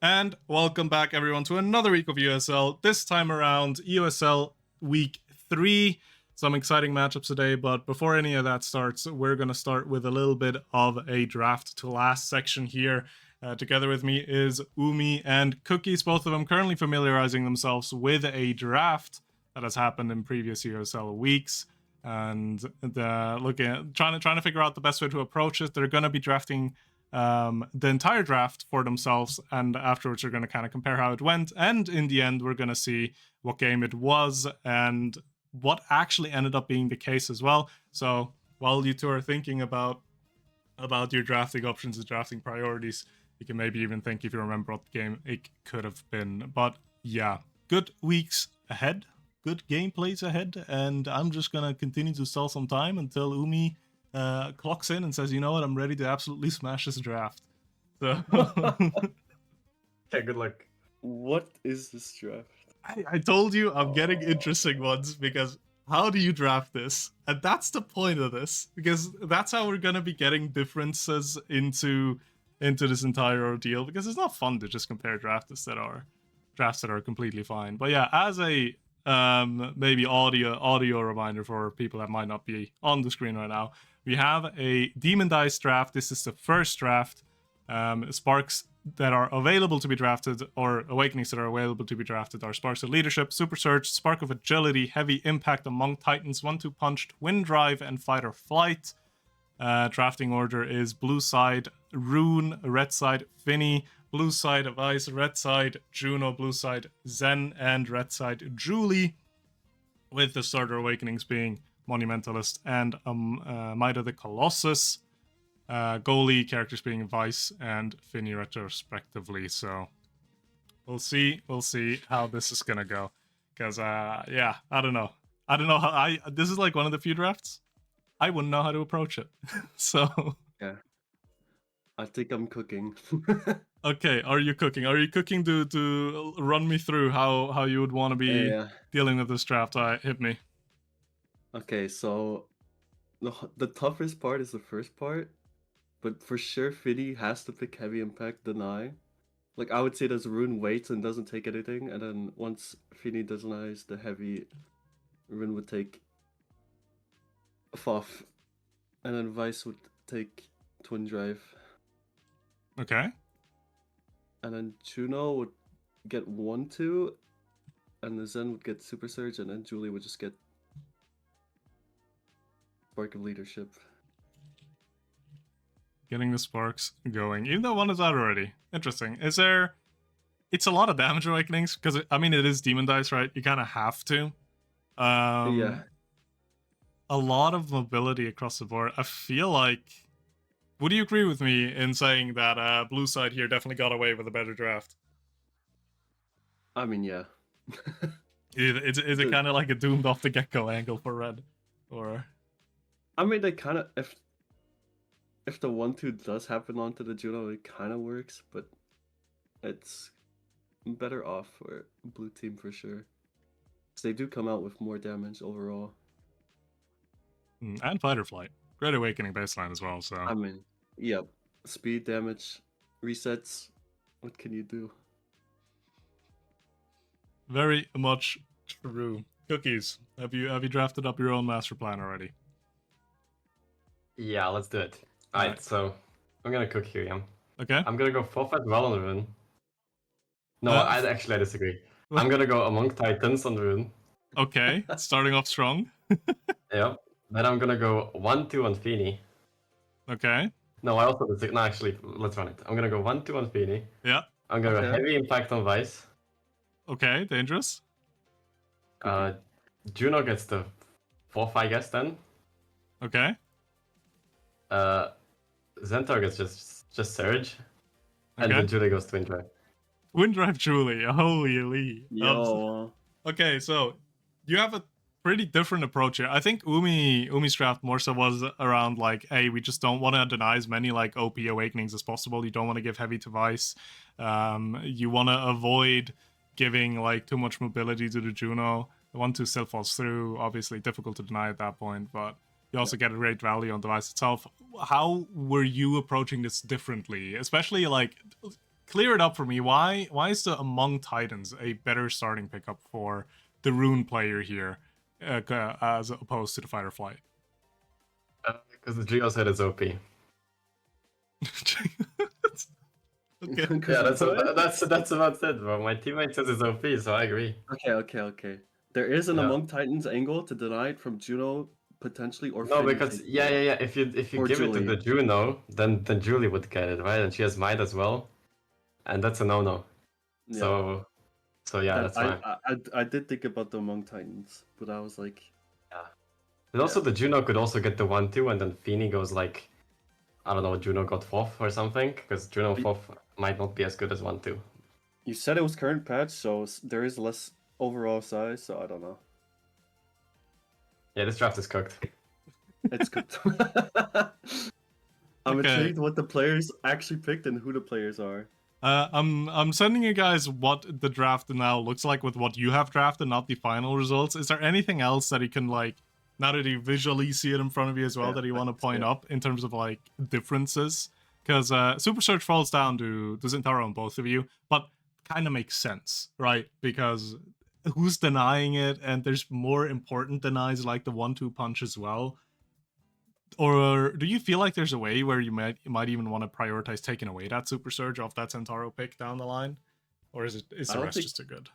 And welcome back, everyone, to another week of EUSL. This time around, EUSL Week 3. Some exciting matchups today, but before any of that starts, we're going to start with a little bit of a draft to last section here. Together with me is Umi and Cookies, both of them currently familiarizing themselves with a draft that has happened in previous EUSL weeks. And trying to figure out the best way to approach it. They're going to be drafting the entire draft for themselves, and afterwards we're going to kind of compare how it went, and in the end we're going to see what game it was and what actually ended up being the case as well. So while you two are thinking about your drafting options and drafting priorities, you can maybe even think, if you remember what game it could have been. But yeah, good weeks ahead, good gameplays ahead, and I'm just going to continue to sell some time until Umi clocks in and says, you know what, I'm ready to absolutely smash this draft. So Okay, good luck. What is this draft? I told you I'm getting interesting ones, because how do you draft this? And that's the point of this, because that's how we're gonna be getting differences into this entire ordeal, because it's not fun to just compare drafts that are completely fine. But yeah, as a maybe audio reminder for people that might not be on the screen right now, we have a Demon Dice draft. This is the first draft. Sparks that are available to be drafted, or Awakenings that are available to be drafted, are Sparks of Leadership, Super Surge, Spark of Agility, Heavy Impact Among Titans, 1-2 Punched, Wind Drive, and Fight or Flight. Drafting order is blue side Rune, red side Finny, blue side of Ice, red side Juno, blue side Zen, and red side Julie, with the starter Awakenings being Monumentalist and Might of the Colossus. Goalie characters being Vice and Finny respectively. So we'll see how this is gonna go. Because yeah, I don't know how this is like one of the few drafts I wouldn't know how to approach it. So yeah, I think I'm cooking. Okay, are you cooking? Are you cooking to run me through how you would want to be dealing with this draft? Hit me. Okay, so the toughest part is the first part, but for sure Finny has to pick Heavy Impact Deny. Like, I would say there's Rune waits and doesn't take anything, and then once Finny denies the heavy, Rune would take Foff, and then Vice would take Twin Drive. Okay. And then Juno would get 1-2, and the Zen would get Super Surge, and then Julie would just get Spark of Leadership. Getting the sparks going, even though one is out already. Interesting. Is there... It's a lot of damage Awakenings, because, I mean, it is Demon Dice, right? You kind of have to. Yeah. A lot of mobility across the board. I feel like... Would you agree with me in saying that blue side here definitely got away with a better draft? I mean, yeah. Is it kind of like a doomed off the get-go angle for red? Or... I mean, they kind of... If the 1-2 does happen onto the Juno, it kind of works, but it's better off for blue team for sure. Because they do come out with more damage overall. And Fight or Flight. Great Awakening baseline as well, so... I mean, yeah. Speed, damage, resets. What can you do? Very much true. Cookies, have you drafted up your own master plan already? Yeah, let's do it. Alright, so I'm gonna cook here, yeah. Okay. I'm gonna go Foff as well on the rune. No, I disagree. I'm gonna go Among Titans on the rune. Okay, starting off strong. Yep. Then I'm gonna go 1-2 on Feeny. Okay. No, I also no, actually, let's run it. I'm gonna go 1-2 on Feeny. Yeah. I'm gonna go Heavy Impact on Vice. Okay, dangerous. Juno gets the Foff, I guess, then. Okay. Zentor gets just Surge. And then Julie goes Twin Drive. Twin Drive Julie, holy. Yo. Okay, so you have a pretty different approach here. I think Umi's draft more so was around like, hey, we just don't want to deny as many like OP Awakenings as possible. You don't want to give heavy to Vice. You want to avoid giving like too much mobility to the Juno. The 1-2 still falls through. Obviously difficult to deny at that point, but you also get a great value on the device itself. How were you approaching this differently? Especially like, clear it up for me. Why is the Among Titans a better starting pickup for the Rune player here, as opposed to the Fight or Flight? Because the Geo set is OP. Okay. Yeah, that's about it, bro. My teammate says it's OP, so I agree. Okay. There is an Yeah. Among Titans angle to deny it from Juno potentially, or No, Finny because taking yeah. it. If you Or give it to Julie. the Juno, then Julie would get it, right? And she has might as well, and that's a no-no. Yeah. So yeah, that's fine. I did think about the Among Titans, but I was like, Yeah. And also the Juno could also get the 1-2, and then Feeny goes like, I don't know, Juno got 4th or something, because Juno 4th might not be as good as 1-2. you said it was current patch, so there is less overall size, so I don't know. Yeah, this draft is cooked. It's good. I'm intrigued what the players actually picked and who the players are. I'm sending you guys what the draft now looks like with what you have drafted, not the final results. Is there anything else that you can, like, now that you visually see it in front of you as well, that you want to point up in terms of, like, differences? Because Super Search falls down to Zintaro and both of you, but kind of makes sense, right? Because who's denying it, and there's more important denies like the 1-2 punch as well. Or do you feel like there's a way where you might even want to prioritize taking away that Super Surge off that Centauro pick down the line? Or is the rest just too good?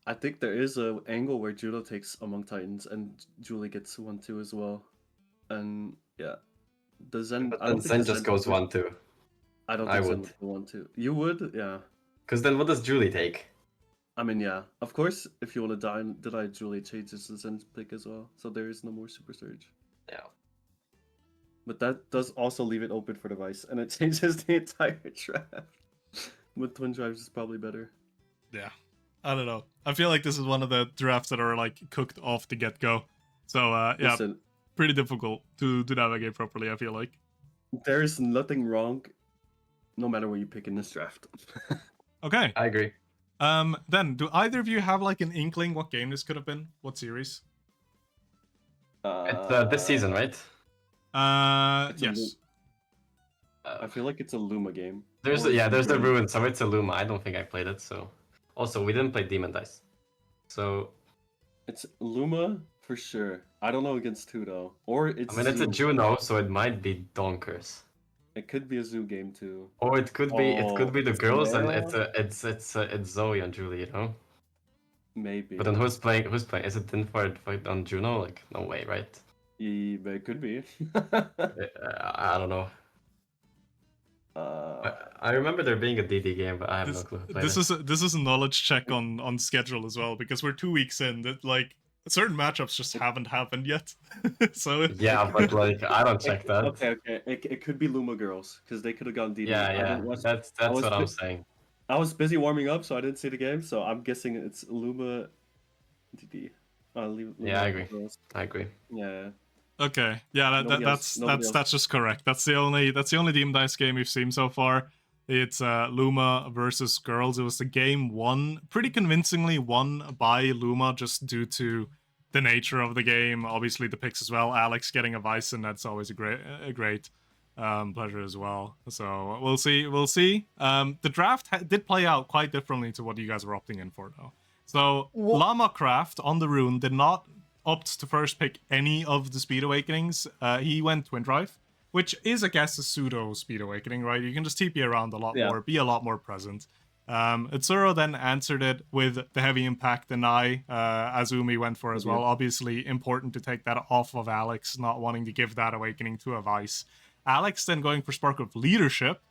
I think there is an angle where Juno takes Among Titans and Julie gets 1-2 as well. And yeah. The Zen, But I then don't think Zen the just goes 1-2. I don't I think Zen would. would go 1-2. You would? Yeah. Because then what does Julie take? I mean, yeah. Of course, if you want to deny Julie, changes the Zen pick as well. So there is no more Super Surge. Yeah. But that does also leave it open for the Vice, and it changes the entire draft. With Twin Drives is probably better. Yeah. I don't know. I feel like this is one of the drafts that are, like, cooked off the get-go. So, yeah, Listen, pretty difficult to navigate properly, I feel like. there's nothing wrong, no matter what you pick in this draft. Okay. I agree. Then, do either of you have, like, an inkling what game this could have been? What series? It's this season, right? Yes. I feel like it's a Luma game. There's Or there's the Super- Ruin, so it's a Luma. I don't think I played it, so... Also, we didn't play Demon Dice. So... It's Luma for sure. I don't know against who though. Or it's I mean, it's a Zoo. Juno, so it might be Donkers. It could be a Zoo game too. Or it could be the it's girls, and Mara? it's Zoe and Julie, you know. Maybe. But then who's playing? Is it Dinford on Juno? Like, no way, right? Yeah, but it could be. I don't know. I remember there being a DD game, but I have no clue. This is a knowledge check on schedule as well, because we're 2 weeks in. That, like, certain matchups just haven't happened yet. So yeah, but like I don't check that. Okay. It could be Luma Girls because they could have gone DD. Yeah. That's what I'm saying. I was busy warming up, so I didn't see the game. So I'm guessing it's Luma DD. Luma Yeah, I agree. Girls. I agree. Yeah. okay, yeah, that's just correct. That's the only Demon Dice game we've seen so far. It's Luma versus Girls. It was the game won pretty convincingly won by Luma just due to the nature of the game. Obviously the picks as well. Alex getting a Vice, and that's always a great pleasure as well. So we'll see. The draft did play out quite differently to what you guys were opting in for, though. So Llama Craft on the Rune did not opt to first pick any of the Speed Awakenings. He went Twin Drive, which is, I guess, a pseudo Speed Awakening, right? You can just TP around a lot more, be a lot more present. Itsuro then answered it with the Heavy Impact Deny, Azumi went for as well. Obviously important to take that off of Alex, not wanting to give that Awakening to a Vice. Alex then going for Spark of Leadership,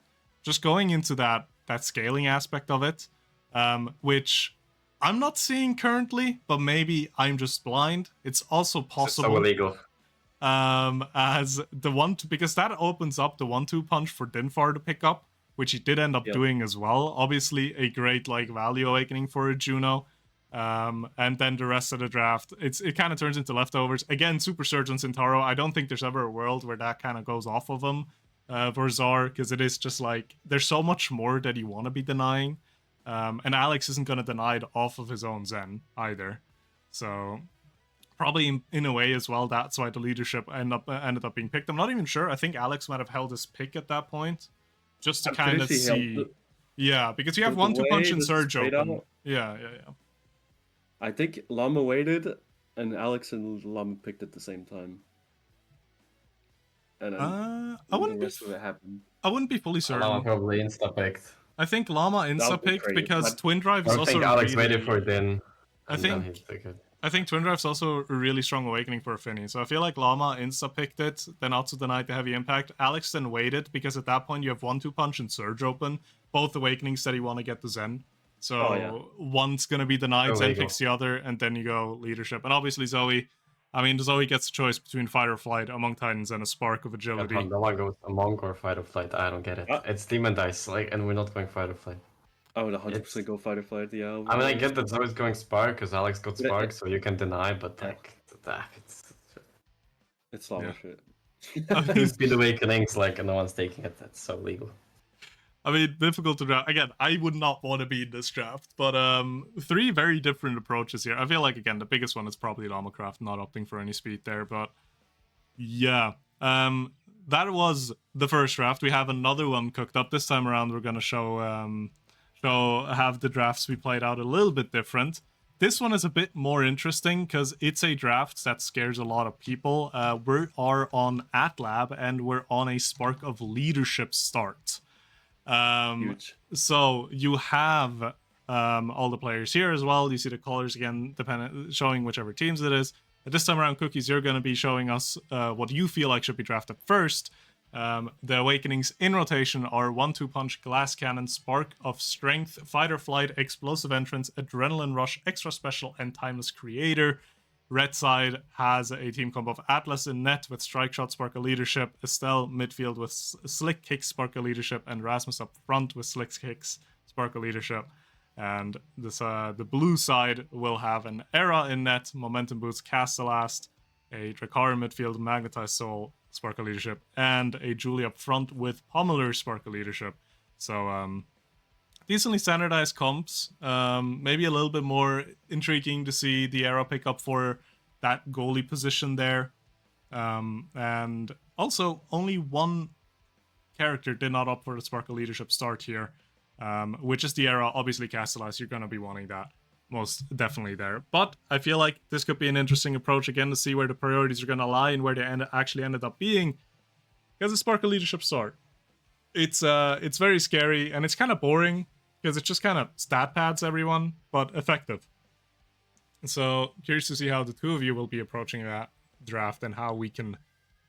just going into that scaling aspect of it, which I'm not seeing currently, but maybe I'm just blind. It's also possible. It's so illegal. As the because that opens up the 1-2 punch for Dinfar to pick up, which he did end up doing as well. Obviously, a great like value awakening for a Juno. And then the rest of the draft, it kind of turns into leftovers. Again, Super Surge and Centauro, I don't think there's ever a world where that kind of goes off of him for Zar, because it is just like, there's so much more that you want to be denying. And Alex isn't going to deny it off of his own Zen either. So probably in a way as well, that's why the leadership ended up being picked. I'm not even sure. I think Alex might have held his pick at that point, just to kind of see. Yeah, because you have So the 1-2 punch way and this is surge played open. out- Yeah. I think Llama waited, and Alex and Llama picked at the same time. And then I the wouldn't be. rest of it happened. I wouldn't be fully Llama certain. probably insta-picked. I think Llama That insta would be picked crazy, because but- Twin Drive I is don't also think Alex really. waited for it in. I And then think he took it. I think Twin Drive's also a really strong awakening for Finny. So I feel like Llama insta-picked it, then also denied the heavy impact. Alex then waited, because at that point you have 1-2 punch and surge open. Both awakenings that you want to get the Zen. So one's going to be denied, Zen legal. picks the other, and then you go leadership. And obviously Zoe, I mean, Zoe gets a choice between fight or flight among Titans and a spark of agility. Pandora goes Among or Fight or Flight. I don't get it. It's Demon Dice, like, and we're not going Fight or Flight. I would 100% go fight or flight. Yeah. I mean, I get that Zoe's going Spark because Alex got Spark, so you can deny, but like, It's Llama Yeah. shit. Speed Awakenings, like, no one's taking it. That's so legal. I mean, difficult to draft. Again, I would not want to be in this draft, but three very different approaches here. I feel like, again, the biggest one is probably Lamacraft, not opting for any speed there, but yeah. That was the first draft. We have another one cooked up. This time around, we're going to have the drafts we played out a little bit different. This one is a bit more interesting because it's a draft that scares a lot of people. We are on AtLab and we're on a Spark of Leadership start. Huge. So you have all the players here as well. You see the colors again, showing whichever teams it is. But this time around, Cookies, you're going to be showing us what you feel like should be drafted first. The awakenings in rotation are 1-2 punch, glass cannon, spark of strength, fight or flight, explosive entrance, adrenaline rush, extra special, and timeless creator. Red side has a team combo of Atlas in net with strike shot, spark of leadership, Estelle midfield with slick kicks, spark of leadership, and Rasmus up front with slick kicks, spark of leadership. And this the blue side will have an Era in net, momentum boost, Castelast, a Drakkar in midfield, magnetized soul, Sparkle Leadership, and a Julie up front with Pommeler Sparkle Leadership. So, decently standardized comps. Maybe a little bit more intriguing to see the Era pick up for that goalie position there. And also, only one character did not opt for the Sparkle Leadership start here, which is the Era. Obviously, Castellas, you're going to be wanting that. Most definitely there. But I feel like this could be an interesting approach again to see where the priorities are going to lie and where they actually ended up being. Because the Sparkle Leadership start, it's very scary and it's kind of boring because it just kind of stat pads everyone, but effective. So curious to see how the two of you will be approaching that draft and how we can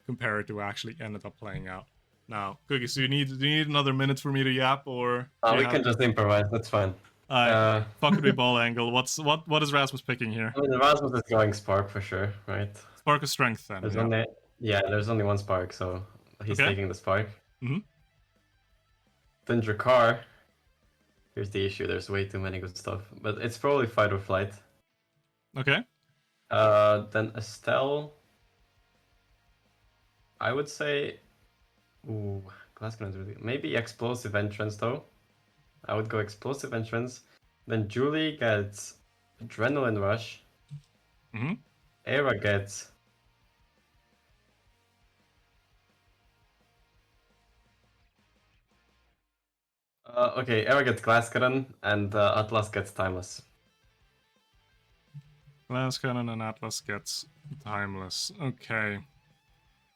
compare it to actually ended up playing out. Now, Cookies, do you need another minute for me to yap, or we can just improvise. That's fine. Fuck it, we ball angle. What is Rasmus picking here? I mean, Rasmus is going Spark for sure, right? Spark of Strength then. There's only one Spark, so he's taking the Spark. Mm-hmm. Then Drakkar. Here's the issue. There's way too many good stuff, but it's probably Fight or Flight. Okay. Then Estelle. I would say, Glass Cannon's really maybe Explosive Entrance though. I would go Explosive Entrance. Then Julie gets Adrenaline Rush. Mm-hmm. Era gets Era gets Glass Cannon and Atlas gets Timeless. Glass Cannon and Atlas gets Timeless. Okay.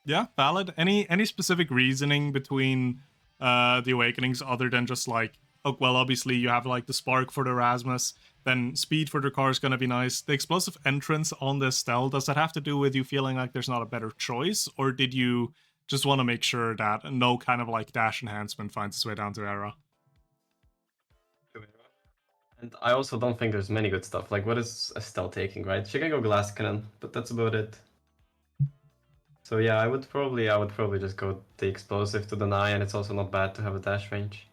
Yeah, valid. Any specific reasoning between the awakenings other than just like, oh, well, obviously you have like the spark for the Erasmus, then speed for the car is going to be nice. The explosive entrance on the Estelle, does that have to do with you feeling like there's not a better choice, or did you just want to make sure that no kind of like dash enhancement finds its way down to Era? And I also don't think there's many good stuff. Like, what is Estelle taking, right? She can go Glass Cannon, but that's about it. So yeah, I would probably just go the explosive to deny, and it's also not bad to have a dash range.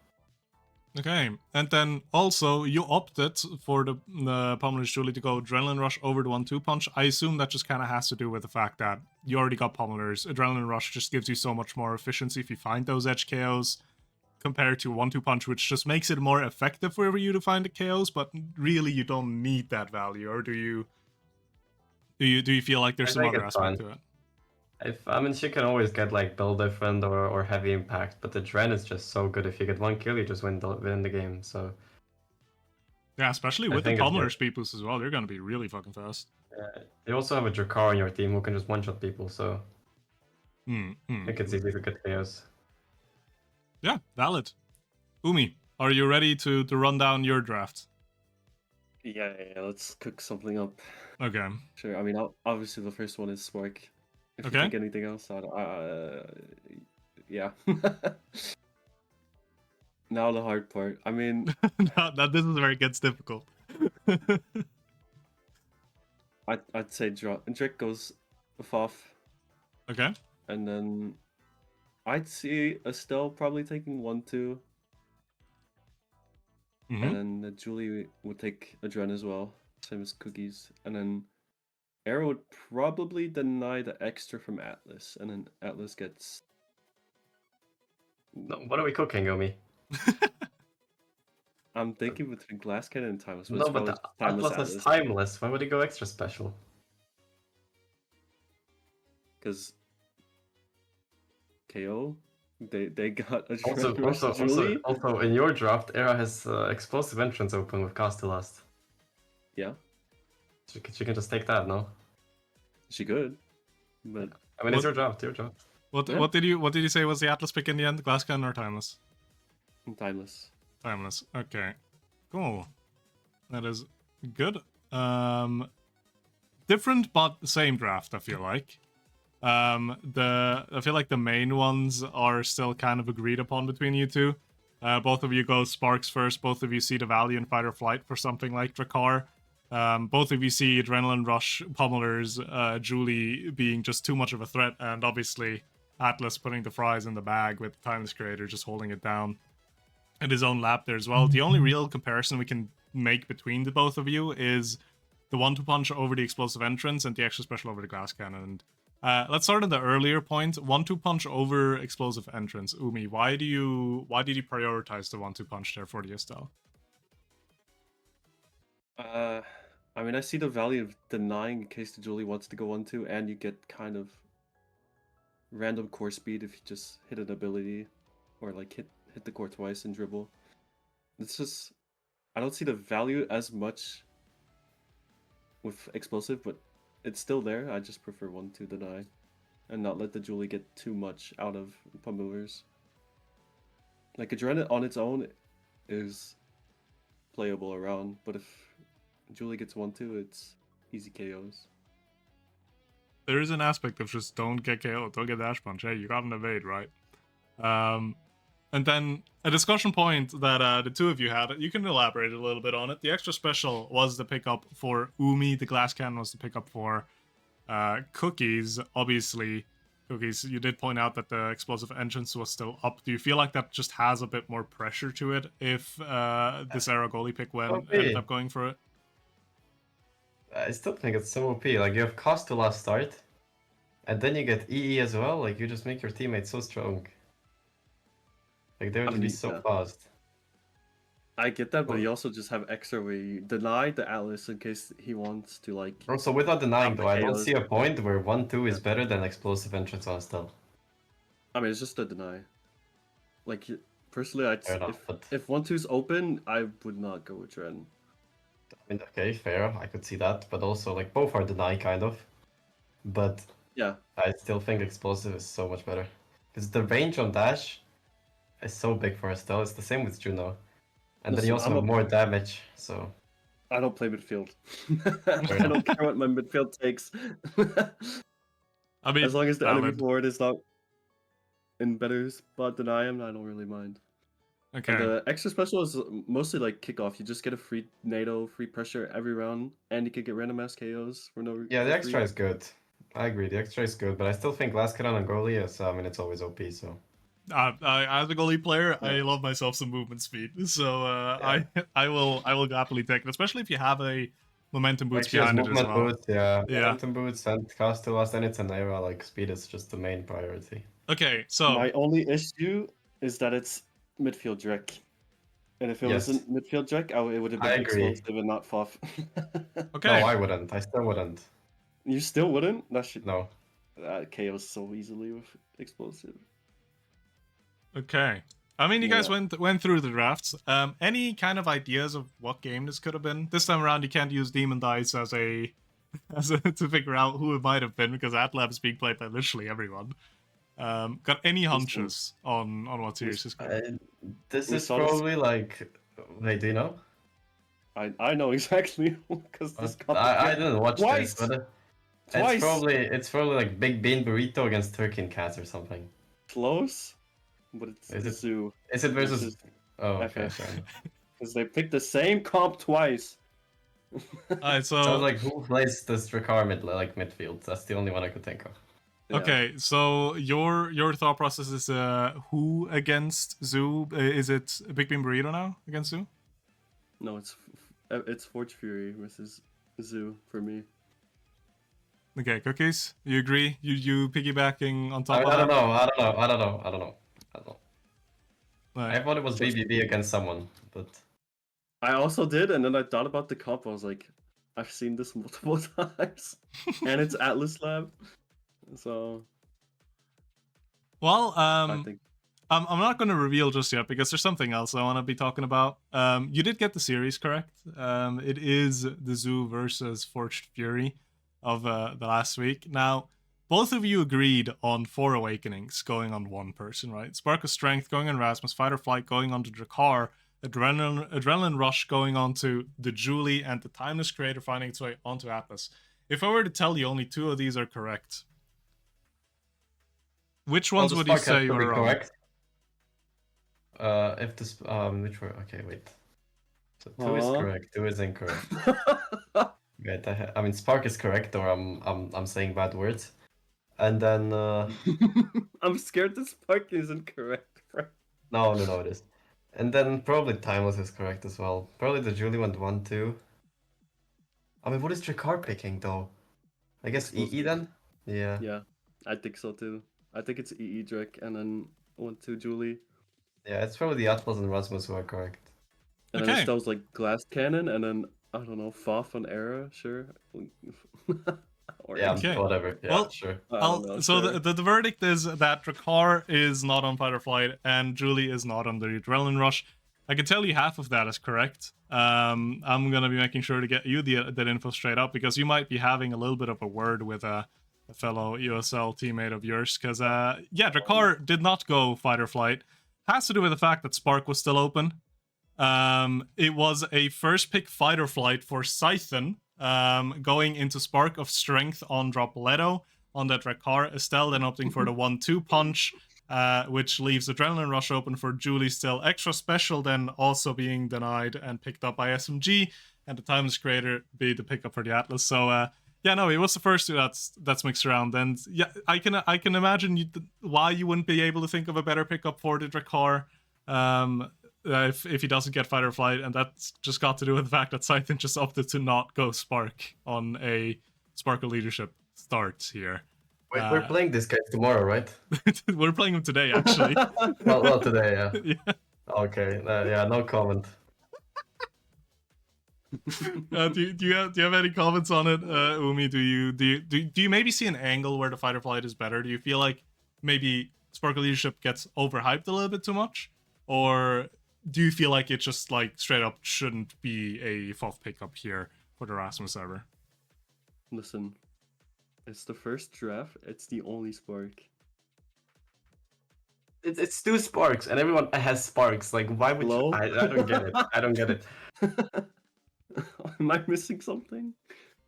Okay, and then also you opted for the Pommeler's Julie to go Adrenaline Rush over the 1-2 punch. I assume that just kind of has to do with the fact that you already got Pommeler's. Adrenaline Rush just gives you so much more efficiency if you find those edge KOs compared to 1-2 punch, which just makes it more effective for you to find the KOs, but really you don't need that value, or do you feel like there's some other aspect to it? I mean, she can always get like build different or heavy impact, but the Dren is just so good. If you get one kill, you just win the game. So Yeah, especially I with the think it's good. pummelers peoples as well. They're gonna be really fucking fast. You also have a Drakkar on your team who can just one-shot people, so Hmm. I think it's easy to get chaos. Yeah, valid. Umi, are you ready to run down your draft? Yeah, let's cook something up. Okay. Sure. I mean, obviously the first one is Spark. If you Okay. think anything else, yeah. Now the hard part. I mean, now this is where it gets difficult. I'd say Drake goes off, Okay. and then I'd see Estelle probably taking 1-2, Mm-hmm. and then Julie would take a Dren as well, same as Cookies, and then Arrow would probably deny the extra from Atlas, and then Atlas gets. No, what are we cooking, Omi? I'm thinking between Glass Cannon and Timeless, but No, it's but probably the Timeless Atlas is Atlas. timeless. Why would he go extra special? Because KO, they got a Also, Dren versus Julie. also, in your draft, Era has explosive entrance open with Castelast. Yeah, She can just take that, no? she could, but I mean, it's your draft, your draft. What did you say was the Atlas pick in the end? Glass Cannon or Timeless? Timeless. Timeless. Okay. Cool. That is good. Different but same draft, I feel like. I feel like the main ones are still kind of agreed upon between you two. Both of you go Sparks first. Both of you see the value in Fight or Flight for something like Drakkar. Both of you see Adrenaline Rush, Pummelers, Julie being just too much of a threat, and obviously Atlas putting the fries in the bag with Timeless Creator just holding it down in his own lap there as well. The only real comparison we can make between the both of you is the 1-2 punch over the explosive entrance and the extra special over the glass cannon. And let's start on the earlier point. 1-2 punch over explosive entrance. Umi, why did you prioritize the 1-2 punch there for the Estelle? I mean, I see the value of denying in case the Julie wants to go 1-2, and you get kind of random core speed if you just hit an ability, or like hit the core twice and dribble. It's just, I don't see the value as much with explosive, but it's still there. I just prefer 1-2 deny, and not let the Julie get too much out of pummelers. Like Adrenaline on its own is playable around, but if Julie gets 1-2, it's easy KOs. There is an aspect of just don't get KO, don't get dash punch. Hey, you got an evade, right? And then a discussion point that the two of you had, you can elaborate a little bit on it. The extra special was the pickup for Umi, the glass cannon was the pickup for Cookies. Obviously, Cookies, you did point out that the explosive entrance was still up. Do you feel like that just has a bit more pressure to it if this Arrow goalie pick ended up going for it? I still think it's so OP. Like, you have cost to last start, and then you get EE as well. Like, you just make your teammates so strong. Like, they would be so fast. I get that, but you also just have extra where you deny the Atlas in case he wants to, like... Also, without denying, though, I don't see a point where 1-2 is better than explosive entrance on Estelle. I mean, it's just a deny. Like, personally, Enough, if 1-2's open, I would not go with Dren. I mean, okay, fair, I could see that, but also, like, both are deny, kind of. But yeah, I still think explosive is so much better. Because the range on dash is so big for Estelle. It's the same with Juno. And then you also have more damage, so... I don't play midfield. I don't care what my midfield takes. I mean, as long as the enemy board is not in better spot than I am, I don't really mind. Okay. And the extra special is mostly like kickoff. You just get a free NATO, free pressure every round, and you can get random ass KOs for no reason. Yeah, the extra is good. I agree, the extra is good, but I still think last cannon and goalie is, I mean, it's always OP, so... as a goalie player, I love myself some movement speed, so I will happily take it, especially if you have a momentum boots behind it as well. Boots, momentum boots and cast to last, and it's an era, like speed is just the main priority. Okay, so my only issue is that it's midfield Drek, and if it wasn't midfield Drek, it would have been explosive and not Foff. Okay. No, I wouldn't. I still wouldn't. You still wouldn't? No. KOs so easily with explosive. Okay. I mean, you guys Yeah. went through the drafts. Any kind of ideas of what game this could have been? This time around, you can't use Demon Dice as a to figure out who it might have been because Atlab is being played by literally everyone. Got any hunches on what series this could be? This We is saw this- probably like. Wait, do you know? I know exactly because this I didn't watch Twice! this, but Twice! it's probably like Big Bean Burrito against Turkey and Cat or something. Close, but it's Is it- Zoo. Is it versus? Oh, okay, FS. fair enough. Because they picked the same comp twice. Alright, So so like, who plays the Strakar midfield? That's the only one I could think of. Yeah. okay, so your thought process is who against Zoo? Is it Big Bean Burrito now against Zoo? No, it's Forge Fury versus Zoo for me. Okay, Cookies, you agree? You piggybacking on top I of don't that? know. I don't know. Right. I thought it was BBB against someone, but I also did, and then I thought about the comp. I was like, I've seen this multiple times, and it's Atlas Lab, so Well, I think I'm not going to reveal just yet because there's something else I want to be talking about. You did get the series correct. It is the Zoo versus Forged Fury of the last week. Now, both of you agreed on 4 Awakenings going on one person, right? Spark of Strength going on Rasmus, Fight or Flight going on to Drakkar, Adrenaline Rush going on to the Julie, and the Timeless Creator finding its way onto Atlas. If I were to tell you only 2 of these are correct, which ones would you say you were wrong? correct? If this which were okay, wait. So 2 is correct, 2 is incorrect. Wait, I mean Spark is correct, or I'm saying bad words. And then I'm scared this Spark isn't correct. no, it is. And then probably Timeless is correct as well. Probably the Julie went 1-2. I mean, what is Drakkar picking though? I guess EE then? Yeah. Yeah, I think so too. I think it's EE Drake and then 1-2 Julie. Yeah, it's probably the Atlas and Rasmus who are correct. And Okay. then Estelle's like Glass Cannon, and then I don't know, Foff and Era, sure. Or Yeah, Okay. whatever. Yeah, Well, sure. I don't know, so sure. the verdict is that Drakkar is not on Fight or Flight and Julie is not on the Adrenaline Rush. I can tell you half of that is correct. I'm gonna be making sure to get you that info straight up because you might be having a little bit of a word with a fellow EUSL teammate of yours. Because yeah, Drakkar did not go Fight or Flight. Has to do with the fact that Spark was still open. It was a first pick Fight or Flight for Scythen. Going into Spark of Strength on Dropletto on that Drakkar. Estelle then opting for the 1-2 punch, which leaves Adrenaline Rush open for Julie still. Extra Special then also being denied and picked up by SMG, and the Timeless Creator be the pickup for the Atlas. So yeah, no, it was the first 2 that's mixed around. And yeah, I can imagine why you wouldn't be able to think of a better pickup for the Drakkar. If he doesn't get Fight or Flight, and that's just got to do with the fact that Scythen just opted to not go Spark on a Sparkle Leadership start here. Wait, we're playing this guy tomorrow, right? We're playing him today, actually. well, today, yeah. Yeah. Okay, yeah, no comment. Do you have any comments on it, Umi? Do you maybe see an angle where the Fight or Flight is better? Do you feel like maybe Sparkle Leadership gets overhyped a little bit too much, or do you feel like it just like straight up shouldn't be a FOF pickup here for the Rasmus server? Listen, it's the first draft. It's the only Spark. It's 2 Sparks, and everyone has Sparks. Like, why would Hello? you? I don't get it. I don't get it. Am I missing something?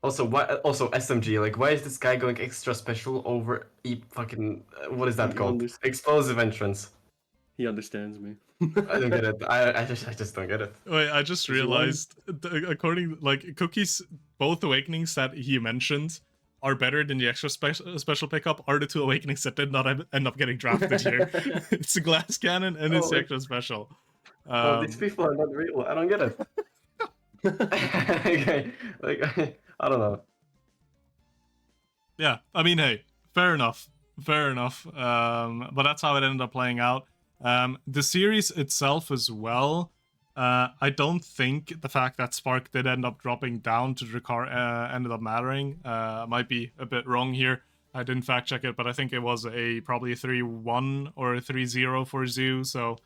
Also, why? Also, SMG. Like, why is this guy going extra special over fucking what is that He called? Explosive entrance. He understands me. I don't get it. I just don't get it. Wait, I just Is he realized, according like Cookies, both Awakenings that he mentioned are better than the extra special pickup are the 2 Awakenings that did not end up getting drafted here. It's the Glass Cannon and it's the extra special. Well, these people are not real. I don't get it. Okay, like I don't know. Yeah, I mean, hey, fair enough. But that's how it ended up playing out. The series itself as well, I don't think the fact that Spark did end up dropping down to Drakkar ended up mattering. Might be a bit wrong here. I didn't fact check it, but I think it was probably a 3-1 or a 3-0 for Zoo. So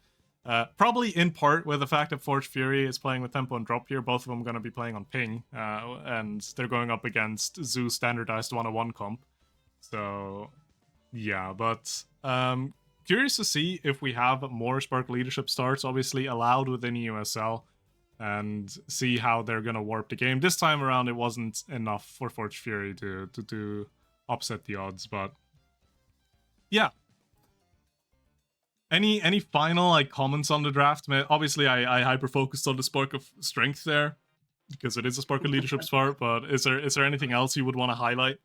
probably in part with the fact that Forged Fury is playing with tempo and drop here. Both of them going to be playing on ping, and they're going up against Zoo's standardized 101 comp. So yeah, but curious to see if we have more Spark leadership starts, obviously allowed within EUSL, and see how they're gonna warp the game. This time around, it wasn't enough for Forged Fury to upset the odds, but yeah. Any final like comments on the draft? Obviously, I hyper focused on the Spark of Strength there because it is a Spark of Leadership Spark. But is there anything else you would want to highlight?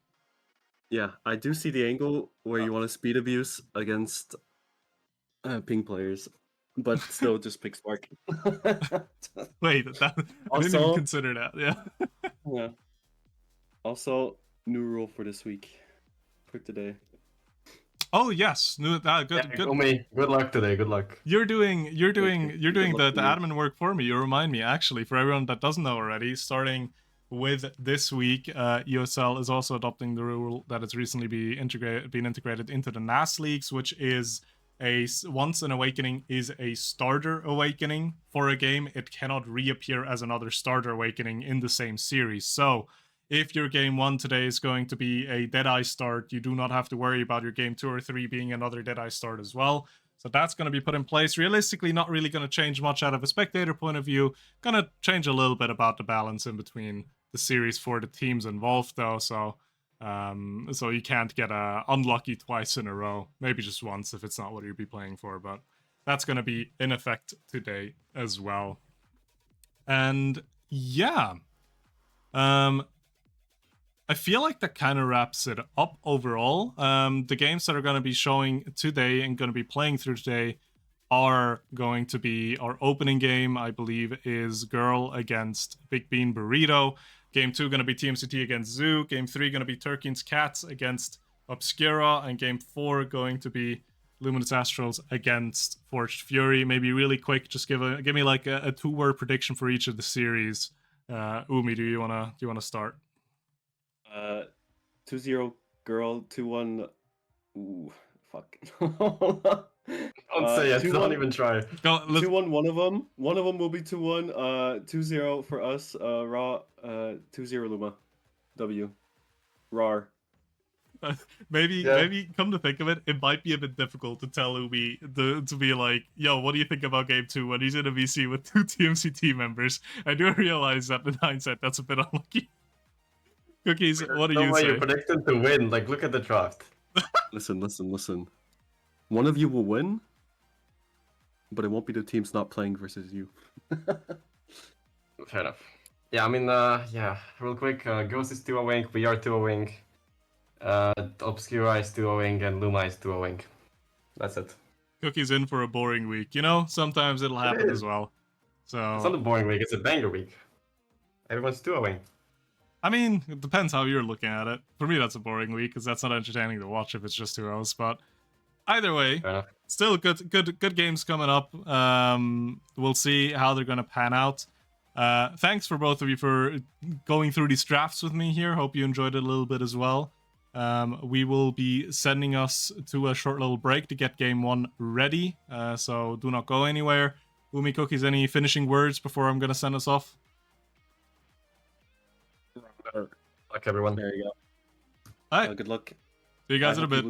Yeah, I do see the angle where you want to speed abuse against ping players, but still just pick Spark. Wait, I didn't even consider that. Yeah. Yeah. Also, new rule for this week, for today. Oh yes, good. Yeah, good luck today. Good luck. You're doing the luck to you. admin work for me. You remind me, actually, for everyone that doesn't know already, starting with this week, EUSL is also adopting the rule that has recently been integrated into the NAS leagues, which is once an awakening is a starter awakening for a game, it cannot reappear as another starter awakening in the same series. So if your game 1 today is going to be a Deadeye start, you do not have to worry about your game 2 or 3 being another Deadeye start as well. So that's going to be put in place. Realistically, not really going to change much out of a spectator point of view. Going to change a little bit about the balance in between the series for the teams involved, though. So you can't get unlucky twice in a row. Maybe just once if it's not what you'd be playing for. But that's going to be in effect today as well. And yeah. I feel like that kind of wraps it up overall. The games that are going to be showing today and going to be playing through today are going to be our opening game, I believe, is Girl against Big Bean Burrito. Game 2 going to be TMCT against Zoo. Game 3 going to be Turkin's Cats against Obscura. And Game 4 going to be Luminous Astrals against Forged Fury. Maybe really quick, just give me like a 2-word prediction for each of the series. Umi, do you wanna start? 2-0 Girl, 2-1. Ooh, fuck. Don't say it. Don't even try. Go, 2-1. One of them. One of them will be 2-1. 2-0 for us. Raw. 2-0 Luma. W. RAR. Maybe come to think of it, it might be a bit difficult to tell Umi to be like, yo, what do you think about game 2 when he's in a VC with 2 TMCT members? I do realize that in hindsight that's a bit unlucky. Cookies, what do you say? You predicted to win. Like, look at the draft. Listen. One of you will win, but it won't be the teams not playing versus you. Fair enough. Yeah, I mean, real quick. Ghost is 2-0 wing. We are 2-0 wing. Obscura is 2-0 wing, and Luma is 2-0 wing. That's it. Cookie's in for a boring week. You know, sometimes it'll happen as well. So it's not a boring week. It's a banger week. Everyone's 2-0 wing. I mean, it depends how you're looking at it. For me, that's a boring week because that's not entertaining to watch if it's just 2-0s. But either way, still good games coming up. We'll see how they're gonna pan out. Thanks for both of you for going through these drafts with me here. Hope you enjoyed it a little bit as well. We will be sending us to a short little break to get game 1 ready. So do not go anywhere. Umi, Cookies, any finishing words before I'm gonna send us off? Good luck, everyone. There you go. All right. Good luck. See you guys in a bit.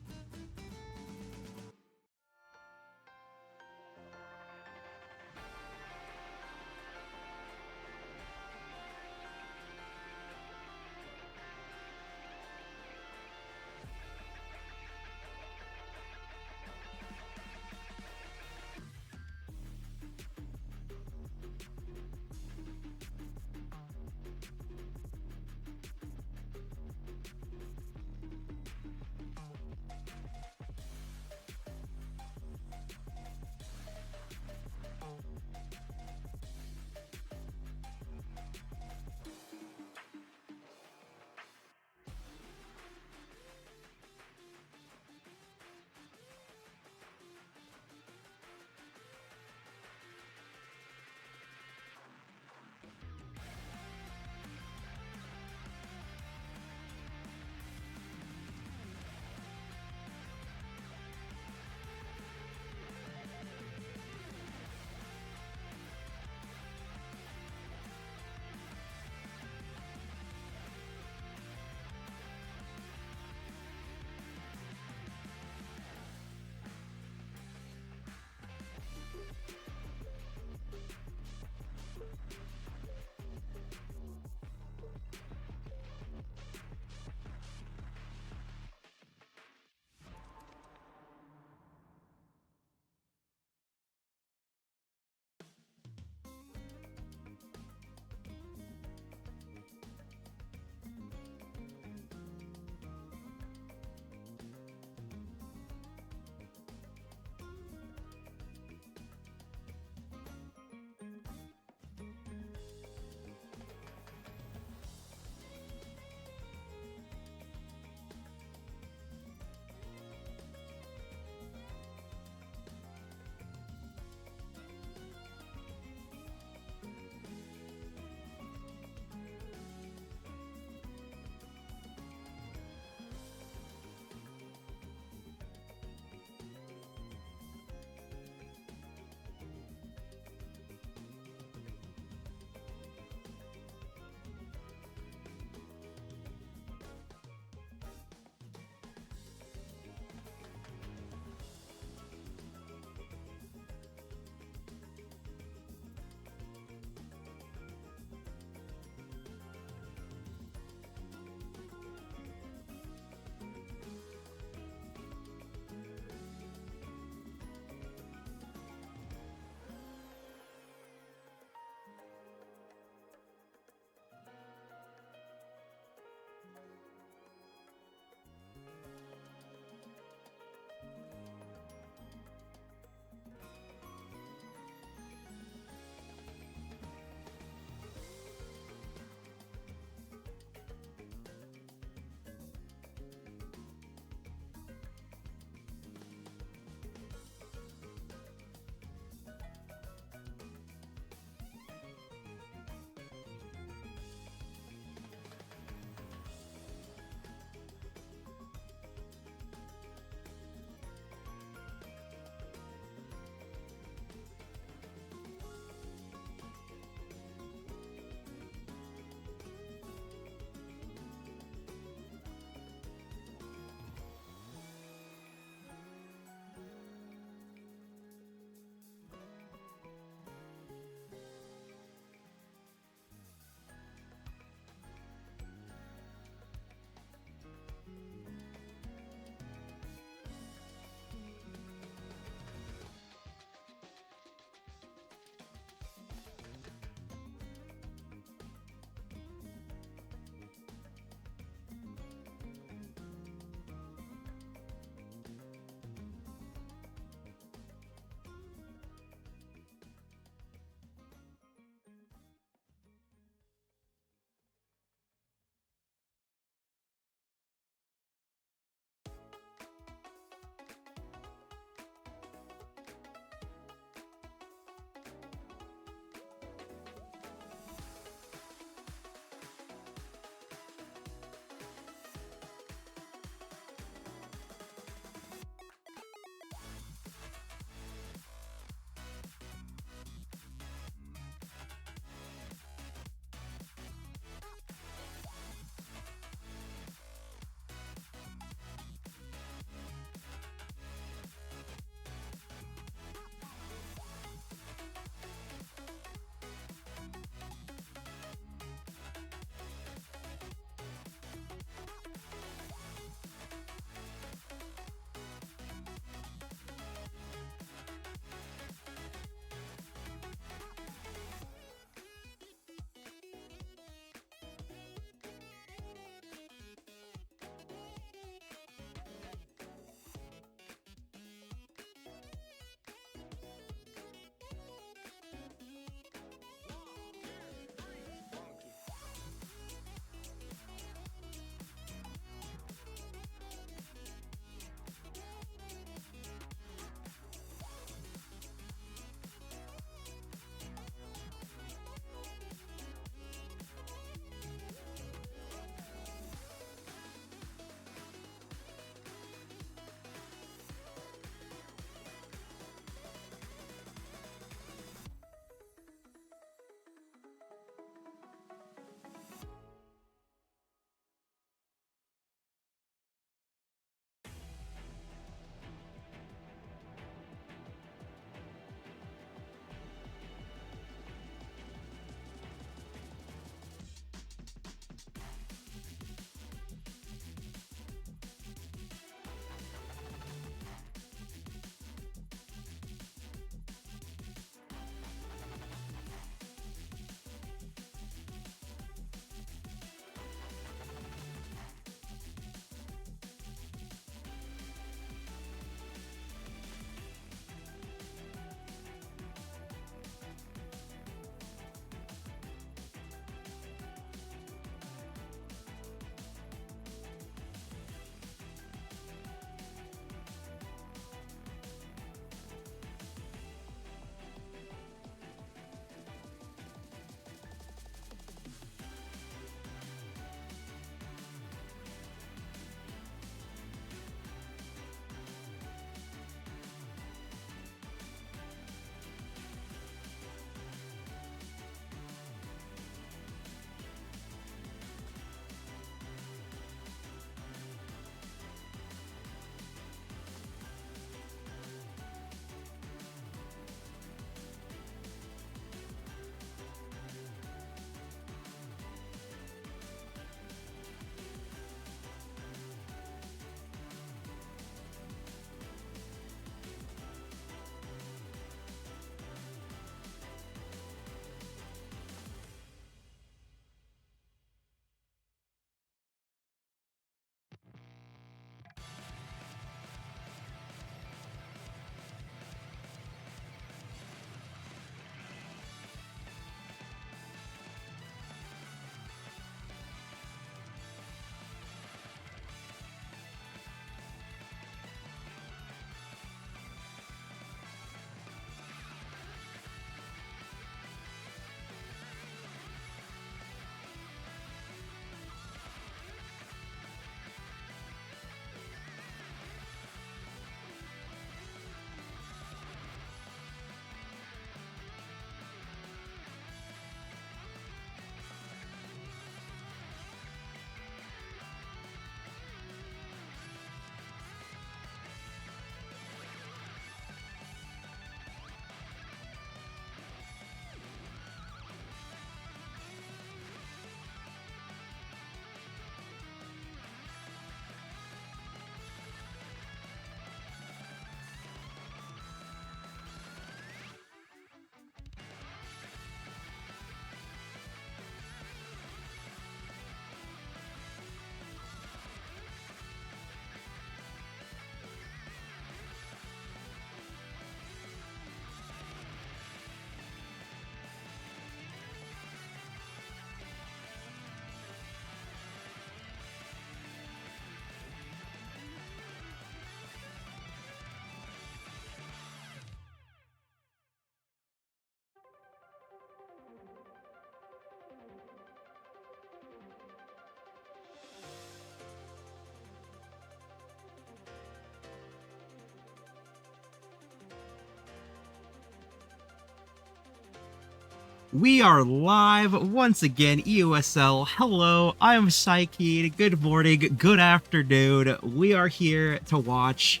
We are live once again, EUSL. Hello, I'm Psyche. Good morning, good afternoon. We are here to watch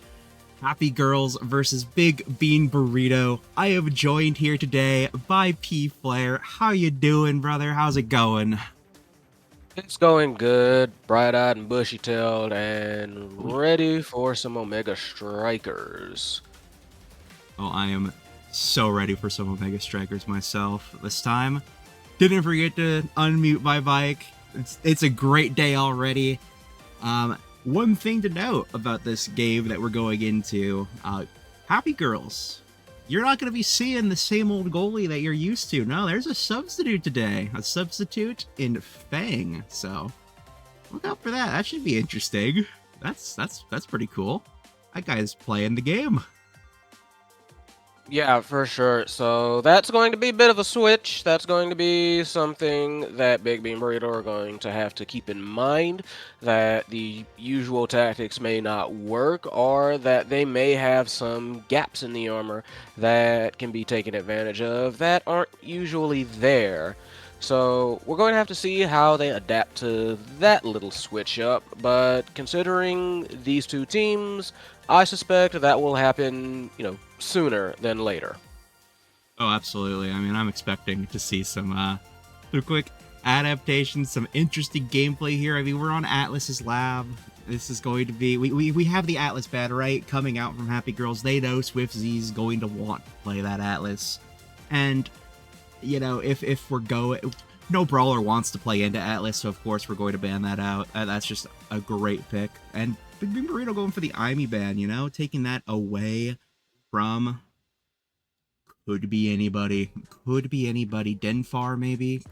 Happy Girls versus Big Bean Burrito. I am joined here today by P Flair. How you doing, brother? How's it going? It's going good, bright-eyed and bushy-tailed, and ready for some Omega Strikers. Oh, I am so ready for some Omega Strikers myself this time. Didn't forget to unmute my mic. It's a great day already. One thing to note about this game that we're going into, Happy Girls. You're not going to be seeing the same old goalie that you're used to. No, there's a substitute today. A substitute in Fang. So look out for that. That should be interesting. That's pretty cool. That guy's playing the game. Yeah, for sure. So that's going to be a bit of a switch. That's going to be something that Big Bean Burrito are going to have to keep in mind, that the usual tactics may not work, or that they may have some gaps in the armor that can be taken advantage of that aren't usually there. So we're going to have to see how they adapt to that little switch up, but considering these two teams, I suspect that will happen, sooner than later. Oh, absolutely. I mean, I'm expecting to see some quick adaptations, some interesting gameplay here. I mean, we're on Atlas's lab. This is going to be... We have the Atlas bad, right? Coming out from Happy Girls. They know Swift Z is going to want to play that Atlas. And, if we're going... No brawler wants to play into Atlas, so of course we're going to ban that out. That's just a great pick. And Big Bean Burrito going for the IME ban, taking that away from... Could be anybody. Could be anybody. Denfar, maybe,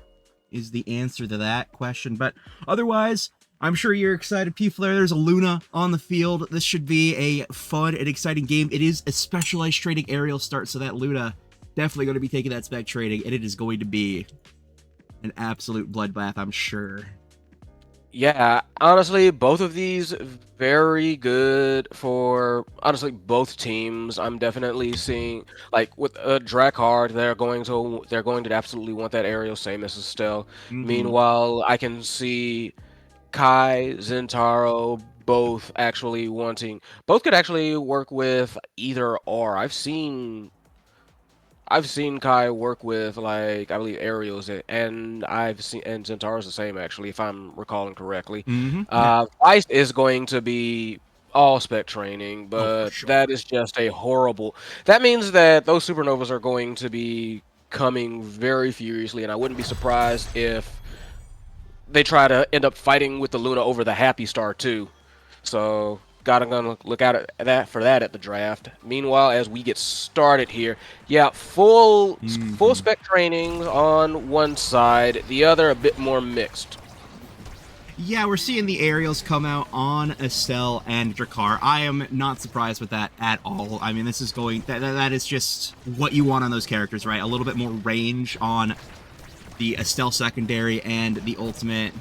is the answer to that question. But otherwise, I'm sure you're excited. P-Flare, there's a Luna on the field. This should be a fun and exciting game. It is a specialized trading aerial start, so that Luna definitely going to be taking that spec trading, and it is going to be an absolute bloodbath, I'm sure. Yeah, honestly, both of these very good for both teams. I'm definitely seeing, like, with Drakkar, they're going to absolutely want that aerial, same as Estelle. Meanwhile, I can see Kai, Zentaro both could actually work with either or. I've seen Kai work with, like, I believe aerials, and and Zentaro's the same, actually, if I'm recalling correctly. Ice is going to be all spec training, but sure. that is just a horrible... That means that those supernovas are going to be coming very furiously, and I wouldn't be surprised if they try to end up fighting with the Luna over the Happy Star too. So gonna look out for that at the draft. Meanwhile, as we get started here, yeah, full spec training on one side, the other a bit more mixed. Yeah, we're seeing the aerials come out on Estelle and Drakkar. I am not surprised with that at all. I mean, this is that is just what you want on those characters, right? A little bit more range on the Estelle secondary and the ultimate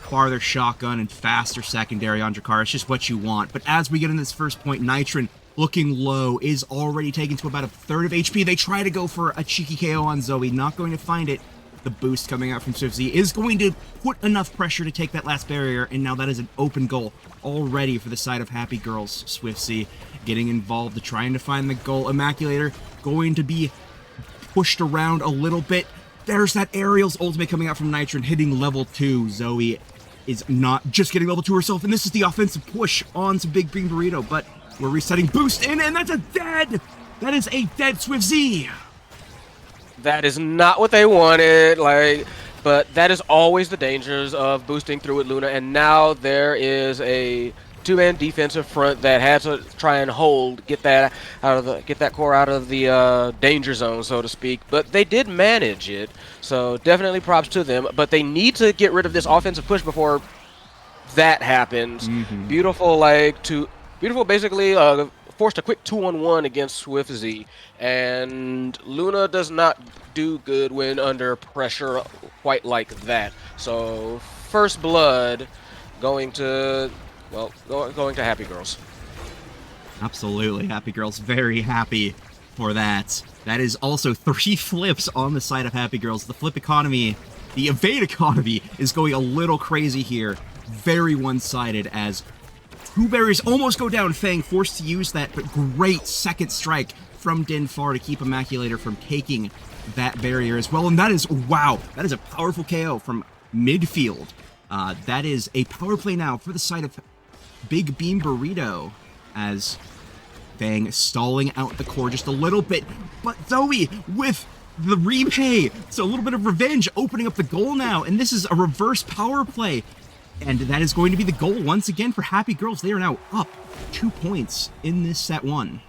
farther shotgun and faster secondary on Drakkar. It's just what you want. But as we get in this first point, Nitron, looking low, is already taken to about a third of HP. They try to go for a cheeky KO on Zoe, not going to find it. The boost coming out from Swift Z is going to put enough pressure to take that last barrier, and now that is an open goal already for the side of Happy Girls. Swift Z getting involved, trying to find the goal. Immaculator going to be pushed around a little bit. There's that aerials ultimate coming out from Nitron, hitting level 2. Zoe is not just getting level 2 herself, and this is the offensive push onto Big Bean Burrito, but we're resetting boost in, and that's a dead! That is a dead Swift Z! That is not what they wanted, but that is always the dangers of boosting through with Luna, and now there is a two-man defensive front that had to try and get that core out of the danger zone, so to speak. But they did manage it, so definitely props to them. But they need to get rid of this offensive push before that happens. Beautiful, basically forced a quick 2-on-1 against Swift Z, and Luna does not do good when under pressure quite like that. So first blood going to Happy Girls. Absolutely, Happy Girls very happy for that. That is also 3 flips on the side of Happy Girls. The flip economy, the evade economy is going a little crazy here. Very one-sided as 2 barriers almost go down. Fang forced to use that, but great second strike from Dinfar to keep Immaculator from taking that barrier as well. And that is, wow, that is a powerful KO from midfield. That is a power play now for the side of Big Beam Burrito as Fang stalling out the core just a little bit. But Zoe with the repay, so a little bit of revenge opening up the goal now. And this is a reverse power play. And that is going to be the goal once again for Happy Girls. They are now up 2 points in this set 1.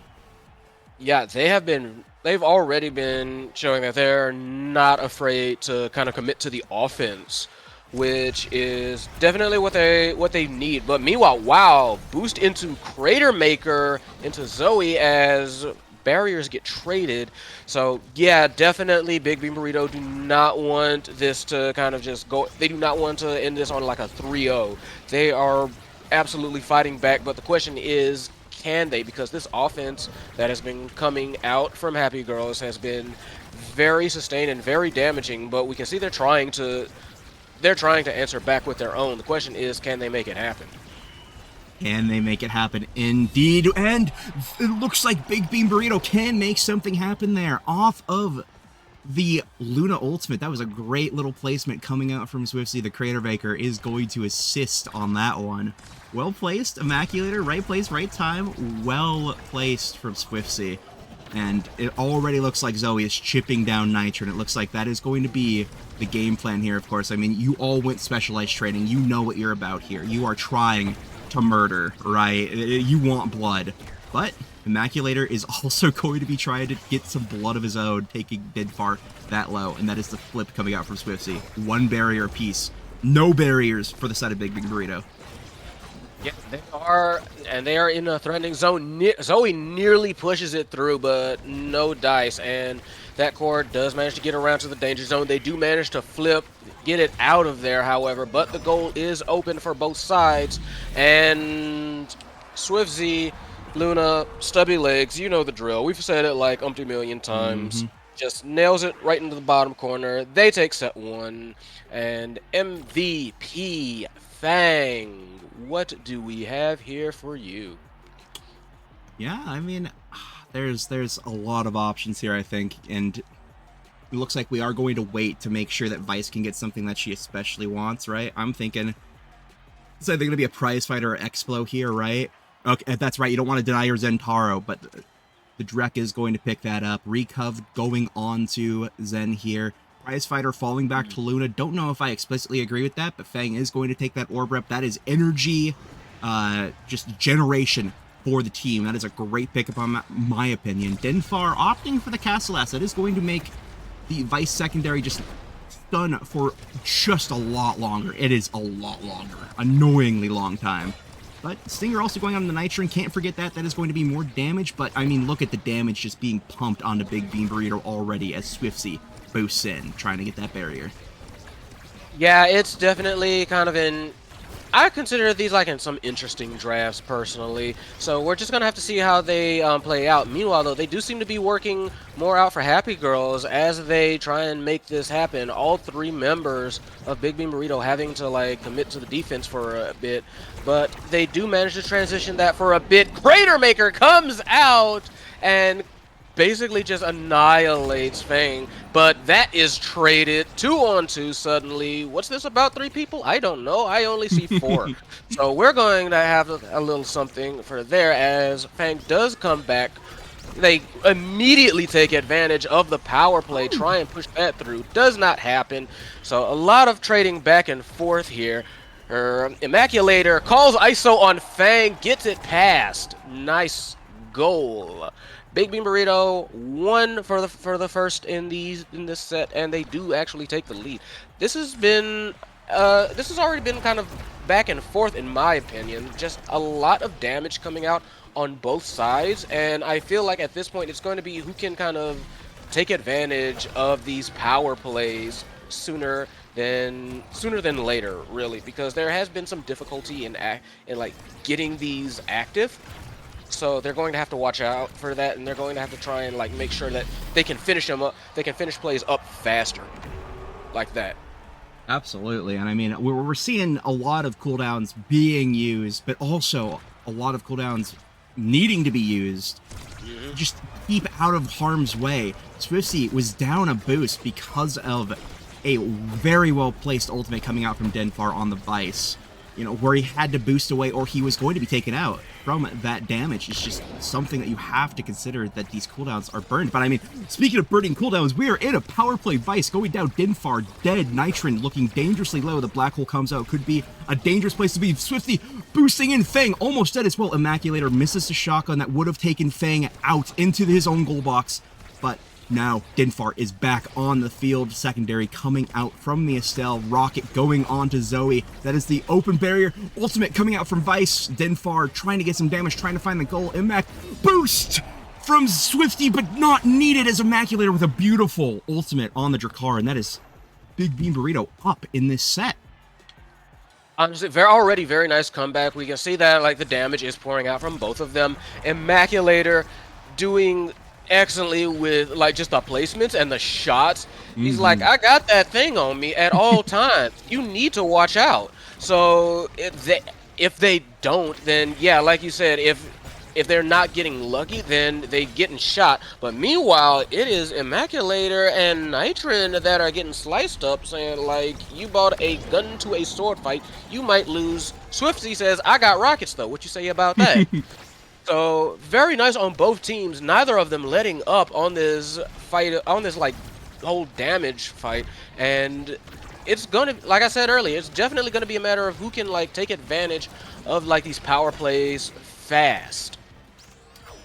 Yeah, they've already been showing that they're not afraid to kind of commit to the offense, which is definitely what they need. But meanwhile, wow, boost into Crater Maker into Zoe as barriers get traded. So yeah, definitely Big Beam Burrito do not want this to kind of just go. They do not want to end this on like a 3-0. They are absolutely fighting back, but the question is, can they? Because this offense that has been coming out from Happy Girls has been very sustained and very damaging, but we can see they're trying to answer back with their own. The question is, can they make it happen? Can they make it happen? Indeed. And it looks like Big Beam Burrito can make something happen there off of the Luna Ultimate. That was a great little placement coming out from Swiftsy. The Crater Maker is going to assist on that one. Well placed, Immaculator, right place, right time. Well placed from Swiftsy. And it already looks like Zoe is chipping down Nitro, and it looks like that is going to be the game plan here, of course. I mean, you all went specialized training. You know what you're about here. You are trying to murder, right? You want blood. But Immaculator is also going to be trying to get some blood of his own, taking Dinfar that low, and that is the flip coming out from Swiftsy. 1 barrier apiece. No barriers for the side of Big Burrito. Yeah, they are in a threatening zone. Zoe nearly pushes it through, but no dice, and that core does manage to get around to the danger zone. They do manage to flip, get it out of there, however, but the goal is open for both sides, and Swiftsy, Luna, stubby legs, you know the drill. We've said it like umpty million times. Just nails it right into the bottom corner. They take set 1, and MVP Fang, what do we have here for you? Yeah, I mean, there's a lot of options here, I think, and it looks like we are going to wait to make sure that Vice can get something that she especially wants, right? I'm thinking it's either going to be a prize fighter or Explo here, right? Okay, that's right. You don't want to deny your Zentaro, but the Drek is going to pick that up. Recov going on to Zen here. Prize Fighter falling back to Luna. Don't know if I explicitly agree with that, but Fang is going to take that orb rep. That is energy, just generation for the team. That is a great pickup on my opinion. Dinfar opting for the Castle Asset is going to make the Vice secondary just stun for just a lot longer. It is a lot longer. Annoyingly long time. But Stinger also going on the Nitro, can't forget that. That is going to be more damage, but I mean, look at the damage just being pumped onto Big Beam Burrito already as Swiftsy boosts in, trying to get that barrier. Yeah, it's definitely kind of I consider these like in some interesting drafts personally, so we're just gonna have to see how they play out. Meanwhile, though, they do seem to be working more out for Happy Girls as they try and make this happen. All 3 members of Big Beam Burrito having to like commit to the defense for a bit, but they do manage to transition that for a bit. Crater Maker comes out and basically just annihilates Fang, but that is traded 2-on-2 suddenly. What's this about 3 people? I don't know. I only see 4. So we're going to have a little something for there as Fang does come back. They immediately take advantage of the power play, try and push that through. Does not happen. So a lot of trading back and forth here. Immaculator calls ISO on Fang, gets it past. Nice goal. Big Beam Burrito won for the first in this set, and they do actually take the lead. This has already been kind of back and forth in my opinion. Just a lot of damage coming out on both sides, and I feel like at this point it's going to be who can kind of take advantage of these power plays sooner than later, really, because there has been some difficulty in like getting these active. So they're going to have to watch out for that, and they're going to have to try and like make sure that they can finish them up. They can finish plays up faster, like that. Absolutely, and I mean, we're seeing a lot of cooldowns being used, but also a lot of cooldowns needing to be used. Just keep out of harm's way. Swifty was down a boost because of a very well-placed ultimate coming out from Denfar on the Vice. You know, where he had to boost away or he was going to be taken out from that damage. It's just something that you have to consider, that these cooldowns are burned. But I mean, speaking of burning cooldowns, we are in a power play. Vice going down, Denfar dead, Nitrin looking dangerously low. The black hole comes out, could be a dangerous place to be. Swifty boosting in, Fang almost dead as well. Immaculator misses the shotgun that would have taken Fang out into his own goal box. But now Denfar is back on the field. Secondary coming out from the Estelle. Rocket going on to Zoe. That is the open barrier. Ultimate coming out from Vice. Denfar trying to get some damage, trying to find the goal. Immac boost from Swifty, but not needed as Immaculator with a beautiful ultimate on the Drakkar. And that is Big Bean Burrito up in this set. Honestly, already very nice comeback. We can see that like the damage is pouring out from both of them. Immaculator doing excellently with like just the placements and the shots. He's like, I got that thing on me at all times. You need to watch out. So if they don't, then yeah, like you said, if they're not getting lucky, then they getting shot. But meanwhile, it is Immaculator and Nitrin that are getting sliced up, saying like, you bought a gun to a sword fight, you might lose. Swifty says, I got rockets though. What you say about that? So very nice on both teams. Neither of them letting up on this fight, on this like whole damage fight. And it's gonna, like I said earlier, it's definitely gonna be a matter of who can like take advantage of like these power plays fast.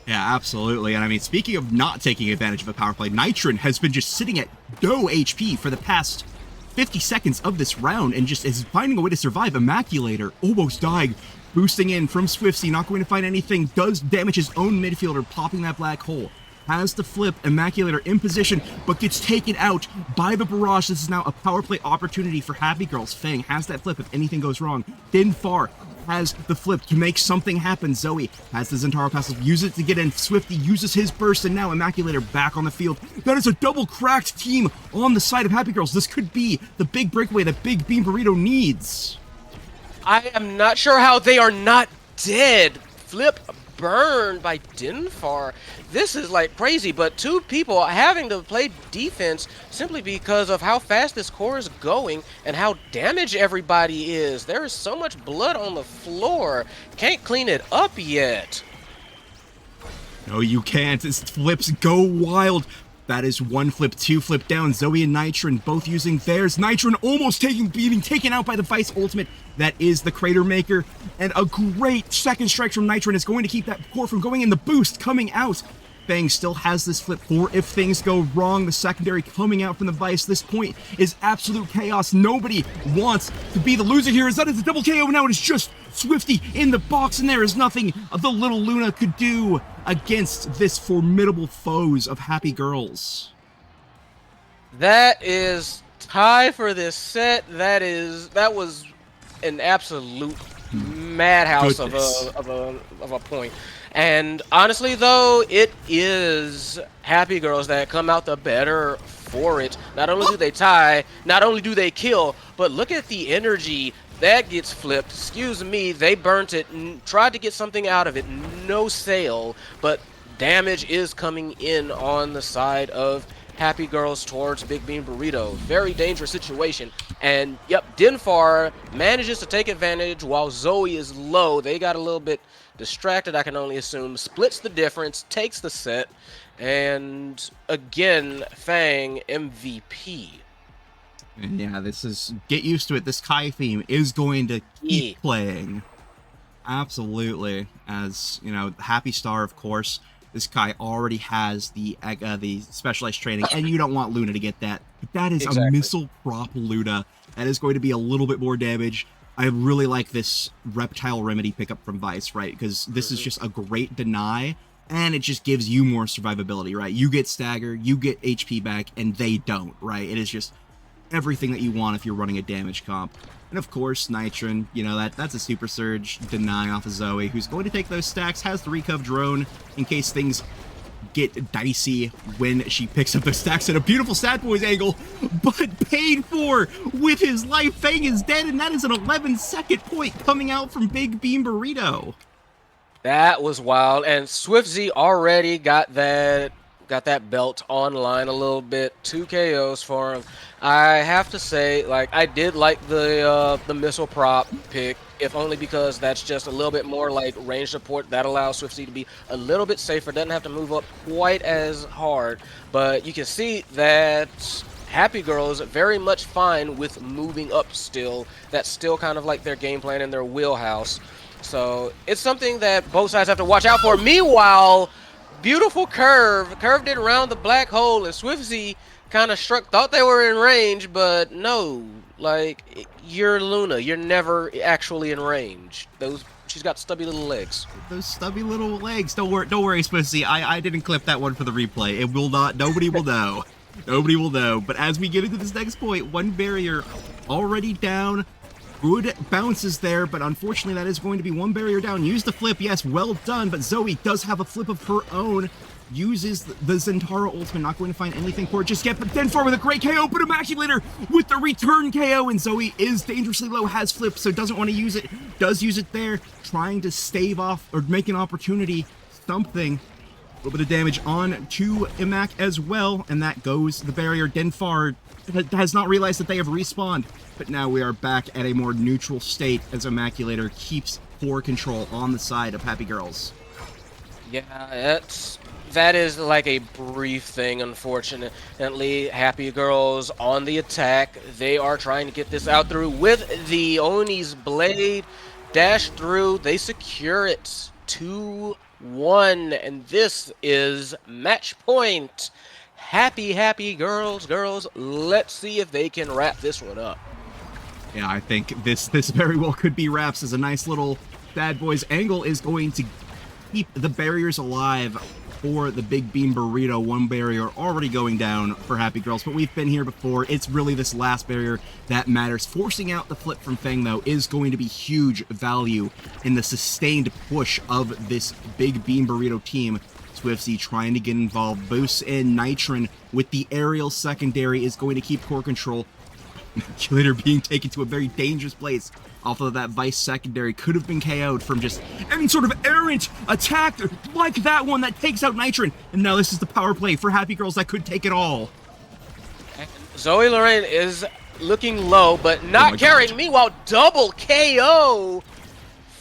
Yeah, absolutely. And I mean, speaking of not taking advantage of a power play, Nitrin has been just sitting at no HP for the past 50 seconds of this round and just is finding a way to survive. Immaculator almost dying. Boosting in from Swifty, not going to find anything, does damage his own midfielder, popping that black hole. Has the flip, Immaculator in position, but gets taken out by the barrage. This is now a power play opportunity for Happy Girls. Fang has that flip if anything goes wrong. Denfar has the flip to make something happen. Zoe has the Zentaro passive, use it to get in. Swifty uses his burst, and now Immaculator back on the field. That is a double cracked team on the side of Happy Girls. This could be the big breakaway that Big Bean Burrito needs. I am not sure how they are not dead. Flip burned by Denfar. This is like crazy, but two people having to play defense simply because of how fast this core is going and how damaged everybody is. There is so much blood on the floor. Can't clean it up yet. No, you can't. His flips go wild. That is one flip, two flip down. Zoe and Nitrin both using theirs. Nitrin almost being taken out by the Vice ultimate. That is the Crater Maker. And a great second strike from Nitrin is going to keep that core from going in. The boost coming out. Fang still has this flip for if things go wrong. The secondary coming out from the Vice. This point is absolute chaos. Nobody wants to be the loser here. As that is a double KO. Now it is just Swifty in the box, and there is nothing the little Luna could do against this formidable foes of Happy Girls. That is tie for this set. That was an absolute madhouse of a point. And honestly, though, it is Happy Girls that come out the better for it. Not only do they tie, not only do they kill, but look at the energy that gets flipped. Excuse me, they burnt it, tried to get something out of it, no sale, but damage is coming in on the side of Happy Girls towards Big Bean Burrito. Very dangerous situation. And yep, Denfar manages to take advantage while Zoe is low. They got a little bit distracted, I can only assume. Splits the difference, takes the set, and again, Fang MVP. And yeah, this is, get used to it. This Kai theme is going to keep playing. Absolutely. As, you know, Happy Star, of course. This Kai already has the specialized training, and you don't want Luna to get that. But that is a missile prop Luna. That is going to be a little bit more damage. I really like this Reptile Remedy pickup from Vice, right? Because this is just a great deny, and it just gives you more survivability, right? You get stagger, you get HP back, and they don't, right? It is just everything that you want if you're running a damage comp. And of course, Nitron, you know, that's a Super Surge deny off of Zoe, who's going to take those stacks, has the Recov drone in case things get dicey when she picks up those stacks at a beautiful Sad Boys angle, but paid for with his life. Fang is dead, and that is an 11-second point coming out from Big Beam Burrito. That was wild, and SwiftZ already got that belt online a little bit. 2 KOs for him. I have to say, like, I did like the missile prop pick, if only because that's just a little bit more like range support that allows SwiftZ to be a little bit safer, doesn't have to move up quite as hard. But you can see that Happy Girl is very much fine with moving up still. That's still kind of like their game plan and their wheelhouse. So it's something that both sides have to watch out for. Meanwhile, beautiful curve curved it around the black hole, and SwiftZ kind of thought they were in range, but no. Like, you're Luna. You're never actually in range. She's got stubby little legs. Those stubby little legs. Don't worry, SwiftZ. I didn't clip that one for the replay. It will not. Nobody will know. Nobody will know. But as we get into this next point, one barrier already down. Good bounces there, but unfortunately that is going to be one barrier down. Use the flip, yes, well done, but Zoe does have a flip of her own. Uses the Zentara ultimate, not going to find anything for it just yet, but then far with a great KO, but Immaculator with the return KO, and Zoe is dangerously low, has flipped, so doesn't want to use it, does use it there, trying to stave off, or make an opportunity, something. A little bit of damage on to Immac as well, and that goes the barrier. Denfar has not realized that they have respawned, but now we are back at a more neutral state as Immaculator keeps forward control on the side of Happy Girls. Yeah, that is like a brief thing, unfortunately. Happy Girls on the attack. They are trying to get this out through with the Oni's blade. Dash through. They secure it. 2-1. And this is match point. Happy Girls. Let's see if they can wrap this one up. Yeah, I think this very well could be wraps, as a nice little Bad Boys angle is going to keep the barriers alive for the Big Beam Burrito. One barrier already going down for Happy Girls, but we've been here before. It's really this last barrier that matters. Forcing out the flip from Fang, though, is going to be huge value in the sustained push of this Big Beam Burrito team. SwiftZ trying to get involved. Boosts in Nitron with the aerial secondary is going to keep core control. Immaculator being taken to a very dangerous place off of that Vice secondary. Could have been KO'd from just any sort of errant attack like that one that takes out Nitron. And now this is the power play for Happy Girls that could take it all. Zoe Lorraine is looking low, but not carrying. God. Meanwhile, double KO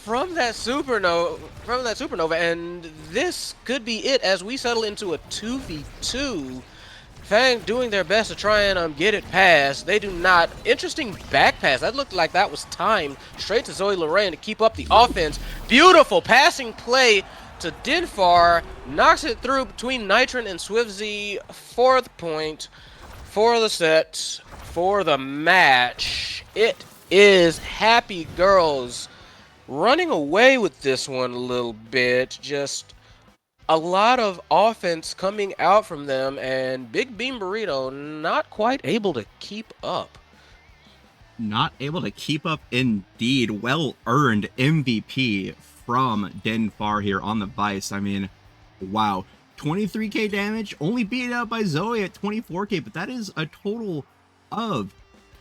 from that supernova, and this could be it as we settle into a 2v2. Fang doing their best to try and get it past. They do not. Interesting back pass. That looked like that was timed straight to Zoe Lorraine to keep up the offense. Beautiful passing play to Dinfar. Knocks it through between Nitron and SwiftZ for the point, for the set, for the match. It is Happy Girls running away with this one a little bit. Just a lot of offense coming out from them, and Big Beam Burrito not quite able to keep up. Not able to keep up indeed. Well-earned MVP from Denfar here on the Vice. I mean, wow. 23k damage, only beaten out by Zoe at 24k, but that is a total of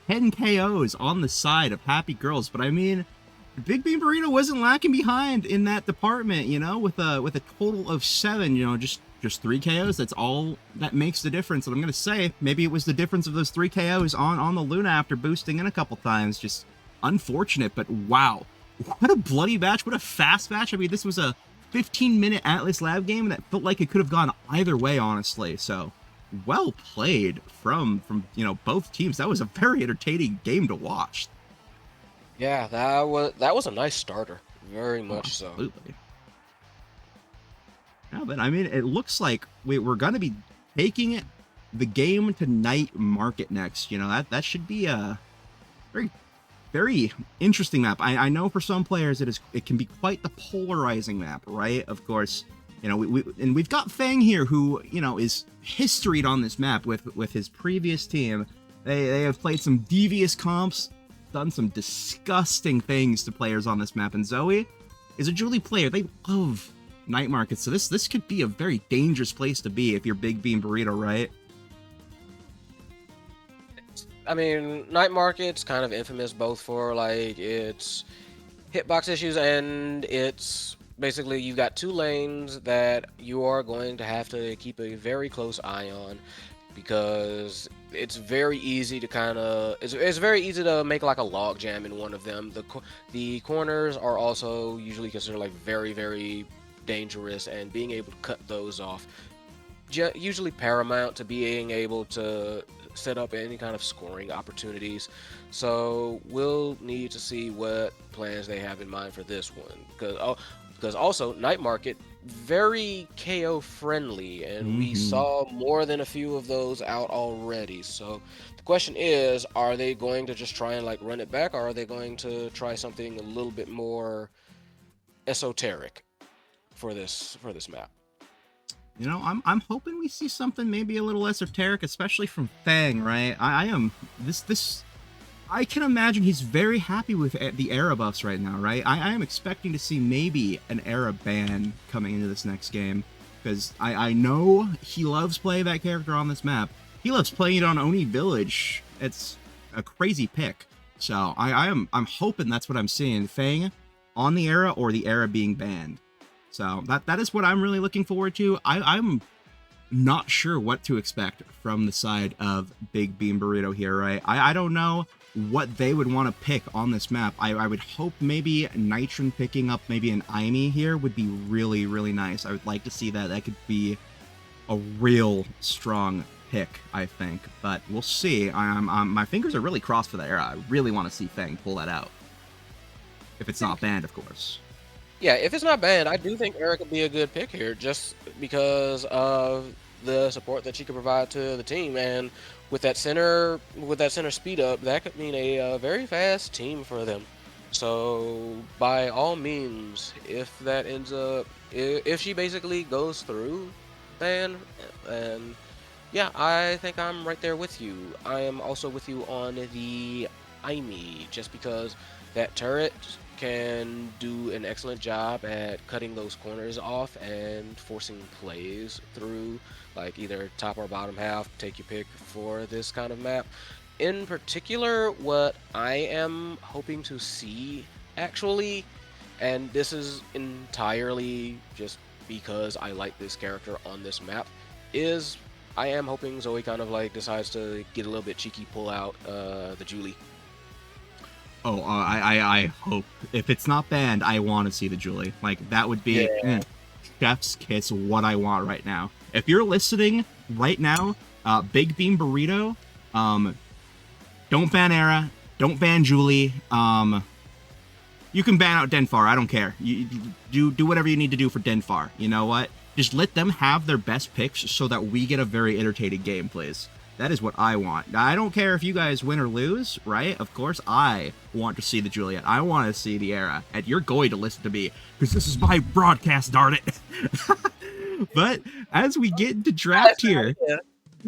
10 KOs on the side of Happy Girls. But I mean, Big Beam Burrito wasn't lacking behind in that department, you know, with a total of 7, you know, just 3 KOs. That's all that makes the difference. And I'm going to say, maybe it was the difference of those 3 KOs on the Luna after boosting in a couple times. Just unfortunate, but wow. What a bloody match. What a fast match. I mean, this was a 15-minute Atlas Lab game that felt like it could have gone either way, honestly. So, well played from you know, both teams. That was a very entertaining game to watch. Yeah, that was a nice starter. Very much so. Absolutely. Yeah, but I mean, it looks like we're going to be taking the game to night market next. You know, that should be a very interesting map. I know for some players it can be quite the polarizing map, right? Of course, you know, we've got Fang here, who, you know, is historied on this map with his previous team. They have played some devious comps, done some disgusting things to players on this map, and Zoe is a Julie player. They love night markets, so this could be a very dangerous place to be if you're Big Bean Burrito, right? I mean, night market's kind of infamous both for like its hitbox issues and it's basically you've got 2 lanes that you are going to have to keep a very close eye on because it's very easy to kind of it's very easy to make like a log jam in one of them. The corners are also usually considered like very dangerous, and being able to cut those off usually paramount to being able to set up any kind of scoring opportunities. So we'll need to see what plans they have in mind for this one, because also night market very KO friendly, and we saw more than a few of those out already. So the question is, are they going to just try and like run it back, or are they going to try something a little bit more esoteric for this map? You know, I'm hoping we see something maybe a little esoteric, especially from Fang, right? I am this I can imagine he's very happy with the era buffs right now, right? I am expecting to see maybe an era ban coming into this next game, because I know he loves playing that character on this map. He loves playing it on Oni Village. It's a crazy pick. So I'm hoping that's what I'm seeing. Fang on the era, or the era being banned. So that is what I'm really looking forward to. I'm not sure what to expect from the side of Big Bean Burrito here, right? I don't know what they would want to pick on this map. I would hope maybe Nitron picking up maybe an Aimee here would be really nice. I would like to see that. That could be a real strong pick, I think. But we'll see. My fingers are really crossed for that era. I really want to see Fang pull that out. If it's not banned, of course. Yeah, if it's not banned, I do think Eric would be a good pick here, just because of the support that she could provide to the team, and with that center speed up, that could mean a very fast team for them. So by all means, if that ends up, if she basically goes through ban, and yeah, I think I'm right there with you. I am also with you on the Aimee, just because that turret can do an excellent job at cutting those corners off and forcing plays through, like either top or bottom half, take your pick for this kind of map. In particular, what I am hoping to see actually, and this is entirely just because I like this character on this map, is I am hoping Zoe kind of like decides to get a little bit cheeky, pull out the Julie. Oh, I hope. If it's not banned, I want to see the Julie. Like, that would be chef's kiss what I want right now. If you're listening right now, Big Bean Burrito, don't ban Era, don't ban Julie. You can ban out Denfar, I don't care. You do whatever you need to do for Denfar. You know what? Just let them have their best picks so that we get a very entertaining game, please. That is what I want. Now, I don't care if you guys win or lose, right? Of course, I want to see the Juliet. I want to see the Era. And you're going to listen to me, because this is my broadcast, darn it. But as we get into draft here,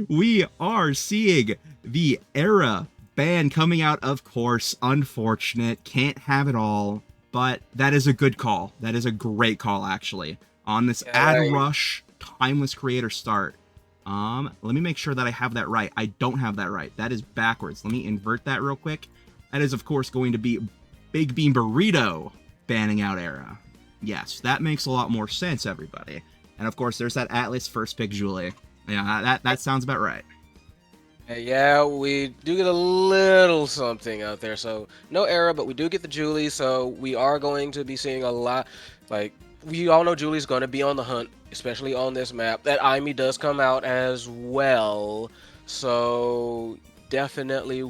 we are seeing the Era ban coming out, of course. Unfortunate. Can't have it all. But that is a good call. That is a great call, actually. On this Ad Rush Timeless Creator start. Let me make sure that I have that right. I don't have that right. That is backwards. Let me invert that real quick. That is, of course, going to be Big Bean Burrito banning out Era. Yes, that makes a lot more sense, everybody. And, of course, there's that Atlas first pick Julie. Yeah, that sounds about right. Yeah, we do get a little something out there. So, no Era, but we do get the Julie. So, we are going to be seeing a lot, like, we all know Julie's going to be on the hunt, especially on this map. That Aimee does come out as well, so definitely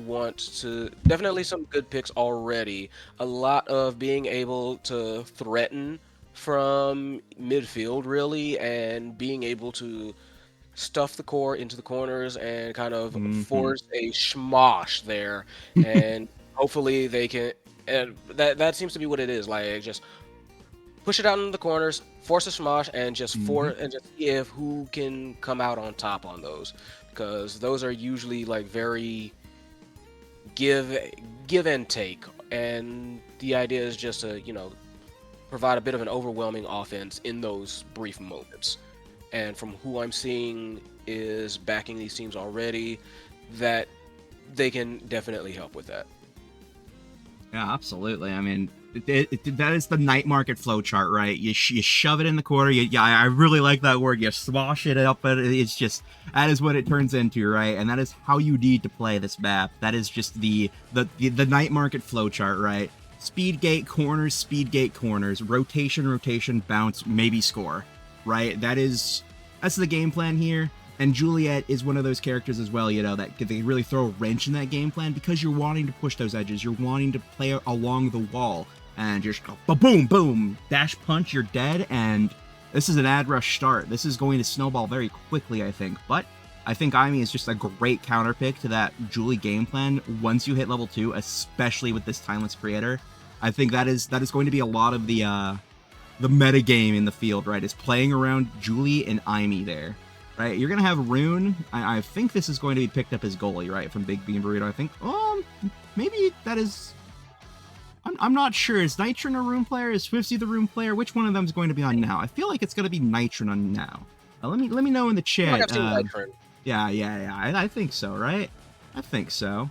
some good picks already. A lot of being able to threaten from midfield, really, and being able to stuff the core into the corners and kind of force a schmosh there, and hopefully they can. And that seems to be what it is. Like, just push it out in the corners, force a smosh, and just see if who can come out on top on those, because those are usually like very give and take, and the idea is just to provide a bit of an overwhelming offense in those brief moments. And from who I'm seeing is backing these teams already, that they can definitely help with that. Yeah, absolutely. I mean, that is the night market flowchart, right? You shove it in the corner. I really like that word. You swash it up, but it's just, that is what it turns into, right? And that is how you need to play this map. That is just the night market flowchart, right? Speed gate corners, rotation, bounce, maybe score, right? That's the game plan here. And Juliet is one of those characters as well, that they really throw a wrench in that game plan because you're wanting to push those edges. You're wanting to play along the wall and just go boom, boom, dash punch, you're dead. And this is an ad rush start. This is going to snowball very quickly, I think. But I think Aimi is just a great counter pick to that Julie game plan once you hit level 2, especially with this Timeless Creator. I think that is going to be a lot of the meta game in the field, right? Is playing around Julie and Aimi there. Right, you're gonna have Rune. I think this is going to be picked up as goalie, right, from Big Bean Burrito. I think, maybe that is. I'm not sure. Is Nitron a Rune player? Is Swifty the Rune player? Which one of them is going to be on now? I feel like it's gonna be Nitron on now. Let me know in the chat. I've seen Nitron. Yeah. I think so, right? I think so.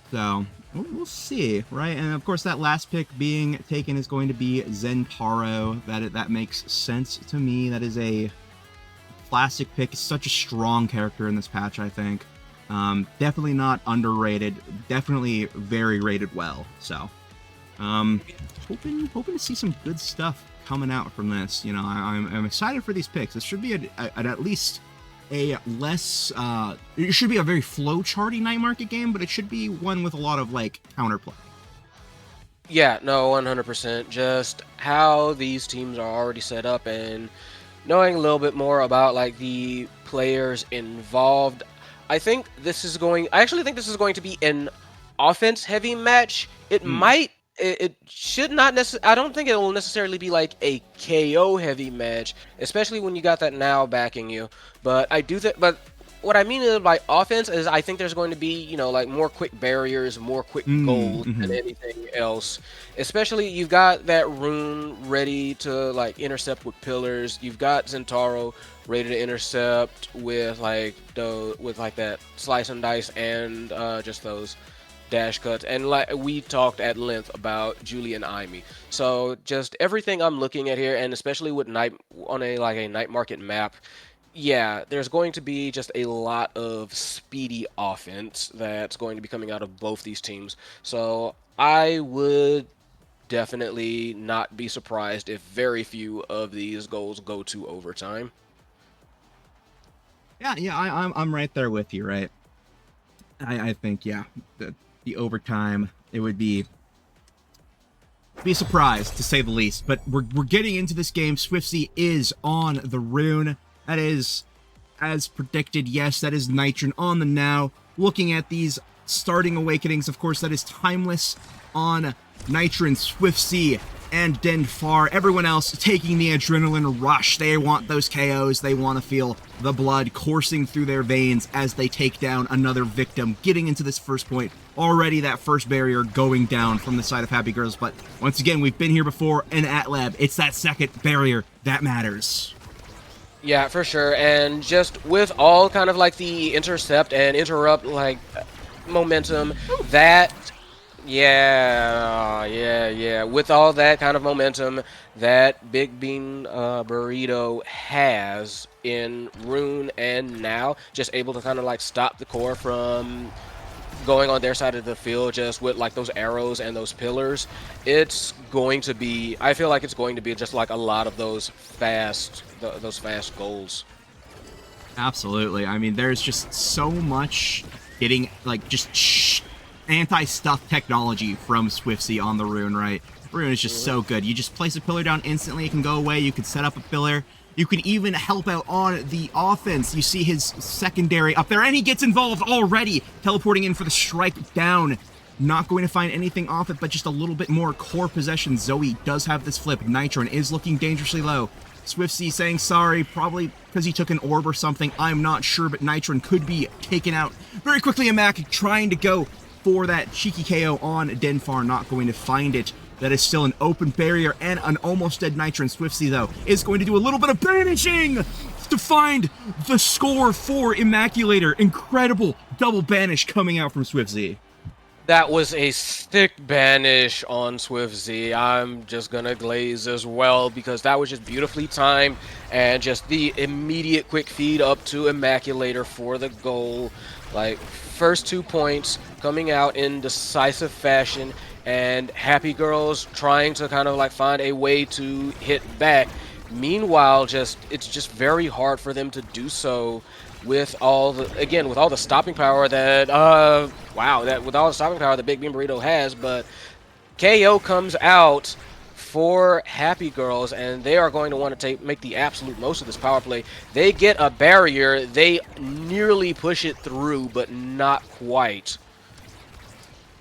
So we'll see, right? And of course, that last pick being taken is going to be Zentaro. That makes sense to me. That is a classic pick. Is such a strong character in this patch, I think. Definitely not underrated. Definitely very rated well. So, hoping to see some good stuff coming out from this. I'm excited for these picks. This should be at least a less. It should be a very flowcharty night market game, but it should be one with a lot of counterplay. Yeah, no, 100%. Just how these teams are already set up and knowing a little bit more about the players involved, I actually think this is going to be an offense-heavy match. It should not necessarily. I don't think it will necessarily be a KO-heavy match, especially when you got that now backing you. But I do think. But what I mean by offense is I think there's going to be more quick barriers, more quick goals than anything else. Especially you've got that Rune ready to intercept with pillars. You've got Zentaro ready to intercept with that slice and dice and just those dash cuts. And we talked at length about Julie and Aimi. So just everything I'm looking at here, and especially with night on a night market map. Yeah, there's going to be just a lot of speedy offense that's going to be coming out of both these teams. So I would definitely not be surprised if very few of these goals go to overtime. Yeah, I'm right there with you, right? I think, yeah, the overtime, it would be a surprise, to say the least. But we're getting into this game. Swiftsy is on the Rune. That is, as predicted, yes, that is Nitron on the now. Looking at these starting awakenings, of course, that is Timeless on Nitron, Swiftsy, and Denfar. Everyone else taking the adrenaline rush. They want those KOs. They want to feel the blood coursing through their veins as they take down another victim. Getting into this first point. Already that first barrier going down from the side of Happy Girls. But once again, we've been here before in AtLab. It's that second barrier that matters. Yeah, for sure. And just with all kind of the intercept and interrupt momentum, that yeah, with all that kind of momentum that Big Bean Burrito has in Rune and now, just able to kind of stop the core from going on their side of the field just with those arrows and those pillars. It's going to be, I feel like it's going to be just a lot of those fast goals. Absolutely. I mean, there's just so much getting just anti-stuff technology from Swiftsy on the Rune, right? Rune is just so good. You just place a pillar down instantly, it can go away. You can set up a pillar. You can even help out on the offense. You see his secondary up there, and he gets involved already, teleporting in for the strike down. Not going to find anything off it, but just a little bit more core possession. Zoe does have this flip. Nitron is looking dangerously low. Swiftsy saying sorry, probably because he took an orb or something. I'm not sure, but Nitron could be taken out very quickly. Mac trying to go for that cheeky KO on Denfar, not going to find it. That is still an open barrier and an almost dead Nitro. And Swiftsy, though, is going to do a little bit of banishing to find the score for Immaculator. Incredible double banish coming out from Swiftsy. That was a sick banish on SwiftZ. I'm just gonna glaze as well because that was just beautifully timed and just the immediate quick feed up to Immaculator for the goal. Like, first 2 points coming out in decisive fashion, and Happy Girls trying to kind of like find a way to hit back. Meanwhile, it's just very hard for them to do so with all the stopping power that Big Bean Burrito has. But KO comes out for Happy Girls, and they are going to want to make the absolute most of this power play. They get a barrier, they nearly push it through, but not quite.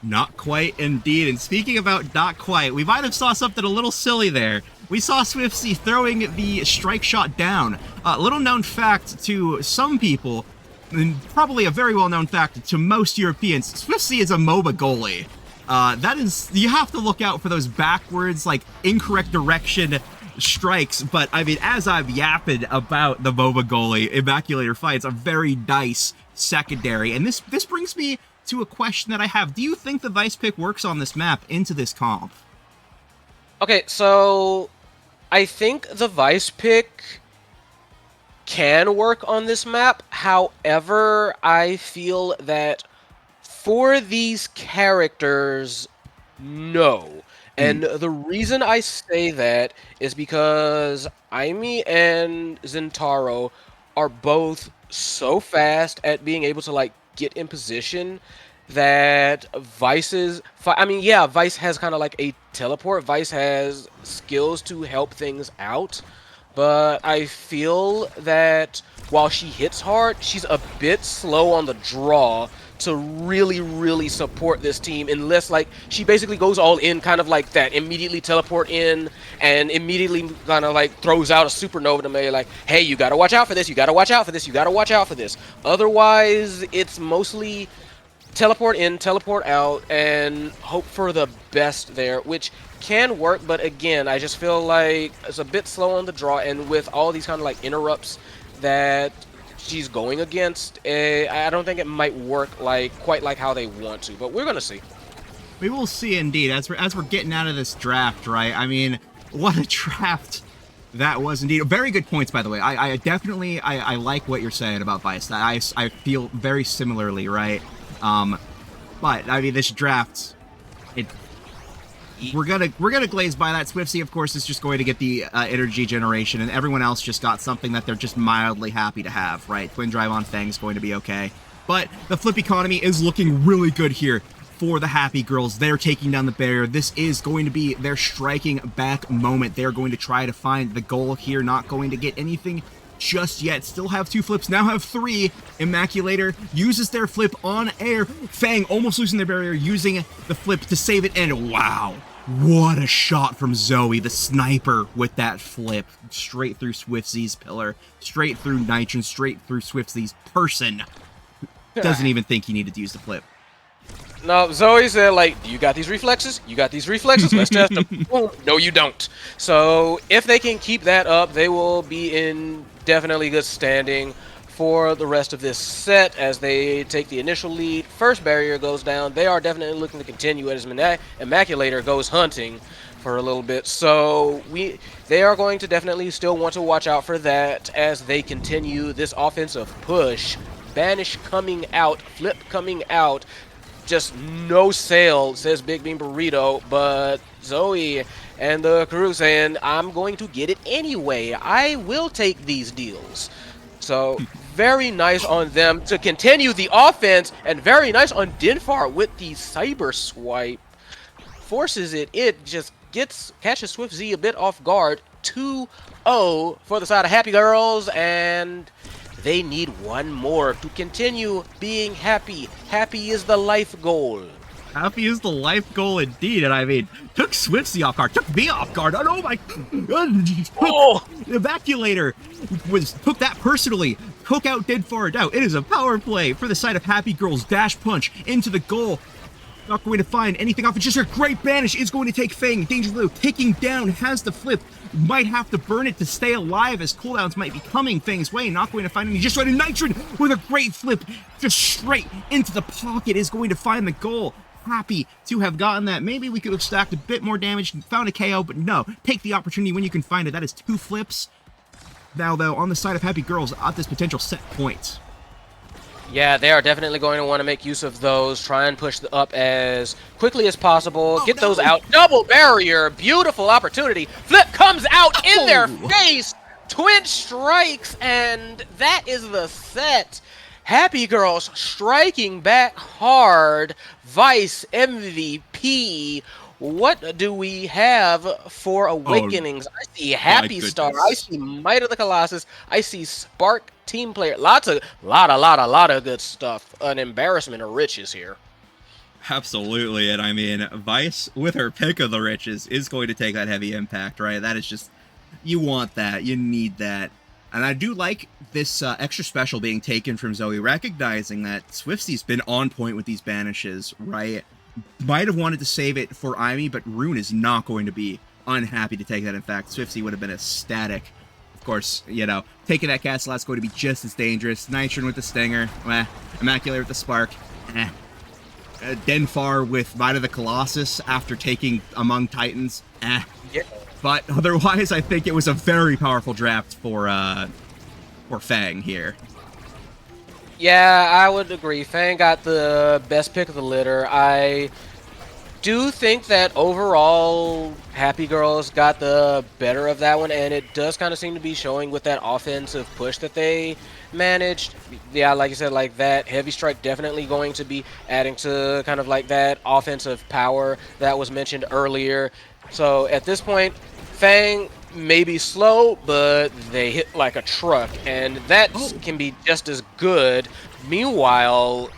Not quite, indeed. And speaking about not quite, we might have saw something a little silly there. We saw Swiftsy throwing the strike shot down. Little known fact to some people, and probably a very well known fact to most Europeans, Swiftsy is a MOBA goalie. That is, you have to look out for those backwards, like incorrect direction strikes. But I mean, as I've yapped about the MOBA goalie, Immaculator fights a very nice secondary. And this brings me to a question that I have. Do you think the Vice pick works on this map into this comp? Okay, so I think the Vice pick can work on this map. However, I feel that for these characters, no. And the reason I say that is because Aimi and Zentaro are both so fast at being able to like get in position that Vice has kind of like a teleport. Vice has skills to help things out, but I feel that while she hits hard, she's a bit slow on the draw to really support this team, unless like she basically goes all in, kind of like that, immediately teleport in and immediately kind of like throws out a supernova to me like, hey, you gotta watch out for this, you gotta watch out for this, you gotta watch out for this. Otherwise, it's mostly teleport in, teleport out, and hope for the best there, which can work, but again, I just feel like it's a bit slow on the draw, and with all these kind of like interrupts that she's going against, I don't think it might work quite like how they want to, but we're gonna see. We will see indeed, as we're getting out of this draft, right? I mean, what a draft that was indeed. Very good points, by the way. I definitely like what you're saying about Vice. I feel very similarly, right? But I mean, this draft, we're gonna glaze by that. Swiftsy, of course, is just going to get the energy generation, and everyone else just got something that they're just mildly happy to have, right? Twin Drive on Fang's going to be okay, but the flip economy is looking really good here for the Happy Girls. They're taking down the barrier. This is going to be their striking back moment. They're going to try to find the goal here. Not going to get anything just yet. Still have 2 flips, now have 3. Immaculator uses their flip on air. Fang almost losing their barrier, using the flip to save it, and wow, what a shot from Zoe, the sniper, with that flip. Straight through Swiftsy's pillar, straight through Nitron, straight through Swiftsy's person. Doesn't even think he needed to use the flip. No, Zoe said, like, you got these reflexes? You got these reflexes? Let's test them. Boom. No, you don't. So if they can keep that up, they will be in definitely good standing for the rest of this set as they take the initial lead. First barrier goes down. They are definitely looking to continue as Immaculator goes hunting for a little bit. So they are going to definitely still want to watch out for that as they continue this offensive push. Banish coming out, flip coming out. Just no sale, says Big Bean Burrito, but Zoe and the crew saying, I'm going to get it anyway. I will take these deals. So very nice on them to continue the offense, and very nice on Denfar with the cyber swipe. Forces it. It just catches Swiftsy a bit off guard. 2-0 for the side of Happy Girls, and they need one more to continue being happy. Happy is the life goal. Happy is the life goal indeed, and I mean, took Swiftsy off guard, took me off guard. Oh my God! Oh, Immaculator took that personally. Took out Denfar out. It is a power play for the side of Happy Girls. Dash punch into the goal. Not going to find anything off. It's just a great banish. Is going to take Fang. Danger Blue taking down. Has the flip. Might have to burn it to stay alive as cooldowns might be coming Fang's way. Not going to find any. Just tried a Nitron with a great flip. Just straight into the pocket. Is going to find the goal. Happy to have gotten that. Maybe we could have stacked a bit more damage and found a KO, but no. Take the opportunity when you can find it. That is 2 flips. Now, though, on the side of Happy Girls at this potential set point. Yeah, they are definitely going to want to make use of those. Try and push up as quickly as possible. Get those out. Double barrier. Beautiful opportunity. Flip comes out in their face. Twin strikes, and that is the set. Happy Girls striking back hard. Vice MVP. What do we have for Awakenings? I see Happy Star. I see Might of the Colossus. I see Spark Team Player. Lot of good stuff. An embarrassment of riches here. Absolutely, and I mean, Vice with her pick of the riches is going to take that heavy impact, right? That is just, you want that, you need that. And I do like this extra special being taken from Zoe, recognizing that Swifty's been on point with these banishes, right? Might have wanted to save it for Imi, but Rune is not going to be unhappy to take that. In fact, Swifty would have been ecstatic. Of course, you know, taking that castle out's going to be just as dangerous. Nitron with the Stinger, Immaculate with the Spark, Denfar with Might of the Colossus after taking Among Titans, Yeah. But otherwise, I think it was a very powerful draft for Fang here. Yeah, I would agree. Fang got the best pick of the litter. I do think that overall, Happy Girls got the better of that one, and it does kind of seem to be showing with that offensive push that they managed. Yeah, like you said, like that heavy strike definitely going to be adding to kind of like that offensive power that was mentioned earlier. So at this point, Fang may be slow, but they hit like a truck, and that can be just as good. Meanwhile,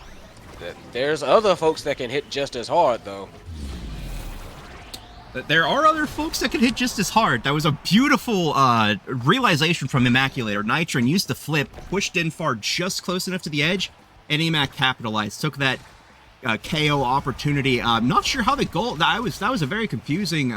there's other folks that can hit just as hard, though. There are other folks that can hit just as hard. That was a beautiful realization from Immaculator. Nitron used the flip, pushed in far just close enough to the edge, and Emac capitalized. Took that KO opportunity. Not sure how the goal. That was a very confusing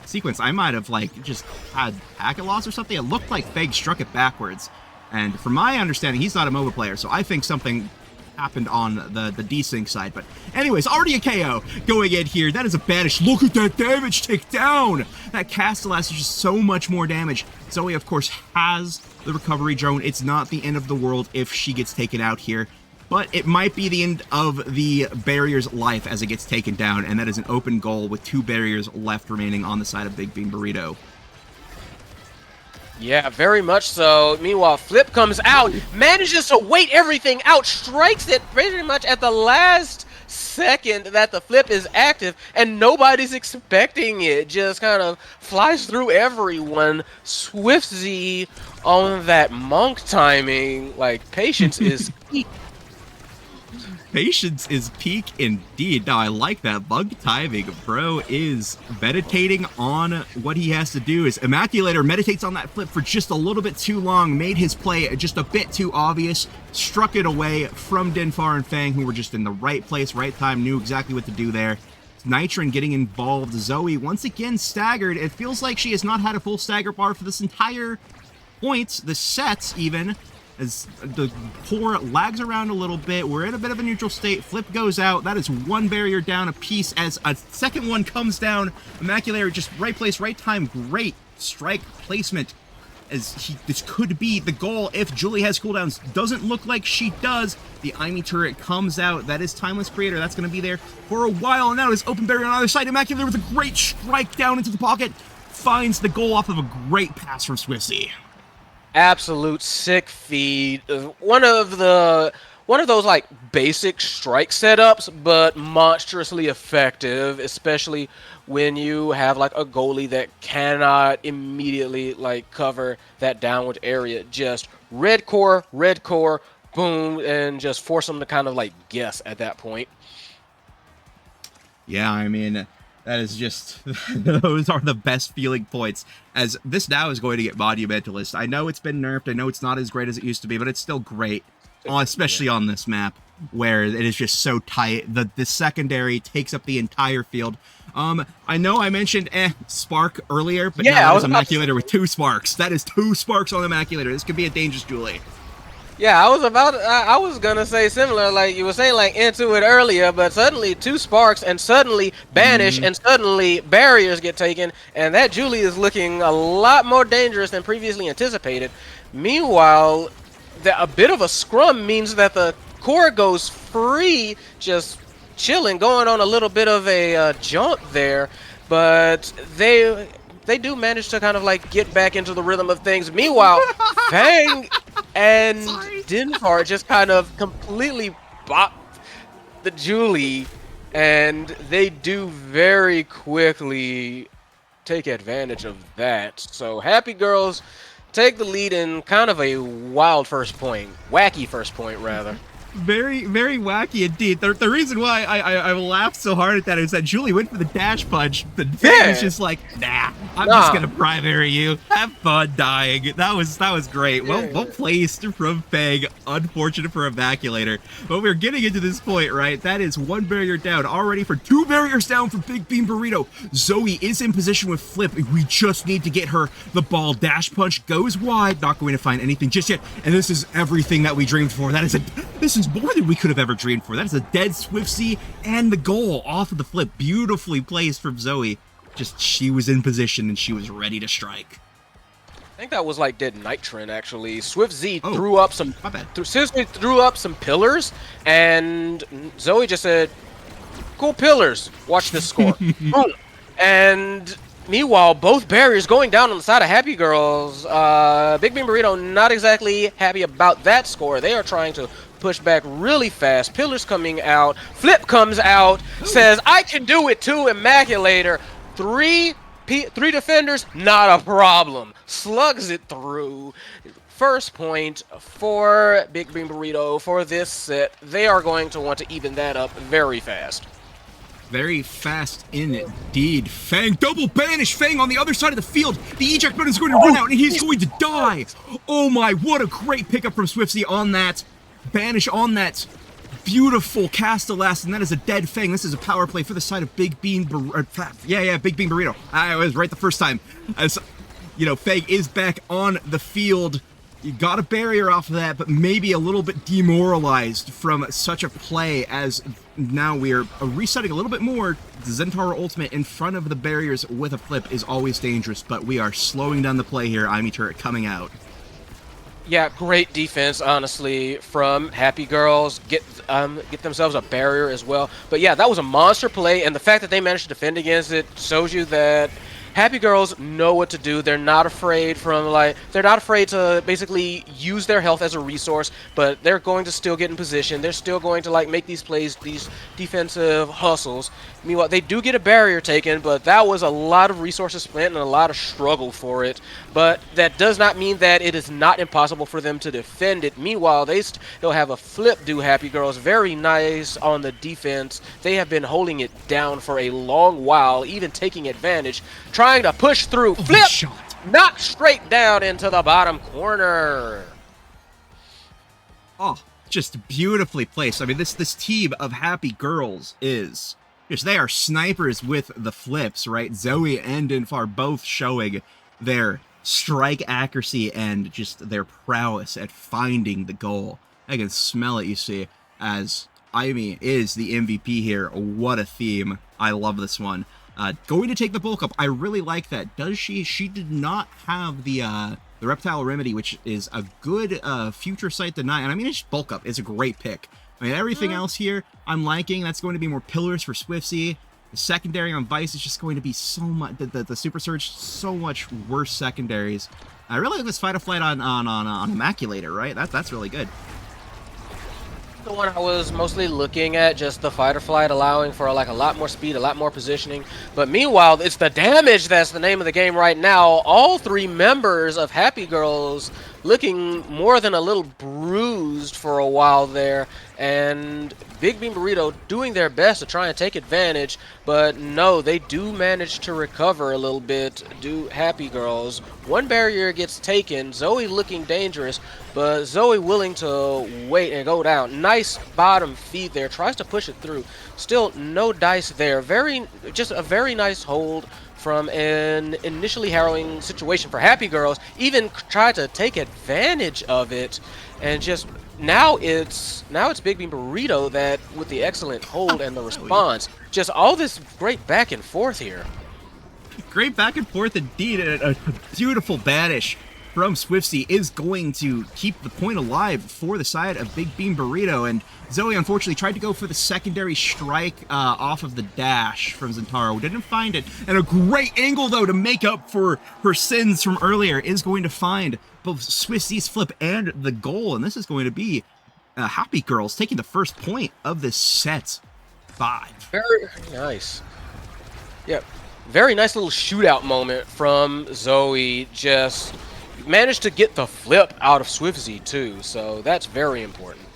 sequence. I might have like just had packet loss or something. It looked like Feg struck it backwards, and from my understanding, he's not a MOBA player, so I think something happened on the desync side. But anyways, already a KO going in here. That is a banish. Look at that damage take down. That Castellas is just so much more damage. Zoe, of course, has the recovery drone. It's not the end of the world if she gets taken out here, but it might be the end of the barrier's life as it gets taken down, and that is an open goal with 2 barriers left remaining on the side of Big Bean Burrito. Yeah, very much so. Meanwhile, Flip comes out, manages to wait everything out, strikes it pretty much at the last second that the flip is active, and nobody's expecting it. Just kind of flies through everyone. Swift Z on that monk timing. Like, patience is key. Patience is peak indeed. Now, I like that bug timing. Bro is meditating on what he has to do. As Immaculator meditates on that flip for just a little bit too long, made his play just a bit too obvious, struck it away from Denfar and Fang, who were just in the right place, right time, knew exactly what to do there. Nitron getting involved. Zoe once again staggered. It feels like she has not had a full stagger bar for this entire point, the set even. As the core lags around a little bit, we're in a bit of a neutral state. Flip goes out. That is 1 barrier down a piece as a second one comes down. Immaculator just right place, right time. Great strike placement as this could be the goal if Julie has cooldowns. Doesn't look like she does. The Imi turret comes out. That is Timeless Creator. That's going to be there for a while. And now it's open barrier on the other side. Immaculator with a great strike down into the pocket. Finds the goal off of a great pass from Swifty. Absolute sick feed. One of those like basic strike setups, but monstrously effective, especially when you have like a goalie that cannot immediately like cover that downward area. Just red core, boom, and just force them to kind of like guess at that point. Yeah, I mean, that is just, those are the best feeling points, as this now is going to get Monumentalist. I know it's been nerfed, I know it's not as great as it used to be, but it's still great. especially on this map where it is just so tight. The secondary takes up the entire field. I know I mentioned Spark earlier, but Yeah, now I that was is about to Immaculator with 2 Sparks. That is 2 Sparks on Immaculator. This could be a dangerous Julie. Yeah, I was gonna say similar, like you were saying, like into it earlier, but suddenly 2 sparks and suddenly banish and suddenly barriers get taken, and that Julie is looking a lot more dangerous than previously anticipated. Meanwhile, a bit of a scrum means that the core goes free, just chilling, going on a little bit of a jump there, but they do manage to kind of like get back into the rhythm of things. Meanwhile, Fang and Dinfar just kind of completely bop the Julie, and they do very quickly take advantage of that. So Happy Girls take the lead in kind of a wild first point, wacky first point rather. Very, very wacky indeed. The reason why I laughed so hard at that is that Julie went for the dash punch, but Fang was just like, nah, I'm just gonna primary you. Have fun dying. That was great. Well placed from Fang. Unfortunate for Immaculator. But we're getting into this point, right? That is 1 barrier down already for 2 barriers down for Big Bean Burrito. Zoe is in position with Flip. We just need to get her the ball. Dash punch goes wide. Not going to find anything just yet. And this is everything that we dreamed for. This is more than we could have ever dreamed for. That is a dead Swiftsy and the goal off of the Flip. Beautifully placed from Zoe. Just she was in position and she was ready to strike. I think that was like dead Nitrin actually. Swift Z threw up some threw up some pillars, and Zoe just said, "Cool pillars. Watch this score." Boom. And meanwhile, both barriers going down on the side of Happy Girls. Big Bean Burrito not exactly happy about that score. They are trying to push back really fast. Pillars coming out. Flip comes out. Says, "I can do it too, Immaculator." Three defenders, not a problem. Slugs it through. First point for Big Bean Burrito for this set. They are going to want to even that up very fast. Very fast indeed. Fang double banish. Fang on the other side of the field. The eject button is going to run out and he's going to die. Oh my, what a great pickup from Swiftsy on that banish, on that beautiful Castellast, and that is a dead Fang. This is a power play for the side of Big Bean Big Bean Burrito. I was right the first time. As you know, Fang is back on the field. You got a barrier off of that, but maybe a little bit demoralized from such a play, as now we are resetting a little bit more. The Zentaro ultimate in front of the barriers with a Flip is always dangerous, but we are slowing down the play here. Imi turret coming out. Yeah, great defense, honestly, from Happy Girls. Get themselves a barrier as well. But yeah, that was a monster play, and the fact that they managed to defend against it shows you that Happy Girls know what to do. They're not afraid they're not afraid to basically use their health as a resource, but they're going to still get in position. They're still going to make these plays, these defensive hustles. Meanwhile, they do get a barrier taken, but that was a lot of resources spent and a lot of struggle for it. But that does not mean that it is not impossible for them to defend it. Meanwhile, they still have a Flip do Happy Girls. Very nice on the defense. They have been holding it down for a long while, even taking advantage, trying to push through. Flip! Knocked straight down into the bottom corner. Oh, just beautifully placed. I mean, this team of Happy Girls is just, they are snipers with the Flips, right? Zoe and Infar both showing their strike accuracy and just their prowess at finding the goal. I can smell it, you see, as Imi is the MVP here. What a theme. I love this one. Going to take the bulk up. I really like that. Does she? She did not have the Reptile Remedy, which is a good future sight deny. And I mean, it's bulk up. It's a great pick. I mean, everything else here I'm liking. That's going to be more pillars for Swiftsy. The secondary on Vice is just going to be so much. The Super Surge, so much worse secondaries. I really like this Fight or Flight on Immaculator, right? That's really good. The one I was mostly looking at, just the Fight or Flight, allowing for a lot more speed, a lot more positioning. But meanwhile, it's the damage that's the name of the game right now. All 3 members of Happy Girls looking more than a little bruised confused for a while there, and Big Bean Burrito doing their best to try and take advantage, but no, they do manage to recover a little bit. Do Happy Girls. One barrier gets taken, Zoe looking dangerous, but Zoe willing to wait and go down. Nice bottom feed there, tries to push it through. Still no dice there. Just a very nice hold from an initially harrowing situation for Happy Girls. Even tried to take advantage of it, and just now it's Big Bean Burrito that with the excellent hold and the response. Just all this great back and forth here. Great back and forth indeed. A beautiful banish from Swiftsy is going to keep the point alive for the side of Big Bean Burrito, and Zoe unfortunately tried to go for the secondary strike off of the dash from Zentaro. Didn't find it, and a great angle though to make up for her sins from earlier is going to find both Swifty's flip and the goal, and this is going to be Happy Girls taking the first point of this set. 5. Very nice. Yep. Very nice little shootout moment from Zoe. Just managed to get the flip out of Swiftsy too, so that's very important.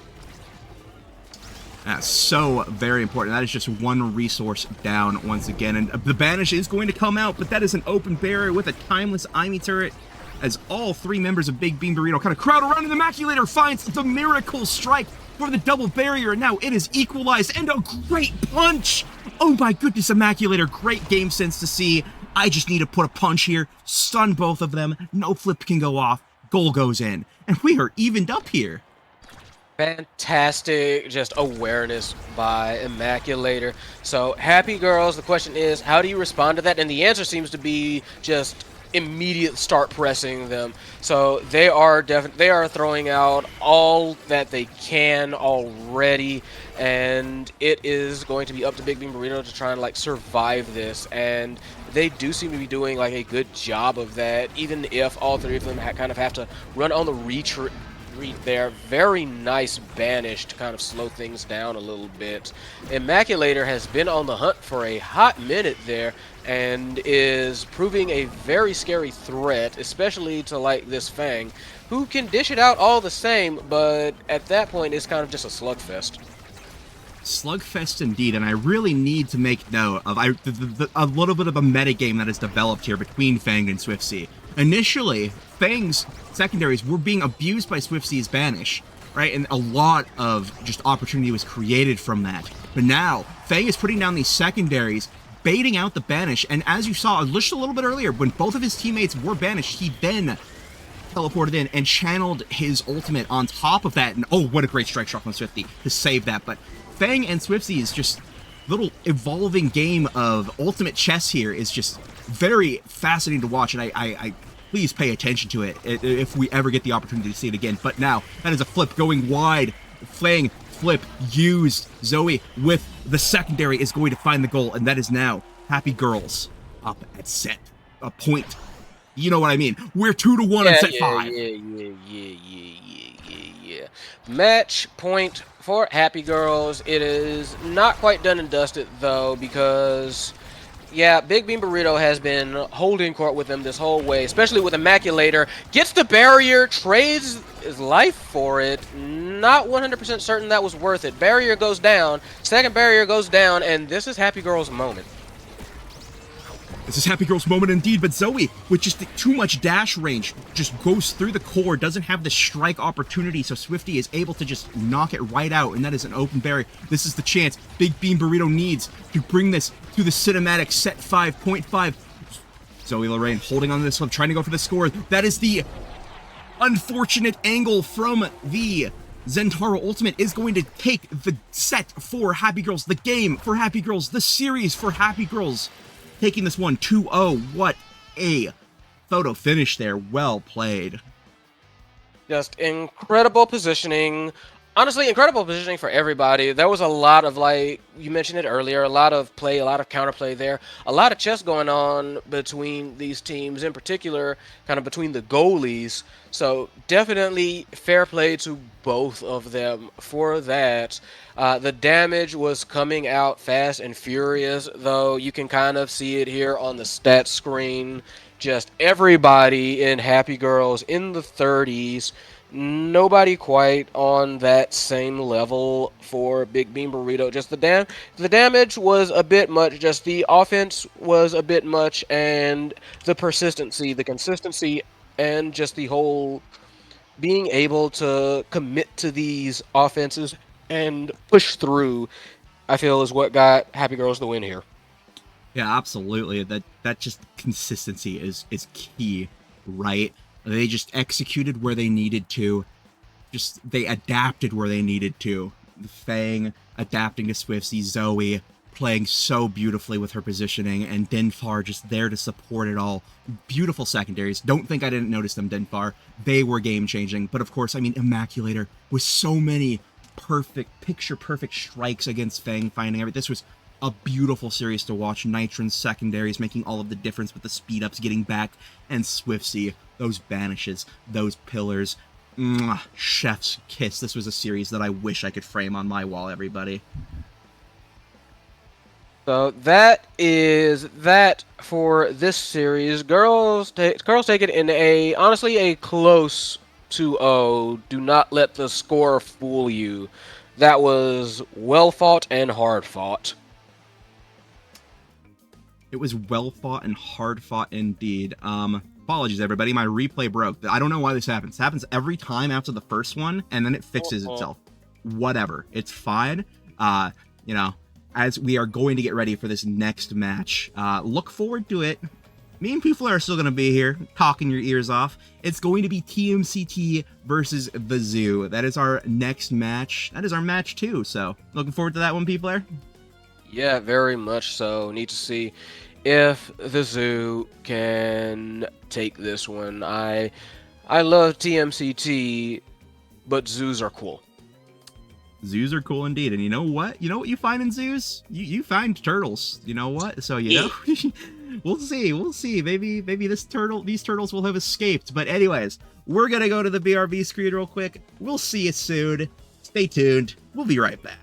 That's so very important. That is just one resource down once again, and the banish is going to come out, but that is an open barrier with a timeless Imi turret, as all 3 members of Big Bean Burrito kind of crowd around, and the Maculator finds the miracle strike for the double barrier, and now it is equalized, and a great punch! Oh my goodness, Immaculator, great game sense to see. I just need to put a punch here, stun both of them, no flip can go off, goal goes in, and we are evened up here. Fantastic just awareness by Immaculator. So Happy Girls, the question is, how do you respond to that? And the answer seems to be just immediate start pressing them. So they are throwing out all that they can already, and it is going to be up to Big Bean Burrito to try and like survive this, and they do seem to be doing like a good job of that, even if all 3 of them kind of have to run on the retreat there. Very nice banish to kind of slow things down a little bit. Immaculator has been on the hunt for a hot minute there, and is proving a very scary threat, especially to like this Fang, who can dish it out all the same, but at that point it's kind of just a slugfest. Slugfest indeed, and I really need to make note of a little bit of a metagame that has developed here between Fang and Swiftsy. Initially, Fang's secondaries were being abused by Swiftsy's banish, right? And a lot of just opportunity was created from that. But now, Fang is putting down these secondaries, baiting out the banish, and as you saw just a little bit earlier, when both of his teammates were banished, he then teleported in and channeled his ultimate on top of that, and oh, what a great strike shot from Swifty to save that. But Fang and Swiftsy is just little evolving game of ultimate chess here is just very fascinating to watch, and I please pay attention to it if we ever get the opportunity to see it again. But now, that is a flip going wide. Fang flip used. Zoe with the secondary is going to find the goal, and that is now Happy Girls up at set a point. You know what I mean? We're 2-1 on set 5. Yeah. Match point for Happy Girls. It is not quite done and dusted though, because yeah, Big Bean Burrito has been holding court with them this whole way, especially with Immaculator. Gets the barrier, trades his life for it. Not 100% certain that was worth it. Barrier goes down, second barrier goes down, and this is Happy Girl's moment. This is Happy Girl's moment indeed, but Zoe, with just too much dash range, just goes through the core, doesn't have the strike opportunity, so Swifty is able to just knock it right out, and that is an open barrier. This is the chance Big Bean Burrito needs to bring this to the cinematic set 5.5. Zoe Lorraine holding on to this one, trying to go for the score. That is the unfortunate angle from the Zentaro Ultimate is going to take the set for Happy Girls, the game for Happy Girls, the series for Happy Girls. Taking this one 2-0. What a photo finish there. Well played. Just incredible positioning. Honestly, incredible positioning for everybody. There was a lot of, like, you mentioned it earlier, a lot of play, a lot of counterplay there. A lot of chess going on between these teams, in particular, kind of between the goalies. So definitely fair play to both of them for that. The damage was coming out fast and furious, though. You can kind of see it here on the stat screen. Just everybody in Happy Girls in the 30s. Nobody quite on that same level for Big Bean Burrito. Just the damage was a bit much. Just the offense was a bit much, and the persistency, the consistency, and just the whole being able to commit to these offenses and push through, I feel, is what got Happy Girls the win here. Yeah, absolutely. That just consistency is key, right? They just executed where they needed to. Just they adapted where they needed to. Fang adapting to Swiftsy, Zoe playing so beautifully with her positioning, and Dinfar just there to support it all. Beautiful secondaries. Don't think I didn't notice them, Dinfar. They were game-changing. But of course, I mean, Immaculator with so many picture-perfect strikes against Fang, finding everything. This was a beautiful series to watch. Nitron's secondaries making all of the difference with the speed-ups getting back, and Swiftsy, those banishes, those pillars. Mwah, chef's kiss. This was a series that I wish I could frame on my wall, everybody. So that is that for this series. Girls take it in honestly a close 2-0. Do not let the score fool you. That was well fought and hard fought. It was well fought and hard fought indeed. Apologies everybody, my replay broke. I don't know why this happens. It happens every time after the first one, and then it fixes itself. Whatever, it's fine. You know, as we are going to get ready for this next match, look forward to it. Me and people are still going to be here, talking your ears off. It's going to be TMCT versus the Zoo. That is our next match. That is our match 2, so looking forward to that one, people. Yeah, very much so. Need to see if the Zoo can take this one. I love TMCT, but zoos are cool. Zoos are cool indeed, and you know what? You know what you find in zoos? You find turtles. You know what? So you know, we'll see. Maybe these turtles will have escaped. But anyways, we're gonna go to the BRB screen real quick. We'll see you soon. Stay tuned. We'll be right back.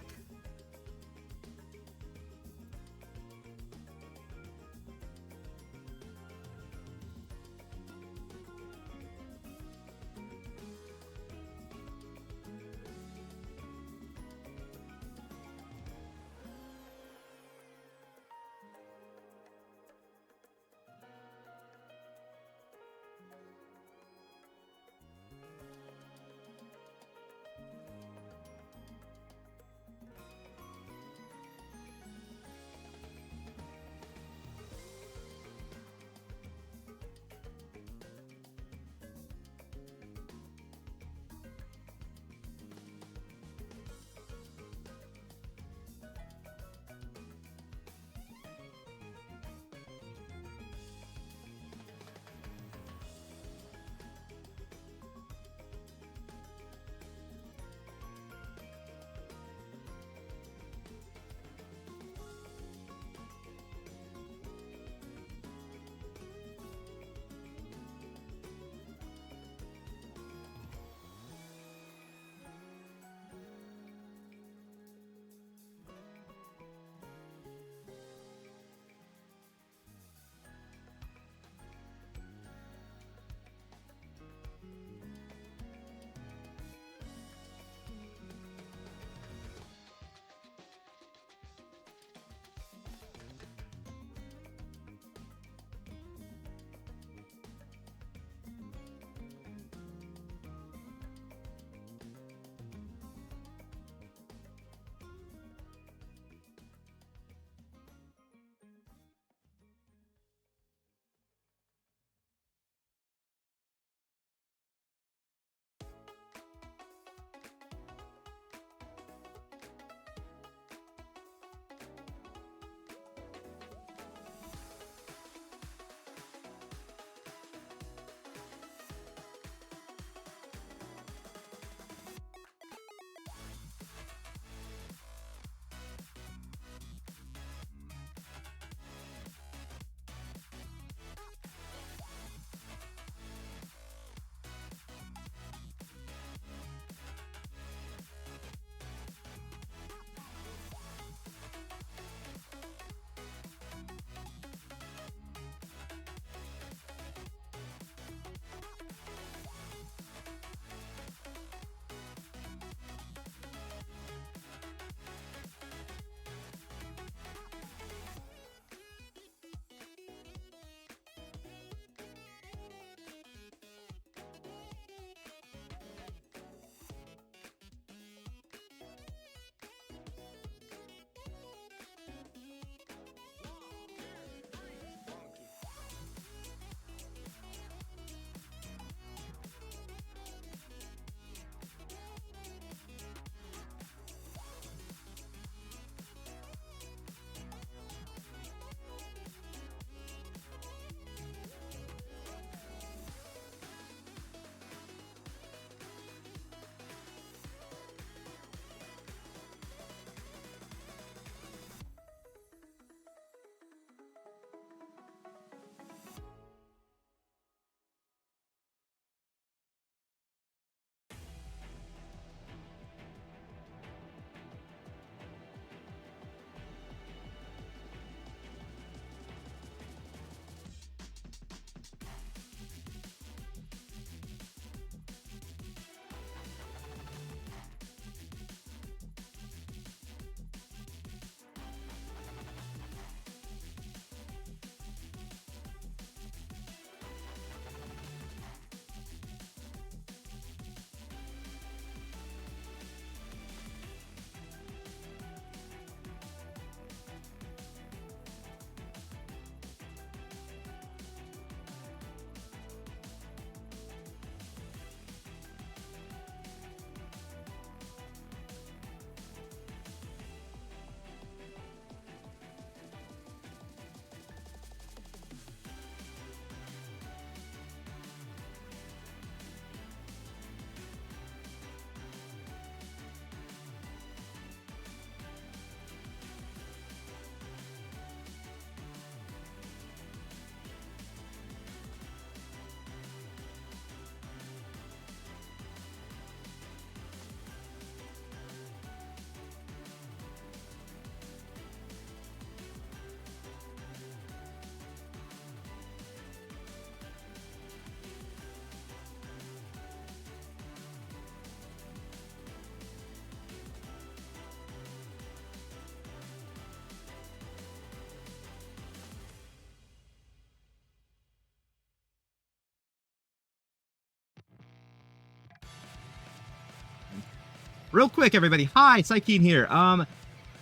real quick, everybody. Hi, Psykeen here.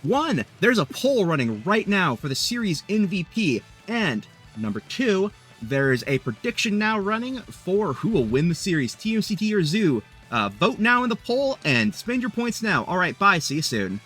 One, there's a poll running right now for the series MVP, and number two, there's a prediction now running for who will win the series, TMCT or Zoo. Vote now in the poll and spend your points now. All right, bye. See you soon.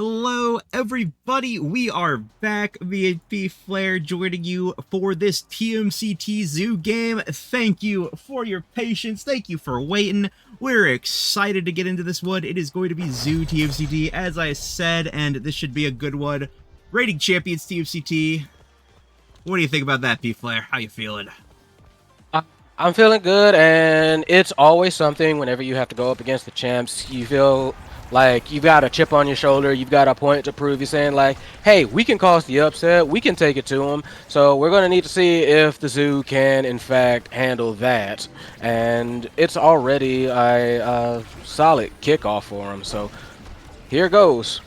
Hello, everybody. We are back. VHP Flare joining you for this TMCT Zoo game. Thank you for your patience. Thank you for waiting. We're excited to get into this one. It is going to be Zoo TMCT, as I said, and this should be a good one. Rating Champions TMCT. What do you think about that, P Flare? How you feeling? I'm feeling good, and it's always something whenever you have to go up against the champs. You feel like you've got a chip on your shoulder, you've got a point to prove. You're saying like, hey, we can cause the upset, we can take it to them. So we're going to need to see if the Zoo can, in fact, handle that. And it's already a solid kickoff for them. So here goes.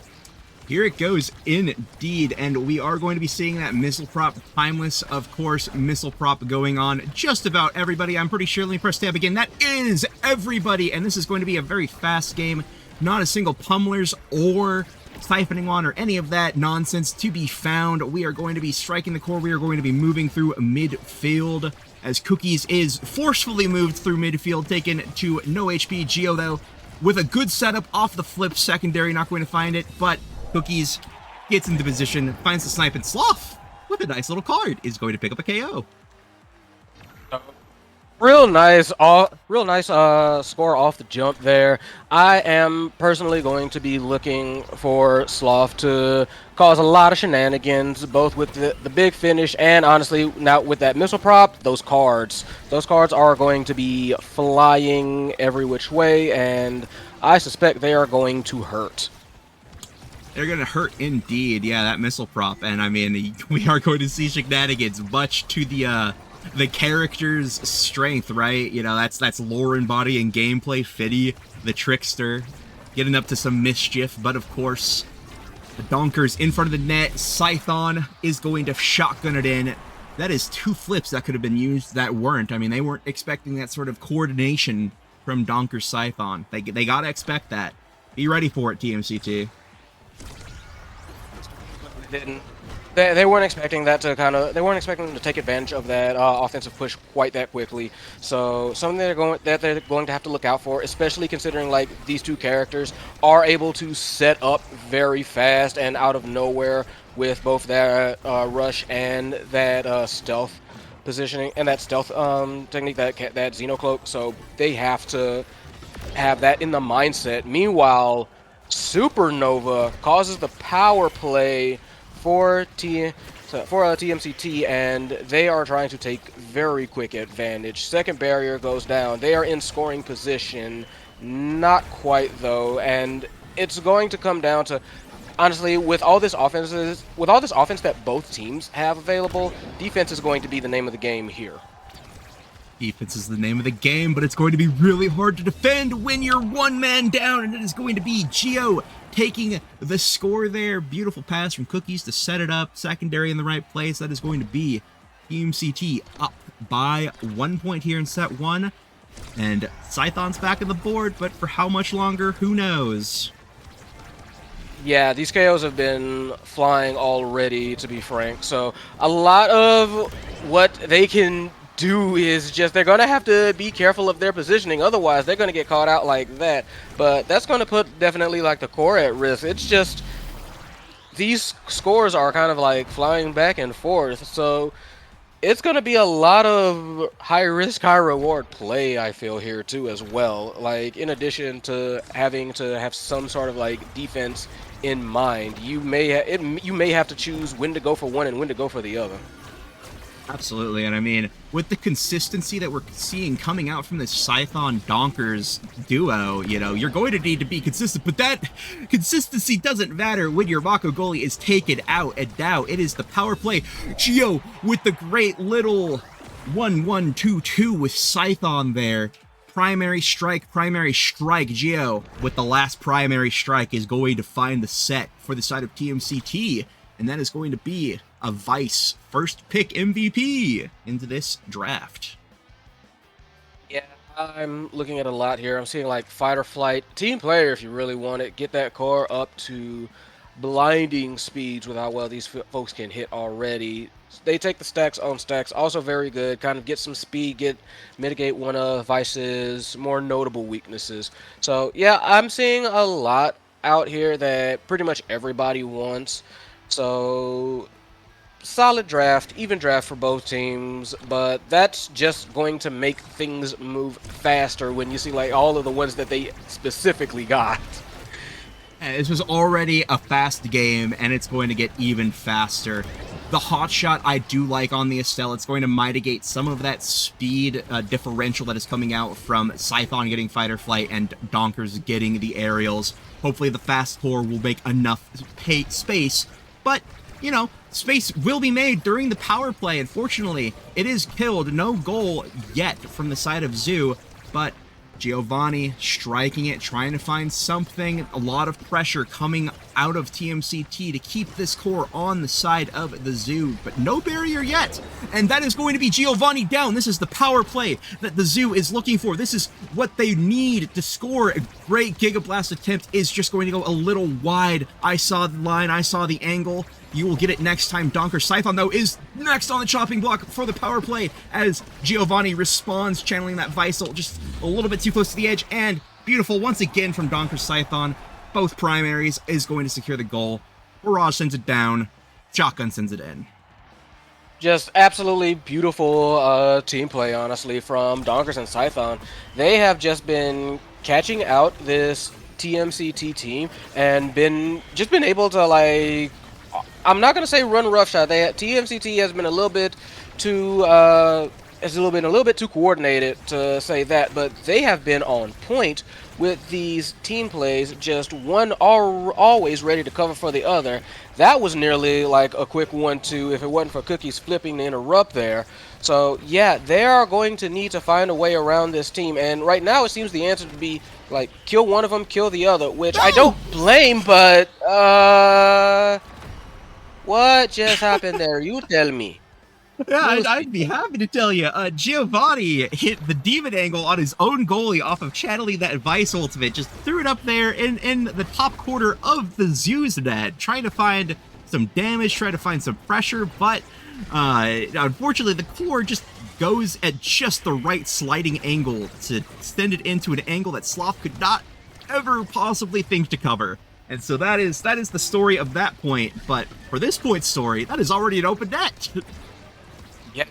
Here it goes, indeed, and we are going to be seeing that missile prop timeless, of course, missile prop going on just about everybody. I'm pretty sure, let me press tab again, that is everybody, and this is going to be a very fast game. Not a single pummelers or siphoning on or any of that nonsense to be found. We are going to be striking the core. We are going to be moving through midfield as Cookies is forcefully moved through midfield, taken to no HP. Geo, though, with a good setup off the flip, secondary, not going to find it, but Cookies gets into position, finds the snipe, and Sloth, with a nice little card, is going to pick up a KO. Real nice score off the jump there. I am personally going to be looking for Sloth to cause a lot of shenanigans, both with the big finish and honestly now with that missile prop, those cards. Those cards are going to be flying every which way, and I suspect they are going to hurt. They're going to hurt indeed. Yeah, that missile prop. And I mean, we are going to see shenanigans, much to the character's strength, right? You know, that's lore embodying gameplay. Fiddy, the trickster, getting up to some mischief. But of course, the Donker's in front of the net. Scython is going to shotgun it in. That is two flips that could have been used that weren't. I mean, they weren't expecting that sort of coordination from Donker's Scython. They got to expect that. Be ready for it, TMCT. They weren't expecting that to they weren't expecting them to take advantage of that offensive push quite that quickly. So something they're going to have to look out for, especially considering like these two characters are able to set up very fast and out of nowhere with both that rush and that stealth positioning and that stealth technique, that Xenocloak. So they have to have that in the mindset. Meanwhile, Supernova causes the power play for TMCT, and they are trying to take very quick advantage. Second barrier goes down. They are in scoring position. Not quite, though, and it's going to come down to, honestly, with all this offense that both teams have available, defense is going to be the name of the game here. Defense is the name of the game, but it's going to be really hard to defend when you're one man down, and it is going to be Geo taking the score there. Beautiful pass from Cookies to set it up. Secondary in the right place. That is going to be TMCT up by 1 point here in set one. And Scython's back on the board, but for how much longer, who knows? Yeah, these KOs have been flying already, to be frank. So a lot of what they can do is just they're going to have to be careful of their positioning, otherwise they're going to get caught out like that. But that's going to put definitely like the core at risk. It's just these scores are kind of like flying back and forth, so it's going to be a lot of high risk, high reward play, I feel, here too as well. Like, in addition to having to have some sort of like defense in mind, you may have to choose when to go for one and when to go for the other. Absolutely, and I mean, with the consistency that we're seeing coming out from this Scython-Donkers duo, you know, you're going to need to be consistent, but that consistency doesn't matter when your Mako goalie is taken out, and now it is the power play. Geo with the great little 1-1-2-2 with Scython there. Primary strike. Geo with the last primary strike is going to find the set for the side of TMCT, and that is going to be a Vice first pick MVP into this draft. Yeah, I'm looking at a lot here. I'm seeing like fight or flight, team player if you really want it. Get that core up to blinding speeds with how well these folks can hit already. They take the stacks on stacks, also very good. Kind of get some speed, mitigate one of Vice's more notable weaknesses. So yeah, I'm seeing a lot out here that pretty much everybody wants. So solid draft, even draft for both teams, but that's just going to make things move faster when you see like all of the ones that they specifically got. This was already a fast game, and it's going to get even faster. The hot shot I do like on the Estelle. It's going to mitigate some of that speed differential that is coming out from Scython getting fight or flight and Donkers getting the aerials. Hopefully the fast core will make enough space, but, you know, space will be made during the power play. Unfortunately, it is killed. No goal yet from the side of Zoo, but Giovanni striking it, trying to find something. A lot of pressure coming out of TMCT to keep this core on the side of the Zoo, but no barrier yet. And that is going to be Giovanni down. This is the power play that the Zoo is looking for. This is what they need to score. A great Giga Blast attempt is just going to go a little wide. I saw the line, I saw the angle. You will get it next time. Donker Scython, though, is next on the chopping block for the power play as Giovanni responds, channeling that Visal just a little bit too close to the edge. And beautiful once again from Donker Scython. Both primaries is going to secure the goal. Barrage sends it down. Shotgun sends it in. Just absolutely beautiful team play, honestly, from Donkers and Scython. They have just been catching out this TMCT team and been able to, like, I'm not gonna say run roughshod. TMCT has been a little bit too too coordinated to say that, but they have been on point with these team plays. Just one always ready to cover for the other. That was nearly like a quick 1-2 if it wasn't for Cookies flipping to interrupt there. So yeah, they are going to need to find a way around this team, and right now it seems the answer to be like kill one of them, kill the other, which I don't blame, but what just happened there? You tell me. Yeah, I'd be happy to tell you. Giovanni hit the demon angle on his own goalie off of channeling that Vice ultimate. Just threw it up there in the top quarter of the Zoo's net, trying to find some damage, trying to find some pressure, but unfortunately the core just goes at just the right sliding angle to send it into an angle that Sloth could not ever possibly think to cover. And so that is the story of that point. But for this point's story, that is already an open net. Yeah,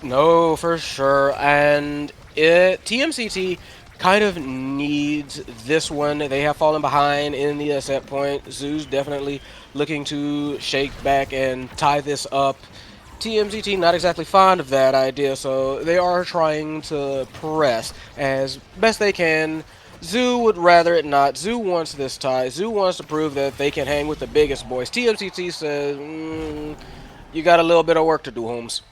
no, for sure. And TMCT kind of needs this one. They have fallen behind in the set point. Zoo's definitely looking to shake back and tie this up. TMCT not exactly fond of that idea, so they are trying to press as best they can. Zoo would rather it not. Zoo wants this tie. Zoo wants to prove that they can hang with the biggest boys. TMCT says, you got a little bit of work to do, Holmes.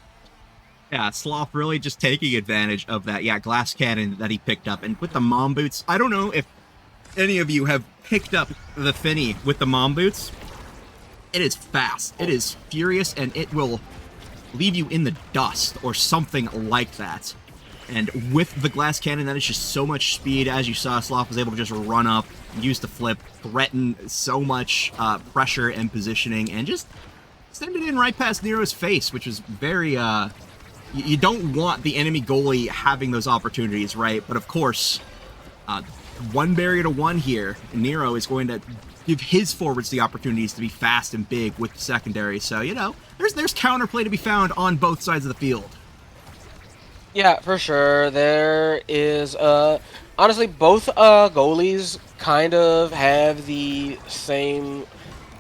Yeah, Sloth really just taking advantage of that, glass cannon that he picked up. And with the mom boots, I don't know if any of you have picked up the Finny with the mom boots. It is fast. It is furious, and it will leave you in the dust or something like that. And with the glass cannon, that is just so much speed. As you saw, Sloth was able to just run up, use the flip, threaten so much pressure and positioning, and just send it in right past Nero's face, which was very... you don't want the enemy goalie having those opportunities, right? But of course, one barrier to one here, Nero is going to give his forwards the opportunities to be fast and big with the secondary. So, you know, there's counterplay to be found on both sides of the field. Yeah, for sure. There is, honestly, both goalies kind of have the same,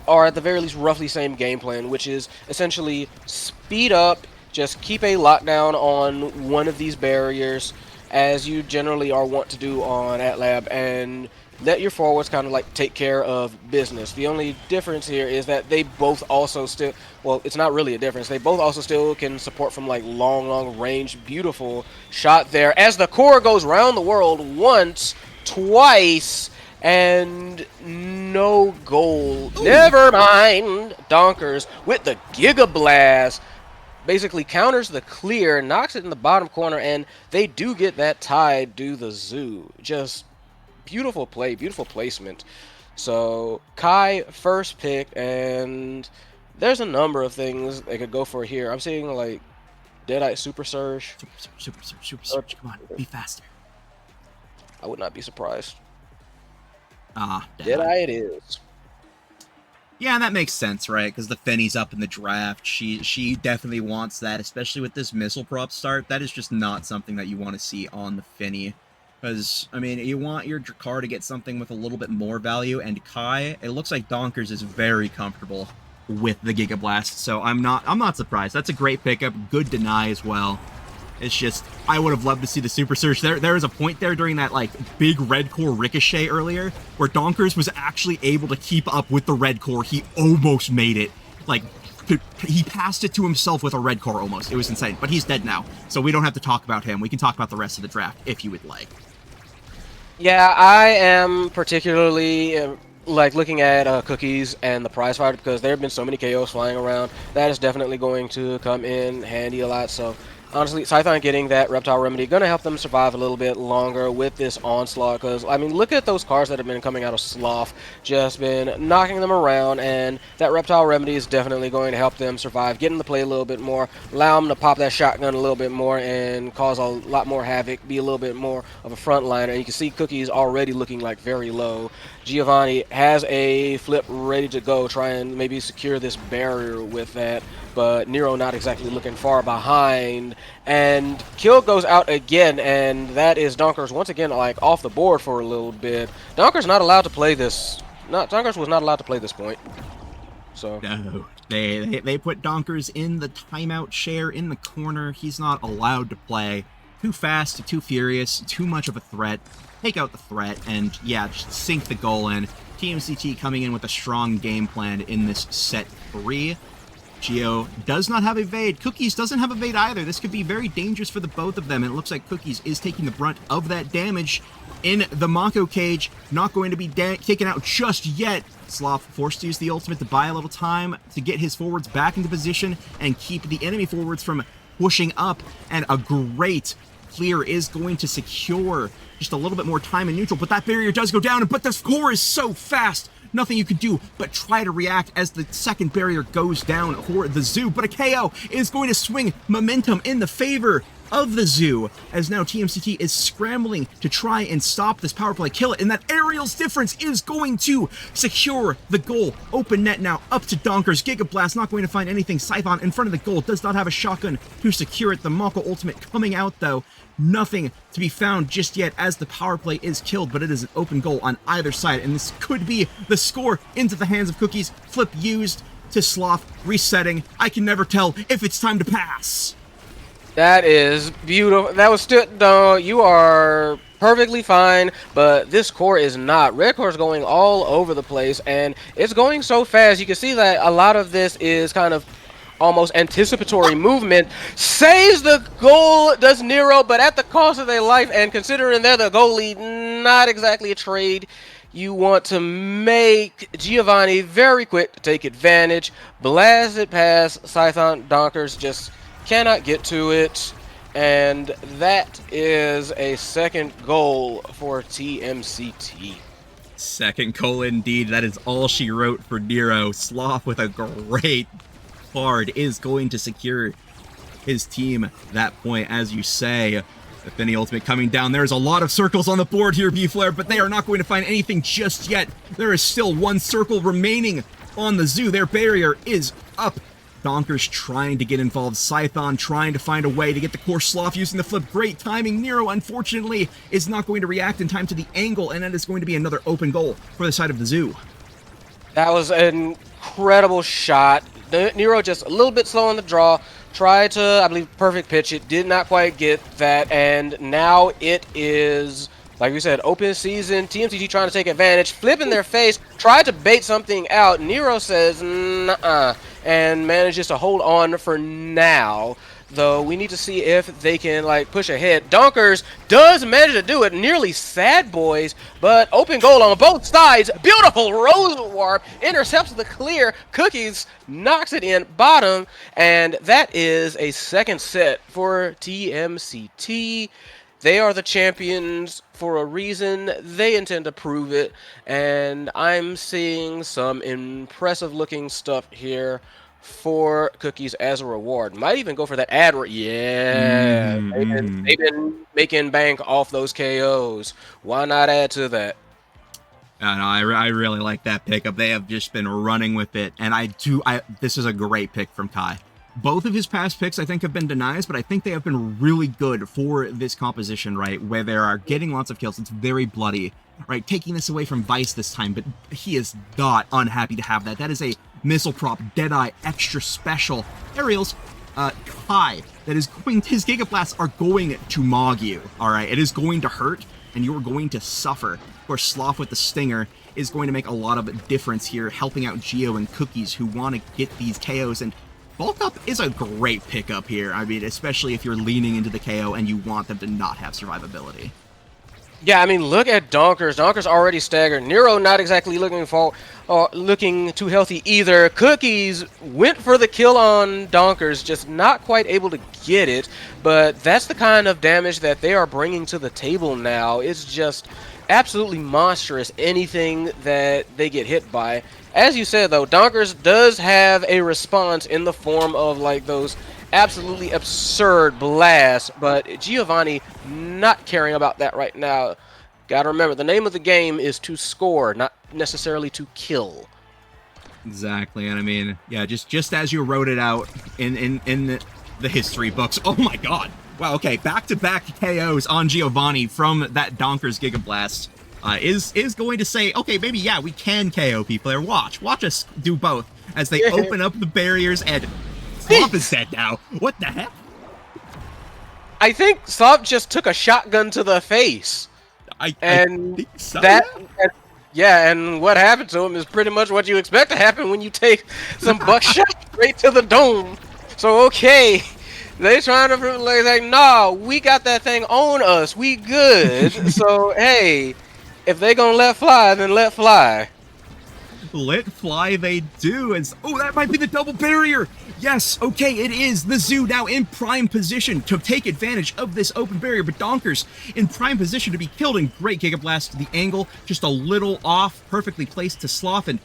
or at the very least roughly same game plan, which is essentially speed up, just keep a lockdown on one of these barriers, as you generally are wont to do on AtLab, and let your forwards kind of like take care of business. The only difference here is that they both also still, well, it's not really a difference. They both also still can support from like long range. Beautiful shot there as the core goes round the world once, twice, and no goal. Ooh. Never mind. Donkers with the Giga Blast. Basically counters the clear, knocks it in the bottom corner, and they do get that tie to the Zoo. Just beautiful play, beautiful placement. So Kai first pick, and there's a number of things they could go for here. I'm seeing like Deadeye Super Surge. Super Surge. Come on, be faster. I would not be surprised. Ah, Deadeye it is. Yeah, that makes sense, right? Because the Fenny's up in the draft. She definitely wants that, especially with this missile prop start. That is just not something that you want to see on the Fenny. Because, I mean, you want your Drakkar to get something with a little bit more value, and Kai, it looks like Donkers is very comfortable with the Giga Blast, so I'm not surprised. That's a great pickup, good deny as well. It's just, I would have loved to see the Super Surge. There was a point there during that, like, big Red Core ricochet earlier, where Donkers was actually able to keep up with the Red Core. He almost made it. Like, he passed it to himself with a Red Core almost. It was insane. But he's dead now, so we don't have to talk about him. We can talk about the rest of the draft, if you would like. Yeah, I am particularly like looking at Cookies and the prize fighter because there have been so many KOs flying around. That is definitely going to come in handy a lot. So honestly, Scython getting that Reptile Remedy going to help them survive a little bit longer with this onslaught. Because I mean, look at those cards that have been coming out of Sloth, just been knocking them around, and that Reptile Remedy is definitely going to help them survive, get them to play a little bit more, allow them to pop that shotgun a little bit more, and cause a lot more havoc, be a little bit more of a frontliner. And you can see Cookies already looking like very low. Giovanni has a flip ready to go, try and maybe secure this barrier with that, but Nero not exactly looking far behind, and kill goes out again, and that is Donkers once again like off the board for a little bit. Donkers not allowed to play this. Donkers was not allowed to play this point. So no, they put Donkers in the timeout chair in the corner. He's not allowed to play. Too fast, too furious, too much of a threat. Take out the threat, and yeah, just sink the goal in. TMCT coming in with a strong game plan in this set 3. Geo does not have evade. Cookies doesn't have evade either. This could be very dangerous for the both of them, and it looks like Cookies is taking the brunt of that damage in the Mako cage. Not going to be taken out just yet. Sloth forced to use the ultimate to buy a little time to get his forwards back into position and keep the enemy forwards from pushing up, and a great clear is going to secure just a little bit more time in neutral, but that barrier does go down, but the score is so fast. Nothing you can do but try to react as the second barrier goes down for the Zoo, but a KO is going to swing momentum in the favor of the Zoo, as now TMCT is scrambling to try and stop this power play, kill it, and that aerial's difference is going to secure the goal. Open net now up to Donkers. Giga Blast not going to find anything. Scython in front of the goal, does not have a shotgun to secure it. The Mako ultimate coming out though. Nothing to be found just yet as the power play is killed, but it is an open goal on either side, and this could be the score into the hands of Cookies. Flip used to Sloth, resetting. I can never tell if it's time to pass. that is beautiful. That was still no. You are perfectly fine, but this core is not. Red core is going all over the place, and it's going so fast. You can see that a lot of this is kind of almost anticipatory movement. Saves the goal, does Nero, but at the cost of their life, and considering they're the goalie, not exactly a trade you want to make. Giovanni very quick to take advantage, blast it past Scython. Donkers just cannot get to it, and that is a second goal for TMCT. Second goal indeed. That is all she wrote for Nero. Sloth with a great card is going to secure his team that point, as you say. The Finny ultimate coming down. There's a lot of circles on the board here, B-Flare, but they are not going to find anything just yet. There is still one circle remaining on the Zoo. Their barrier is up. Donkers trying to get involved. Scython trying to find a way to get the core. Sloth using the flip. Great timing. Nero, unfortunately, is not going to react in time to the angle, and that is going to be another open goal for the side of the Zoo. That was an incredible shot. Nero just a little bit slow on the draw. Tried to, I believe, perfect pitch it. Did not quite get that. And now it is, like we said, open season. TMCT trying to take advantage. Flip in their face. Tried to bait something out. Nero says, nuh-uh. And manages to hold on for now. Though we need to see if they can like push ahead. Donkers does manage to do it. Nearly sad boys, but open goal on both sides. Beautiful Rose Warp intercepts the clear. Cookies knocks it in bottom, and that is a second set for TMCT. They are the champions for a reason. They intend to prove it, and I'm seeing some impressive looking stuff here for Cookies as a reward. Might even go for that ad. Yeah, they've been making bank off those KOs. Why not add to that? No, I really like that pickup. They have just been running with it, and this is a great pick from Kai. Both of his past picks, I think, have been denies, but I think they have been really good for this composition, right? Where they are getting lots of kills. It's very bloody, right? Taking this away from Vice this time, but he is not unhappy to have that. That is a missile prop, Deadeye, extra special. Aerials, Kai, that is going, his Giga Blasts are going to mog you, all right? It is going to hurt, and you're going to suffer. Of course, Sloth with the Stinger is going to make a lot of difference here, helping out Geo and Cookies who want to get these KOs, and Bulk Up is a great pickup here. I mean, especially if you're leaning into the KO and you want them to not have survivability. Yeah, I mean, look at Donkers. Donkers already staggered. Nero not exactly looking too healthy either. Cookies went for the kill on Donkers, just not quite able to get it. But that's the kind of damage that they are bringing to the table now. It's just absolutely monstrous, anything that they get hit by. As you said, though, Donkers does have a response in the form of, like, those absolutely absurd blasts, but Giovanni not caring about that right now. Gotta remember, the name of the game is to score, not necessarily to kill. Exactly, and I mean, yeah, just as you wrote it out in the history books. Oh my god! Wow, okay, back-to-back KOs on Giovanni from that Donkers Giga Blast. Is going to say, okay, maybe, yeah, we can KO people there. Watch us do both as they open up the barriers, and Slop is dead now. What the heck? I think Slop just took a shotgun to the face. I think so, and what happened to him is pretty much what you expect to happen when you take some buckshot straight to the dome. So, okay, they trying to prove, like, nah, we got that thing on us. We good. So, hey, if they gonna let fly, then let fly. Let fly they do. And oh, that might be the double barrier. Yes, okay, it is. The Zoo now in prime position to take advantage of this open barrier, but Donkers in prime position to be killed, and great Giga Blast. The angle just a little off, perfectly placed to Sloth, and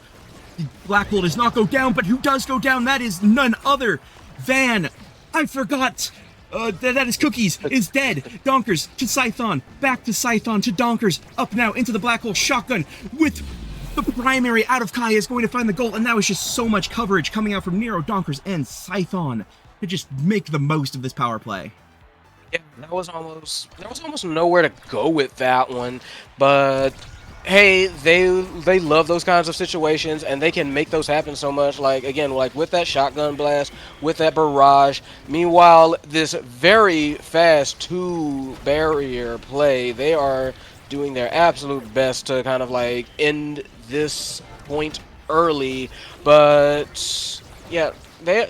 Black Hole does not go down, but who does go down? That is none other than, I forgot, that is Cookies, is dead. Donkers to Scython, back to Scython to Donkers, up now into the Black Hole shotgun with the primary out of Kai is going to find the goal, and that was just so much coverage coming out from Nero, Donkers, and Scython to just make the most of this power play. Yeah, there was almost nowhere to go with that one, but hey, they love those kinds of situations, and they can make those happen so much. Like, again, like with that shotgun blast, with that barrage. Meanwhile, this very fast 2-barrier play, they are doing their absolute best to kind of like end this point early, but yeah,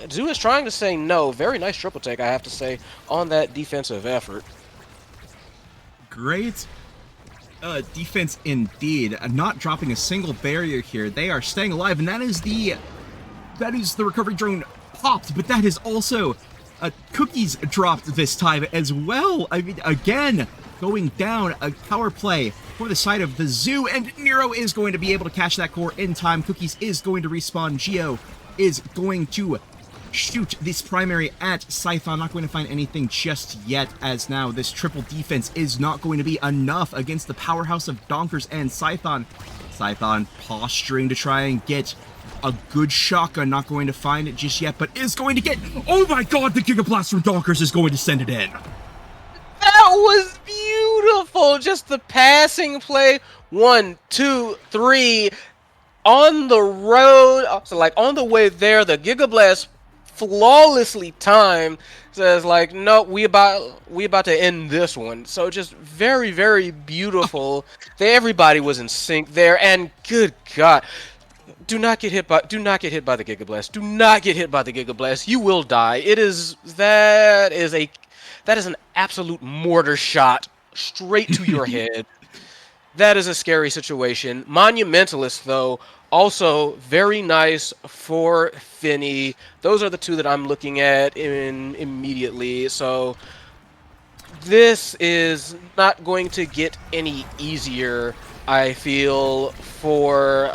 Zoo is trying to say no. Very nice triple take, I have to say, on that defensive effort. Great defense indeed. Not dropping a single barrier here. They are staying alive, and that is the recovery drone popped, but that is also Cookies dropped this time as well. I mean, again, going down a power play for the side of the Zoo, and Nero is going to be able to catch that core in time. Cookies is going to respawn. Geo is going to shoot this primary at Scython. Not going to find anything just yet, as now this triple defense is not going to be enough against the powerhouse of Donkers and Scython. Scython posturing to try and get a good shotgun. Not going to find it just yet, but is going to get... Oh my god, the Giga Blast from Donkers is going to send it in. That was beautiful. Just the passing play. 1, 2, 3. On the road. So, like, on the way there, the Giga Blast flawlessly timed. Says, like, no, we about to end this one. So, just very, very beautiful. Everybody was in sync there. And good God. Do not get hit by the Giga Blast. Do not get hit by the Giga Blast. You will die. That is an absolute mortar shot straight to your head. That is a scary situation. Monumentalist, though, also very nice for Finny. Those are the two that I'm looking at immediately. So this is not going to get any easier, I feel, for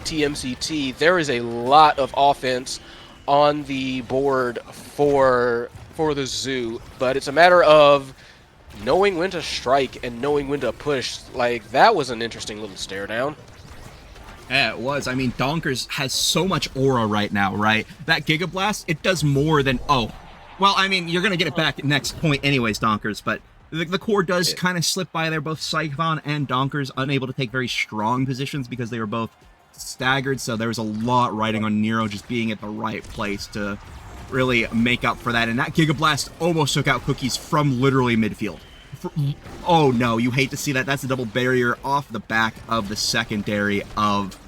TMCT. There is a lot of offense on the board for the Zoo, but it's a matter of knowing when to strike and knowing when to push. Like, that was an interesting little stare down. Yeah, it was. I mean, Donkers has so much aura right now, right? That Giga Blast, it does more than, oh. Well, I mean, you're going to get it back at next point anyways, Donkers, but the core does kind of slip by there. Both Scython and Donkers unable to take very strong positions because they were both staggered, so there was a lot riding on Nero just being at the right place to really make up for that. And that Giga Blast almost took out Cookies from literally midfield. Oh no, you hate to see that. That's a double barrier off the back of the secondary of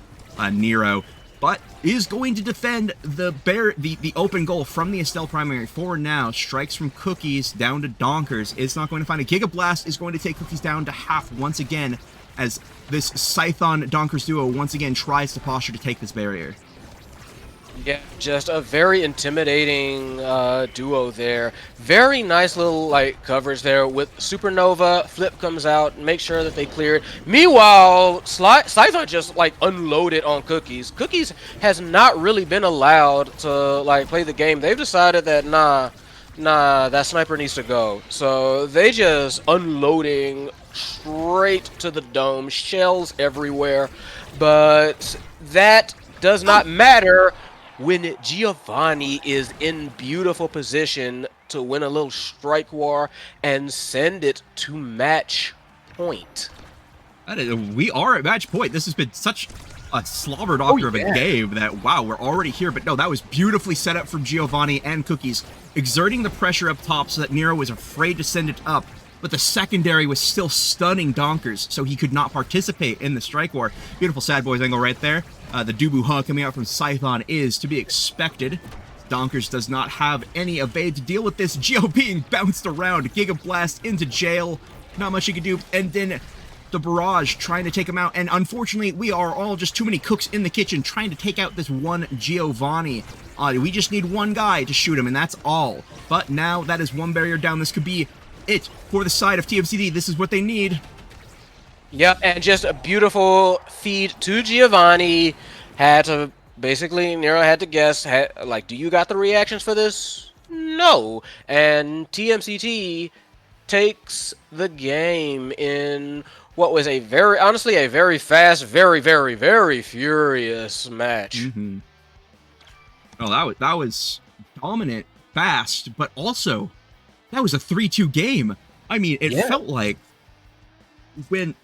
Nero, but is going to defend the open goal from the Estelle primary for now. Strikes from Cookies down to Donkers. It's not going to find a Giga Blast. Is going to take Cookies down to half once again as this Scython Donkers duo once again tries to posture to take this barrier. Yeah, just a very intimidating duo there. Very nice little like coverage there with Supernova. Flip comes out, make sure that they clear it. Meanwhile, Scython just like unloaded on Cookies. Cookies has not really been allowed to like play the game. They've decided that nah, that sniper needs to go. So they just unloading straight to the dome, shells everywhere. But that does not matter when Giovanni is in beautiful position to win a little strike war and send it to match point. We are at match point. This has been such a slobber knocker of a game that, wow, we're already here. But no, that was beautifully set up from Giovanni and Cookies, exerting the pressure up top so that Nero was afraid to send it up. But the secondary was still stunning Donkers, so he could not participate in the strike war. Beautiful Sad Boys angle right there. The Dubu Huh coming out from Scython is to be expected. Donkers does not have any evade to deal with this. Geo being bounced around. Giga Blast into jail. Not much he can do. And then the Barrage trying to take him out. And unfortunately, we are all just too many cooks in the kitchen trying to take out this one Giovanni. We just need one guy to shoot him, and that's all. But now that is one barrier down. This could be it for the side of TMCD. This is what they need. Yep, and just a beautiful feed to Giovanni. Had to, basically, Nero had to guess, like, do you got the reactions for this? No. And TMCT takes the game in what was a very, honestly, a very fast, very, very, very furious match. Mm-hmm. Oh, that was dominant, fast, but also, that was a 3-2 game. I mean, it felt like when...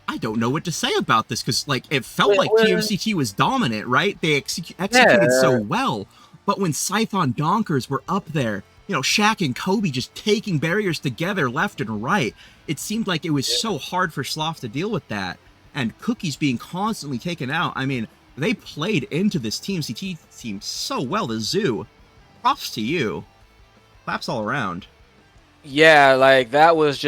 I don't know what to say about this, because like it felt like TMCT was dominant, right? They executed so well, but when Scython Donkers were up there, you know, Shaq and Kobe just taking barriers together left and right, it seemed like it was so hard for Sloth to deal with that, and Cookies being constantly taken out. I mean, they played into this TMCT team so well. The Zoo, props to you, claps all around. Yeah, like that was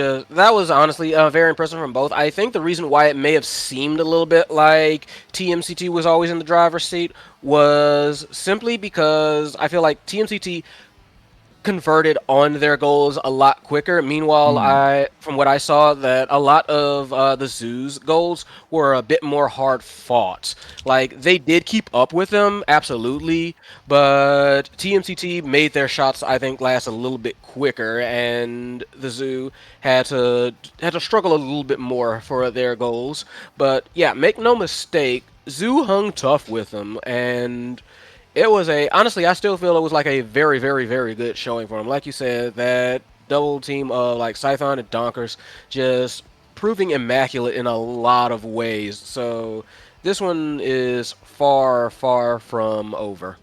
honestly very impressive from both. I think the reason why it may have seemed a little bit like TMCT was always in the driver's seat was simply because I feel like TMCT converted on their goals a lot quicker. Meanwhile, from what I saw, that a lot of the Zoo's goals were a bit more hard fought. Like, they did keep up with them, absolutely, but TMCT made their shots, I think, last a little bit quicker, and the Zoo had to struggle a little bit more for their goals. But yeah, make no mistake, Zoo hung tough with them, and it was honestly, I still feel it was like a very, very, very good showing for him. Like you said, that double team of like Scython and Donkers just proving immaculate in a lot of ways. So this one is far, far from over.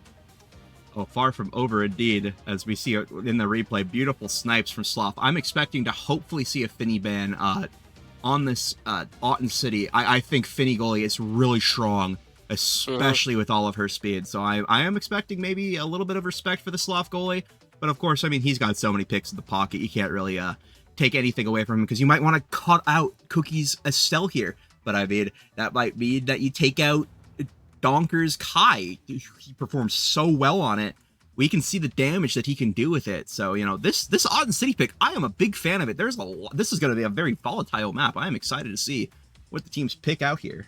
Oh, far from over indeed, as we see in the replay. Beautiful snipes from Sloth. I'm expecting to hopefully see a Finny ban on this Auten City. I think Finny goalie is really strong, especially with all of her speed. So I am expecting maybe a little bit of respect for the Sloth goalie. But of course, I mean, he's got so many picks in the pocket, you can't really take anything away from him, because you might want to cut out Cookies Estelle here. But I mean, that might mean that you take out Donkers Kai. He performs so well on it. We can see the damage that he can do with it. So, you know, this Auten City pick, I am a big fan of it. This is going to be a very volatile map. I am excited to see what the teams pick out here.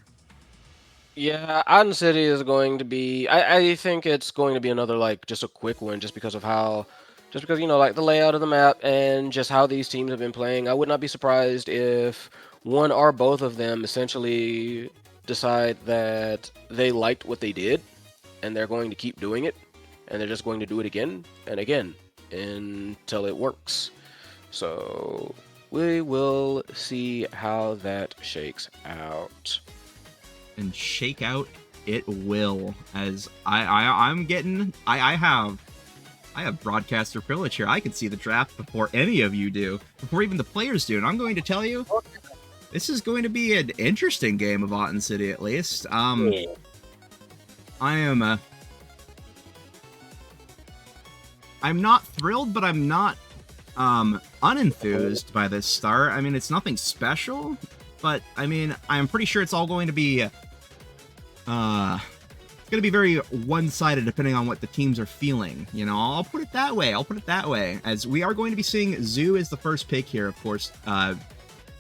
Yeah, Auten City is going to be, I think it's going to be another, like, just a quick one, just because, you know, like, the layout of the map and just how these teams have been playing. I would not be surprised if one or both of them essentially decide that they liked what they did and they're going to keep doing it, and they're just going to do it again and again until it works. So we will see how that shakes out. And shake out it will, as I'm getting I have broadcaster privilege here. I can see the draft before any of you do, before even the players do, and I'm going to tell you, this is going to be an interesting game of Autumn City, at least. I am I'm not thrilled, but I'm not unenthused by this start. I mean, it's nothing special, but I mean, I'm pretty sure it's all going to be it's going to be very one-sided depending on what the teams are feeling. You know, I'll put it that way. As we are going to be seeing Zoo as the first pick here, of course.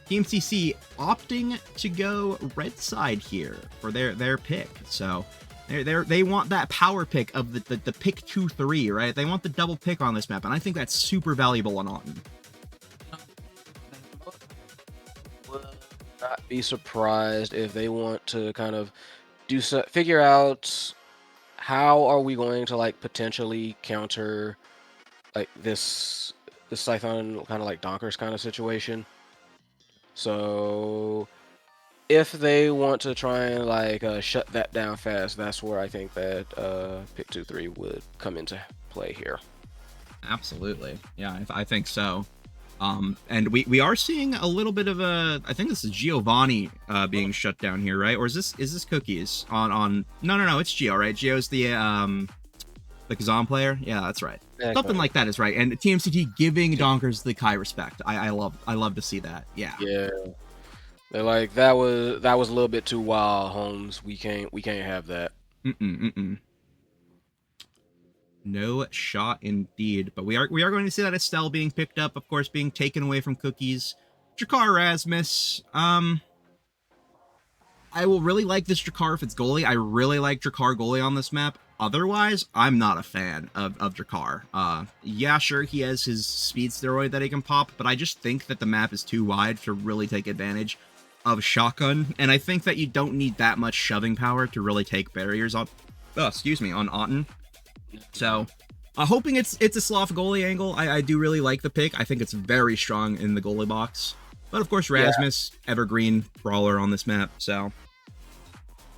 Team CC opting to go red side here for their pick. So they want that power pick of the pick 2-3, right? They want the double pick on this map, and I think that's super valuable on Autumn. Would not be surprised if they want to kind of figure out how are we going to like potentially counter like this Scython kind of like Donkers kind of situation. So if they want to try and like shut that down fast, that's where I think that pick 2-3 would come into play here. Absolutely. Yeah, I think so. And we are seeing a little bit of I think this is Giovanni being shut down here, right? Or is this Cookies on no, it's Gio, right? Gio's the Kazan player. Yeah, that's right. Yeah, something like that is right. And TMCT giving Donkers the Kai respect. I love to see that. Yeah. Yeah. They're like that was a little bit too wild, Holmes. We can't have that. No shot indeed. But we are going to see that Estelle being picked up, of course, being taken away from Cookies. Drakkar Erasmus. I will really like this Drakkar if it's goalie. I really like Drakkar goalie on this map. Otherwise, I'm not a fan of Drakkar. Yeah, sure, he has his speed steroid that he can pop, but I just think that the map is too wide to really take advantage of shotgun, and I think that you don't need that much shoving power to really take barriers on, on Autumn. So, hoping it's a sloth goalie angle. I do really like the pick. I think it's very strong in the goalie box. But of course, Rasmus, evergreen brawler on this map, so.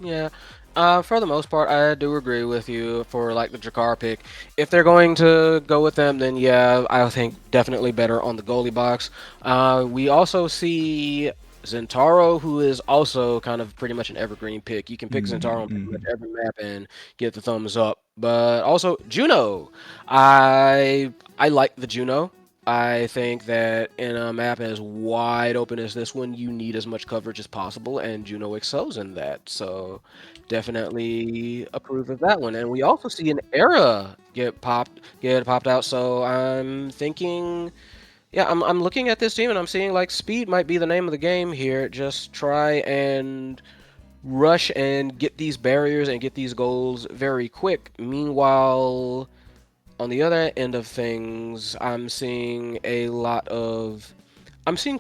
Yeah. For the most part, I do agree with you for like the Drakkar pick. If they're going to go with them, then yeah, I think definitely better on the goalie box. We also see Zentaro, who is also kind of pretty much an evergreen pick. You can pick Zentaro on pretty much every map and get the thumbs up. But also Juno. I like the Juno. I think that in a map as wide open as this one, you need as much coverage as possible, and Juno excels in that. So definitely approve of that one. And we also see an Era get popped out. So I'm thinking, yeah, I'm looking at this team and I'm seeing like speed might be the name of the game here. Just try and rush and get these barriers and get these goals very quick. Meanwhile, on the other end of things, I'm seeing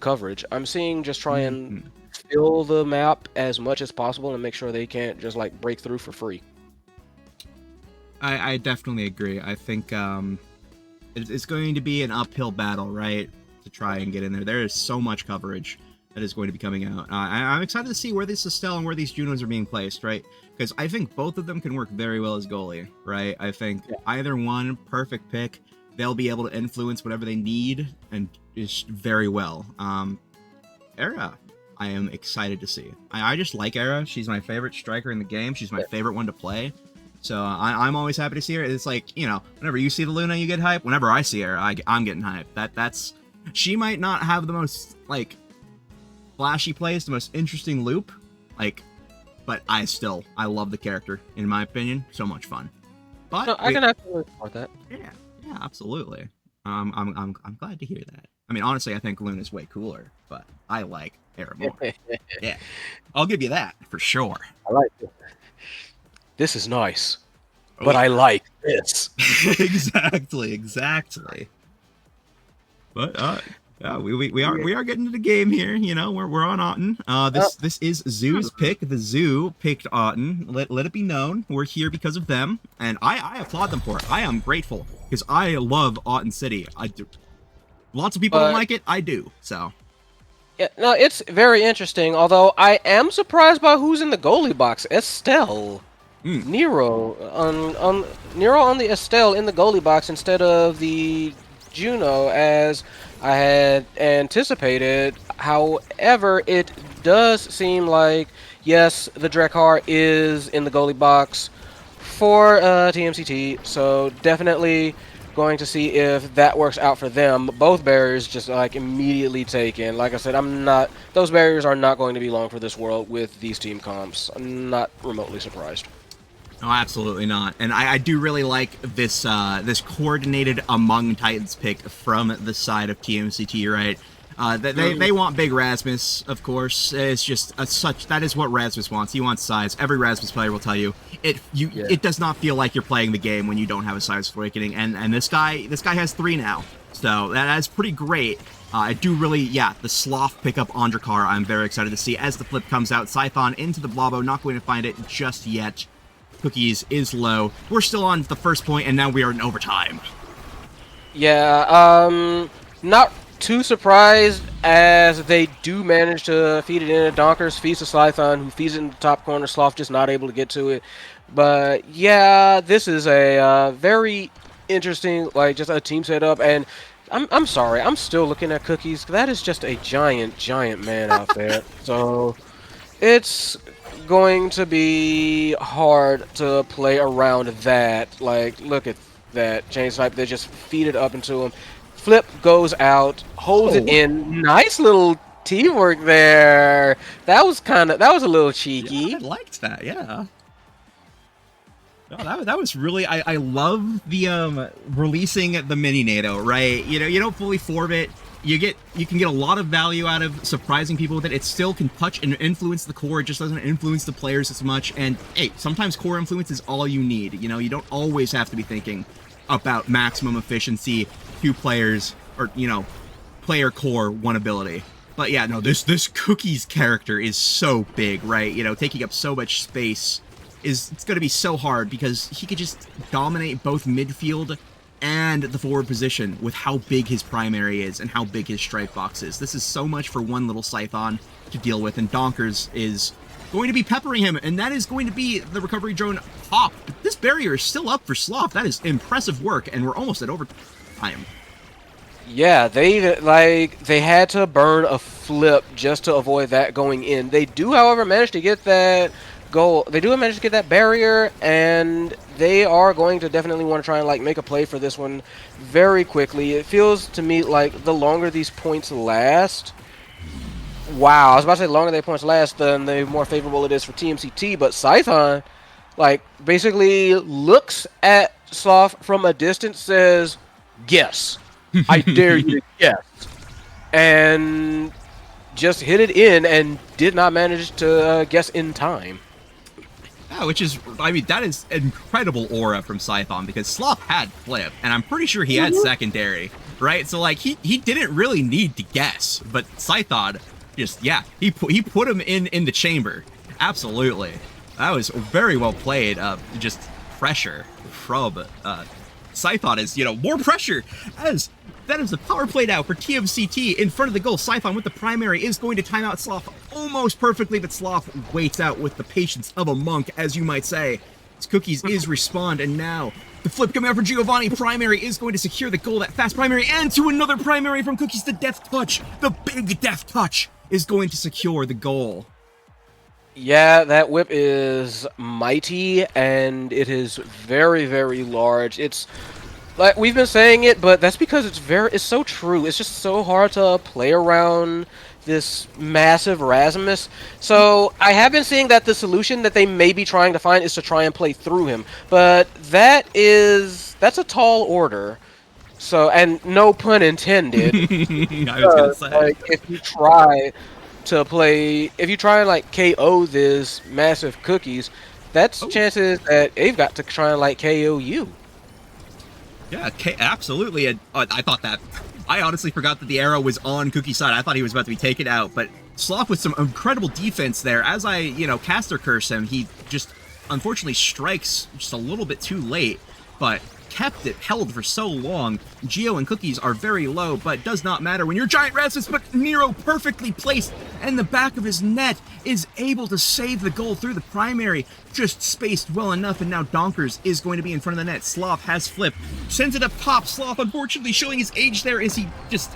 coverage. I'm seeing just try and fill the map as much as possible and make sure they can't just like break through for free. I definitely agree. I think it's going to be an uphill battle, right, to try and get in there. There is so much coverage that is going to be coming out. I'm excited to see where this Estelle and where these Junos are being placed, right? Because I think both of them can work very well as goalie, right? I think either one, perfect pick. They'll be able to influence whatever they need and just very well. Era, I am excited to see. I just like Era. She's my favorite striker in the game. She's my favorite one to play. So I'm always happy to see her. It's like, you know, whenever you see the Luna, you get hype. Whenever I see her, I'm getting hype. That's she might not have the most like flashy plays, the most interesting loop, like, but I love the character. In my opinion, so much fun. But no, I can absolutely support that. Yeah, absolutely. I'm glad to hear that. I mean, honestly, I think Luna's way cooler, but I like Era more. Yeah, I'll give you that for sure. I like it. This is nice, but I like this. exactly. But Yeah, we are getting to the game here. You know, we're on Otten. This is Zoo's pick. The Zoo picked Otten. Let it be known we're here because of them, and I applaud them for it. I am grateful because I love Otten City. I do. Lots of people don't like it. I do. So. Yeah, no, it's very interesting. Although I am surprised by who's in the goalie box. Estelle, Nero on the Estelle in the goalie box instead of the Juno as I had anticipated. However, it does seem like yes, the Drakkar is in the goalie box for TMCT. So definitely going to see if that works out for them. Both barriers just like immediately taken. Like I said, those barriers are not going to be long for this world with these team comps. I'm not remotely surprised. No, absolutely not. And I do really like this this coordinated Among Titans pick from the side of TMCT, right? They want big Rasmus, of course. It's just that is what Rasmus wants. He wants size. Every Rasmus player will tell you it does not feel like you're playing the game when you don't have a size awakening. And this guy has 3 now, so that's pretty great. I do really, the Sloth pickup on Drakkar, I'm very excited to see as the flip comes out. Scython into the Blobo, not going to find it just yet. Cookies is low. We're still on the first point, and now we are in overtime. Yeah, not too surprised as they do manage to feed it in. Donkers feeds to Scython, who feeds it in the top corner. Sloth just not able to get to it. But yeah, this is a very interesting, like, just a team setup. And I'm sorry, I'm still looking at Cookies. That is just a giant man out there. So it's going to be hard to play around that. Like, look at that chain snipe. They just feed it up into him. Flip goes out, holds it in. Nice little teamwork there. That was a little cheeky. Yeah, I liked that. Yeah. No, that was really. I love the releasing the mini NATO, right? You know, you don't fully form it. You can get a lot of value out of surprising people with it. It still can touch and influence the core. It just doesn't influence the players as much. And hey, sometimes core influence is all you need. You know, you don't always have to be thinking about maximum efficiency, 2 players, or, you know, player core, 1 ability. But yeah, no, this Cookies character is so big, right? You know, taking up so much space it's going to be so hard because he could just dominate both midfield and the forward position with how big his primary is and how big his strike box is. This is so much for one little Scython to deal with, and Donkers is going to be peppering him, and that is going to be the recovery drone pop. But this barrier is still up for Sloth. That is impressive work, and we're almost at overtime. Yeah, they had to burn a flip just to avoid that going in. They do, however, manage to get that goal. They do manage to get that barrier, and they are going to definitely want to try and like make a play for this one very quickly. It feels to me like the longer these points last, wow, I was about to say the longer they points last, then the more favorable it is for TMCT. But Scython, like, basically looks at Sloth from a distance, says, "Guess, I dare you to guess," and just hit it in and did not manage to guess in time. Yeah, which is, I mean, that is incredible aura from Scython because Sloth had flip, and I'm pretty sure he had secondary, right? So, like, he didn't really need to guess, but Scython just, yeah, he put him in the chamber. Absolutely. That was very well played. Just pressure from Scython is, you know, more pressure as that is a power play now for TMCT in front of the goal. Scython with the primary is going to time out Sloth almost perfectly, but Sloth waits out with the patience of a monk, as you might say. As Cookies is respond, and now the flip coming out for Giovanni. Primary is going to secure the goal. That fast primary, and to another primary from Cookies. The death touch, the big death touch, is going to secure the goal. Yeah, that whip is mighty, and it is very, very large. It's like we've been saying it, but that's because it's so true. It's just so hard to play around this massive Rasmus. So I have been seeing that the solution that they may be trying to find is to try and play through him, but that's a tall order. So, and no pun intended. I was gonna say, like, if you try and like KO this massive Cookies, that's chances that they've got to try and like KO you. Yeah, absolutely. And I thought that I honestly forgot that the arrow was on Cookie's side. I thought he was about to be taken out, but Sloth with some incredible defense there. As I, caster curse him, he just unfortunately strikes just a little bit too late, but kept it held for so long. Geo and Cookies are very low, but does not matter when you're Giant Rasmus, but Nero perfectly placed in the back of his net is able to save the goal through the primary, just spaced well enough, and now Donkers is going to be in front of the net. Sloth has flipped, sends it up top. Sloth unfortunately showing his age there as he just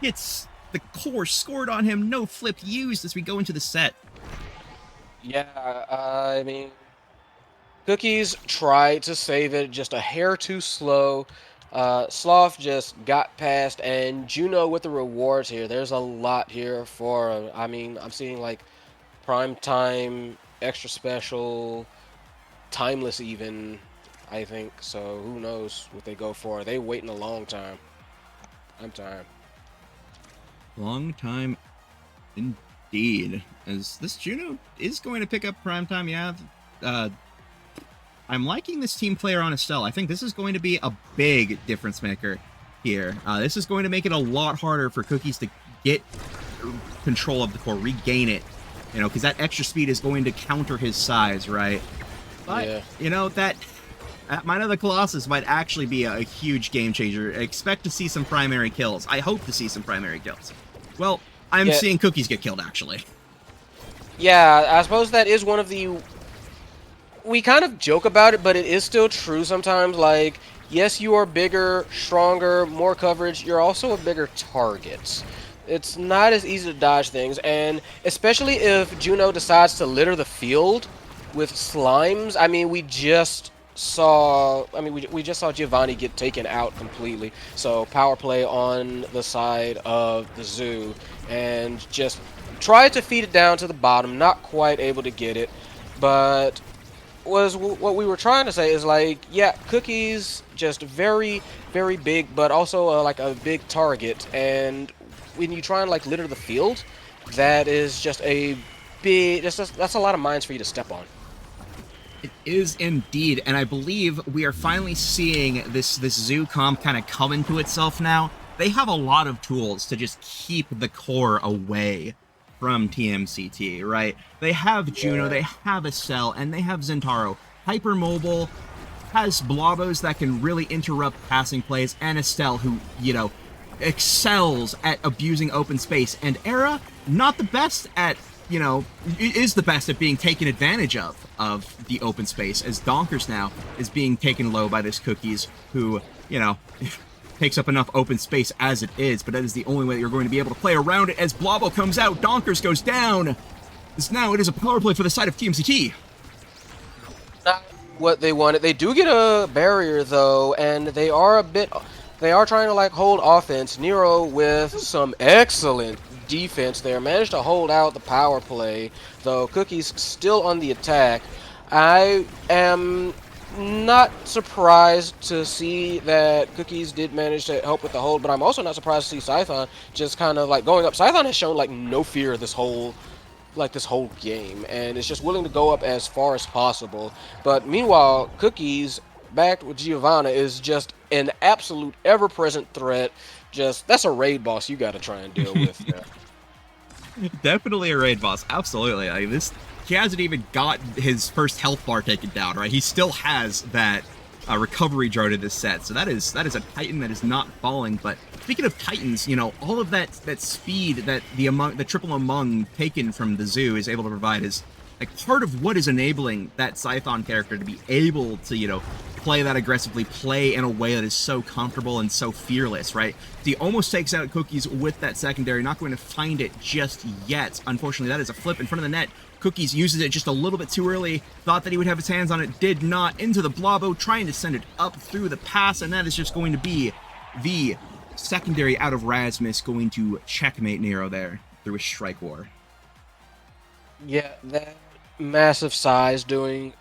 hits the core scored on him. No flip used as we go into the set. Yeah, I mean, Cookies tried to save it just a hair too slow. Sloth just got past, and Juno with the rewards here. There's a lot here for, I mean, I'm seeing like prime time, extra special, timeless even, I think. So who knows what they go for. They waiting a long time. Long time indeed. As this Juno is going to pick up primetime, yeah. I'm liking this team player on Estelle. I think this is going to be a big difference maker here. This is going to make it a lot harder for Cookies to get control of the core, regain it, because that extra speed is going to counter his size, right? But, yeah. That Mine of the Colossus might actually be a huge game changer. Expect to see some primary kills. I hope to see some primary kills. Well, I'm seeing Cookies get killed, actually. Yeah, I suppose that is one of the... We kind of joke about it, but it is still true sometimes. Like, yes, you are bigger, stronger, more coverage. You're also a bigger target. It's not as easy to dodge things, and especially if Juno decides to litter the field with slimes. I mean, we just saw Giovanni get taken out completely. So power play on the side of the zoo, and just tried to feed it down to the bottom. Not quite able to get it, but what we were trying to say is, like, yeah, Cookies just very, very big, but also like a big target. And when you try and like litter the field, that is just a big, that's a lot of mines for you to step on. It is indeed, and I believe we are finally seeing this zoo comp kind of come into itself now. They have a lot of tools to just keep the core away from TMCT, right? They have Juno, they have Estelle, and they have Zentaro. Hypermobile has Blobos that can really interrupt passing plays, and Estelle, who, excels at abusing open space. And Era, not the best at, is the best at being taken advantage of the open space, as Donkers now is being taken low by this Cookies, who, takes up enough open space as it is, but that is the only way that you're going to be able to play around it. As Blobo comes out, Donkers goes down. Now it is a power play for the side of TMCT. Not what they wanted. They do get a barrier though, and they are trying to like hold offense. Nero with some excellent defense there, managed to hold out the power play, though Cookies still on the attack. I am not surprised to see that Cookies did manage to help with the hold, but I'm also not surprised to see Scython just kind of like going up. Scython has shown like no fear this whole game, and is just willing to go up as far as possible. But meanwhile, Cookies backed with Giovanna is just an absolute ever-present threat. Just, that's a raid boss you got to try and deal with. Definitely a raid boss, absolutely. I mean, he hasn't even got his first health bar taken down, right? He still has that recovery jar to this set, so that is a Titan that is not falling. But speaking of Titans, all of that speed that the triple among taken from the zoo is able to provide is like part of what is enabling that Scython character to be able to play that aggressively, play in a way that is so comfortable and so fearless, right? He almost takes out Cookies with that secondary, not going to find it just yet. Unfortunately, that is a flip in front of the net. Cookies uses it just a little bit too early, thought that he would have his hands on it, did not. Into the Blobo, trying to send it up through the pass, and that is just going to be the secondary out of Rasmus, going to checkmate Nero there through a strike war. Yeah, that massive size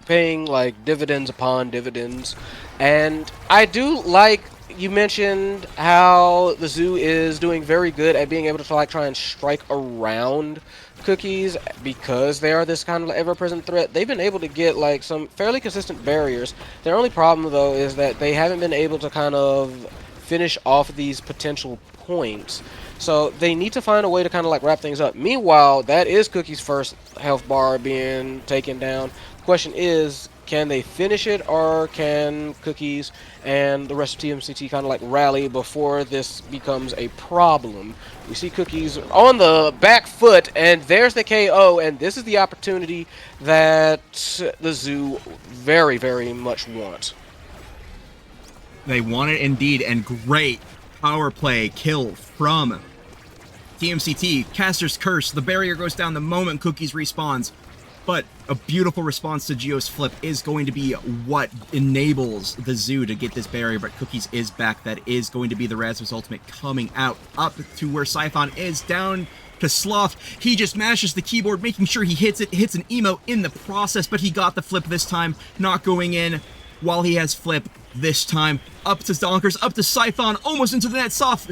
paying like dividends upon dividends. And I do like, you mentioned how the zoo is doing very good at being able to like try and strike around Cookies because they are this kind of ever-present threat. They've been able to get like some fairly consistent barriers. Their only problem though is that they haven't been able to kind of finish off these potential points. So they need to find a way to kind of like wrap things up. Meanwhile, that is Cookie's first health bar being taken down. The question is, can they finish it, or can Cookies and the rest of TMCT kind of like rally before this becomes a problem? We see Cookies on the back foot, and there's the KO, and this is the opportunity that the Zoo very, very much want. They want it indeed, and great power play kill from TMCT. Caster's Curse, the barrier goes down the moment Cookies respawns, but a beautiful response to Geo's flip is going to be what enables the Zoo to get this barrier, but Cookies is back. That is going to be the Rasmus ultimate coming out, up to where Scython is, down to Sloth. He just mashes the keyboard, making sure he hits it, hits an emo in the process, but he got the flip this time, not going in while he has flip this time. Up to Donkers, up to Scython, almost into the net. Soft,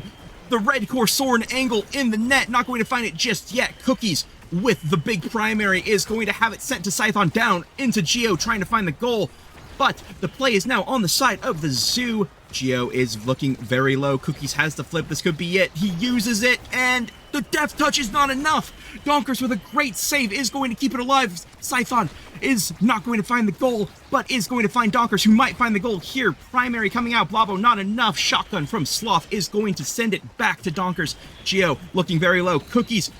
the red core sword angle in the net, not going to find it just yet. Cookies with the big primary is going to have it sent to Scython, down into Geo, trying to find the goal, but the play is now on the side of the Zoo. Geo is looking very low. Cookies has the flip. This could be it. He uses it, and the death touch is not enough. Donkers with a great save is going to keep it alive. Scython is not going to find the goal, but is going to find Donkers, who might find the goal here. Primary coming out. Blabo, not enough. Shotgun from Sloth is going to send it back to Donkers. Geo looking very low. Cookies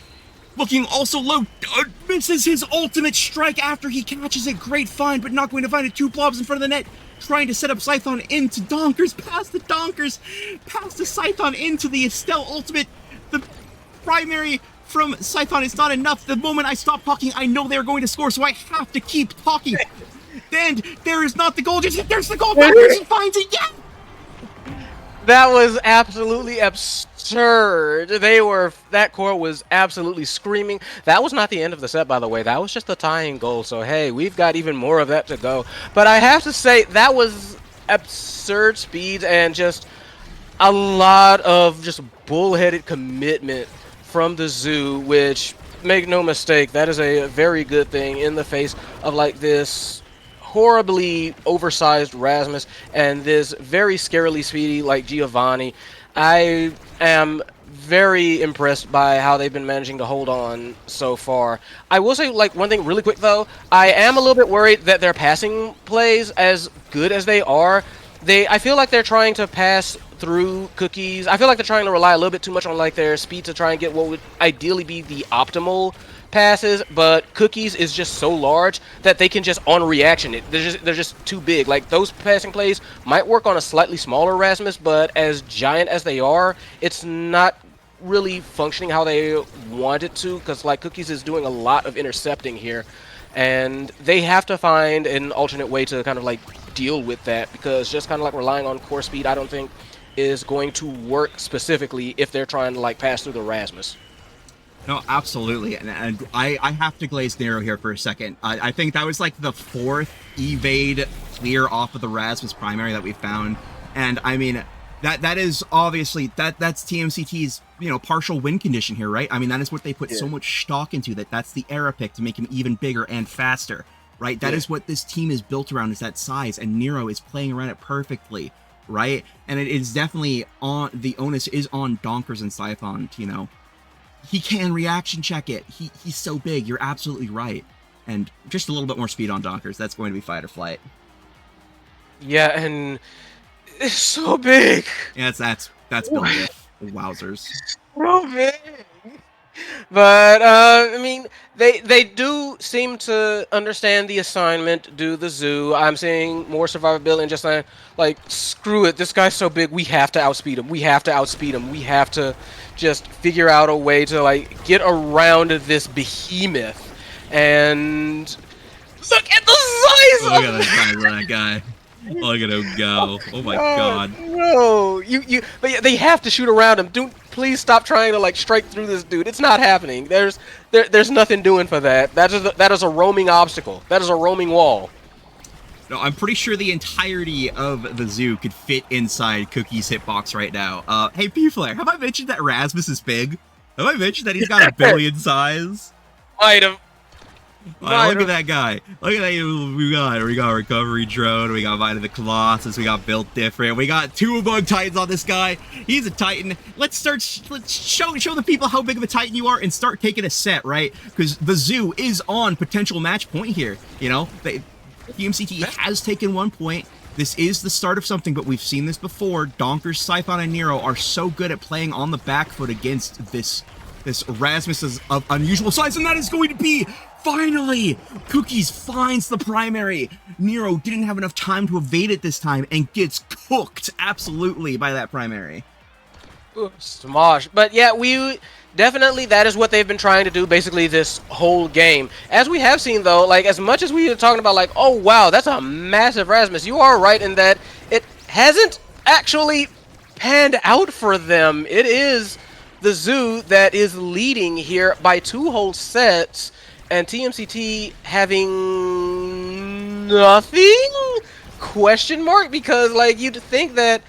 looking also low, misses his ultimate strike after he catches it. Great find, but not going to find it. Two blobs in front of the net, trying to set up Scython into Donkers, past the Donkers, past the Scython into the Estelle ultimate. The primary from Scython is not enough. The moment I stop talking, I know they're going to score, so I have to keep talking. And there is not the goal, just there's the goal, Donkers, he finds it, yeah! That was absolutely absurd. That core was absolutely screaming. That was not the end of the set, by the way. That was just the tying goal. So, hey, we've got even more of that to go. But I have to say, that was absurd speed and just a lot of just bullheaded commitment from the Zoo, which, make no mistake, that is a very good thing in the face of like this horribly oversized Rasmus and this very scarily speedy like Giovanni. I am very impressed by how they've been managing to hold on so far. I will say like one thing really quick though, I am a little bit worried that their passing plays, as good as they are, I feel like they're trying to pass through Cookies. I feel like they're trying to rely a little bit too much on like their speed to try and get what would ideally be the optimal passes, but Cookies is just so large that they can just on reaction they're just too big. Like those passing plays might work on a slightly smaller Rasmus, but as giant as they are, it's not really functioning how they want it to, because like Cookies is doing a lot of intercepting here, and they have to find an alternate way to kind of like deal with that, because just kind of like relying on core speed I don't think is going to work specifically if they're trying to like pass through the Rasmus. No, absolutely, and I have to glaze Nero here for a second. I think that was like the fourth evade clear off of the Rasmus primary that we found, and I mean that is obviously that's TMCT's partial win condition here, right? I mean that is what they put so much stock into, that's the era pick to make him even bigger and faster, right? That is what this team is built around, is that size, and Nero is playing around it perfectly, right? And it is definitely on, the onus is on Donkers and Scython to, he can reaction check it. He's so big. You're absolutely right. And just a little bit more speed on Donkers. That's going to be fight or flight. Yeah, and it's so big. Yeah, that's Bill Diff. Wowzers. So big. But I mean, they do seem to understand the assignment. Do the Zoo? I'm seeing more survivability and just like screw it. This guy's so big. We have to outspeed him. We have to outspeed him. We have to just figure out a way to like get around this behemoth. And look at the size. Look at the size of that guy. Look at him go. Oh my god. No, but yeah, they have to shoot around him. Dude, please stop trying to like strike through this dude. It's not happening. There's nothing doing for that. That is a roaming obstacle. That is a roaming wall. No, I'm pretty sure the entirety of the Zoo could fit inside Cookie's hitbox right now. Hey, P-Flare, have I mentioned that Rasmus is big? Have I mentioned that he's got a billion size? Might have. Look at that guy. Look at that. We got recovery drone. We got Mind of the Colossus. We got built different. We got 2 Among Titans on this guy. He's a Titan. Let's show the people how big of a Titan you are and start taking a set, right? Because the zoo is on potential match point here. You know, TMCT has taken 1 point. This is the start of something, but we've seen this before. Donkers, Scython, and Nero are so good at playing on the back foot against this Rasmus is of unusual size, and that is going to be, finally, Cookies finds the primary. Nero didn't have enough time to evade it this time and gets cooked absolutely by that primary. Smosh. But yeah, we definitely, that is what they've been trying to do basically this whole game. As we have seen though, like as much as we are talking about like, oh wow, that's a massive Rasmus, you are right in that it hasn't actually panned out for them. It is the zoo that is leading here by 2 whole sets, and TMCT having nothing? Question mark? Because like you'd think that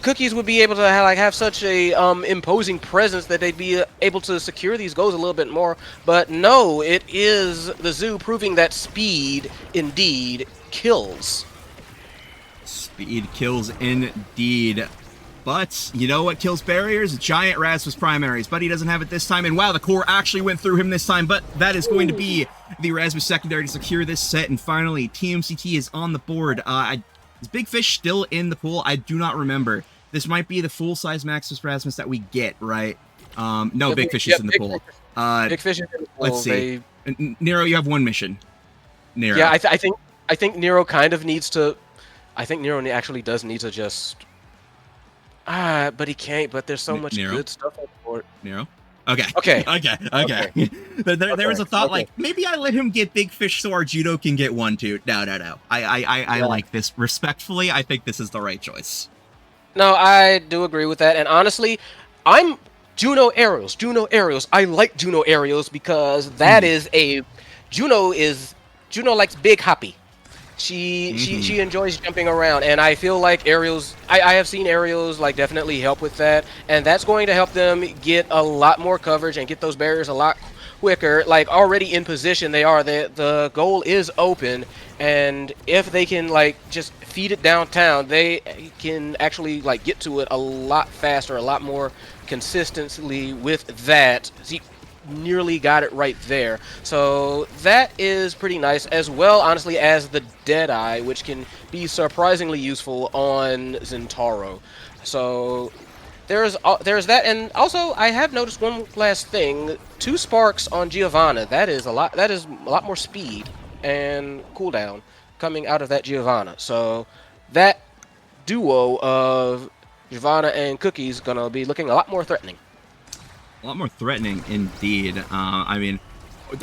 Cookies would be able to have such a imposing presence that they'd be able to secure these goals a little bit more, but no, it is the zoo proving that speed indeed kills. Speed kills indeed. But you know what kills barriers? Giant Rasmus primaries, but he doesn't have it this time. And wow, the core actually went through him this time, but that is going to be the Rasmus secondary to secure this set. And finally, TMCT is on the board. Is Big Fish still in the pool? I do not remember. This might be the full-size Maximus Rasmus that we get, right? No, Big Fish is in the pool. Big Fish is in the pool. Let's see. Nero, you have 1 mission. Nero. Yeah, I think Nero kind of needs to. I think Nero actually does need to just. But he can't. But there's so much good stuff on the board. Nero? Okay. Okay. Okay. There was a thought like, maybe I let him get Big Fish so our Judo can get 1 too. No. I like this. Respectfully, I think this is the right choice. No, I do agree with that. And honestly, I'm Juno Aerials. I like Juno Aerials because that is a Juno likes big hoppy. She enjoys jumping around, and I feel like aerials. I have seen aerials like definitely help with that, and that's going to help them get a lot more coverage and get those barriers a lot quicker. Like already in position, the goal is open, and if they can like just feed it downtown, they can actually like get to it a lot faster, a lot more consistently with that. See, nearly got it right there. So that is pretty nice, as well honestly as the Deadeye, which can be surprisingly useful on Zentaro. So there's that, and also I have noticed one last thing: 2 sparks on Giovanna. That is a lot more speed and cooldown coming out of that Giovanna. So that duo of Giovanna and Cookies gonna be looking a lot more threatening. A lot more threatening indeed. I mean,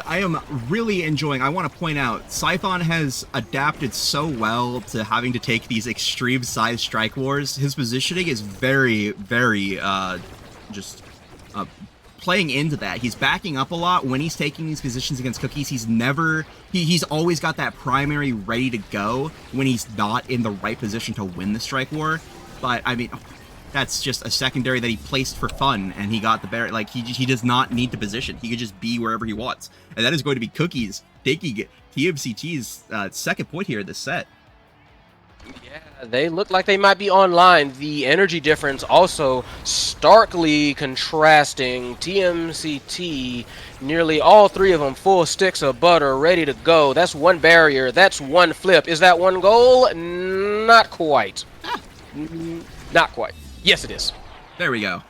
I am really enjoying. I want to point out, Scython has adapted so well to having to take these extreme size strike wars. His positioning is very, very playing into that. He's backing up a lot when he's taking these positions against Cookies. He's always got that primary ready to go when he's not in the right position to win the strike war. But I mean, that's just a secondary that he placed for fun, and he got the barrier. Like, he does not need to position. He could just be wherever he wants. And that is going to be Cookies taking TMCT's second point here in this set. Yeah, they look like they might be online. The energy difference also starkly contrasting. TMCT, nearly all 3 of them full sticks of butter, ready to go. That's 1 barrier. That's 1 flip. Is that 1 goal? Not quite. Not quite. Yes, it is. There we go.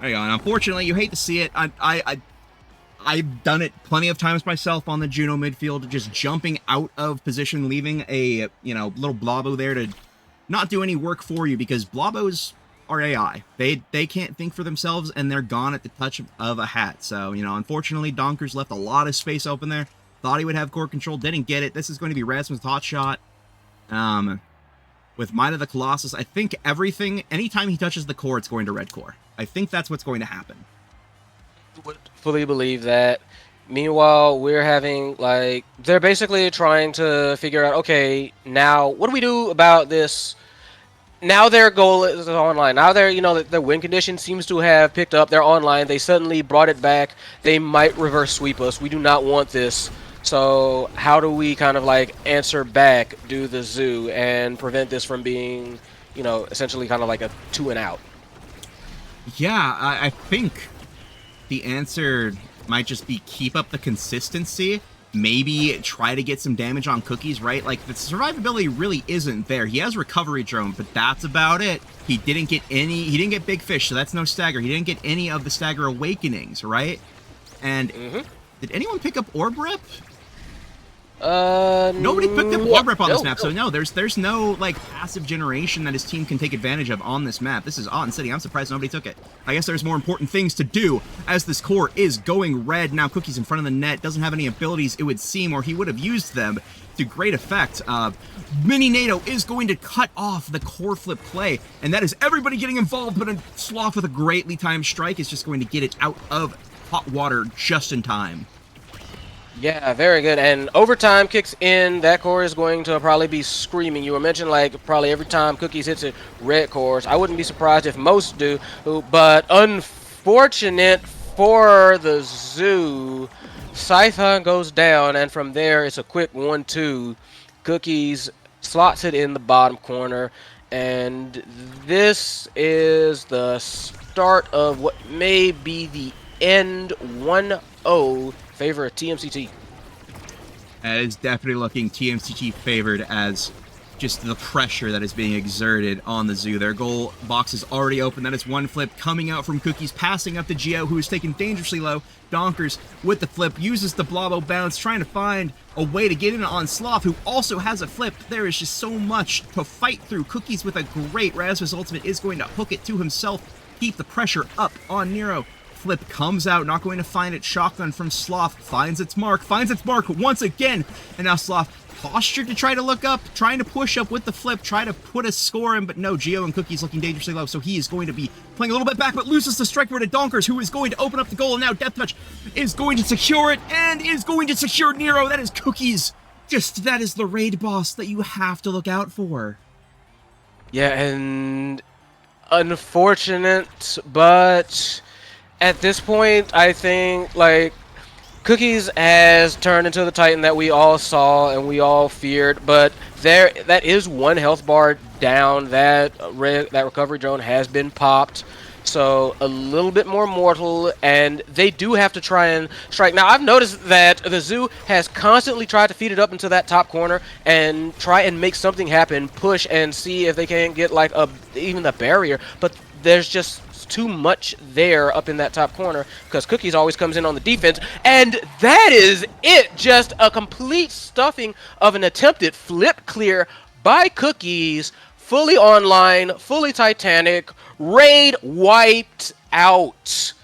There you go. And unfortunately, you hate to see it. I've done it plenty of times myself on the Juno midfield, just jumping out of position, leaving a little Blobbo there to not do any work for you, because Blobbos are AI. They can't think for themselves, and they're gone at the touch of a hat. So unfortunately, Donkers left a lot of space open there. Thought he would have core control, didn't get it. This is going to be Rasmus' hot shot. With Mind of the Colossus, I think anytime he touches the core, it's going to red core. I think that's what's going to happen. Would fully believe that. Meanwhile, we're having, they're basically trying to figure out, okay, now, what do we do about this? Now their goal is online. Now their win condition seems to have picked up. They're online. They suddenly brought it back. They might reverse sweep us. We do not want this. So how do we kind of like answer back, do the zoo, and prevent this from being, you know, essentially kind of like a 2 and out? Yeah, I think the answer might just be keep up the consistency. Maybe try to get some damage on Cookies, right? Like, the survivability really isn't there. He has Recovery Drone, but that's about it. He didn't get Big Fish, so that's no Stagger. He didn't get any of the Stagger Awakenings, right? And did anyone pick up Orb Rip? Nobody picked up Orb Rip on this map, so no, there's no, like, passive generation that his team can take advantage of on this map. This is Auden City. I'm surprised nobody took it. I guess there's more important things to do as this core is going red. Now Cookie's in front of the net, doesn't have any abilities, it would seem, or he would have used them to great effect. Mini NATO is going to cut off the core flip play, and that is everybody getting involved, but a Sloth with a greatly timed strike is just going to get it out of hot water just in time. Yeah, very good. And overtime kicks in. That core is going to probably be screaming. You were mentioning like probably every time Cookies hits it, red cores. I wouldn't be surprised if most do. But unfortunate for the zoo, Scython goes down, and from there it's a quick 1-2. Cookies slots it in the bottom corner, and this is the start of what may be the end 1-0 favor of TMCT. That is definitely looking TMCT favored as just the pressure that is being exerted on the zoo. Their goal box is already open. That is one flip coming out from Cookies, passing up to Geo, who is taken dangerously low. Donkers with the flip, uses the Blobbo bounce, trying to find a way to get in on Sloth, who also has a flip. There is just so much to fight through. Cookies with a great Rasmus ultimate is going to hook it to himself, keep the pressure up on Nero. Flip comes out, not going to find it. Shotgun from Sloth finds its mark once again, and now Sloth postured to try to look up, trying to push up with the flip, try to put a score in, but no, Geo and Cookie's looking dangerously low, so he is going to be playing a little bit back, but loses the strike word to Donkers, who is going to open up the goal, and now Death Touch is going to secure it, and is going to secure Nero. That is Cookies. That is the raid boss that you have to look out for. Yeah, and unfortunate, but at this point, I think, like, Cookies has turned into the Titan that we all saw and we all feared, but that is one health bar down. That recovery drone has been popped, so a little bit more mortal, and they do have to try and strike. Now, I've noticed that the zoo has constantly tried to feed it up into that top corner and try and make something happen, push and see if they can get like even the barrier, but there's just too much there up in that top corner because Cookies always comes in on the defense, and that is it. Just a complete stuffing of an attempted flip clear by Cookies, fully online, fully Titanic, raid wiped out.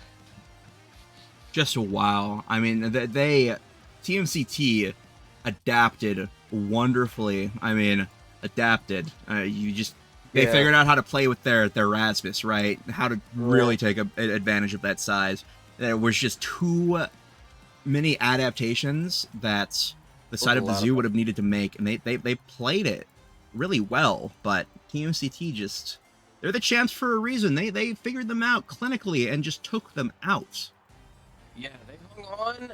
Just wow. I mean, TMCT adapted wonderfully. I mean, adapted. They figured out how to play with their Rasmus, right? How to really take advantage of that size. There was just too many adaptations that the side of the zoo would have needed to make, and they played it really well. But TMCT they're the champs for a reason. They figured them out clinically and just took them out. Yeah, they hung on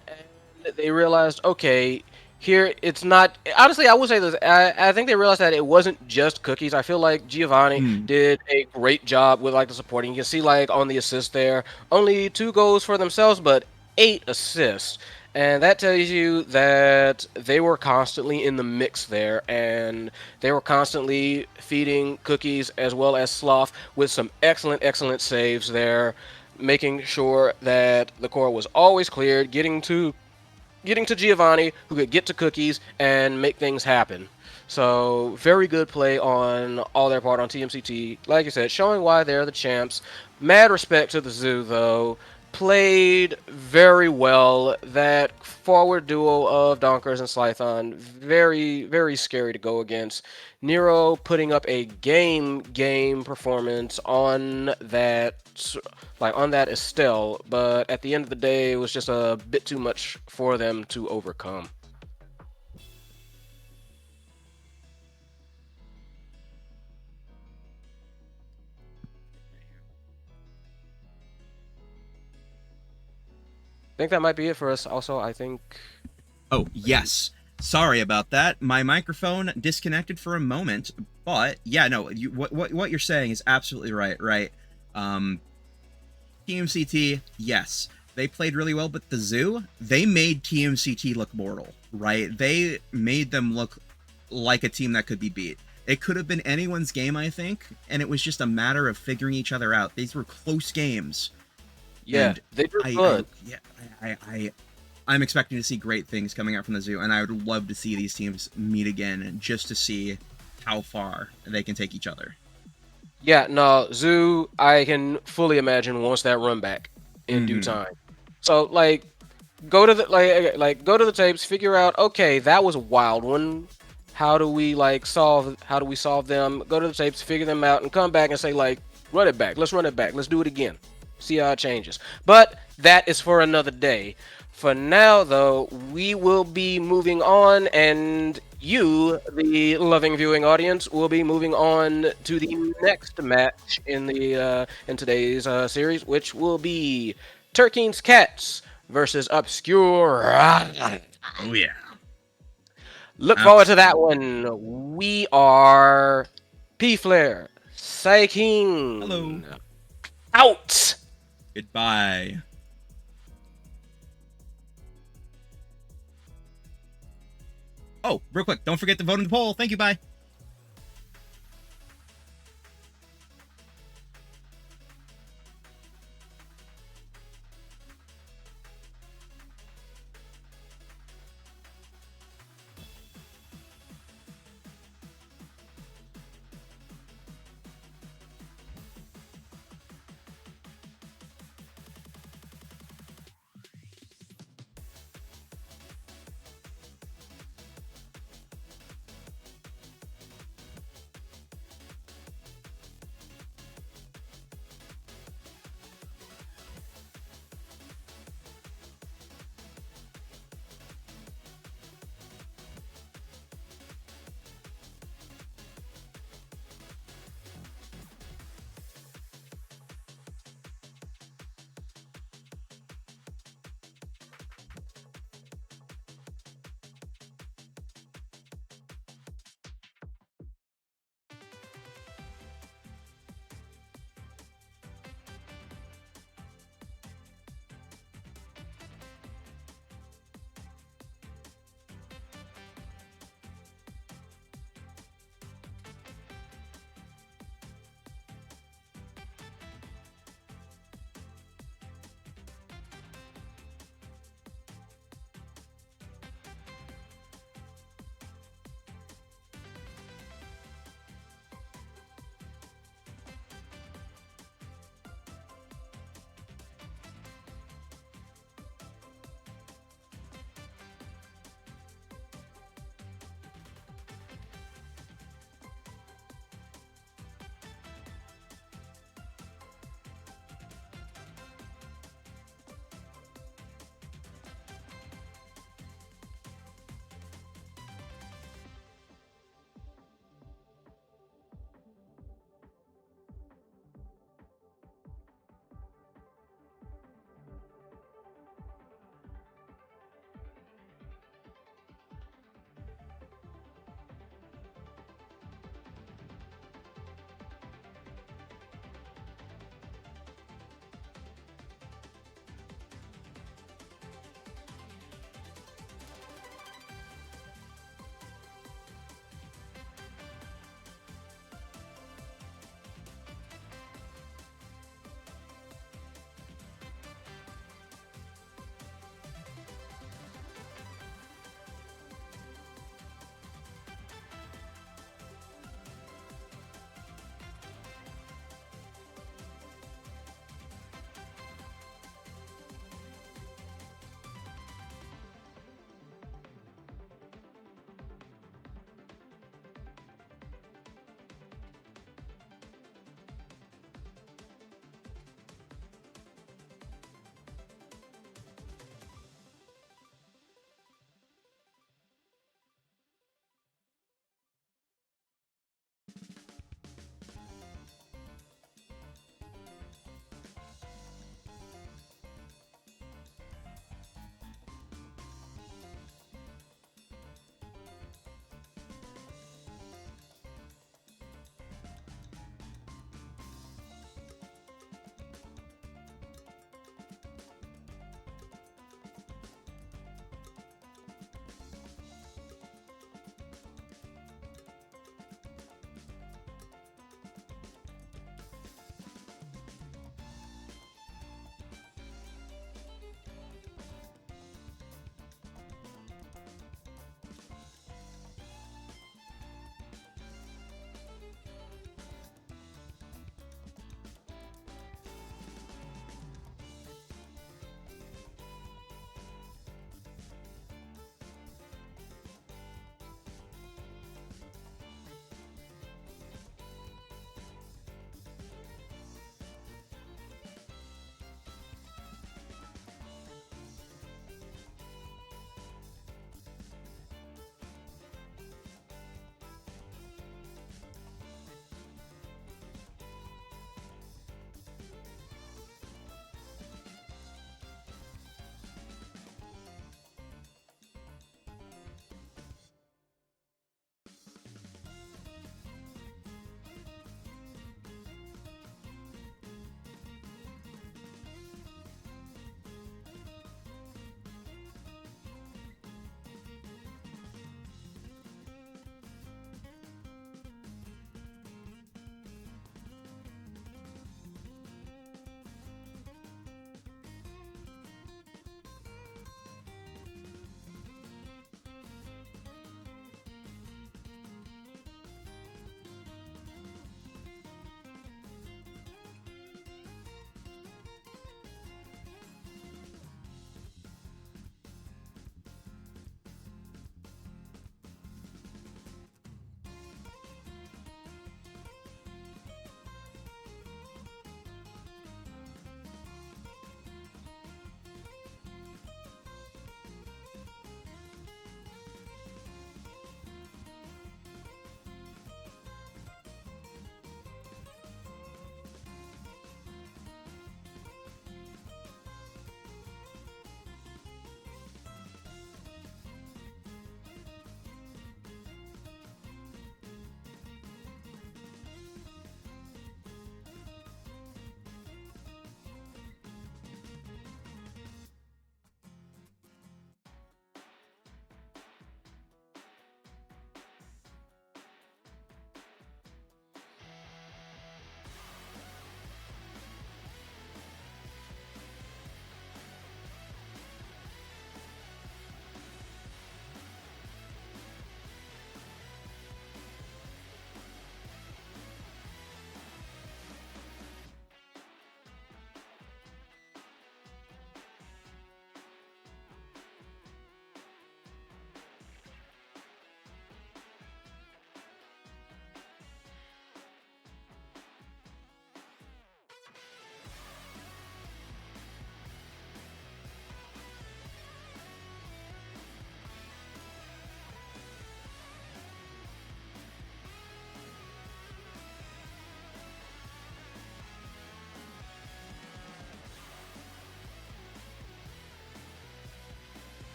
and they realized, okay, here it's not. Honestly, I will say this. I think they realized that it wasn't just Cookies. I feel like Giovanni did a great job with like the supporting. You can see like on the assist there, only 2 goals for themselves, but 8 assists. And that tells you that they were constantly in the mix there, and they were constantly feeding Cookies as well as Sloth with some excellent saves there, making sure that the core was always cleared, getting to Giovanni, who could get to Cookies and make things happen. So very good play on all their part on TMCT. Like I said, showing why they're the champs. Mad respect to the zoo, though. Played very well. That forward duo of Donkers and Slython, very scary to go against. Nero putting up a game performance on that Estelle, but at the end of the day, it was just a bit too much for them to overcome. I think that might be it for us. Also, I think Oh, yes. Sorry about that. My microphone disconnected for a moment, but yeah, no, what you're saying is absolutely right. TMCT, yes, they played really well, but the Zoo, they made TMCT look mortal, right? They made them look like a team that could be beat. It could have been anyone's game, I think, and it was just a matter of figuring each other out. These were close games. Yeah, And they were fun. I'm expecting to see great things coming out from the Zoo, and I would love to see these teams meet again just to see how far they can take each other. Yeah, no, Zoo, I can fully imagine wants that run back in due Mhm. time. So like, go to the go to the tapes, figure out, okay, that was a wild one. How do we solve them? Go to the tapes, figure them out, and come back and say like, run it back. Let's run it back. Let's do it again. See how it changes. But that is for another day. For now, though, we will be moving on, and you, the loving viewing audience, will be moving on to the next match in the in today's series, which will be Turkey's Cats versus Obscure. Oh, yeah. Look forward to that one. We are P Flare, Psy King. Hello. Out. Goodbye. Oh, real quick, don't forget to vote in the poll. Thank you, bye.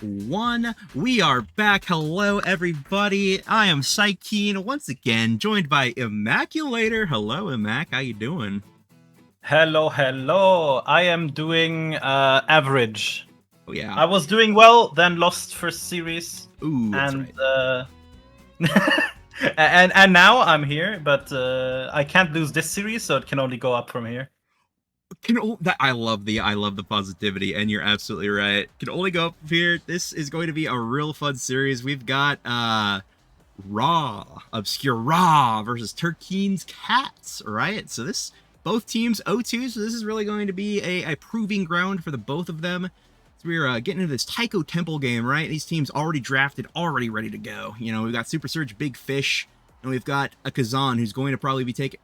1. We are back. Hello, everybody. I am Psykeen once again, joined by Immaculator. Hello, Immac. How you doing? Hello, hello. I am doing average. Oh, yeah. I was doing well, then lost first series. Ooh, that's and right. and now I'm here, but I can't lose this series, so it can only go up from here. I love the positivity, and you're absolutely right. Can only go up from here. This is going to be a real fun series. We've got Obscure Raw versus Turkeen's Cats, right? So both teams 0-2, so this is really going to be a proving ground for the both of them. So we're getting into this Taiko Temple game, right? These teams already drafted, already ready to go. You know, we've got Super Surge Big Fish, and we've got a Kazan who's going to probably be taking...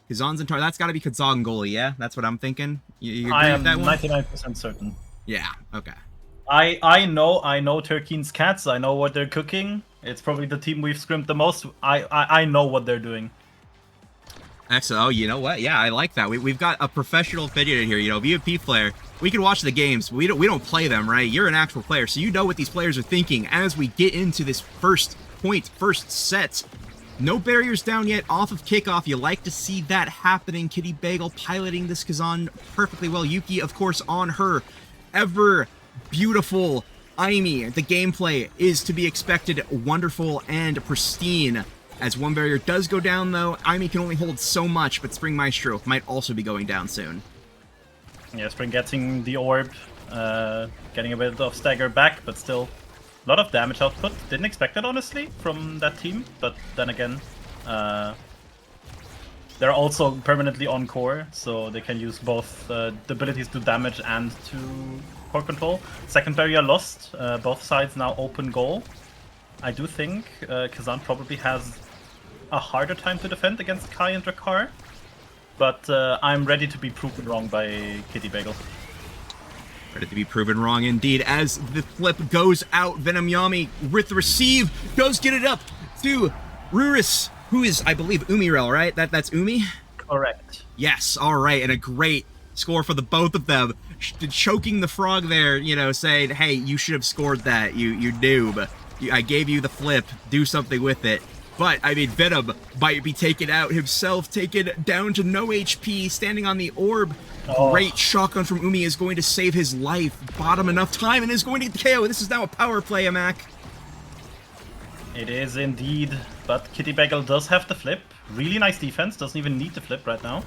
Kazan's in tar. That's got to be Kazan goalie, yeah? That's what I'm thinking? You agree with that one? 99% certain. Yeah, okay. I know Turkeen's Cats. I know what they're cooking. It's probably the team we've scrimmed the most. I know what they're doing. Excellent. Oh, you know what? Yeah, I like that. We've got a professional opinion here. You know, VOP player. We can watch the games. We don't play them, right? You're an actual player, so you know what these players are thinking as we get into this first set. No barriers down yet, off of kickoff. You like to see that happening. Kitty Bagel piloting this Kazan perfectly well. Yuki, of course, on her ever beautiful Aimi. The gameplay is to be expected wonderful and pristine. As one barrier does go down, though, Aimi can only hold so much, but Spring Maestro might also be going down soon. Yeah, Spring getting the orb, getting a bit of stagger back, but still a lot of damage output. Didn't expect it, honestly, from that team, but then again, they're also permanently on core, so they can use both the abilities to damage and to core control. Second barrier lost, both sides now open goal. I do think Kazan probably has a harder time to defend against Kai and Drakkar, but I'm ready to be proven wrong by Kitty Bagel. Ready to be proven wrong indeed. As the flip goes out, Venom Yami with the receive does get it up to Ruris, who is, I believe, Umirel, right? That's Umi? Correct. Yes, all right, and a great score for the both of them. Choking the frog there, you know, saying, hey, you should have scored that, you noob. I gave you the flip, do something with it. But, I mean, Venom might be taken out himself, taken down to no HP, standing on the orb. Great shotgun from Umi is going to save his life. Bought him enough time and is going to get the KO. This is now a power play, Amac. It is indeed, but Kitty Bagel does have the flip. Really nice defense, doesn't even need the flip right now.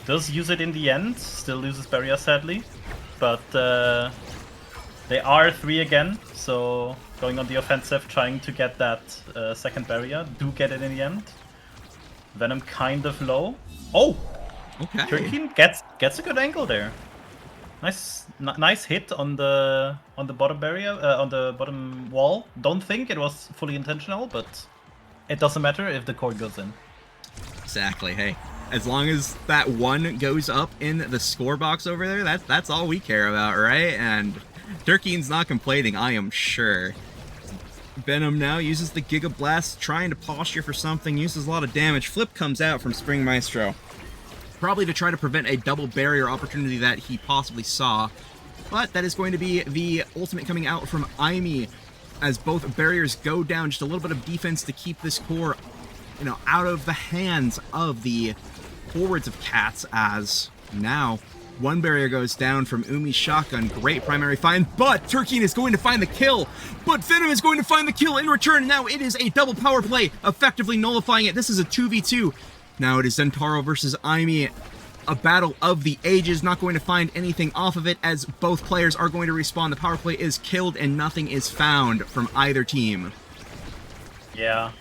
Does use it in the end, still loses barrier sadly. But they are 3 again, so going on the offensive, trying to get that second barrier. Do get it in the end. Venom kind of low. Oh! Okay. Turkeen gets a good angle there. Nice hit on the bottom barrier, on the bottom wall. Don't think it was fully intentional, but it doesn't matter if the core goes in. Exactly. Hey, as long as that one goes up in the score box over there, that's all we care about, right? And Turkeen's not complaining, I am sure. Venom now uses the Giga Blast, trying to posture for something, uses a lot of damage. Flip comes out from Spring Maestro. Probably to try to prevent a double barrier opportunity that he possibly saw. But that is going to be the ultimate coming out from Aimi, as both barriers go down. Just a little bit of defense to keep this core, you know, out of the hands of the forwards of Cats, as now one barrier goes down from Umi's shotgun. Great primary find, but Turkeen is going to find the kill. But Venom is going to find the kill in return. Now it is a double power play, effectively nullifying it. This is a 2v2. Now it is Zentaro versus Aimi, a battle of the ages. Not going to find anything off of it, as both players are going to respawn. The power play is killed and nothing is found from either team. Yeah.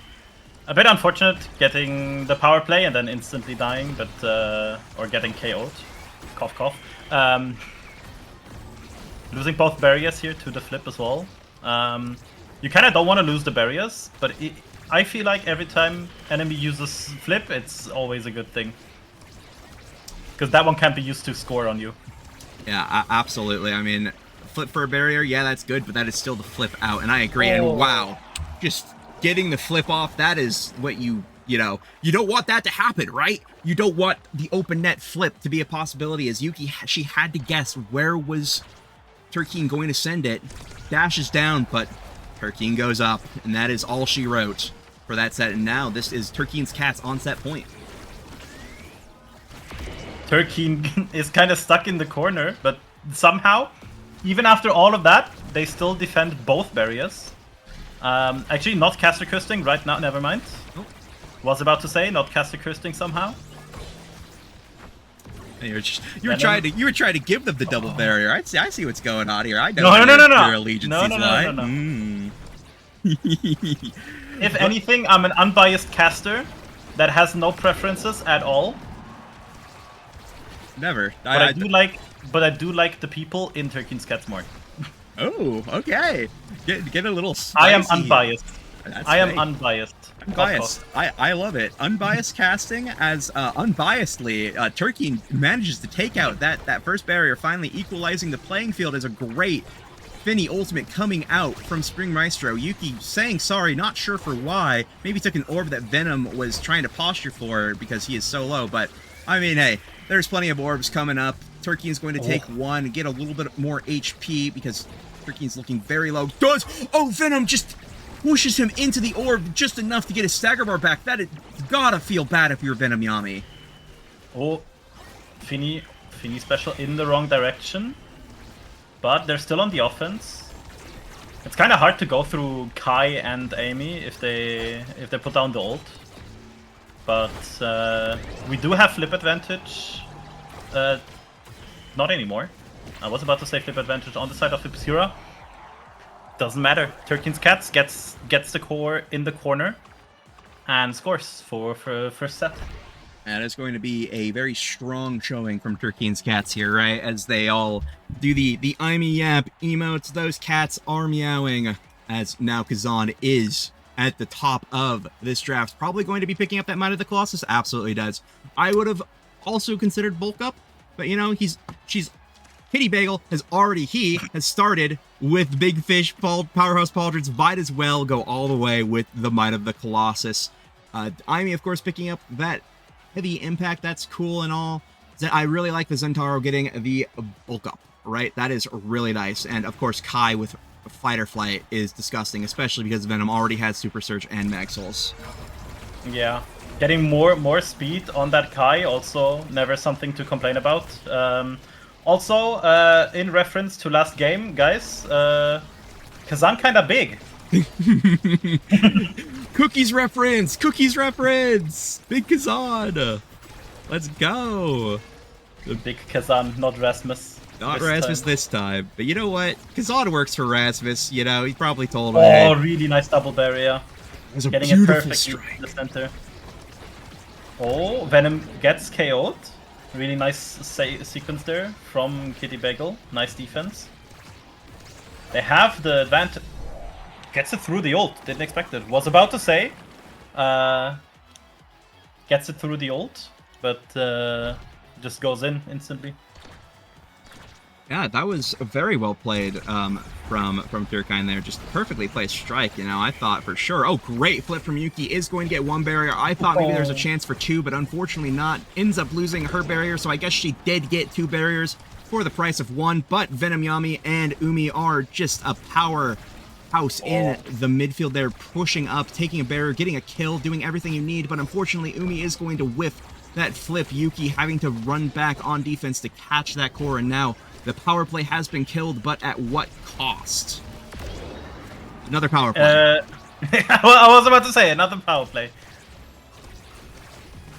A bit unfortunate getting the power play and then instantly dying, but or getting KO'd. Cough cough. Losing both barriers here to the flip as well. You kind of don't want to lose the barriers, but I feel like every time enemy uses flip, it's always a good thing. Because that one can't be used to score on you. Yeah, absolutely. I mean, flip for a barrier, yeah, that's good, but that is still the flip out, and I agree. And wow, just getting the flip off, that is what you know, you don't want that to happen, right? You don't want the open net flip to be a possibility, as Yuki, she had to guess where was Turkeen going to send it. Dashes down, but Turkeen goes up, and that is all she wrote for that set. And now this is Turkeen's Cats on set point. Turkeen is kind of stuck in the corner, but somehow, even after all of that, they still defend both barriers. Actually, not caster cursing right now, never mind. Oh. Was about to say, not caster cursing somehow. You were trying to give them the double barrier. I see what's going on here. I know No. your allegiances lie. If anything, I'm an unbiased caster that has no preferences at all. Never. But I do like the people in Turkeen's Cats more. Oh, okay. Get a little spicy. I am unbiased. That's I am fake. unbiased. Unbiased. I love it. Unbiased casting as unbiasedly Turkeen manages to take out that first barrier, finally equalizing the playing field as a great Finny ultimate coming out from Spring Maestro. Yuki saying sorry, not sure for why. Maybe took an orb that Venom was trying to posture for because he is so low, but I mean, hey, there's plenty of orbs coming up. Turkeen's going to take one, get a little bit more HP because Turkeen's looking very low. Venom just pushes him into the orb just enough to get his stagger bar back. That is gotta feel bad if you're Venom Yami. Oh, Finny special in the wrong direction, but they're still on the offense. It's kind of hard to go through Kai and Amy if they put down the ult, but we do have flip advantage. Not anymore. I was about to say flip advantage on the side of Ipsura. Doesn't matter. Turkeen's Cats gets the core in the corner and scores for first set. And it's going to be a very strong showing from Turkeen's Cats here, right? As they all do the Imi Yap emotes. Those cats are meowing as now Kazan is at the top of this draft. Probably going to be picking up that Might of the Colossus. Absolutely does. I would have also considered bulk up, but you know, Kitty Bagel has started with Big Fish, Powerhouse Pauldrons, might as well go all the way with the Might of the Colossus. Imi, of course, picking up that heavy impact, that's cool and all. I really like the Zentaro getting the bulk up, right? That is really nice. And of course, Kai with Fight or Flight is disgusting, especially because Venom already has Super Surge and Mag Souls. Yeah. Getting more speed on that Kai, also never something to complain about. Also, in reference to last game, guys, Kazan kinda big. Cookies reference! Big Kazan! Let's go! Big Kazan, not Rasmus. Not Rasmus this time. But you know what? Kazan works for Rasmus, you know, he probably told him, Oh, hey, really nice double barrier. it was a Getting it beautiful perfectly strike. in the center. Oh, Venom gets KO'd. Really nice sequence there from Kitty Bagel. Nice defense. They have the advantage. Gets it through the ult. Didn't expect it. Was about to say. Gets it through the ult, but just goes in instantly. Yeah, that was very well played from Turkine there. Just perfectly placed strike, you know. I thought for sure. Oh, great flip from Yuki. Is going to get one barrier. I thought maybe there's a chance for two, but unfortunately not. Ends up losing her barrier, so I guess she did get two barriers for the price of one. But Venom Yami and Umi are just a powerhouse in the midfield there, pushing up, taking a barrier, getting a kill, doing everything you need. But unfortunately, Umi is going to whiff that flip. Yuki having to run back on defense to catch that core, and now the power play has been killed, but at what cost? Another power play. I was about to say, another power play.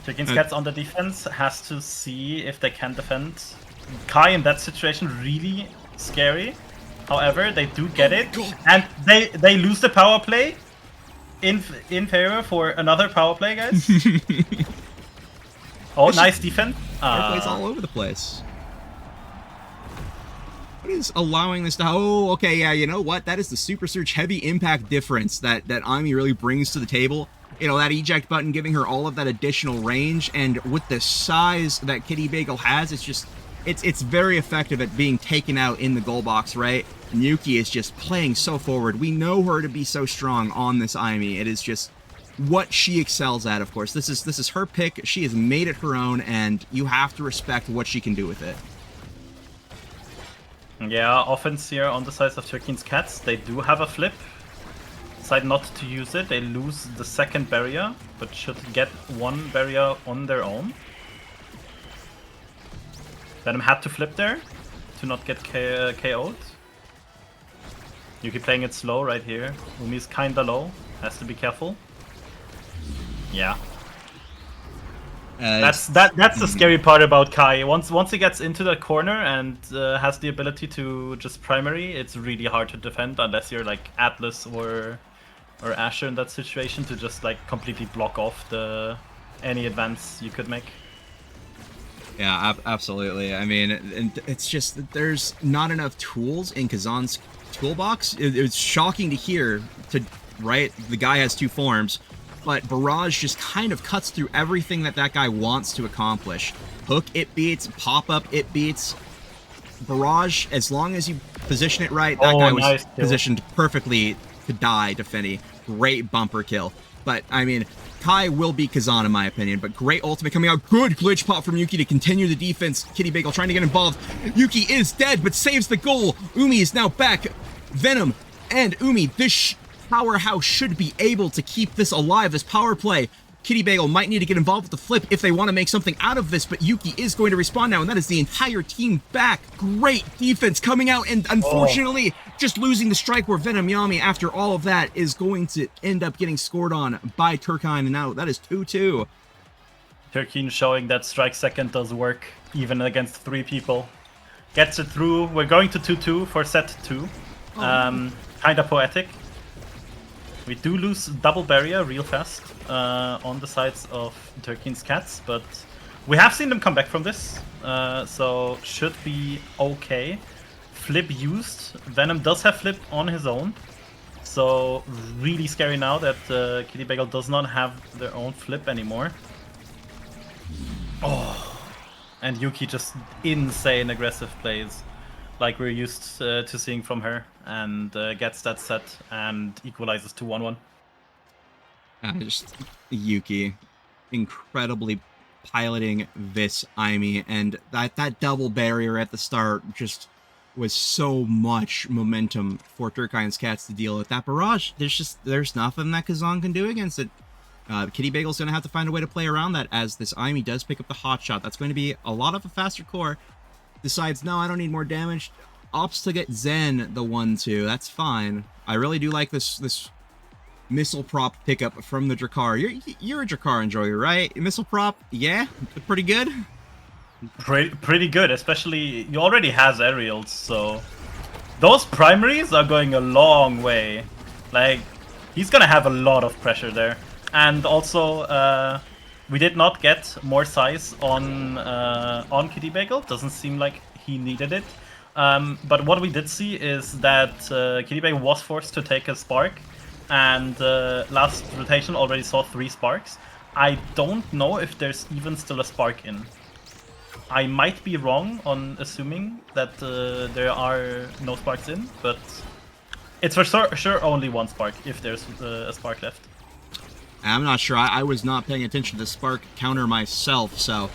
Turkeen's Cats on the defense has to see if they can defend. Kai in that situation really scary. However, they do get it, and they lose the power play in favor for another power play, guys. Oh, nice defense. Power plays all over the place. What is allowing this to... Oh, okay, yeah, you know what? That is the Super Surge heavy impact difference that Imi really brings to the table. You know, that eject button giving her all of that additional range, and with the size that Kitty Bagel has, it's just... It's very effective at being taken out in the goal box, right? Yuki is just playing so forward. We know her to be so strong on this Imi. It is just what she excels at, of course. This is her pick. She has made it her own, and you have to respect what she can do with it. Yeah, offense here on the side of Turkey's Cats. They do have a flip. Decide not to use it. They lose the second barrier, but should get one barrier on their own. Venom had to flip there to not get KO'd. Yuki playing it slow right here. Umi's kinda low. Has to be careful. Yeah. That's the scary part about Kai. Once he gets into the corner and has the ability to just primary, it's really hard to defend unless you're like Atlas or Asher in that situation to just like completely block off any advance you could make. Yeah, absolutely. I mean, and it's just that there's not enough tools in Kazan's toolbox. It's shocking to hear, right? The guy has 2 forms, but Barrage just kind of cuts through everything that guy wants to accomplish. Hook, it beats. Pop-up, it beats. Barrage, as long as you position it right, that guy was nice positioned perfectly to die to Finny. Great bumper kill. But, I mean, Kai will beat Kazan in my opinion, but great ultimate coming out. Good glitch pop from Yuki to continue the defense. Kitty Bagel trying to get involved. Yuki is dead, but saves the goal. Umi is now back. Venom and Umi, this powerhouse should be able to keep this alive, this power play. Kitty Bagel might need to get involved with the flip if they want to make something out of this, but Yuki is going to respawn now, and that is the entire team back. Great defense coming out, and unfortunately, just losing the strike where Venom Yami, after all of that, is going to end up getting scored on by Turkine, and now that is 2-2. Turkine showing that strike second does work, even against 3 people. Gets it through. We're going to 2-2 for set 2. Kinda poetic. We do lose double barrier real fast on the sides of Turkey's Cats, but we have seen them come back from this, so should be okay. Flip used. Venom does have flip on his own, so really scary now that Kitty Bagel does not have their own flip anymore. Oh, and Yuki just insane aggressive plays, like we're used to seeing from her, and gets that set and equalizes to 1-1. Just Yuki, incredibly piloting this Aimi, and that double barrier at the start just was so much momentum for Turkine's Cats to deal with. That barrage, there's nothing that Kazan can do against it. Kitty Bagel's going to have to find a way to play around that, as this Aimi does pick up the hot shot. That's going to be a lot of a faster core. Decides, no, I don't need more damage. Opts to get Zen the 1-2. That's fine. I really do like this missile prop pickup from the Drakkar. You're a Drakkar enjoyer, right? Missile prop, yeah? Pretty good? Pretty good, especially he already has aerials, so those primaries are going a long way. Like, he's gonna have a lot of pressure there. And also, we did not get more size on Kitty Bagel. Doesn't seem like he needed it. But what we did see is that Kitty Bagel was forced to take a spark, and last rotation already saw 3 sparks. I don't know if there's even still a spark in. I might be wrong on assuming that there are no sparks in, but it's for sure only 1 spark if there's a spark left. I'm not sure. I was not paying attention to the spark counter myself, so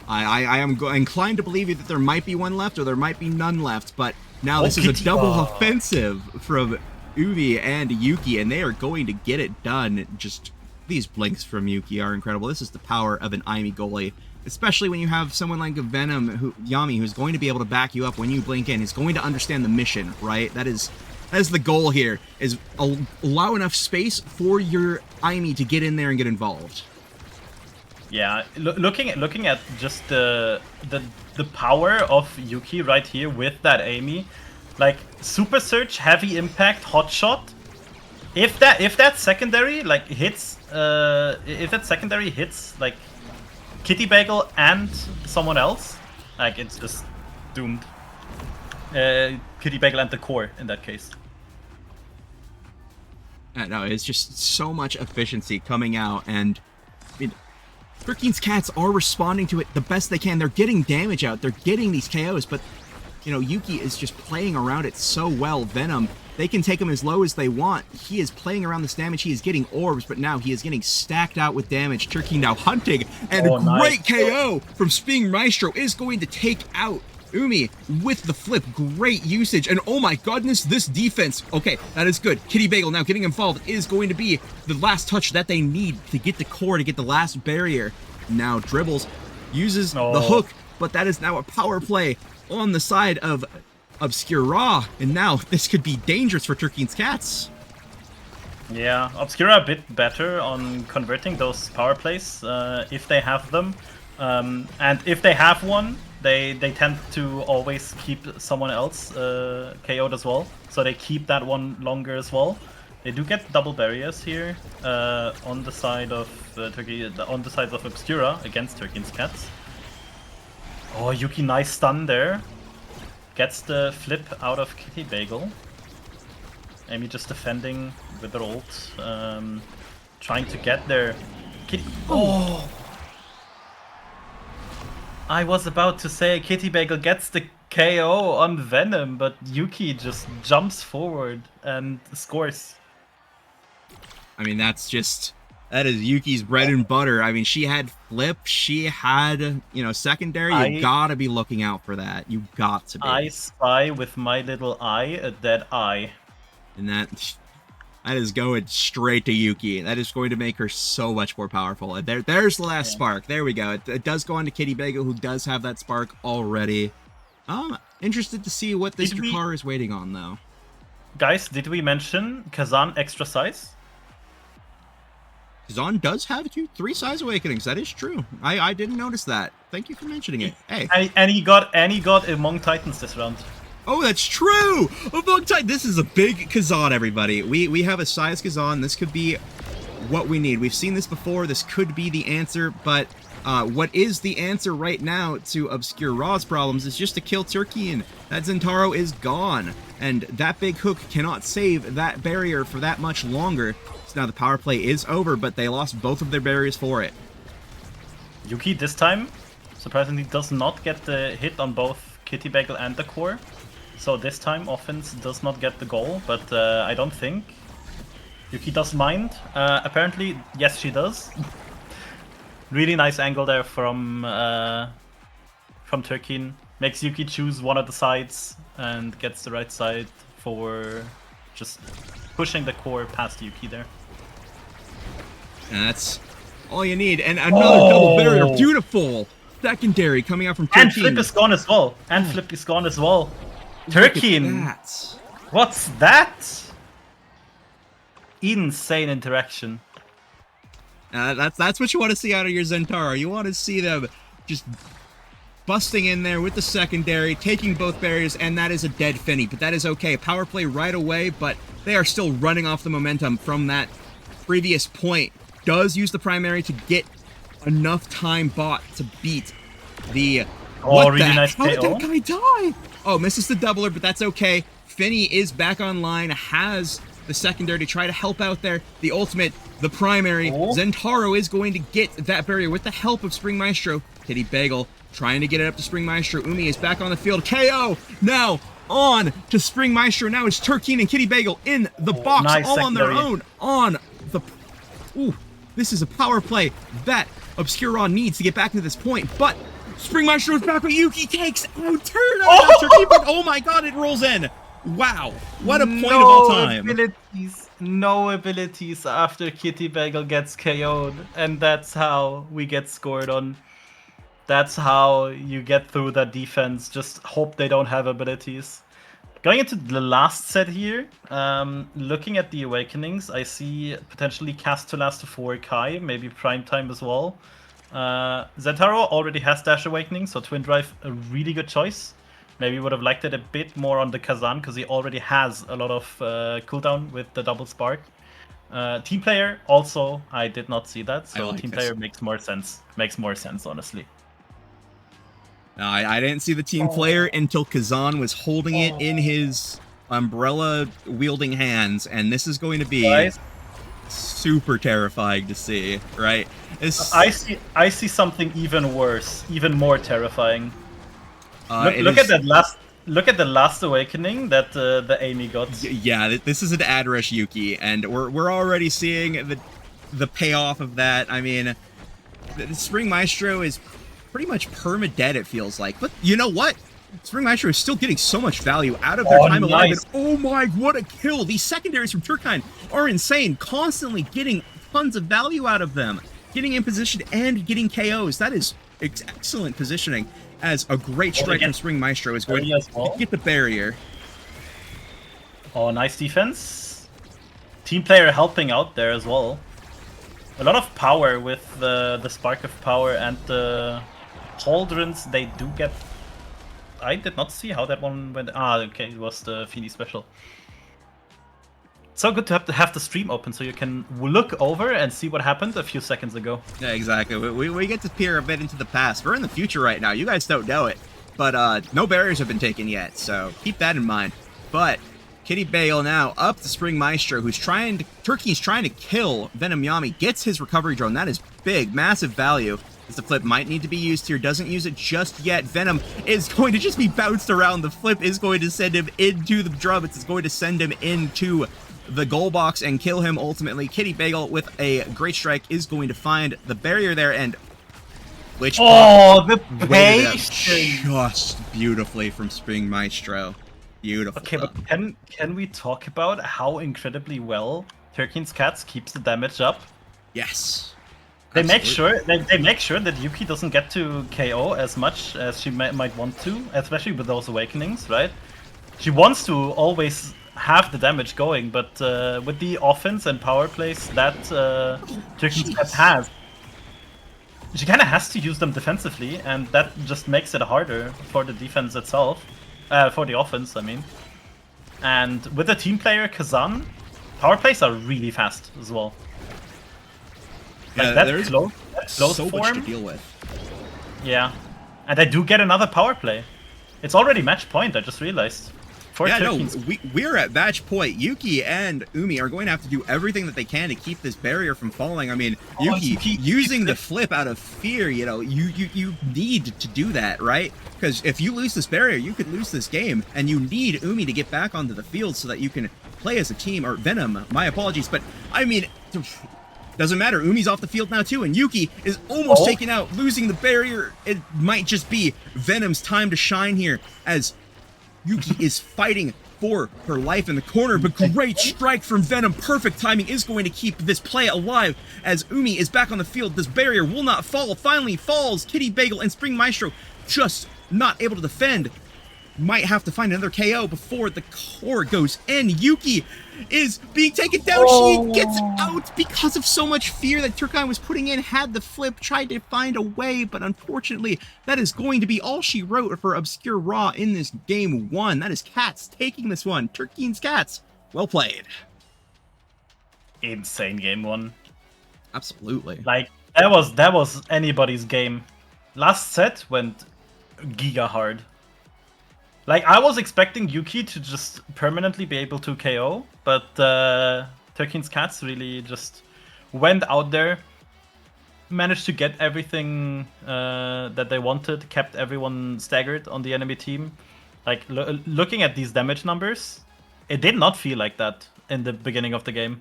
I am inclined to believe that there might be 1 left or there might be none left, but now this is a double offensive from Uvi and Yuki, and they are going to get it done. Just these blinks from Yuki are incredible. This is the power of an Aimi goalie, especially when you have someone like Venom, Yami, who's going to be able to back you up when you blink in. He's going to understand the mission, right? That is the goal here, is allow enough space for your Aimi to get in there and get involved. Yeah, looking at just the power of Yuki right here with that Aimi, like super surge, heavy impact, hot shot. If that secondary like hits, like Kitty Bagel and someone else, like it's just doomed. Kitty Bagel and the core in that case. No, it's just so much efficiency coming out, and I mean, Turkey's Cats are responding to it the best they can. They're getting damage out, they're getting these KOs, but you know, Yuki is just playing around it so well. Venom, they can take him as low as they want. He is playing around this damage. He is getting orbs, but now he is getting stacked out with damage. Turkey now hunting, and a great KO from Sping Maestro is going to take out Umi with the flip, great usage, and oh my goodness, this defense. Okay, that is good. Kitty Bagel now getting involved is going to be the last touch that they need to get the core, to get the last barrier. Now dribbles, uses the hook, but that is now a power play on the side of Obscura, and now this could be dangerous for Turkey's Cats. Yeah, Obscura a bit better on converting those power plays if they have them. And if they have one, they tend to always keep someone else KO'd as well. So they keep that one longer as well. They do get double barriers here on the side of Turkey, on the side of Obscura against Turkey's Cats. Oh, Yuki, nice stun there. Gets the flip out of Kitty Bagel. Amy just defending with her ult, trying to get there. Kitty. Oh! I was about to say Kitty Bagel gets the KO on Venom, but Yuki just jumps forward and scores. I mean, that is Yuki's bread and butter. I mean, she had flip, she had, secondary. You gotta be looking out for that. You got to be. I spy with my little eye a dead eye. And that is going straight to Yuki. That is going to make her so much more powerful. There's the last spark. There we go. It does go on to Kitty Bagel, who does have that spark already. Interested to see what this Drakkar is waiting on, though. Guys, did we mention Kazan extra size? Kazan does have 3 size awakenings. That is true. I didn't notice that. Thank you for mentioning it. Hey. And he got Among Titans this round. Oh, that's true! Among Titans. This is a big Kazan, everybody. We have a size Kazan. This could be what we need. We've seen this before. This could be the answer, but what is the answer right now to Obscure Raw's problems is just to kill Turkey, and that Zentaro is gone. And that big hook cannot save that barrier for that much longer. So now the power play is over, but they lost both of their barriers for it. Yuki this time, surprisingly, does not get the hit on both Kitty Bagel and the core. So this time offense does not get the goal, but I don't think Yuki does mind. Apparently, yes, she does. Really nice angle there from Turkin. Makes Yuki choose one of the sides and gets the right side for just pushing the core past Yuki there. And that's all you need. And another double barrier. Beautiful. Secondary coming out from Turkin. And flip is gone as well. And flip is gone as well. Turkin! What's that? Insane interaction. That's what you want to see out of your Zentaro. You want to see them just busting in there with the secondary, taking both barriers, and that is a dead Finny. But that is okay. Power play right away, but they are still running off the momentum from that previous point. Does use the primary to get enough time bought to beat the... Really nice How did that guy die? Oh, misses the doubler, but that's okay. Finny is back online, has the secondary to try to help out there. The ultimate, the primary. Zentaro is going to get that barrier with the help of Spring Maestro. Kitty Bagel trying to get it up to Spring Maestro. Umi is back on the field. KO! Now on to Spring Maestro. Now it's Turkeen and Kitty Bagel in the box, nice all on their secondary. own. On the... Ooh, this is a power play that Obscura needs to get back to this point, but... Spring Maestro is back, but Yuki takes out turn on Turkey, but oh my god, it rolls in. Wow, what a point of all time. No abilities after Kitty Bagel gets KO'd, and that's how we get scored on. That's how you get through that defense. Just hope they don't have abilities. Going into the last set here, looking at the Awakenings, I see potentially Cast to last to 4 Kai, maybe Prime Time as well. Zentaro already has Dash Awakening, so Twin Drive a really good choice. Maybe would have liked it a bit more on the Kazan, because he already has a lot of cooldown with the double spark. Team Player, also, I did not see that, so like Team this. Player makes more sense. Makes more sense, honestly. No, I didn't see the team player until Kazan was holding it in his umbrella-wielding hands, and this is going to be super terrifying to see, right? I see something even worse, even more terrifying. Look at the last awakening that the Amy got. Yeah, this is an ad rush Yuki, and we're already seeing the payoff of that. I mean, the Spring Maestro is pretty much perma-dead, it feels like. But you know what? Spring Maestro is still getting so much value out of their time alive. Nice. And oh my, what a kill! These secondaries from Turkine are insane, constantly getting tons of value out of them. Getting in position and getting KOs. That is excellent positioning, as a great strike from Spring Maestro is going to get the barrier. Oh, nice defense. Team player helping out there as well. A lot of power with the Spark of Power and the Cauldrons. They do get... I did not see how that one went. Ah, okay, it was the Feeny special. So good to have the stream open so you can look over and see what happened a few seconds ago. Yeah, exactly. We get to peer a bit into the past. We're in the future right now. You guys don't know it. But no barriers have been taken yet, so keep that in mind. But Kitty Bagel now up to Spring Maestro, who's Turkey's trying to kill Venom Yami, gets his recovery drone. That is big, massive value. As the flip might need to be used here, doesn't use it just yet. Venom is going to just be bounced around. The flip is going to send him into the drum. It's going to send him into the goal box and kill him ultimately. Kitty Bagel with a great strike is going to find the barrier there, and Lich the patience patience! just beautifully from Spring Maestro. Beautiful. Okay, but can we talk about how incredibly well Turkey's Cats keeps the damage up? Yes. They make sure that Yuki doesn't get to KO as much as she might want to, especially with those awakenings, right? She wants to always have the damage going, but with the offense and power plays that Turkey's Cats has, she kind of has to use them defensively, and that just makes it harder for the defense itself, for the offense, I mean. And with the team player Kazan, power plays are really fast as well. Like Yeah, there's close so form, much to deal with. Yeah, and I do get another power play. It's already match point, I just realized. For Yeah, no, Turkey's... we're at match point. Yuki and Umi are going to have to do everything that they can to keep this barrier from falling. I mean, Yuki using the flip out of fear, you know, you need to do that, right? Because if you lose this barrier, you could lose this game, and you need Umi to get back onto the field so that you can play as a team. Or Venom, my apologies, but I mean, doesn't matter. Umi's off the field now too, and Yuki is almost taken out, losing the barrier. It might just be Venom's time to shine here, as Yuki is fighting for her life in the corner, but great strike from Venom. Perfect timing is going to keep this play alive as Umi is back on the field. This barrier will not fall. Finally falls. Kitty Bagel and Spring Maestro just not able to defend. Might have to find another KO before the core goes in. Yuki is being taken down. She gets out because of so much fear that Turkine was putting in. Had the flip, tried to find a way, but unfortunately, that is going to be all she wrote for Obscure Raw in this game one. That is Cats taking this one. Turkey's Cats. Well played. Insane game one. Absolutely. Like, that was anybody's game. Last set went giga hard. Like, I was expecting Yuki to just permanently be able to KO, but Turkey's Cats really just went out there, managed to get everything that they wanted, kept everyone staggered on the enemy team. Like, looking at these damage numbers, it did not feel like that in the beginning of the game.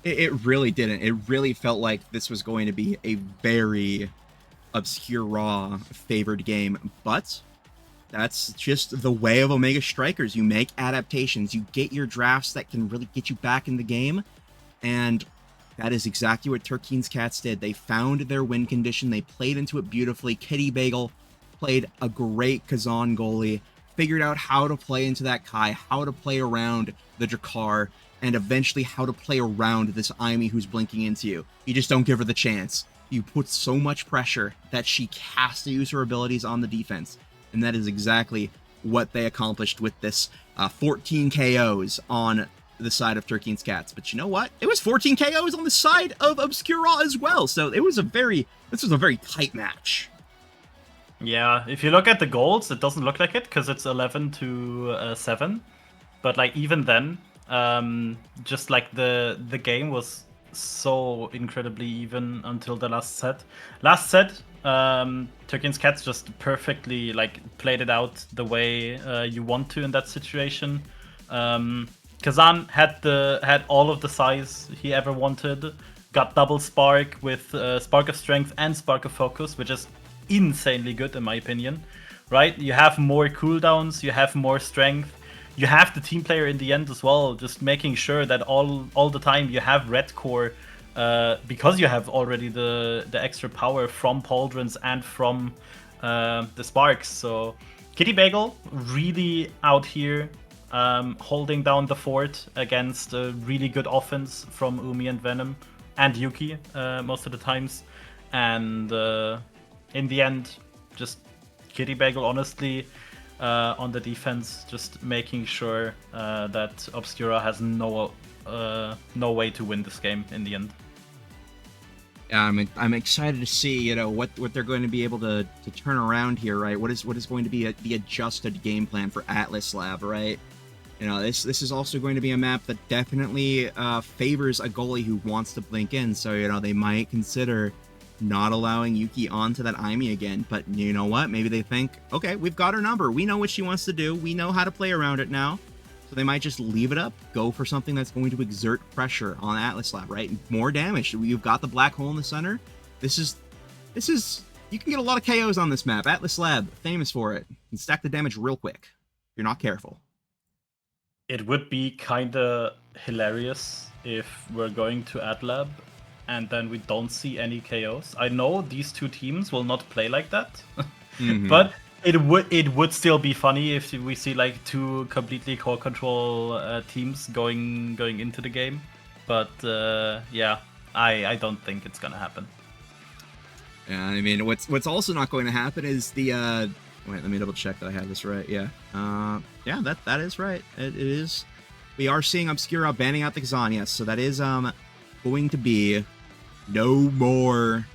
It really didn't. It really felt like this was going to be a very Obscure Raw favored game, but that's just the way of Omega Strikers. You make adaptations, you get your drafts that can really get you back in the game, and that is exactly what Turkey's Cats did. They found their win condition, they played into it beautifully. Kitty Bagel played a great Kazan goalie, figured out how to play into that Kai, how to play around the Drakkar, and eventually how to play around this Aimi who's blinking into you. You just don't give her the chance. You put so much pressure that she has to use her abilities on the defense. And that is exactly what they accomplished with this 14 KOs on the side of Turkey's Cats. But you know what? It was 14 KOs on the side of Obscure Raw as well. So this was a very tight match. Yeah, if you look at the goals, it doesn't look like it because it's 11-7. But like even then, just like the game was so incredibly even until the last set. Last set, Turkey's Cats just perfectly like played it out the way you want to in that situation. Kazan had all of the size he ever wanted. Got double Spark with Spark of Strength and Spark of Focus, which is insanely good in my opinion. Right? You have more cooldowns, you have more strength, you have the team player in the end as well, just making sure that all the time you have red core, because you have already the extra power from pauldrons and from the sparks. So Kitty Bagel really out here holding down the fort against a really good offense from Umi and Venom and Yuki most of the times. And in the end, just Kitty Bagel honestly on the defense, just making sure that Obscura has no way to win this game in the end. Yeah, I'm excited to see, you know, what they're going to be able to turn around here, right? What is going to be the adjusted game plan for Atlas Lab, right? You know, this is also going to be a map that definitely favors a goalie who wants to blink in, so, you know, they might consider not allowing Yuki onto that Aimi again. But you know what? Maybe they think, okay, we've got her number. We know what she wants to do. We know how to play around it now. So they might just leave it up, go for something that's going to exert pressure on Atlas Lab, right? More damage. You've got the black hole in the center. This is you can get a lot of KOs on this map. Atlas Lab, famous for it. You can stack the damage real quick if you're not careful. It would be kind of hilarious if we're going to AdLab and then we don't see any KOs. I know these two teams will not play like that, but it would still be funny if we see like two completely core control teams going into the game. But yeah, I don't think it's gonna happen. Yeah, I mean, what's also not going to happen is the wait, let me double check that I have this right. Yeah, yeah, that is right. It is. We are seeing Obscura banning out the Kazan, yes, so that is going to be no more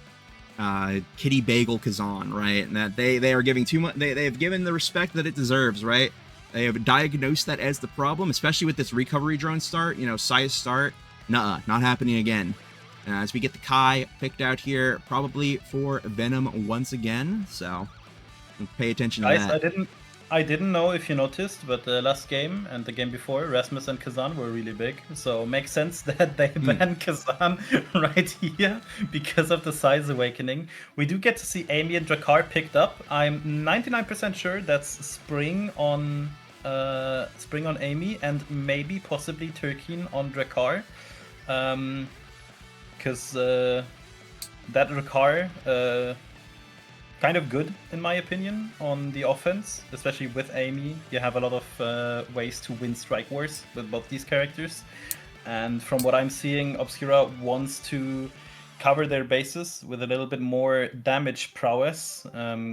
Kitty Bagel Kazan, right? And that they are giving too much. They have given the respect that it deserves, right? They have diagnosed that as the problem, especially with this recovery drone start. You know, size start. Nuh-uh, not happening again. As we get the Kai picked out here, probably for Venom once again. So pay attention to Guys, that. I didn't know if you noticed, but the last game and the game before, Rasmus and Kazan were really big. So it makes sense that they banned Kazan right here because of the size awakening. We do get to see Amy and Drakkar picked up. I'm 99% sure that's Spring on Amy and maybe possibly Turkeen on Drakkar. Because that Drakkar kind of good in my opinion on the offense, especially with Amy. You have a lot of ways to win strike wars with both these characters, and from what I'm seeing, Obscura wants to cover their bases with a little bit more damage prowess.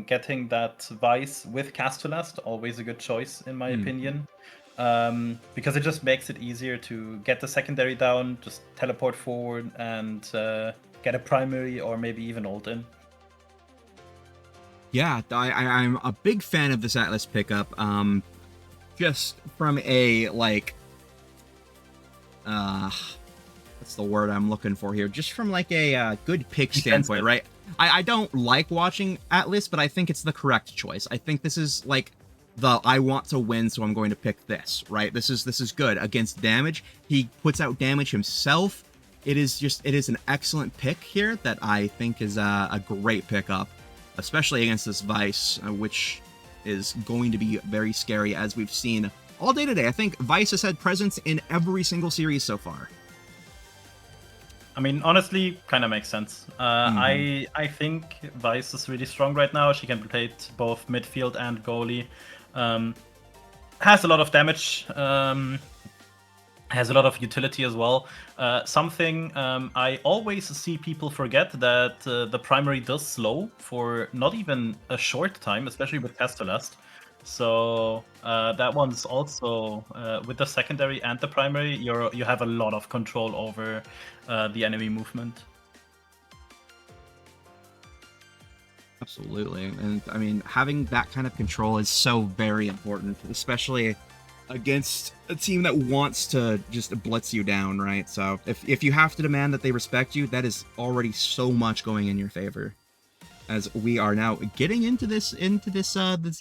Getting that Vice with Castellast, always a good choice in my opinion, because it just makes it easier to get the secondary down, just teleport forward and get a primary or maybe even ult in. Yeah, I'm a big fan of this Atlas pickup. Just from a, like, what's the word I'm looking for here? Just from, like, a good pick standpoint, right? I don't like watching Atlas, but I think it's the correct choice. I think this is, like, I want to win, so I'm going to pick this, right? This is good. Against damage, he puts out damage himself. It is an excellent pick here that I think is a great pickup, especially against this Vice, which is going to be very scary, as we've seen all day today. I think Vice has had presence in every single series so far. I mean, honestly, kind of makes sense. I think Vice is really strong right now. She can play both midfield and goalie. Has a lot of damage. Has a lot of utility as well. Something I always see people forget, that the primary does slow for not even a short time, especially with Castellast. So that one's also with the secondary and the primary, you have a lot of control over the enemy movement. Absolutely, and I mean, having that kind of control is so very important, especially against a team that wants to just blitz you down, right? So if you have to demand that they respect you, that is already so much going in your favor. As we are now getting into this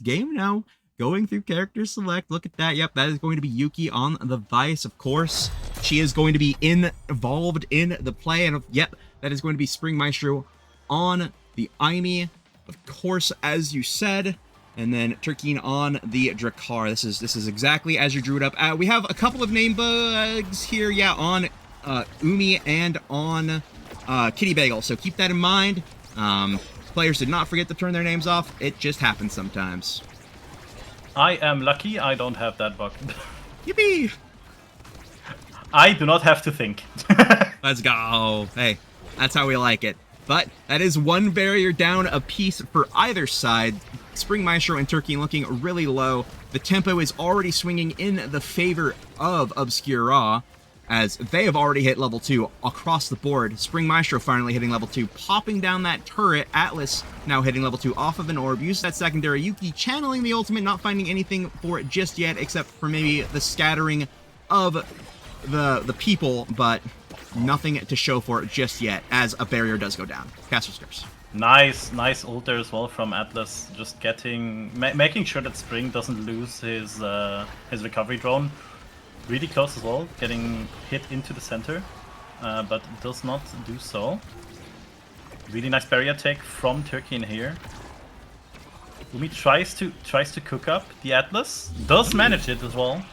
game now, going through character select. Look at that. Yep, that is going to be Yuki on the Vice, of course. She is going to be involved in the play, and yep, that is going to be Spring Maestro on the Aimi. of course, as you said. And then Turkeen on the Drakkar. This is exactly as you drew it up. We have a couple of name bugs here, yeah, on Umi and on Kitty Bagel. So keep that in mind. Players did not forget to turn their names off. It just happens sometimes. I am lucky I don't have that bug. Yippee! I do not have to think. Let's go. Hey, that's how we like it. But that is one barrier down a piece for either side. Spring Maestro and Turkey looking really low. The tempo is already swinging in the favor of Obscura, as they have already hit level 2 across the board. Spring Maestro finally hitting level 2, popping down that turret. Atlas now hitting level 2 off of an orb. Use that secondary. Yuki channeling the ultimate, not finding anything for it just yet, except for maybe the scattering of the people, but nothing to show for it just yet, as a barrier does go down. Caster's Curse. Nice ult there as well from Atlas, just making sure that Spring doesn't lose his recovery drone. Really close as well, getting hit into the center, but does not do so. Really nice barrier take from Turkey in here. Umi tries to cook up the Atlas, does manage it as well.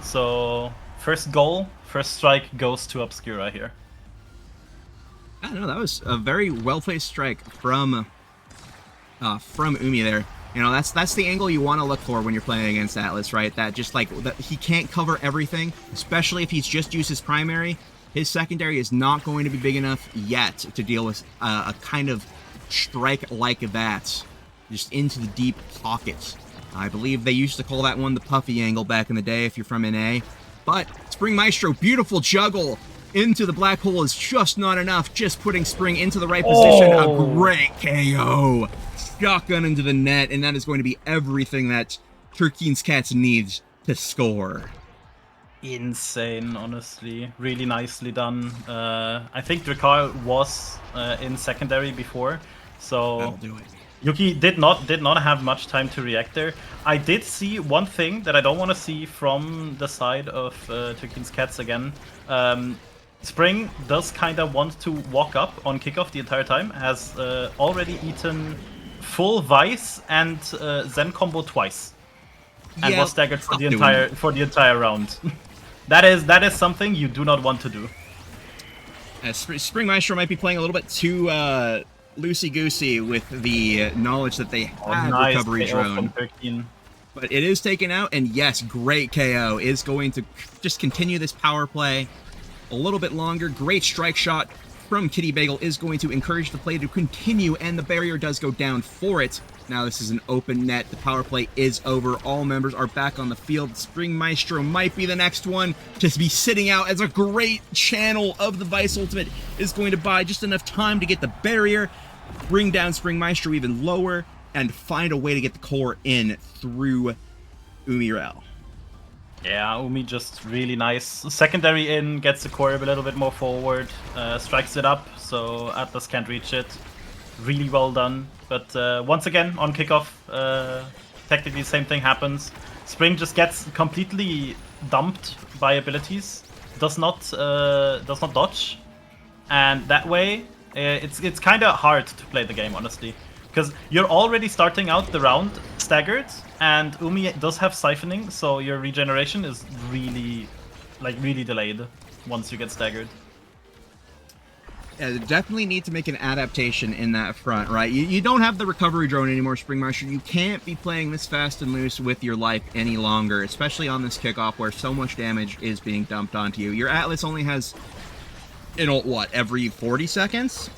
So first goal, first strike goes to Obscura here. I don't know, that was a very well-placed strike from Umi there. You know, that's the angle you want to look for when you're playing against Atlas, right? That just like that he can't cover everything, especially if he's just used his primary. His secondary is not going to be big enough yet to deal with a kind of strike like that, just into the deep pockets. I believe they used to call that one the puffy angle back in the day if you're from NA. But Spring Maestro, beautiful juggle into the black hole is just not enough. Just putting Spring into the right position. A great KO. Shotgun into the net, and that is going to be everything that Turkeen's Cats needs to score. Insane, honestly. Really nicely done. I think Drakkar was in secondary before, so That'll do it. Yuki did not have much time to react there. I did see one thing that I don't want to see from the side of Turkeen's Cats again. Spring does kind of want to walk up on kickoff the entire time, has already eaten full Vice and Zen combo twice, and was staggered for the entire round. that is something you do not want to do. Spring Maestro might be playing a little bit too loosey-goosey with the knowledge that they have nice recovery KO drone. from 13. But it is taken out, and yes, great KO is going to just continue this power play a little bit longer. Great strike shot from Kitty Bagel is going to encourage the play to continue, and the barrier does go down for it. Now this is an open net. The power play is over. All members are back on the field. Spring Maestro might be the next one to be sitting out, as a great channel of the Vice Ultimate is going to buy just enough time to get the barrier, bring down Spring Maestro even lower, and find a way to get the core in through Umirel. Yeah, Umi just really nice. Secondary in, gets the core a little bit more forward, strikes it up, so Atlas can't reach it. Really well done. But once again, on kickoff, technically the same thing happens. Spring just gets completely dumped by abilities, does not dodge, and that way it's kind of hard to play the game, honestly. Because you're already starting out the round staggered, and Umi does have siphoning, so your regeneration is really delayed once you get staggered. Yeah, they definitely need to make an adaptation in that front, right? You don't have the recovery drone anymore, Spring Maestro. You can't be playing this fast and loose with your life any longer, especially on this kickoff where so much damage is being dumped onto you. Your Atlas only has an ult, what, every 40 seconds?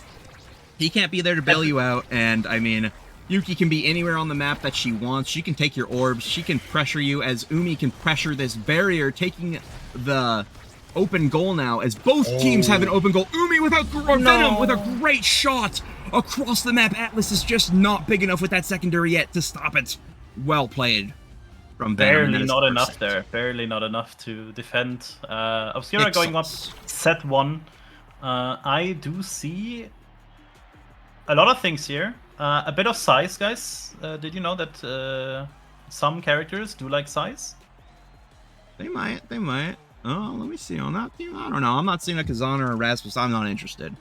He can't be there to bail you out, and I mean, Yuki can be anywhere on the map that she wants. She can take your orbs, she can pressure you, as Umi can pressure this barrier, taking the open goal now, as both teams have an open goal. Umi with Venom with a great shot across the map. Atlas is just not big enough with that secondary yet to stop it. Well played from Venom. Barely not enough there. Barely not enough to defend. Obscura going up set 1. I do see a lot of things here. A bit of size, guys. Did you know that some characters do like size? They might. Oh, let me see on that team. I don't know. I'm not seeing a Kazan or a Rasmus. I'm not interested.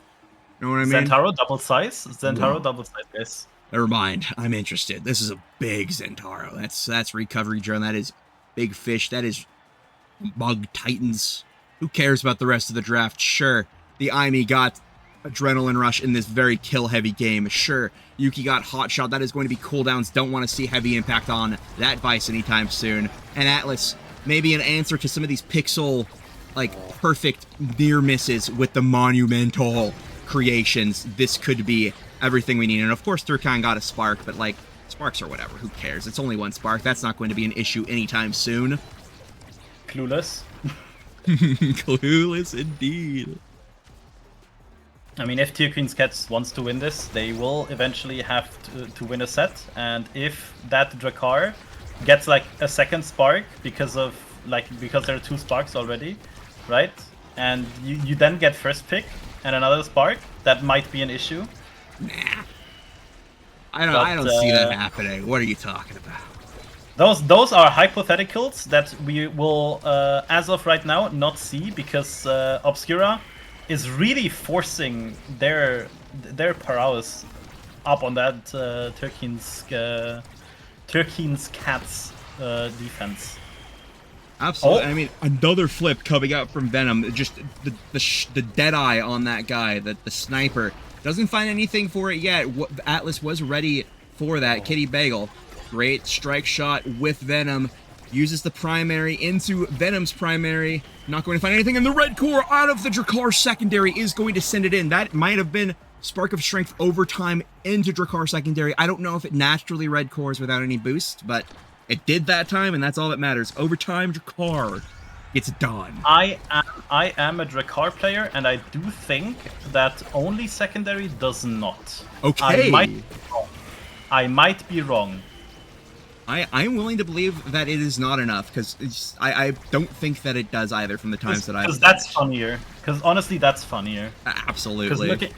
You know what I mean? Zentaro double size. Zentaro Whoa. double size, guys. Never mind. I'm interested. This is a big Zentaro. That's recovery drone. That is big fish. That is Bug Titans. Who cares about the rest of the draft? Sure, the Aimi got Adrenaline Rush in this very kill-heavy game. Sure, Yuki got Hot Shot. That is going to be cooldowns. Don't want to see heavy impact on that Vice anytime soon. And Atlas, maybe an answer to some of these pixel, like, perfect near misses with the monumental creations. This could be everything we need. And of course, Turkan got a Spark, but, like, Sparks or whatever. Who cares? It's only one Spark. That's not going to be an issue anytime soon. Clueless. Clueless indeed. I mean, if Tear Queen's Cats wants to win this, they will eventually have to win a set. And if that Drakkar gets like a second Spark because there are 2 Sparks already, right? And you then get first pick and another Spark, that might be an issue. Nah. I don't see that happening. What are you talking about? Those are hypotheticals that we will, as of right now, not see because Obscura is really forcing their prowess up on that Turkin's Cats defense. Absolutely. Oh. I mean, another flip coming out from Venom. Just the dead eye on that guy, the sniper. Doesn't find anything for it yet. Atlas was ready for that. Kitty Bagel. Great strike shot with Venom. Uses the primary into Venom's primary. Not going to find anything. And the red core out of the Drakkar secondary is going to send it in. That might have been Spark of Strength overtime into Drakkar secondary. I don't know if it naturally red cores without any boost, but it did that time, and that's all that matters. Overtime Drakkar. It's done. I am a Drakkar player, and I do think that only secondary does not. Okay. I might be wrong. I'm willing to believe that it is not enough, because I don't think that it does either from the times that I've Because that's funnier. Because honestly, that's funnier. Absolutely. Because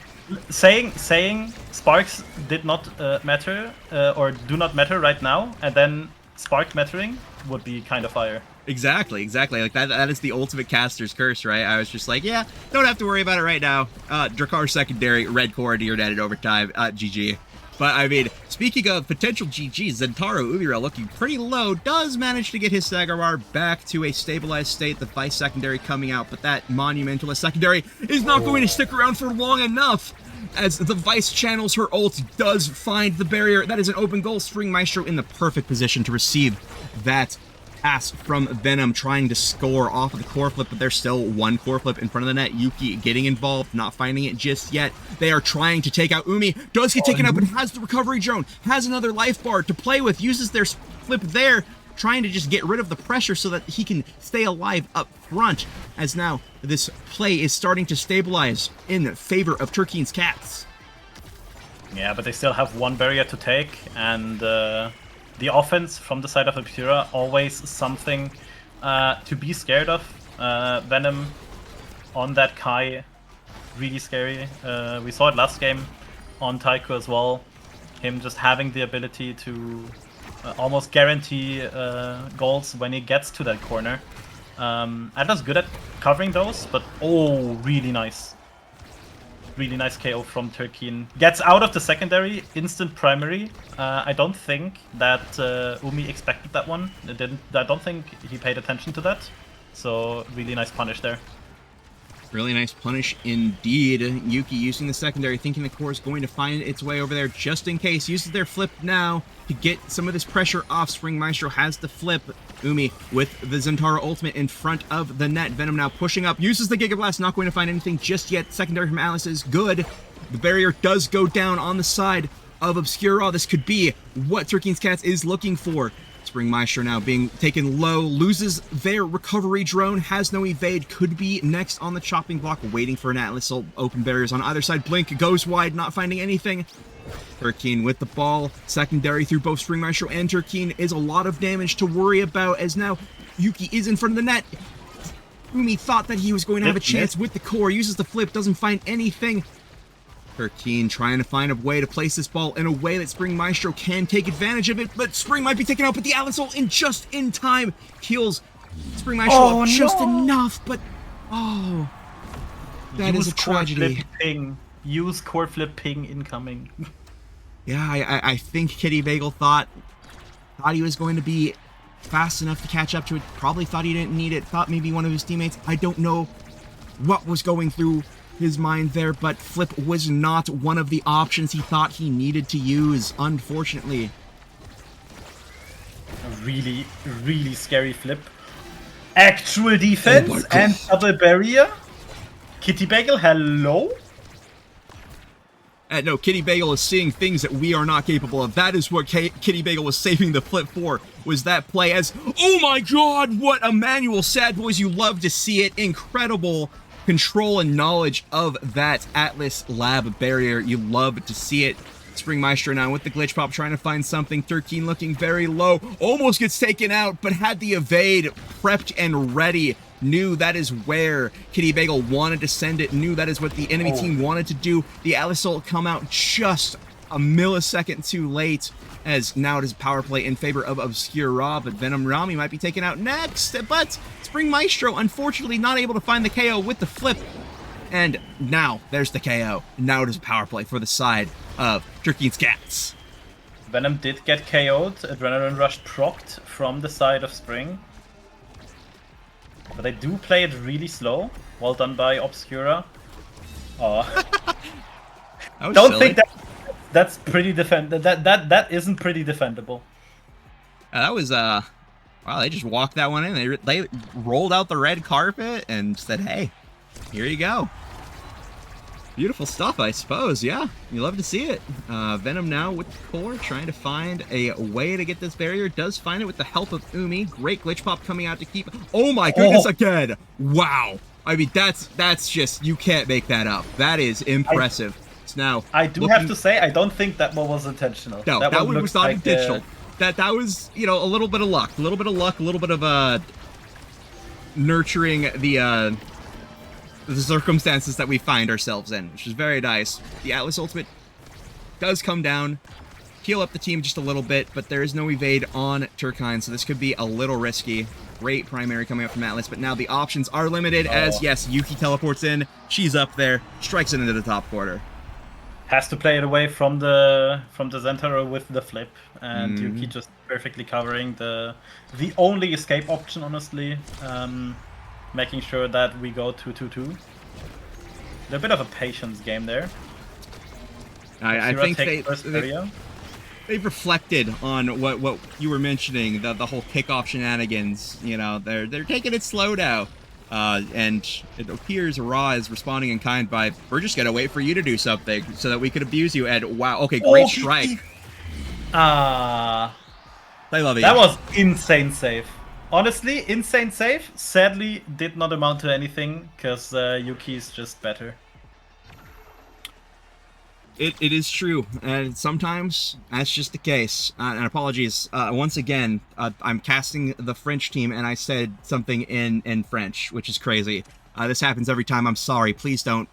saying Sparks did not matter, or do not matter right now, and then Spark mattering would be kind of fire. Exactly. Like that is the ultimate caster's curse, right? I was just like, yeah, don't have to worry about it right now. Drakkar secondary, red core, near dead at overtime, GG. But I mean, speaking of potential GGs, Zentaro Umira looking pretty low, does manage to get his Sagarwar back to a stabilized state, the Vice secondary coming out, but that Monumentalist secondary is not going to stick around for long enough. As the Vice channels her ult, does find the barrier. That is an open goal. Spring Maestro in the perfect position to receive that pass from Venom, trying to score off of the core flip, but there's still one core flip in front of the net. Yuki getting involved, not finding it just yet. They are trying to take out Umi. Does get taken out, but has the recovery drone, has another life bar to play with, uses their flip there, trying to just get rid of the pressure so that he can stay alive up front, as now this play is starting to stabilize in favor of Turkin's Cats. Yeah, but they still have one barrier to take, and the offense from the side of Obscura, always something to be scared of. Venom on that Kai, really scary. We saw it last game on Taiko as well. Him just having the ability to almost guarantee goals when he gets to that corner. Atlas good at covering those, but oh, really nice. Really nice KO from Turkin. Gets out of the secondary, instant primary. I don't think that Umi expected that one. I don't think he paid attention to that. So really nice punish there. Really nice punish indeed. Yuki using the secondary, thinking the core is going to find its way over there just in case. Uses their flip now to get some of this pressure off. Spring Maestro has the flip. Umi with the Zentaro ultimate in front of the net. Venom now pushing up, uses the Giga Blast, not going to find anything just yet. Secondary from Alice is good. The barrier does go down on the side of Obscura. This could be what Turkin's Cats is looking for. Spring Maestro now being taken low, loses their recovery drone, has no evade, could be next on the chopping block, waiting for an Atlas. Open barriers on either side. Blink goes wide, not finding anything. Turkin with the ball, secondary through both Spring Maestro and Turkin is a lot of damage to worry about, as now Yuki is in front of the net. Umi thought that he was going to have a chance with the core, uses the flip, doesn't find anything. Turkin trying to find a way to place this ball in a way that Spring Maestro can take advantage of it, but Spring might be taken out, but the Atlas ult in time kills Spring Maestro just enough, but oh, that is a tragedy. Use core flip ping incoming. Yeah, I think Kitty Bagel thought he was going to be fast enough to catch up to it. Probably thought he didn't need it. Thought maybe one of his teammates. I don't know what was going through his mind there, but flip was not one of the options he thought he needed to use, unfortunately. A really, really scary flip. Actual defense and double barrier. Kitty Bagel, hello? No, Kitty Bagel is seeing things that we are not capable of. That is what Kitty Bagel was saving the flip for, was that play as, oh my god, what Emmanuel said, boys, you love to see it. Incredible control and knowledge of that Atlas Lab barrier. You love to see it. Spring Maestro now with the glitch pop, trying to find something. Turkeen looking very low, almost gets taken out, but had the evade prepped and ready. Knew that is where Kitty Bagel wanted to send it, knew that is what the enemy team wanted to do. The Atlas ult come out just a millisecond too late, as now it is power play in favor of Obscura, but Venom Rami might be taken out next, but Spring Maestro unfortunately not able to find the KO with the flip. And now there's the KO. Now it is power play for the side of Turkeen's Cats. Venom did get KO'd. Adrenaline Rush procced from the side of Spring. But they do play it really slow. Well done by Obscura. Oh. Don't think that's pretty that isn't pretty defendable. That was wow, they just walked that one in. They rolled out the red carpet and said, hey, here you go. Beautiful stuff, I suppose. Yeah, you love to see it. Venom now with the core, trying to find a way to get this barrier. Does find it with the help of Umi. Great glitch pop coming out to keep. Oh my goodness, again! Wow. I mean, that's just, you can't make that up. That is impressive. Now I do have to say, I don't think that one was intentional. No, that one was not intentional. That was, you know, a little bit of luck, a little bit of nurturing the circumstances that we find ourselves in, which is very nice. The Atlas ultimate does come down, heal up the team just a little bit, but there is no evade on Turkine, so this could be a little risky. Great primary coming up from Atlas, but now the options are limited as, yes, Yuki teleports in, she's up there, strikes it into the top quarter. Has to play it away from the Zentaro with the flip, and Yuki just perfectly covering the only escape option, honestly. Making sure that we go 2-2-2. A bit of a patience game there. I think they've reflected on what you were mentioning, the whole kickoff shenanigans. You know, they're taking it slow now. And it appears Ra is responding in kind by, we're just gonna wait for you to do something so that we could abuse you. And wow, okay, great strike. I love it. That was insane save. Honestly, insane save. Sadly, did not amount to anything because Yuki is just better. It is true, and sometimes that's just the case. And apologies, once again, I'm casting the French team, and I said something in French, which is crazy. This happens every time. I'm sorry. Please don't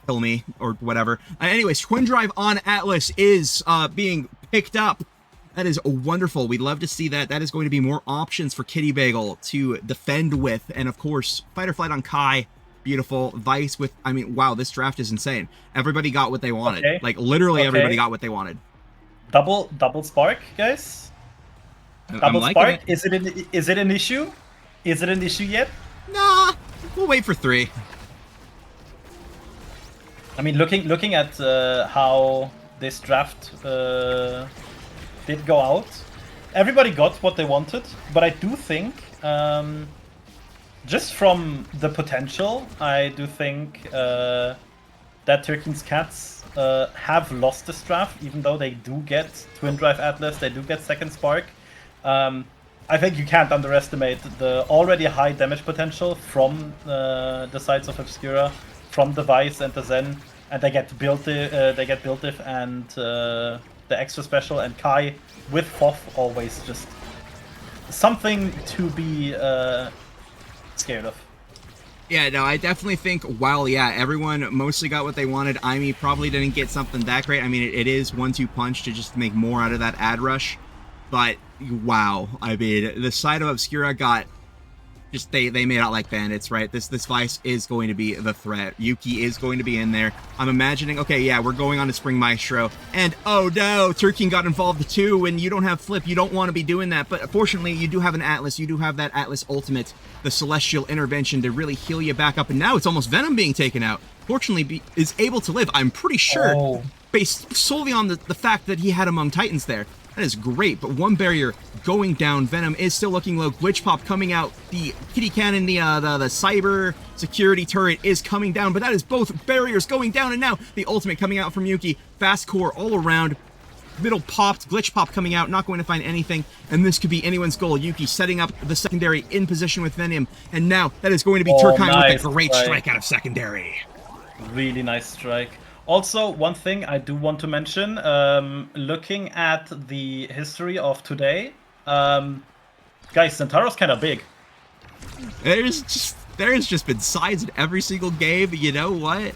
kill me or whatever. Anyways, Twin Drive on Atlas is being picked up. That is wonderful. We'd love to see that. That is going to be more options for Kitty Bagel to defend with, and of course, Fight or Flight on Kai. Beautiful. Vice with, I mean, wow, this draft is insane. Everybody got what they wanted. Okay. Like, literally everybody got what they wanted. Double spark, guys? Double spark? Is it an issue? Is it an issue yet? Nah, we'll wait for 3. I mean, looking at how this draft did go out, everybody got what they wanted, but I do think just from the potential, I do think that Turkeen's Cats have lost this draft, even though they do get Twin Drive Atlas, they do get Second Spark. I think you can't underestimate the already high damage potential from the sides of Obscura, from the Vice and the Zen, and they get Build Diff and the extra special, and Kai with Foth always just something to be scared of. Yeah, no, I definitely think while, yeah, everyone mostly got what they wanted, Aimee probably didn't get something that great. I mean, it is 1-2 punch to just make more out of that ad rush, but wow, I mean, the side of Obscura got just they made out like bandits, right? This Vice is going to be the threat. Yuki is going to be in there. I'm imagining, okay, yeah, we're going on to Spring Maestro, and oh no, Turkeen got involved too, and you don't have Flip, you don't want to be doing that, but fortunately, you do have an Atlas, you do have that Atlas ultimate, the Celestial Intervention to really heal you back up, and now it's almost Venom being taken out. Fortunately, is able to live, I'm pretty sure, based solely on the fact that he had Among Titans there. That is great, but one barrier going down. Venom is still looking low. Glitch Pop coming out. The Kitty Cannon, the cyber security turret is coming down, but that is both barriers going down, and now the ultimate coming out from Yuki. Fast core all around. Middle popped. Glitch Pop coming out. Not going to find anything, and this could be anyone's goal. Yuki setting up the secondary in position with Venom, and now that is going to be Turkine nice with a great strike out of secondary. Really nice strike. Also, one thing I do want to mention, looking at the history of today, guys, Zentaro's kind of big. There's just been sides in every single game. You know what?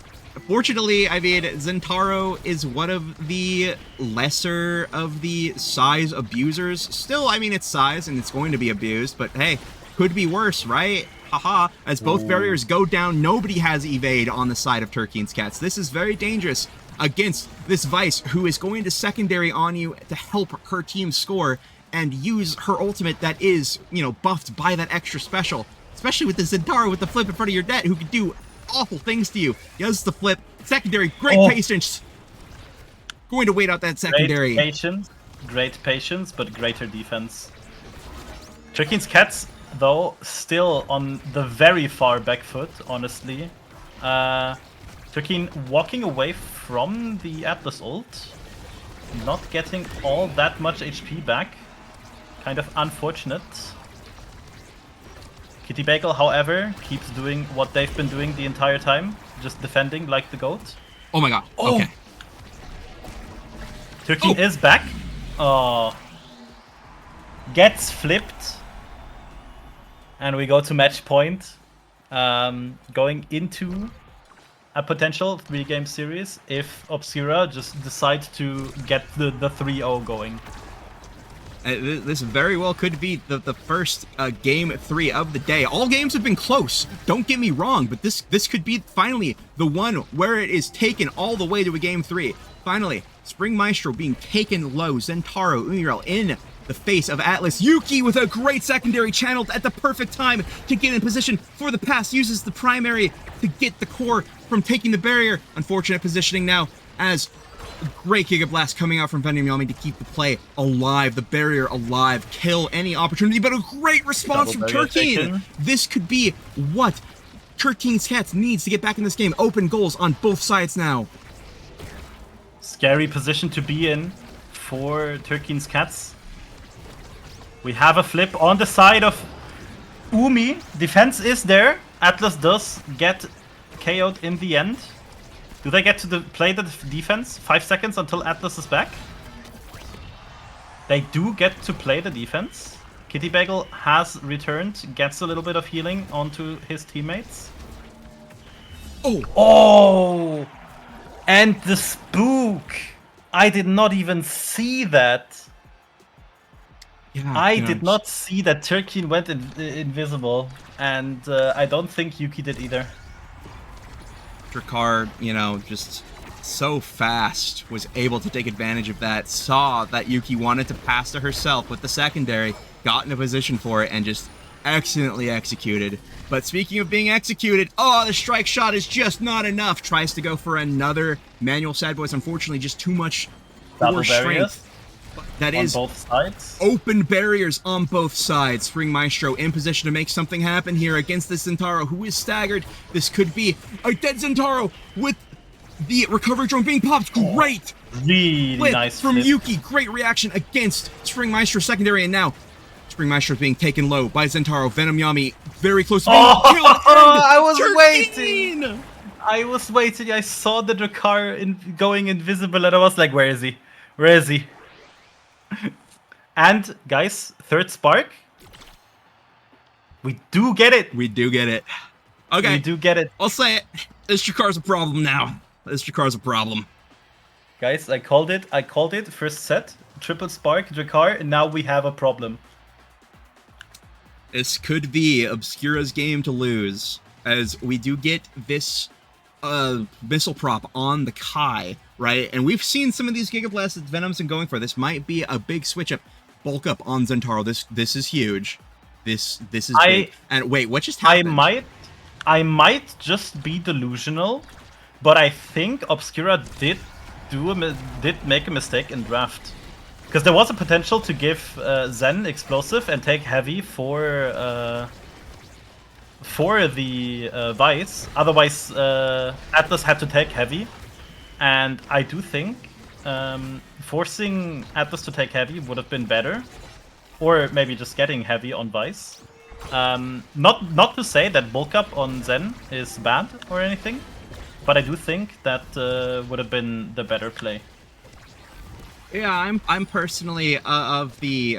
Fortunately, I mean, Zentaro is one of the lesser of the size abusers. Still, I mean, it's size and it's going to be abused, but hey, could be worse, right? Haha, as both barriers go down, nobody has evade on the side of Turkeen's Cats. This is very dangerous against this Vice, who is going to secondary on you to help her team score and use her ultimate that is, you know, buffed by that extra special. Especially with the Zentaro with the flip in front of your net, who can do awful things to you. Does the flip, secondary, great patience. Going to wait out that secondary. Great patience, but greater defense. Turkeen's Cats, though, still on the very far back foot, honestly. Turkeen walking away from the Atlas ult, not getting all that much HP back. Kind of unfortunate. Kitty Bagel, however, keeps doing what they've been doing the entire time, just defending like the GOAT. Oh my god, okay. Turkeen is back. Oh. Gets flipped. And we go to match point, going into a potential 3-game series if Obscura just decide to get the 3-0 going. This very well could be the first game 3 of the day. All games have been close, don't get me wrong, but this could be finally the one where it is taken all the way to a game 3. Finally, Spring Maestro being taken low, Zentaro, Unirel in the face of Atlas. Yuki with a great secondary channeled at the perfect time to get in position for the pass, uses the primary to get the core from taking the barrier. Unfortunate positioning now as a great Giga Blast coming out from Venom Yami to keep the play alive, the barrier alive, kill any opportunity, but a great response from Turkeen. This could be what Turkeen's Cats needs to get back in this game. Open goals on both sides now. Scary position to be in for Turkeen's Cats. We have a flip on the side of Umi. Defense is there. Atlas does get KO'd in the end. Do they get to play the defense? 5 seconds until Atlas is back. They do get to play the defense. Kitty Bagel has returned, gets a little bit of healing onto his teammates. Oh! And the spook! I did not even see that. Yeah, I did not see that Turkeen went invisible, and I don't think Yuki did either. Drakkar, you know, just so fast, was able to take advantage of that, saw that Yuki wanted to pass to herself with the secondary, got in a position for it, and just excellently executed. But speaking of being executed, the strike shot is just not enough. Tries to go for another manual Sad Boys, unfortunately just too much core strength. That is on both sides. Open barriers on both sides. Spring Maestro in position to make something happen here against this Zentaro, who is staggered. This could be a dead Zentaro with the recovery drone being popped. Great! Really flip nice from flip. Yuki. Great reaction against Spring Maestro secondary, and now Spring Maestro being taken low by Zentaro. Venom Yami very close to being killed. I was Turkeen! waiting. I was waiting. I saw the Drakkar going invisible, and I was like, "Where is he? Where is he?" And guys, third spark. We do get it. We do get it. Okay. We do get it. I'll say it. This Drakkar's a problem now. This Drakkar's a problem. Guys, I called it. I called it. First set. Triple spark, Drakkar, and now we have a problem. This could be Obscura's game to lose, as we do get this missile prop on the Kai, right? And we've seen some of these Giga Blasts that Venom's been going for. This might be a big switch up. Bulk up on Zentaro. This is huge. This is big. And wait, what just happened? I might just be delusional, but I think Obscura did make a mistake in draft. Because there was a potential to give Zen explosive and take heavy for the Vice. Otherwise, Atlas had to take heavy. And I do think forcing Atlas to take heavy would have been better. Or maybe just getting heavy on Vice. Not to say that bulk up on Zen is bad or anything. But I do think that would have been the better play. Yeah, I'm personally of the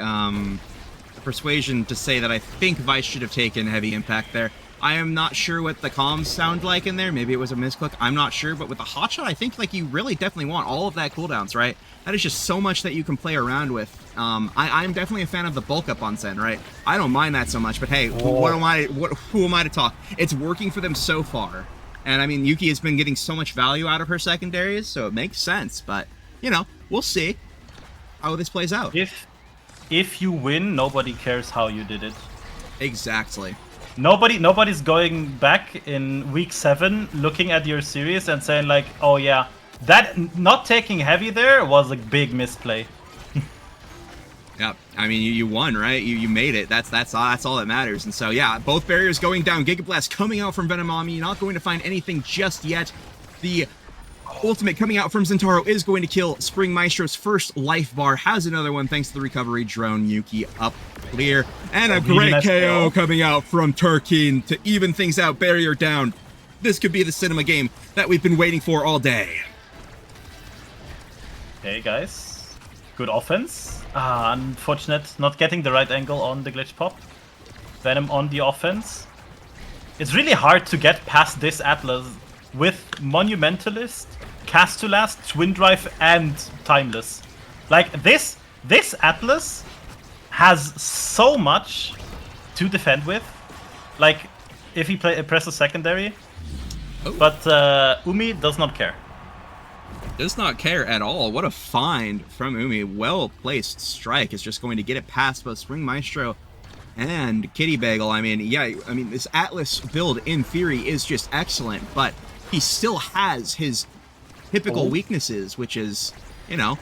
persuasion to say that I think Vice should have taken heavy impact there. I am not sure what the comms sound like in there. Maybe it was a misclick. I'm not sure. But with the hotshot, I think like you really definitely want all of that cooldowns, right? That is just so much that you can play around with. I'm definitely a fan of the bulk up on Zen, right? I don't mind that so much. But hey, who am I to talk? It's working for them so far. And I mean, Yuki has been getting so much value out of her secondaries, so it makes sense. But, you know, we'll see how this plays out. If you win, nobody cares how you did it. Exactly. Nobody's going back in week 7, looking at your series and saying like, oh yeah, that not taking heavy there was a big misplay. Yeah, I mean, you won, right? You made it. That's all that matters. And so, yeah, both barriers going down. Giga Blast coming out from Venomami. Not going to find anything just yet. The ultimate coming out from Zentaro is going to kill Spring Maestro's first life bar. Has another one thanks to the recovery drone. Yuki up clear. And a great KO coming out from Turkeen to even things out. Barrier down. This could be the cinema game that we've been waiting for all day. Okay, guys. Good offense. Unfortunate not getting the right angle on the glitch pop. Venom on the offense. It's really hard to get past this Atlas with Monumentalist, Castulast, Twin Drive, and Timeless. Like, this Atlas has so much to defend with. Like, if he presses secondary. But Umi does not care. Does not care at all. What a find from Umi. Well-placed strike is just going to get it past both Spring Maestro and Kitty Bagel. I mean, yeah, this Atlas build, in theory, is just excellent, but he still has his typical weaknesses, which is, you know,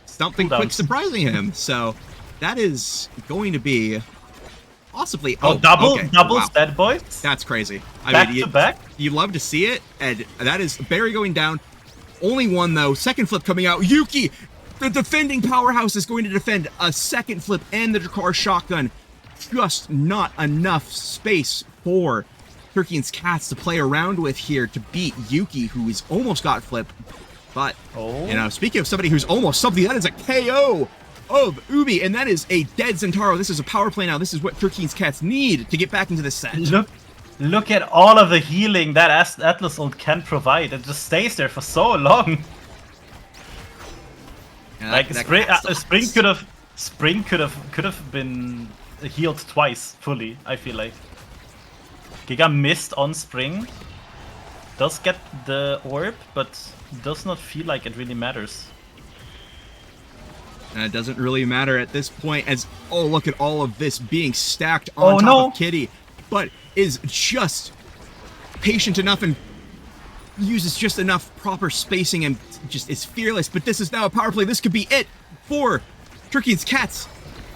something quick surprising him. So that is going to be possibly... double dead boys? That's crazy. Back to back? You love to see it, and that is Barry going down. Only one, though. Second flip coming out. Yuki, the defending powerhouse, is going to defend a second flip and the Drakkar shotgun. Just not enough space for Turkeen's Cats to play around with here to beat Yuki, who is almost got flipped. But, you know, speaking of somebody who's almost something, that is a KO of Umi, and that is a dead Zentaro. This is a power play now. This is what Turkeen's Cats need to get back into the set. Look at all of the healing that Atlas ult can provide. It just stays there for so long. Yeah, like Spring could have been healed twice fully. I feel like Giga missed on Spring. Does get the orb, but does not feel like it really matters. And it doesn't really matter at this point, as look at all of this being stacked on top of Kitty, but is just patient enough and uses just enough proper spacing and just is fearless. But this is now a power play. This could be it for Turkeen's Cats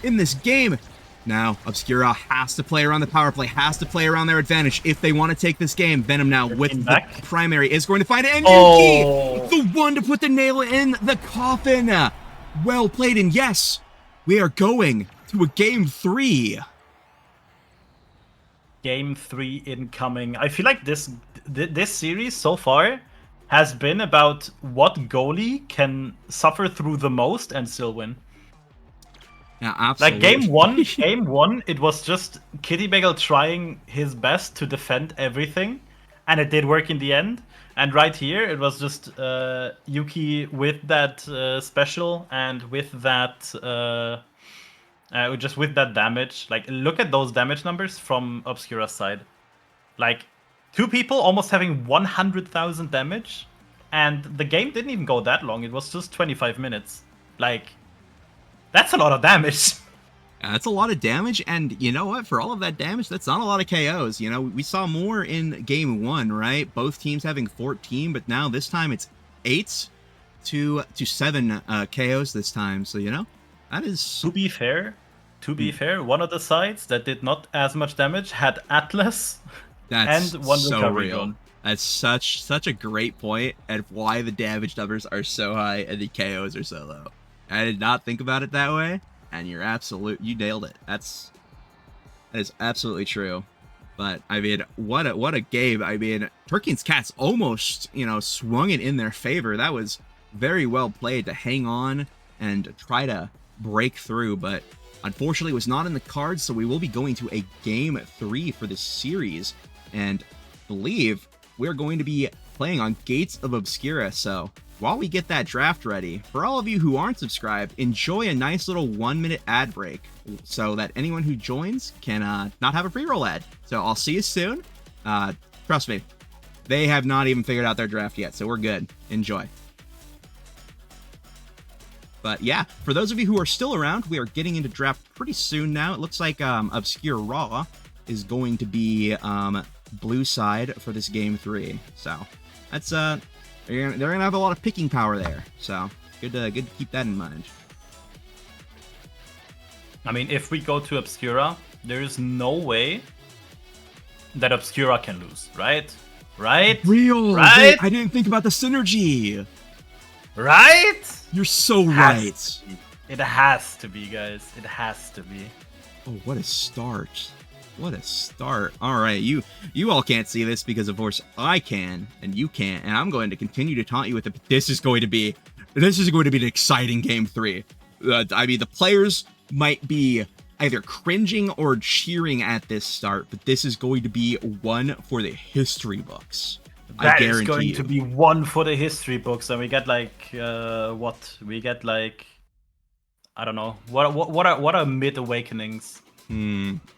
in this game. Now, Obscura has to play around the power play, has to play around their advantage if they want to take this game. Venom now with the primary is going to find it. And Yuki, the one to put the nail in the coffin. Well played, and yes, we are going to a Game 3. Game 3 incoming. I feel like this series so far has been about what goalie can suffer through the most and still win. Yeah, absolutely. Like game one, it was just Kitty Bagel trying his best to defend everything, and it did work in the end. And right here, it was just Yuki with that special and with that Just with that damage, like look at those damage numbers from Obscura's side. Like 2 people almost having 100,000 damage, and the game didn't even go that long. It was just 25 minutes. Like, that's a lot of damage. That's a lot of damage, and you know what? For all of that damage, that's not a lot of KOs. You know, we saw more in game 1, right? Both teams having 14, but now this time it's 8 to 7 KOs this time. So, you know, that is... To be fair, one of the sides that did not as much damage had Atlas That's and one so recovery real. gun. That's such a great point, and why the damage numbers are so high and the KOs are so low. I did not think about it that way, and you nailed it. That is absolutely true. But I mean, what a game. I mean, Turkey's Cats almost, you know, swung it in their favor. That was very well played to hang on and try to break through, but unfortunately it was not in the cards, so we will be going to a game 3 for this series, and I believe we're going to be playing on Gates of Obscura. So while we get that draft ready, for all of you who aren't subscribed, enjoy a nice little 1-minute ad break so that anyone who joins can not have a pre-roll ad. So I'll see you soon. Trust me, they have not even figured out their draft yet, so we're good. Enjoy. But yeah, for those of you who are still around, we are getting into draft pretty soon now. It looks like Obscura is going to be blue side for this game 3. So that's they're gonna have a lot of picking power there. So good to keep that in mind. I mean, if we go to Obscura, there is no way that Obscura can lose, right? Right? Real, right? I didn't think about the synergy. Right? You're so right. It has to be, guys. It has to be. Oh, what a start. What a start. All right, you all can't see this because, of course, I can, and you can't, and I'm going to continue to taunt you with it. This is going to be an exciting game 3. I mean, the players might be either cringing or cheering at this start, but this is going to be one for the history books. That I guarantee is going you. to be one for the history books, and we get like what? We get like, I don't know. What are mid awakenings?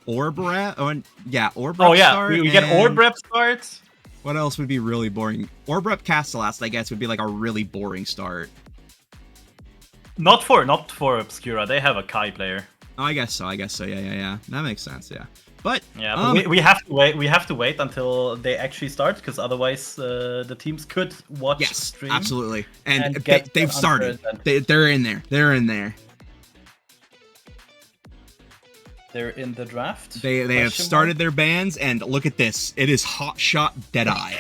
Orb Rep? Orb Rep. Oh yeah, start, we get Orb Rep starts. What else would be really boring? Orb Rep Castellast, I guess, would be like a really boring start. Not for Obscura. They have a Kai player. Oh, I guess so. Yeah. That makes sense. Yeah. But yeah, but we have to wait. We have to wait until they actually start, because otherwise the teams could watch the stream. Absolutely. And they've started. They're in there. They're in there. They're in the draft. They have started their bans, and look at this. It is Hot Shot Deadeye.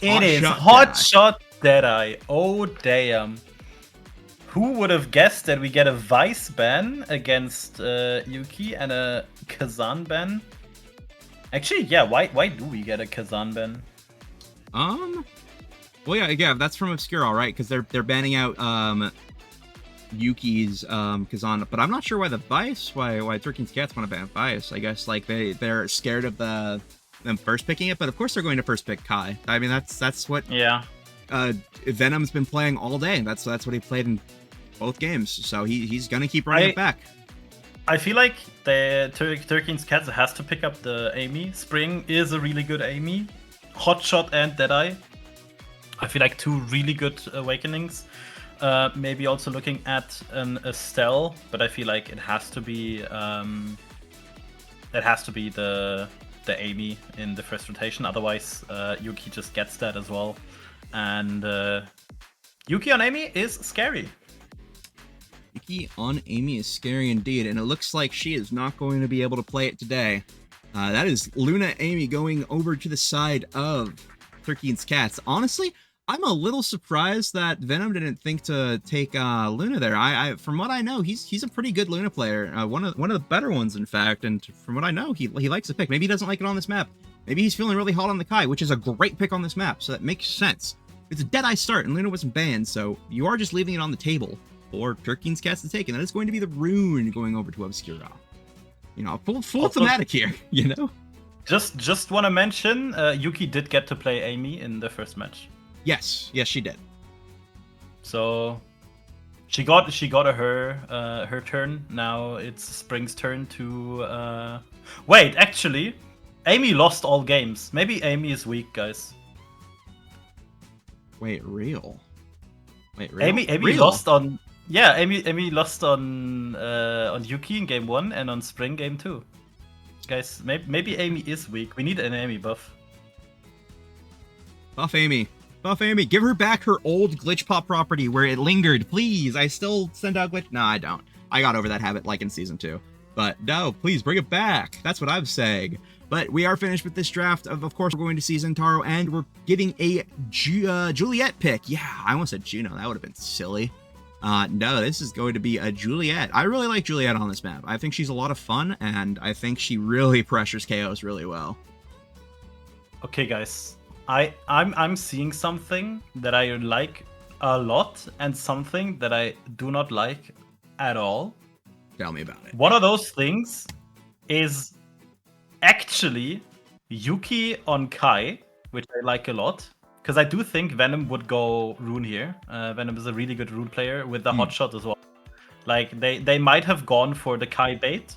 It is Hot Shot Deadeye. Oh damn. Who would have guessed that we get a Vice ban against Yuki and a Kazan ban? Actually, yeah, why do we get a Kazan ban? Well, yeah, that's from Obscura, right? Because they're banning out Yuki's Kazan, but I'm not sure why Turkey's Cats want to ban Vice. I guess like they're scared of them first picking it, but of course they're going to first pick Kai. I mean that's what Venom's been playing all day. That's what he played in both games, so he's gonna keep running it back. I feel like the Turkey's Cats has to pick up the Amy. Spring is a really good Amy. Hotshot and Deadeye. I feel like 2 really good awakenings. Maybe also looking at an Estelle, but I feel like it has to be the Amy in the first rotation. Otherwise, Yuki just gets that as well. And Yuki on Amy is scary. Yuki on Amy is scary indeed, and it looks like she is not going to be able to play it today. That is Luna Amy going over to the side of Turkey's Cats. Honestly, I'm a little surprised that Venom didn't think to take Luna there. I from what I know, he's a pretty good Luna player, one of the better ones, in fact. And from what I know, he likes to pick. Maybe he doesn't like it on this map. Maybe he's feeling really hot on the Kai, which is a great pick on this map, so that makes sense. It's a Deadeye start, and Luna wasn't banned, so you are just leaving it on the table for Turkey's Cats to take, and that is going to be the Rune going over to Obscura. You know, full thematic here, you know? Just want to mention, Yuki did get to play Amy in the first match. Yes, she did. So, She got her turn. Now it's Spring's turn to. Wait, actually, Amy lost all games. Maybe Amy is weak, guys. Wait, real? Wait, real? Amy Real? lost on. Yeah, Amy lost on Yuki in game 1 and on Spring game 2. Guys, maybe Amy is weak. We need an Amy buff. Buff Amy. Buff Amy. Give her back her old glitch pop property where it lingered, please. I still send out glitch. No, I don't. I got over that habit like in season 2. But no, please bring it back. That's what I'm saying. But we are finished with this draft. Of course, we're going to see Zentaro, and we're getting a Juliet pick. Yeah, I almost said Juno. That would have been silly. No, this is going to be a Juliet. I really like Juliet on this map. I think she's a lot of fun, and I think she really pressures KOs really well. Okay, guys. I'm seeing something that I like a lot and something that I do not like at all. Tell me about it. One of those things is actually Yuki on Kai, which I like a lot. Because I do think Venom would go Rune here. Venom is a really good Rune player with the hotshot as well. Like, they might have gone for the Kai bait.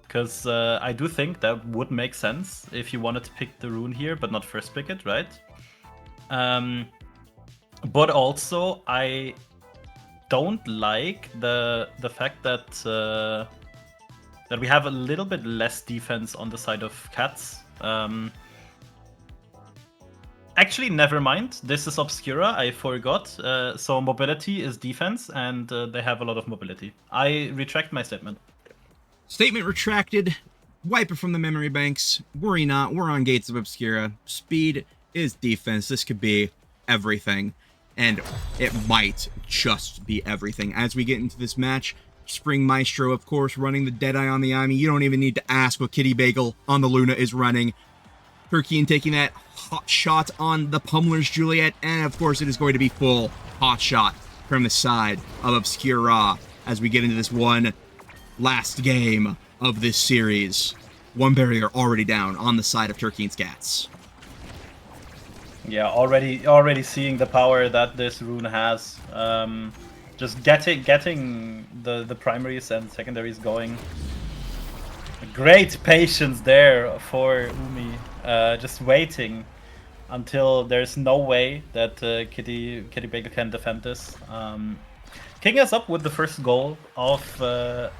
Because I do think that would make sense if you wanted to pick the Rune here, but not first pick it, right? But also, I don't like the fact that that we have a little bit less defense on the side of Cats. Actually, never mind. This is Obscura. I forgot. So mobility is defense, and they have a lot of mobility. I retract my statement. Statement retracted. Wipe it from the memory banks. Worry not. We're on Gates of Obscura. Speed is defense. This could be everything. And it might just be everything. As we get into this match, Spring Maestro, of course, running the Deadeye on the Ami. You don't even need to ask what Kitty Bagel on the Luna is running. Turkey taking that hot shot on the Pummeler's Juliet. And, of course, it is going to be full hot shot from the side of Obscura as we get into this one last game of this series. One barrier already down on the side of Turkey and Scats. Yeah, already seeing the power that this rune has. Just getting the primaries and secondaries going. Great patience there for Umi. Just waiting until there's no way that Kitty Bagel can defend this. Kicking us up with the first goal of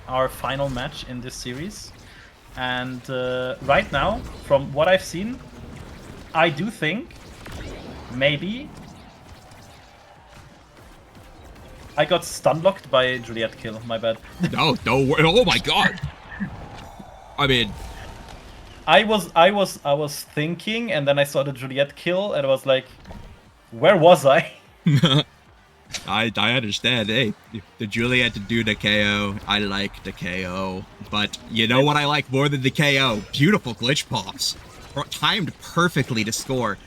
our final match in this series. And right now, from what I've seen, I do think maybe I got stun-locked by Juliet kill, my bad. No, don't worry. Oh my god! I mean... I was thinking, and then I saw the Juliet kill, and I was like, where was I? I understand. Hey, the Juliet to do the KO. I like the KO. But you know what I like more than the KO? Beautiful glitch pops. Timed perfectly to score.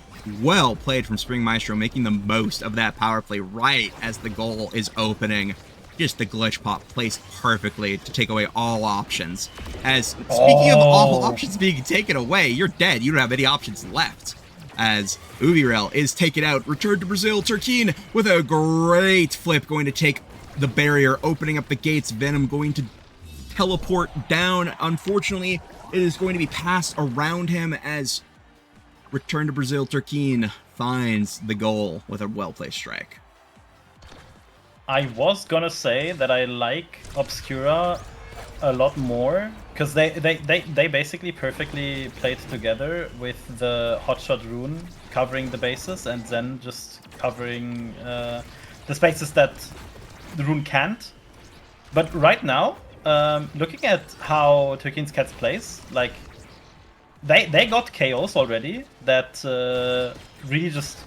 Well played from Spring Maestro, making the most of that power play right as the goal is opening. Just the glitch pop placed perfectly to take away all options. As, speaking of all options being taken away, you're dead. You don't have any options left. As Uvirel is taken out, return to Brazil, Turkeen with a great flip going to take the barrier, opening up the gates. Venom going to teleport down. Unfortunately, it is going to be passed around him as return to Brazil, Turkeen finds the goal with a well-placed strike. I was gonna say that I like Obscura a lot more because they basically perfectly played together with the hotshot rune covering the bases and then just covering the spaces that the rune can't. But right now, looking at how Turkeen's Cats plays, like they got KOs already that really just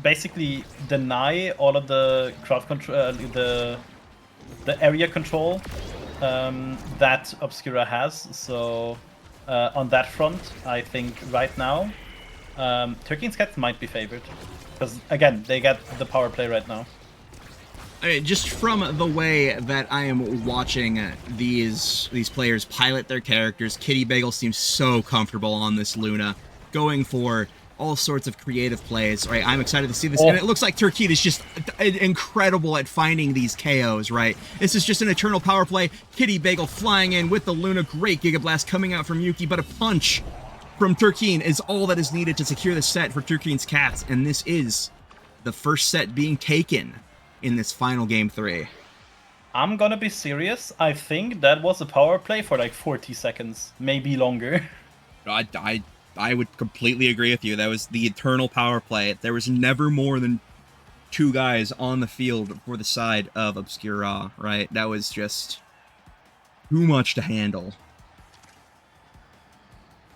basically deny all of the crowd control, the area control that Obscura has. So on that front, I think right now Turkeen's Cats might be favored because again they get the power play right now. Just from the way that I am watching these players pilot their characters, Kitty Bagel seems so comfortable on this Luna, going for all sorts of creative plays, right? I'm excited to see this, and it looks like Turkey is just incredible at finding these KOs, right? This is just an eternal power play. Kitty Bagel flying in with the Luna, great Giga Blast coming out from Yuki, but a punch from Turkeen is all that is needed to secure the set for Turkeen's Cats, and this is the first set being taken in this final game 3. I'm gonna be serious. I think that was a power play for like 40 seconds, maybe longer. I would completely agree with you. That was the eternal power play. There was never more than 2 guys on the field for the side of Obscura, right? That was just too much to handle.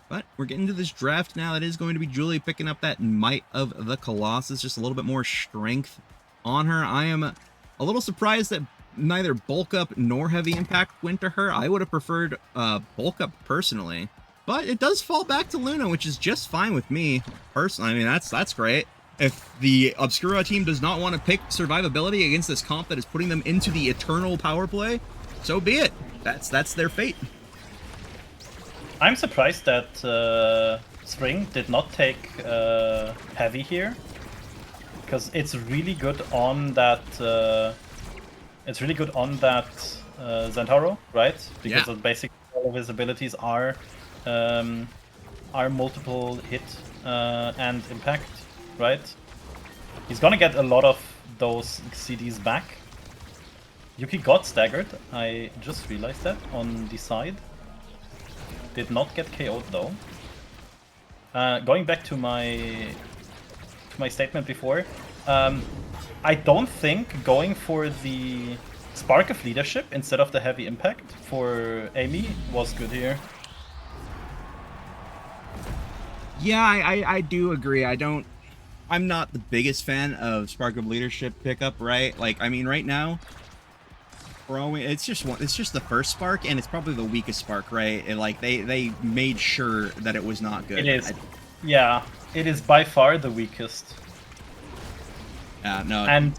But we're getting to this draft now. That is going to be Julie picking up that Might of the Colossus. Just a little bit more strength on her. I am a little surprised that neither Bulk Up nor Heavy Impact went to her. I would have preferred Bulk Up personally. But it does fall back to Luna, which is just fine with me personally. I mean, that's great. If the Obscura team does not want to pick survivability against this comp that is putting them into the eternal power play, so be it. That's their fate. I'm surprised that Spring did not take Heavy here, because it's really good on that. It's really good on that Zentaro, right? Because of basically all of his abilities are multiple hit and impact, right? He's gonna get a lot of those CDs back. Yuki got staggered. I just realized that on the side. Did not get KO'd though. Going back to my statement before, I don't think going for the Spark of Leadership instead of the Heavy Impact for Amy was good here. Yeah, I do agree. I'm not the biggest fan of Spark of Leadership pickup, right? Like, I mean, right now, it's just the first spark, and it's probably the weakest spark, right? And like they made sure that it was not good. It is. Yeah, it is by far the weakest. No. And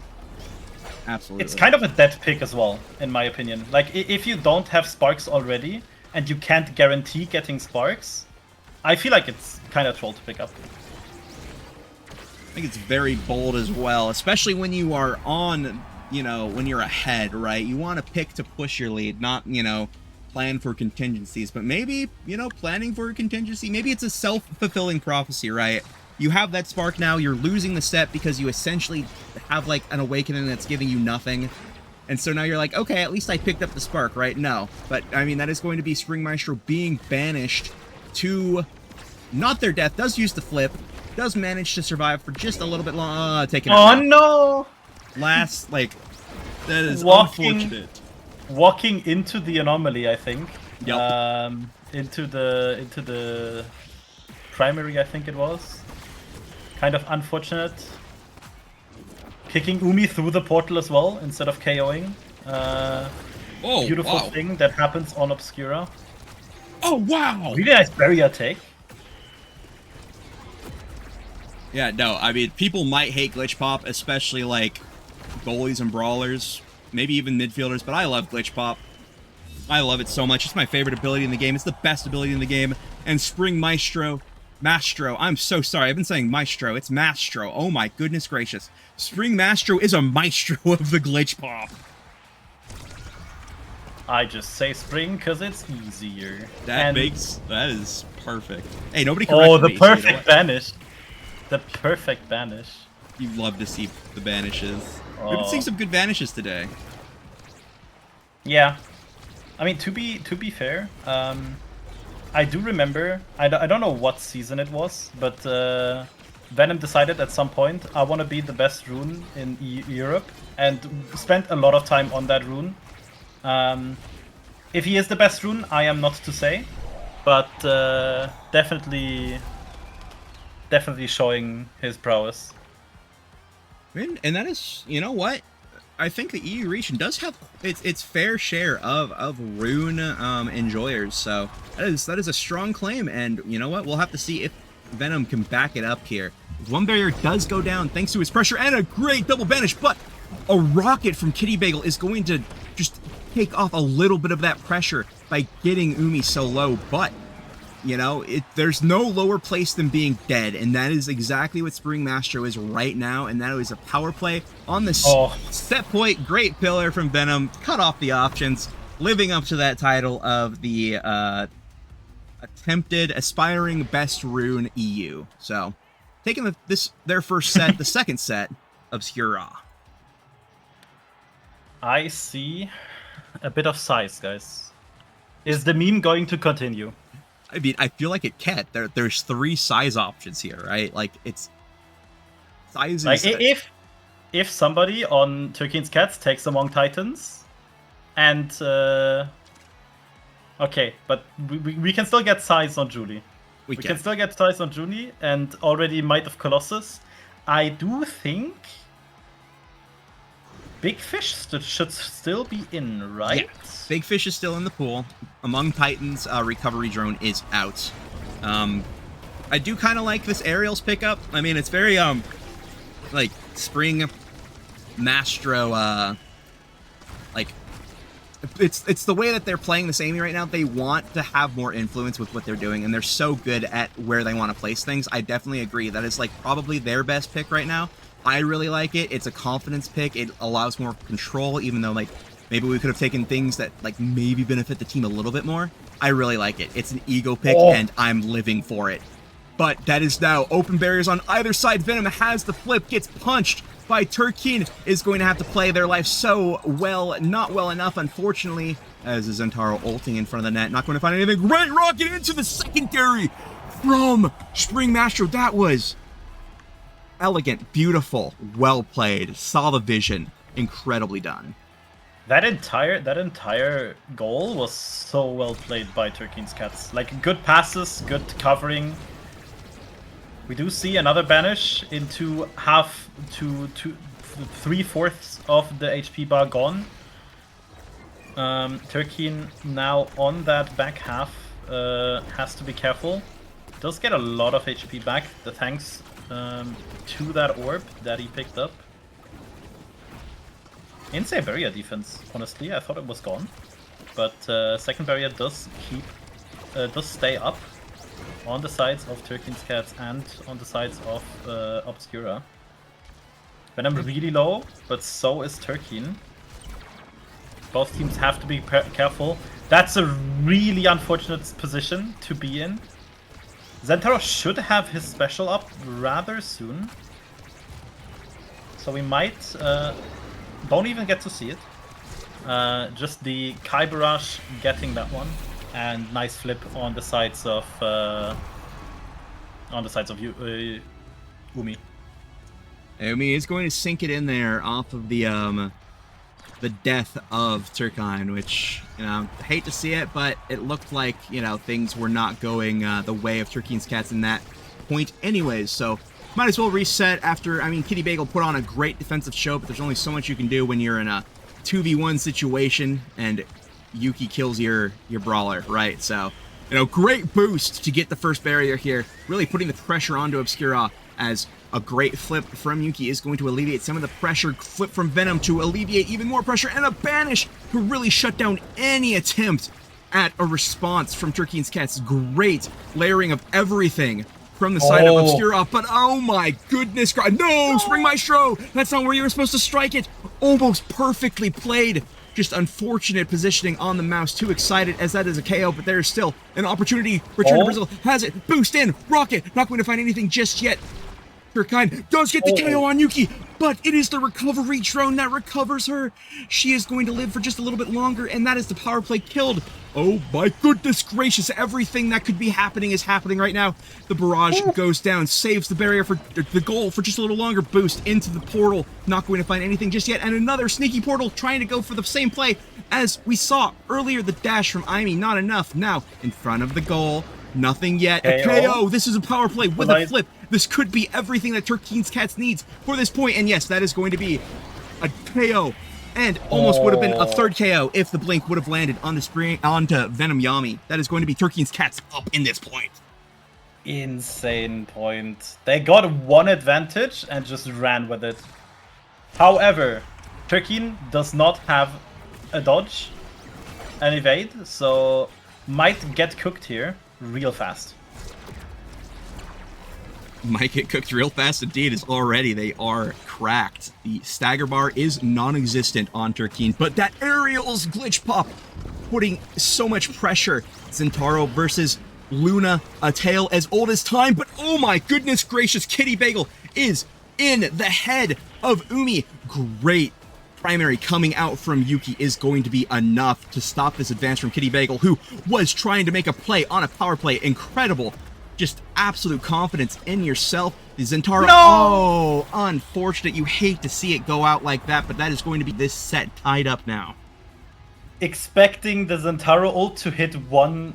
absolutely. It's kind of a dead pick as well, in my opinion. Like, if you don't have sparks already, and you can't guarantee getting sparks, I feel like it's kind of troll to pick up. I think it's very bold as well, especially when you are on, when you're ahead, right? You want to pick to push your lead, not, plan for contingencies. But maybe, planning for a contingency, maybe it's a self-fulfilling prophecy, right? You have that spark now, you're losing the set because you essentially have, like, an awakening that's giving you nothing. And so now you're like, okay, at least I picked up the spark, right? No. But, I mean, that is going to be Spring Maestro being banished to not their death, does use the flip, does manage to survive for just a little bit long. Taking it Oh out. no! That is unfortunate. Walking into the anomaly, I think. Yep. Into the primary, I think it was. Kind of unfortunate. Kicking Umi through the portal as well instead of KOing. Beautiful thing that happens on Obscura. Oh wow! Really nice barrier take. Yeah, no, I mean, people might hate Glitch Pop, especially, like, goalies and brawlers, maybe even midfielders, but I love Glitch Pop. I love it so much. It's my favorite ability in the game. It's the best ability in the game. And Spring Maestro, I'm so sorry. I've been saying Maestro. It's Maestro. Oh my goodness gracious. Spring Maestro is a Maestro of the Glitch Pop. I just say Spring because it's easier. That is perfect. Hey, nobody corrected me. Oh, the perfect banish. The perfect banish. You love to see the banishes. Oh. We've been seeing some good vanishes today. Yeah, I mean, to be fair, I do remember. I don't know what season it was, but Venom decided at some point I want to be the best rune in Europe, and spent a lot of time on that rune. If he is the best rune, I am not to say, but definitely showing his prowess. And that is, you know what? I think the EU region does have its fair share of rune enjoyers, so that is a strong claim. And you know what? We'll have to see if Venom can back it up here. One barrier does go down thanks to his pressure and a great double banish, but a rocket from Kitty Bagel is going to just take off a little bit of that pressure by getting Umi so low. But You know, there's no lower place than being dead, and that is exactly what Spring Mastro is right now, and that is a power play on the set point. Great pillar from Venom, cut off the options, living up to that title of the attempted aspiring best rune EU. So, taking their first set, the second set, Obscura. I see a bit of size, guys. Is the meme going to continue? I mean, I feel like it can't. There's 3 size options here, right? Like, it's sizes. Like, if somebody on Turkey's Cats takes Among Titans, and okay, but we can still get size on Julie. We can still get size on Julie, and already Might of Colossus. I do think Big Fish should still be in, right? Yeah. Big Fish is still in the pool. Among Titans, recovery drone is out. I do kind of like this Aerials pickup. I mean, it's very, like, Spring Mastro, like, it's the way that they're playing this Amy right now. They want to have more influence with what they're doing, and they're so good at where they want to place things. I definitely agree. That is, like, probably their best pick right now. I really like it. It's a confidence pick. It allows more control, even though, like, maybe we could have taken things that, like, maybe benefit the team a little bit more. I really like it. It's an ego pick, and I'm living for it. But that is now open barriers on either side. Venom has the flip, gets punched by Turkeen, is going to have to play their life so well, not well enough, unfortunately, as Zentaro ulting in front of the net. Not going to find anything. Great rocket into the secondary from Spring Mastro. That was elegant, beautiful, well played, saw the vision, incredibly done. That entire goal was so well played by Turkeen's Cats. Like, good passes, good covering. We do see another banish into half to 3/4 of the HP bar gone. Turkeen now on that back half has to be careful. Does get a lot of HP back, thanks to that orb that he picked up. Insane barrier defense, honestly. I thought it was gone. But second barrier does stay up on the sides of Turkeen's Cats and on the sides of Obscura. Venom really low, but so is Turkeen. Both teams have to be careful. That's a really unfortunate position to be in. Zentaro should have his special up rather soon. So we might... don't even get to see it. Just the Kai Barrage getting that one, and nice flip on the sides of Umi. Umi is going to sink it in there off of the death of Turkine, which, you know, I hate to see it, but it looked like, you know, things were not going the way of Turkeen's Cats in that point anyways, so might as well reset after, I mean, Kitty Bagel put on a great defensive show, but there's only so much you can do when you're in a 2v1 situation and Yuki kills your brawler, right? So, you know, great boost to get the first barrier here, really putting the pressure onto Obscura, as a great flip from Yuki is going to alleviate some of the pressure. Flip from Venom to alleviate even more pressure, and a banish to really shut down any attempt at a response from Turkeen's Cats. Great layering of everything from the side of Obscura, but oh my goodness, no, Spring Maestro, that's not where you were supposed to strike it. Almost perfectly played. Just unfortunate positioning on the mouse. Too excited as that is a KO, but there is still an opportunity. Return to Brazil has it. Boost in. Rocket. Not going to find anything just yet. Turkine does get the KO on Yuki, but it is the recovery drone that recovers her. She is going to live for just a little bit longer, and that is the power play killed. Oh my goodness gracious, everything that could be happening is happening right now. The barrage goes down, saves the barrier for the goal for just a little longer. Boost into the portal, not going to find anything just yet, and another sneaky portal trying to go for the same play as we saw earlier. The dash from Aimi, not enough. Now in front of the goal, nothing yet. A KO. This is a power play with a flip. This could be everything that Turkeen's Cats needs for this point, and yes, that is going to be a KO. And almost would have been a third KO if the blink would have landed on the spring onto Venom Yami. That is going to be Turkeen's Cats up in this point. Insane point. They got one advantage and just ran with it. However, Turkeen does not have a dodge and evade, so might get cooked here real fast. Might get cooked real fast indeed, as already they are cracked. The stagger bar is non-existent on Turkeen, but that aerials glitch pop putting so much pressure. Zentaro versus Luna, a tale as old as time, but oh my goodness gracious, Kitty Bagel is in the head of Umi. Great primary coming out from Yuki is going to be enough to stop this advance from Kitty Bagel, who was trying to make a play on a power play. Incredible. Just absolute confidence in yourself. The Zentaro, oh, unfortunate. You hate to see it go out like that, but that is going to be this set tied up now. Expecting the Zentaro ult to hit one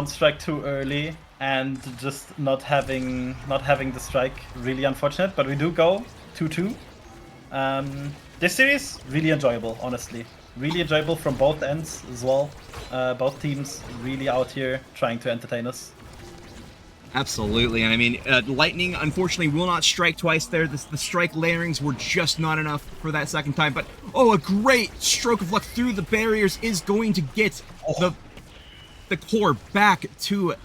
strike too early and just not having the strike, really unfortunate. But we do go 2-2. This series really enjoyable, honestly. Really enjoyable from both ends as well. Both teams really out here trying to entertain us. Absolutely, and I mean, Lightning unfortunately will not strike twice there. The strike layerings were just not enough for that second time, but oh, a great stroke of luck through the barriers is going to get the core back to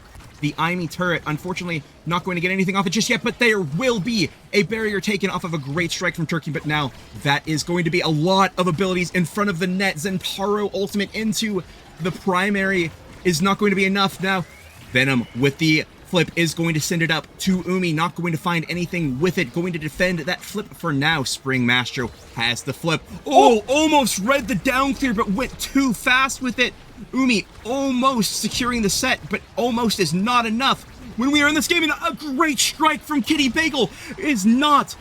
the Imi turret. Unfortunately, not going to get anything off it just yet, but there will be a barrier taken off of a great strike from Turkey, but now that is going to be a lot of abilities in front of the net. Zentaro ultimate into the primary is not going to be enough. Now, Venom with the flip is going to send it up to Umi, not going to find anything with it, going to defend that flip for now. Spring Mastro has the flip. Oh, almost read the down clear, but went too fast with it. Umi almost securing the set, but almost is not enough. When we are in this game, and a great strike from Kitty Bagel is not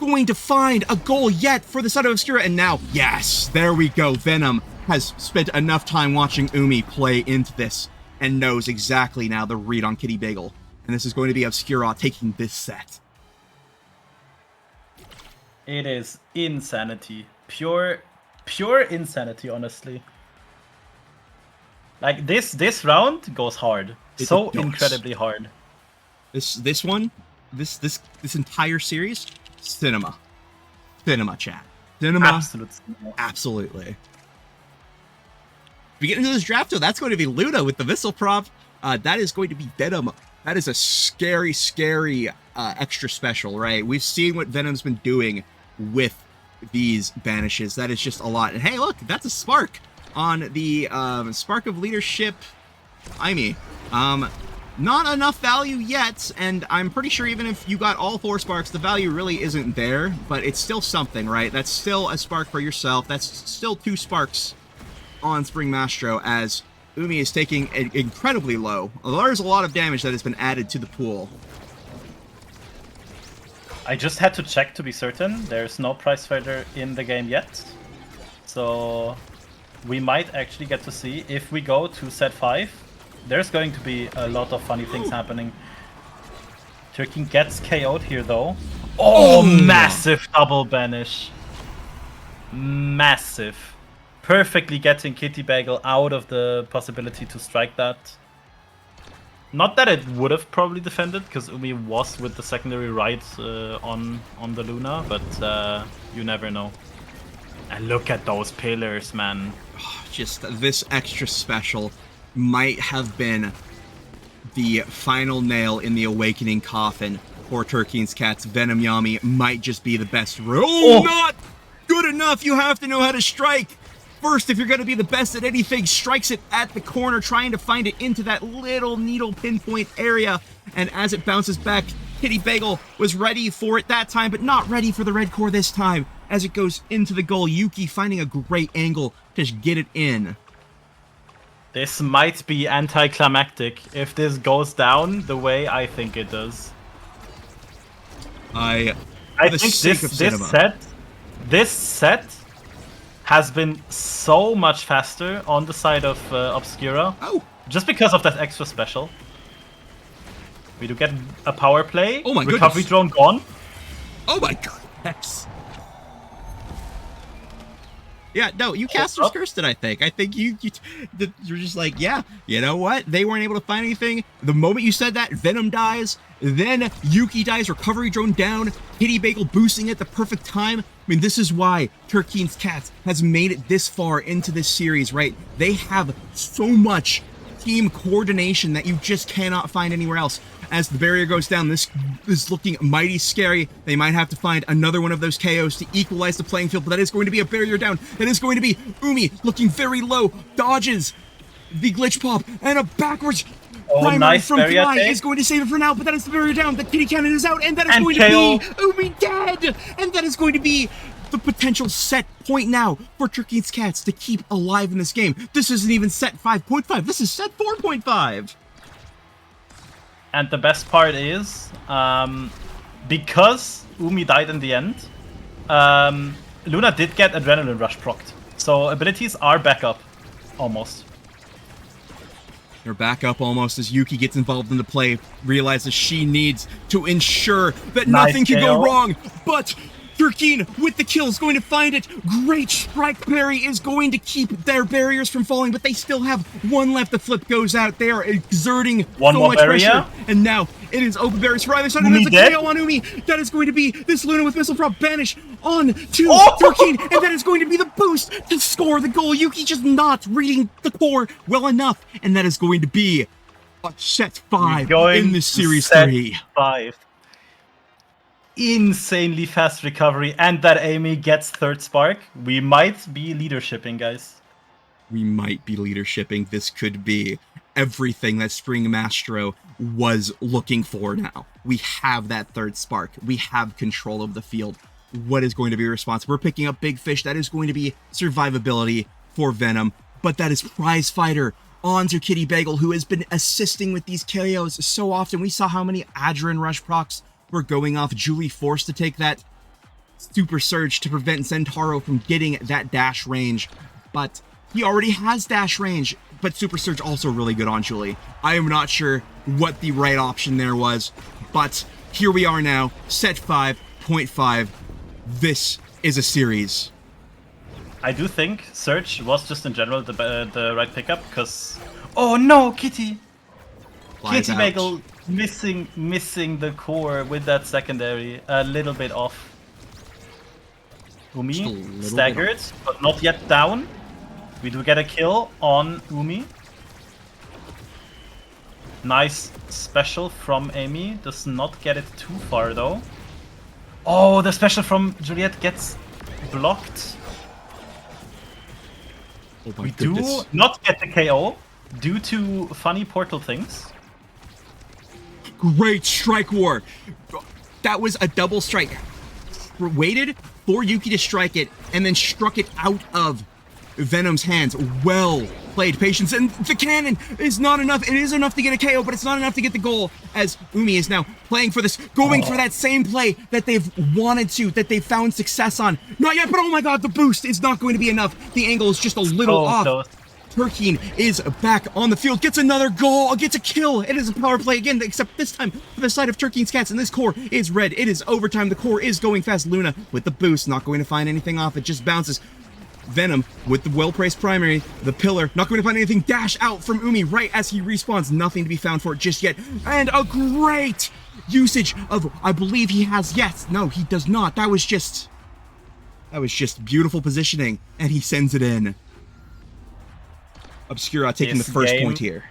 going to find a goal yet for the side of Obscura, and now, yes, there we go. Venom has spent enough time watching Umi play into this and knows exactly now the read on Kitty Bagel. And this is going to be Obscura taking this set. It is insanity. Pure insanity, honestly. Like, this round goes hard. So incredibly hard. This entire series, cinema. Cinema, chat. Cinema. Absolute cinema. Absolutely. We get into this draft, though, that's going to be Luna with the missile prop. That is going to be Venom. That is a scary, scary extra special, right? We've seen what Venom's been doing with these banishes. That is just a lot. And hey, look, that's a spark on the Spark of Leadership Imi. Not enough value yet, and I'm pretty sure even if you got all 4 sparks, the value really isn't there, but it's still something, right? That's still a spark for yourself. That's still 2 sparks on Spring Mastro, as Umi is taking it incredibly low. There's a lot of damage that has been added to the pool. I just had to check to be certain. There's no prize fighter in the game yet. So we might actually get to see, if we go to set 5, there's going to be a lot of funny things happening. Turkey gets KO'd here though. Oh, massive double banish. Massive. Perfectly getting Kitty Bagel out of the possibility to strike that. Not that it would have probably defended, because Umi was with the secondary right on the Luna, but you never know. And look at those pillars, man. Just this extra special might have been the final nail in the awakening coffin for Turkeen's Cats. Venom Yami might just be the best. Oh, not good enough. You have to know how to strike. First, if you're going to be the best at anything, strikes it at the corner, trying to find it into that little needle pinpoint area. And as it bounces back, Kitty Bagel was ready for it that time, but not ready for the red core this time. As it goes into the goal, Yuki finding a great angle to get it in. This might be anticlimactic if this goes down the way I think it does. I think this set has been so much faster on the side of Obscura. Oh! Just because of that extra special. We do get a power play. Oh my goodness. Recovery drone gone. Oh my god. Yes. Yeah, no, you casters cursed it, I think. I think you're just like, yeah, you know what? They weren't able to find anything. The moment you said that, Venom dies. Then Yuki dies, recovery drone down. Kitty Bagel boosting at the perfect time. I mean, this is why Turkeen's Cats has made it this far into this series, right? They have so much team coordination that you just cannot find anywhere else. As the barrier goes down, this is looking mighty scary. They might have to find another one of those KOs to equalize the playing field, but that is going to be a barrier down. That is going to be Umi looking very low, dodges the glitch pop, and a backwards primary nice from barrier Kai take. is going to save it for now, but that is the barrier down. The kitty cannon is out, and that is And going KO. to be Umi dead! And that is going to be the potential set point now for Turkey's Cats to keep alive in this game. This isn't even set 5.5, this is set 4.5. And the best part is, because Umi died in the end, Luna did get Adrenaline Rush procced. So abilities are back up, almost. They're back up almost as Yuki gets involved in the play, realizes she needs to ensure that Nice nothing can go KO. wrong, but Turkeen with the kill is going to find it. Great strike parry is going to keep their barriers from falling, but they still have one left. The flip goes out. They are exerting One so more much barrier. pressure, and now it is open barriers for either side. And Umi there's a dead? KO on Umi. That is going to be this Luna with missile prop banish on to Oh! Turkeen, and that is going to be the boost to score the goal. Yuki just not reading the core well enough, and that is going to be a set 5 Going in this to series set 3. 5. Insanely fast recovery, and that Amy gets third spark. We might be leadershiping, guys. We might be leadershiping. This could be everything that Spring Mastro was looking for now. We have that third spark. We have control of the field. What is going to be a response? We're picking up big fish. That is going to be survivability for Venom, but that is prize fighter onto Kitty Bagel, who has been assisting with these KOs so often. We saw how many Adrenaline Rush procs were going off. Julie forced to take that Super Surge to prevent Zentaro from getting that dash range, but he already has dash range, but Super Surge also really good on Julie. I am not sure what the right option there was, but here we are now, set 5.5. This is a series. I do think Surge was just in general the right pickup, because... Oh no, Kitty! Flies Kitty out. Bagel missing the core with that secondary. A little bit off. Just a Umi little staggered, bit but not yet down. We do get a kill on Umi. Nice special from Amy. Does not get it too far though. Oh, the special from Juliet gets blocked. Oh my We goodness. do not get the KO due to funny portal things. Great strike war. That was a double strike. Waited for Yuki to strike it and then struck it out of Venom's hands. Well played patience, and the cannon is not enough. It is enough to get a KO, but it's not enough to get the goal, as Umi is now playing for this, going for that same play that they've wanted to, that they've found success on. Not yet, but oh my god, the boost is not going to be enough. The angle is just a little So off. close. Turkeen is back on the field, gets another goal, gets a kill. It is a power play again, except this time for the side of Turkeen's Cats, and this core is red. It is overtime. The core is going fast. Luna with the boost, not going to find anything off. It just bounces. Venom with the well-priced primary, the pillar, not going to find anything. Dash out from Umi right as he respawns. Nothing to be found for it just yet. And a great usage of, I believe he has, yes, no, he does not. That was just beautiful positioning, and he sends it in. Obscura taking This the first game- point here.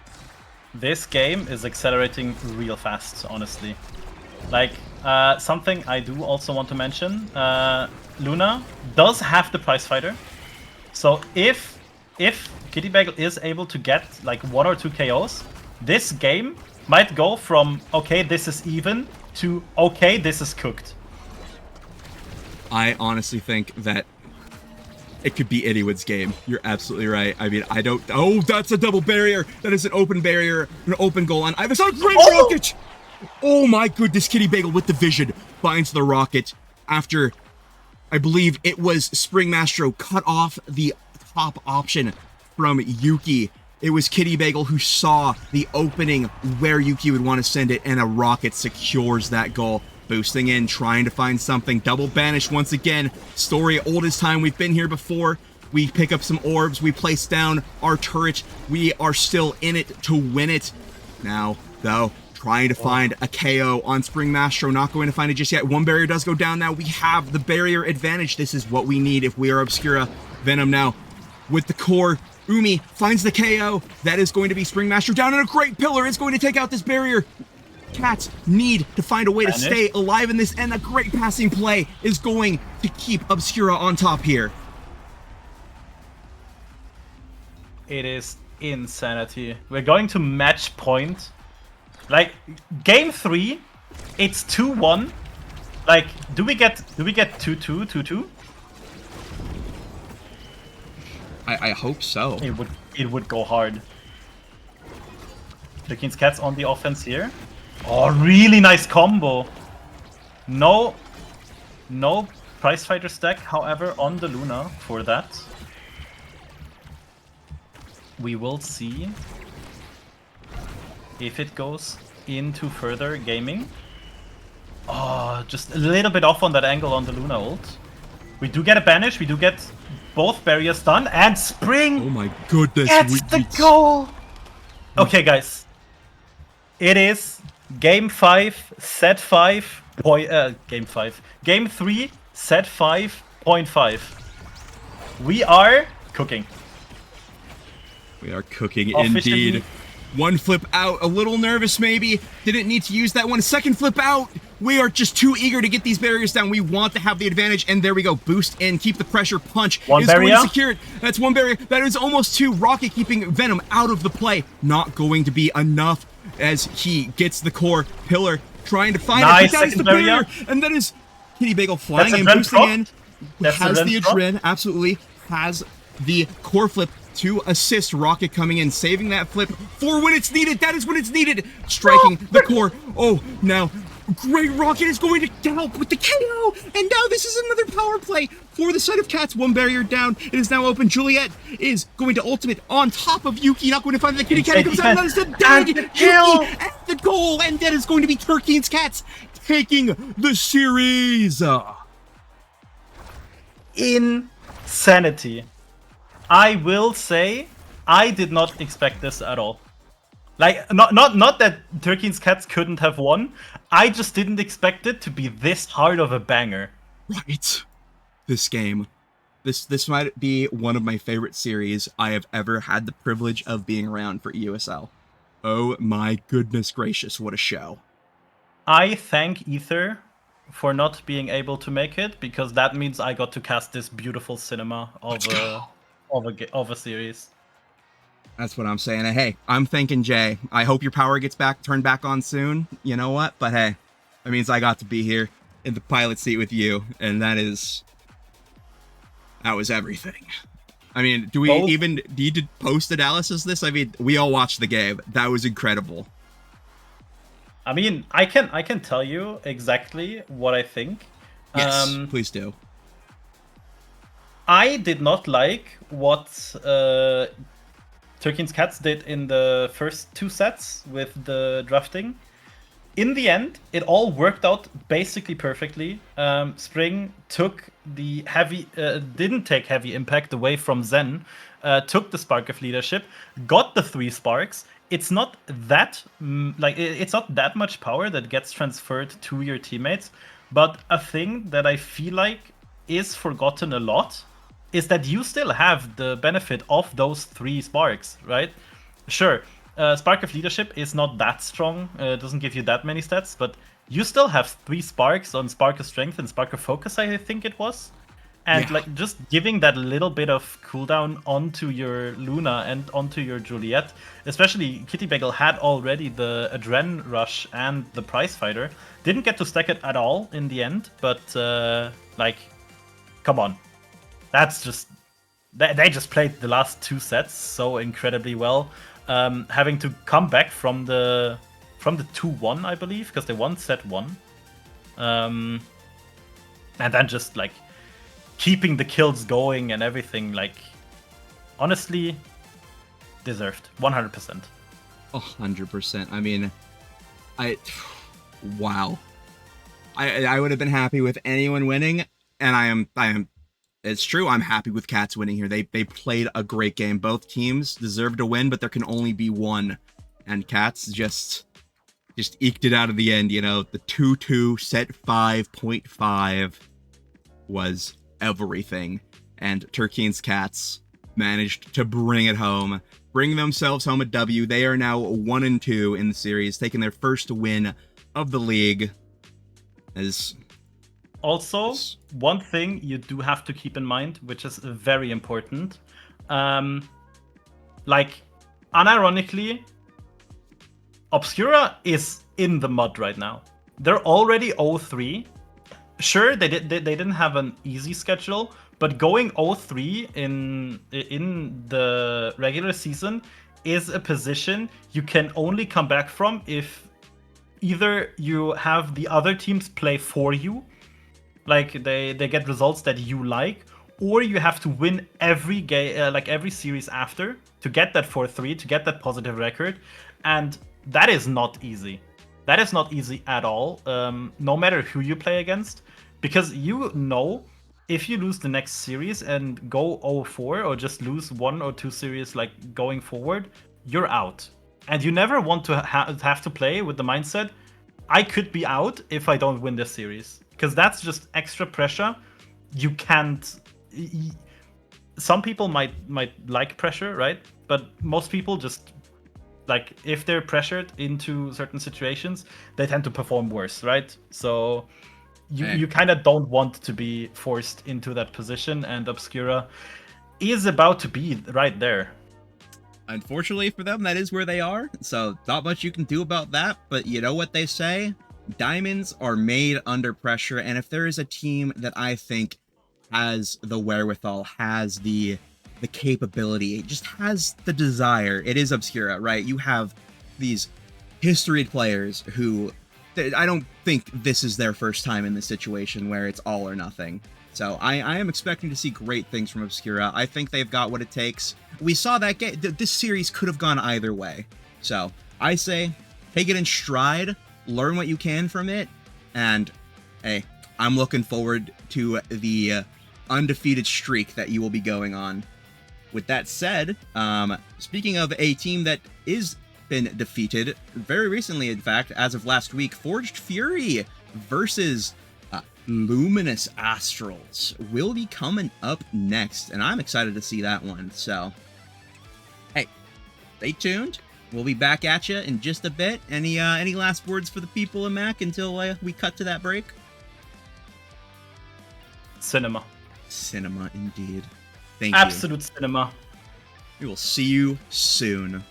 This game is accelerating real fast, honestly. Like, something I do also want to mention, Luna does have the prize fighter. So if Kitty Bagel is able to get like 1 or 2 KOs, this game might go from, okay, this is even, to, okay, this is cooked. I honestly think that it could be anyone's game. You're absolutely right. I mean, I don't... Oh, that's a double barrier. That is an open barrier, an open goal on either side. Great rocket! Oh my goodness, Kitty Bagel with the vision finds the rocket after, I believe it was Spring Mastro cut off the top option from Yuki. It was Kitty Bagel who saw the opening where Yuki would want to send it, and a rocket secures that goal. Boosting in, trying to find something. Double banish once again. Story old as time. We've been here before. We pick up some orbs. We place down our turret. We are still in it to win it. Now, though, trying to find a KO on Spring Mastro. Not going to find it just yet. One barrier does go down now. We have the barrier advantage. This is what we need if we are Obscura. Venom now with the core. Umi finds the KO. That is going to be Springmaster down, and a great pillar is going to take out this barrier. Cats need to find a way to stay alive in this, and a great passing play is going to keep Obscura on top here. It is insanity. We're going to match point. Like, game 3, it's 2-1. Like, do we get 2-2, 2-2? I hope so. It would go hard. The King's Cats on the offense here. Oh, really nice combo. No prize fighter stack, however, on the Luna for that. We will see if it goes into further gaming. Oh, just a little bit off on that angle on the Luna ult. We do get a banish, we do get both barriers done, and Spring Oh my goodness. gets the goal! Okay, guys. It is game 5, set 5, game 3, set 5.5. We are cooking. We are cooking Officially. indeed. One flip out, a little nervous maybe. Didn't need to use that one. Second flip out. We are just too eager to get these barriers down. We want to have the advantage, and there we go. Boost in, keep the pressure. Punch One is barrier. going to secure it. That's one barrier. That is almost two. Rocket keeping Venom out of the play. Not going to be enough as he gets the core pillar, trying to find Nice it. But that is the second barrier. barrier, and that is Kitty Bagel flying That's a in, Dren boosting prop. in. That's a Has Dren the prop. adren, absolutely. Has the core flip to assist. Rocket coming in, saving that flip for when it's needed. That is when it's needed. Striking the core. Oh, now great Rocket is going to help with the KO. And now this is another power play for the side of Cats. One barrier down. It is now open. Juliet is going to ultimate on top of Yuki. Not going to find the kitty cat. He comes out, and that is the dead Yuki at the goal. And that is going to be Turkey's Cats taking the series. Insanity. I will say, I did not expect this at all. Like, not that Turkey's Cats couldn't have won. I just didn't expect it to be this hard of a banger. Right. This game. This might be one of my favorite series I have ever had the privilege of being around for EUSL. Oh my goodness gracious, what a show. I thank Ether for not being able to make it, because that means I got to cast this beautiful cinema of a series. That's what I'm saying. And hey, I'm thanking Jay. I hope your power gets turned back on soon. You know what? But hey, that means I got to be here in the pilot seat with you, and that was everything. I mean, do we even need to post analysis this? I mean, we all watched the game. That was incredible. I mean, I can tell you exactly what I think. Yes, please do. I did not like what Turkey's Cats did in the first 2 sets with the drafting. In the end, it all worked out basically perfectly. Spring took the didn't take heavy impact away from Zen, took the Spark of Leadership, got the 3 sparks. It's not that it's not that much power that gets transferred to your teammates, but a thing that I feel like is forgotten a lot is that you still have the benefit of those 3 sparks, right? Sure, Spark of Leadership is not that strong, doesn't give you that many stats, but you still have 3 sparks on Spark of Strength and Spark of Focus, I think it was. And like just giving that little bit of cooldown onto your Luna and onto your Juliet, especially Kitty Bagel had already the Adren Rush and the Prize Fighter. Didn't get to stack it at all in the end, but like, come on. That's just... They just played the last 2 sets so incredibly well. Having to come back from the 2-1, I believe, because they won set 1. And then just like keeping the kills going and everything, like, honestly, deserved. 100%. 100%. I mean, wow. I would have been happy with anyone winning, and I am. It's true. I'm happy with Cats winning here. They played a great game. Both teams deserve to win, but there can only be one, and Cats just eked it out of the end. You know, the 2-2 set 5.5 was everything, and Turkey's Cats managed to bring it home, bring themselves home a W. They are now 1-2 in the series, taking their first win of the league. Also, one thing you do have to keep in mind, which is very important, like, unironically, Obscura is in the mud right now. They're already 0-3. Sure, they didn't have an easy schedule, but going 0-3 in the regular season is a position you can only come back from if either you have the other teams play for you, like they get results that you like, or you have to win every game, like every series after, to get that 4-3, to get that positive record, and that is not easy. That is not easy at all, no matter who you play against, because you know if you lose the next series and go 0-4 or just lose 1 or 2 series like going forward, you're out. And you never want to have to play with the mindset, I could be out if I don't win this series, because that's just extra pressure. You can't. Some people might like pressure, right? But most people just, like, if they're pressured into certain situations, they tend to perform worse, right? So you kind of don't want to be forced into that position, and Obscura is about to be right there. Unfortunately for them, that is where they are, so not much you can do about that, but you know what they say? Diamonds are made under pressure, and if there is a team that I think has the wherewithal, has the capability, just has the desire, it is Obscura, right? You have these historied players who, I don't think this is their first time in this situation where it's all or nothing. So I am expecting to see great things from Obscura. I think they've got what it takes. We saw that this series could have gone either way. So I say, take it in stride, learn what you can from it, and hey, I'm looking forward to the undefeated streak that you will be going on. With that said, speaking of a team that is been defeated very recently, in fact, as of last week, Forged Fury versus Luminous Astrals will be coming up next, and I'm excited to see that one. So, hey, stay tuned. We'll be back at you in just a bit. Any last words for the people in Mac until we cut to that break? Cinema. Cinema, indeed. Thank you. Absolute cinema. We will see you soon.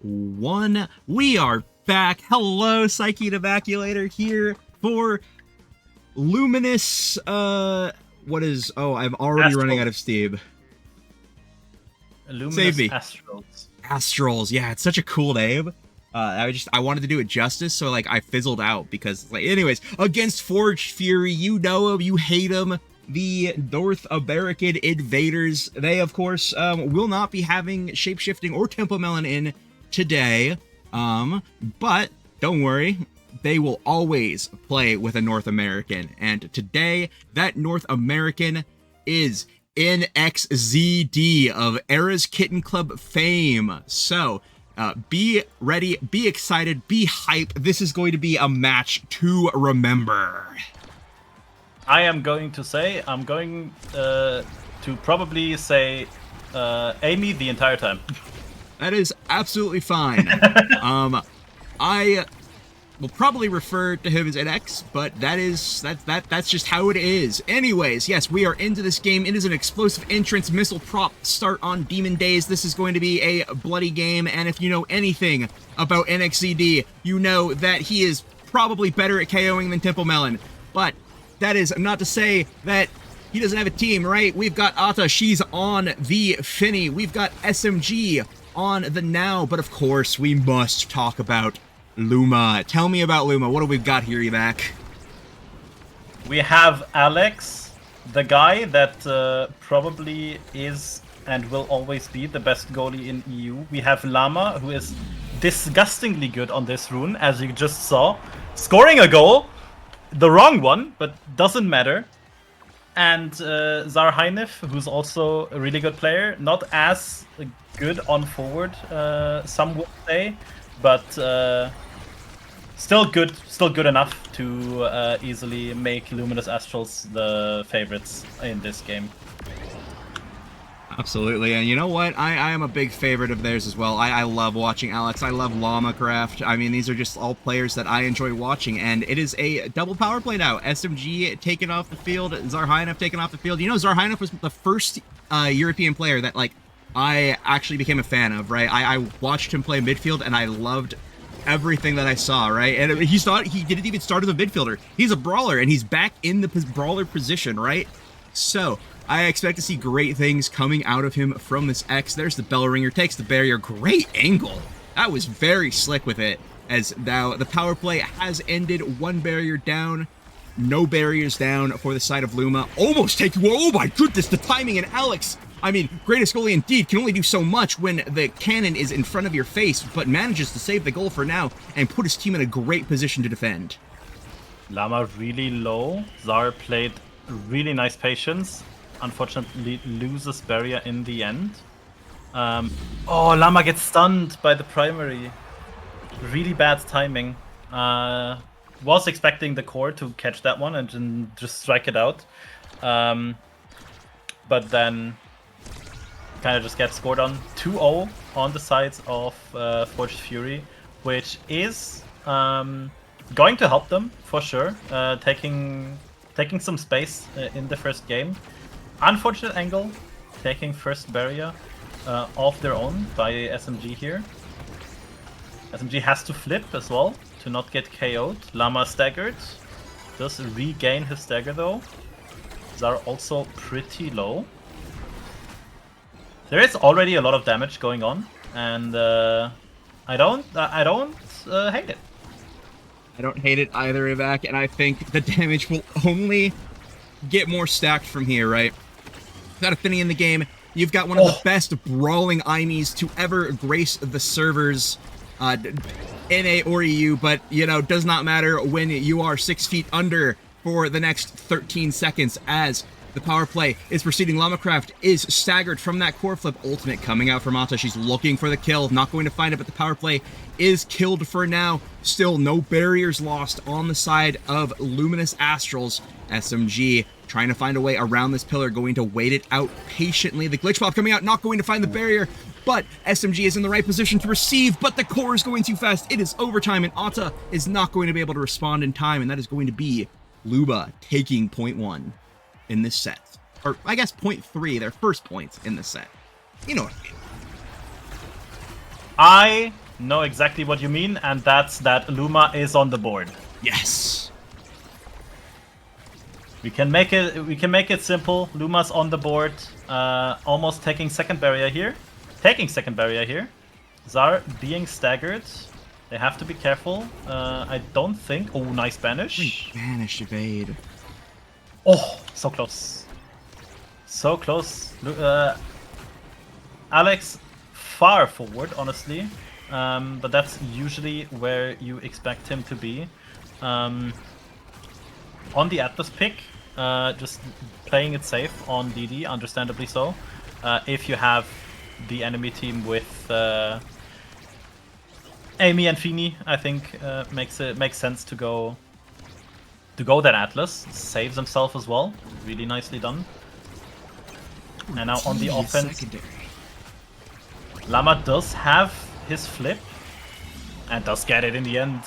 1. We are back. Hello, Psyche Evacuator here for Luminous, what is, oh, I'm already running out of steam. Luminous Save me. Astrals. Astrals, yeah, it's such a cool name. I wanted to do it justice, so like I fizzled out because, like, anyways, against Forged Fury, you know him, you hate him, the North American invaders. They, of course, will not be having shapeshifting or Tempo Melon in today, but don't worry, they will always play with a North American, and today that North American is NXZD of Era's Kitten Club fame. So be ready, be excited, be hype. This is going to be a match to remember. I am going to say, I'm going to probably say Amy the entire time. That is absolutely fine. I will probably refer to him as an X, but that's just how it is. Anyways, yes, we are into this game. It is an explosive entrance missile prop start on Demon Days. This is going to be a bloody game, and if you know anything about NXCD, you know that he is probably better at KOing than Tempo Melon. But that is not to say that he doesn't have a team, right? We've got Ata, she's on the Finny. We've got SMG on the Now, but of course, we must talk about Luma. Tell me about Luma. What do we got here, Evac? We have Alex, the guy that probably is and will always be the best goalie in EU. We have Llama, who is disgustingly good on this rune, as you just saw. Scoring a goal, the wrong one, but doesn't matter. And Zarhainif, who's also a really good player. Not as good on forward, some would say, but still good enough to easily make Luminous Astrals the favorites in this game. Absolutely, and you know what? I am a big favorite of theirs as well. I love watching Alex. I love Llama-Craft. I mean, these are just all players that I enjoy watching, and it is a double power play now. SMG taken off the field, Zarhainov taken off the field. You know, Zarhainov was the first European player that, like, I actually became a fan of, right? I watched him play midfield, and I loved everything that I saw, right? And he didn't even start as a midfielder. He's a brawler, and he's back in the brawler position, right? So I expect to see great things coming out of him from this X. There's the bell ringer, takes the barrier. Great angle. That was very slick with it. As now the power play has ended. One barrier down. No barriers down for the side of Luma. Almost taking. Oh my goodness, the timing, and Alex, I mean, greatest goalie indeed, can only do so much when the cannon is in front of your face, but manages to save the goal for now and put his team in a great position to defend. Llama really low. Zar played really nice patience. Unfortunately loses barrier in the end. Oh, Llama gets stunned by the primary. Really bad timing. Was expecting the core to catch that one and then just strike it out. But then kind of just gets scored on. 2-0 on the sides of Forged Fury, which is going to help them for sure. Taking some space in the first game. Unfortunate angle, taking first barrier of their own by SMG here. SMG has to flip as well to not get KO'd. Llama staggered, does regain his stagger though. Zar also pretty low. There is already a lot of damage going on, and I don't hate it. I don't hate it either, Evac, and I think the damage will only get more stacked from here, right? Got a Finny in the game. You've got one of the best brawling IMEs to ever grace the servers, NA or EU, but, you know, does not matter when you are 6 feet under for the next 13 seconds as the power play is proceeding. Llama-Craft is staggered from that core flip. Ultimate coming out from Ata. She's looking for the kill. Not going to find it, but the power play is killed for now. Still no barriers lost on the side of Luminous Astrals. SMG trying to find a way around this pillar, going to wait it out patiently. The glitch pop coming out, not going to find the barrier, but SMG is in the right position to receive, but the core is going too fast. It is overtime, and Ata is not going to be able to respond in time, and that is going to be Luba taking point 1 in this set. Or, I guess, point 3, their first points in this set. You know what I mean. I know exactly what you mean, and that's that Luma is on the board. Yes. We can make it simple. Luma's on the board, almost taking second barrier here. Zar being staggered. They have to be careful. I don't think. Oh, nice banish. Banish evade. Oh, so close. So close. Alex far forward, honestly. But that's usually where you expect him to be. On the Atlas pick, just playing it safe on DD, understandably so. If you have the enemy team with Amy and Fini, I think makes sense to go that Atlas. Saves himself as well. Really nicely done. And now on the offense, Secondary. Llama does have his flip and does get it in the end.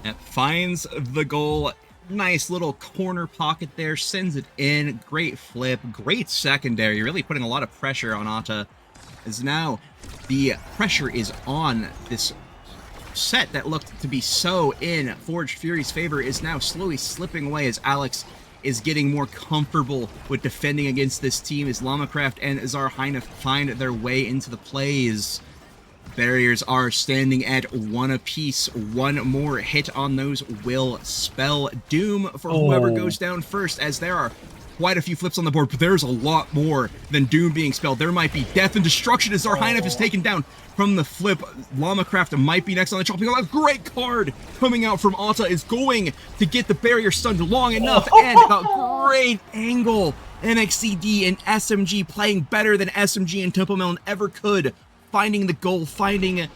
It finds the goal. Nice little corner pocket there, sends it in. Great flip, great secondary, really putting a lot of pressure on Ata. As now the pressure is on this set that looked to be so in Forged Fury's favor is now slowly slipping away as Alex is getting more comfortable with defending against this team as Lamacraft and Zarhina find their way into the plays. Barriers are standing at 1 apiece. One more hit on those will spell doom for whoever goes down first, as there are quite a few flips on the board, but there's a lot more than doom being spelled. There might be death and destruction as Zarhina is taken down from the flip. Lamacraft might be next on the chopping block. A great card coming out from Ata is going to get the barrier stunned long enough, and a great angle. NXCD and SMG playing better than SMG and Temple Melon ever could. Finding the goal, finding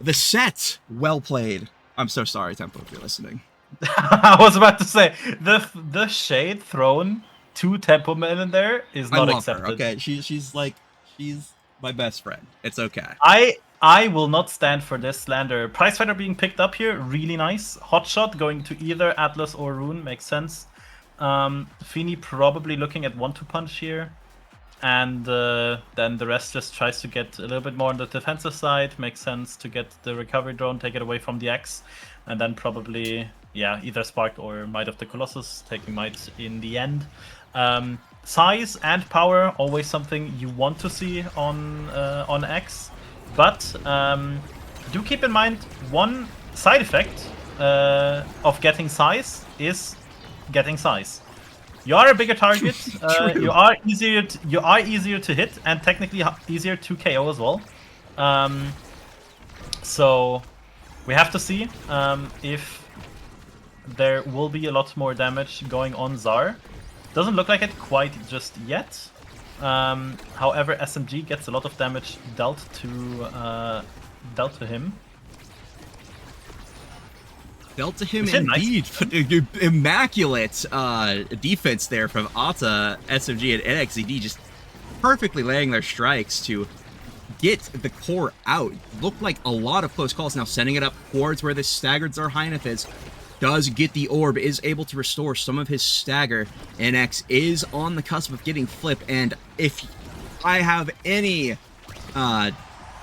the set. Well played. I'm so sorry, Tempo, if you're listening. I was about to say, the shade thrown to Tempo Melon there is not accepted. Her, okay, she's my best friend. It's okay. I will not stand for this slander. Prize Fighter being picked up here, really nice. Hotshot going to either Atlas or Rune, makes sense. Fini probably looking at 1-2 punch here. And then the rest just tries to get a little bit more on the defensive side. Makes sense to get the recovery drone, take it away from the X. And then probably, yeah, either Spark or Might of the Colossus, taking Might in the end. Size and power, always something you want to see on X. But do keep in mind, one side effect of getting size is getting size. You are a bigger target. You are easier to hit, and technically easier to KO as well. So we have to see if there will be a lot more damage going on Zar. Doesn't look like it quite just yet. However, SMG gets a lot of damage dealt to him. Dealt to him indeed. Nice. Immaculate defense there from Ata, SMG, and NXCD, just perfectly laying their strikes to get the core out. Looked like a lot of close calls. Now sending it up towards where the staggered Zarhina is. Does get the orb, is able to restore some of his stagger. NX is on the cusp of getting flip, and if I have any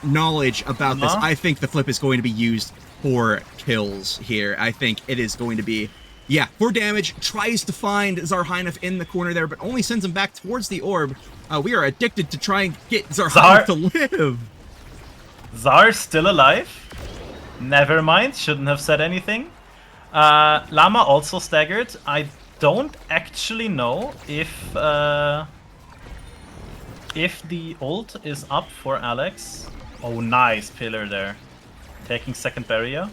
knowledge about this, I think the flip is going to be used for kills here. I think it is going to be, yeah, for damage. Tries to find Zarhina in the corner there, but only sends him back towards the orb. We are addicted to try and get Zarhina to live. Zar's still alive. Never mind, shouldn't have said anything. Llama also staggered. I don't actually know if the ult is up for Alex. Oh, nice pillar there. Taking second barrier.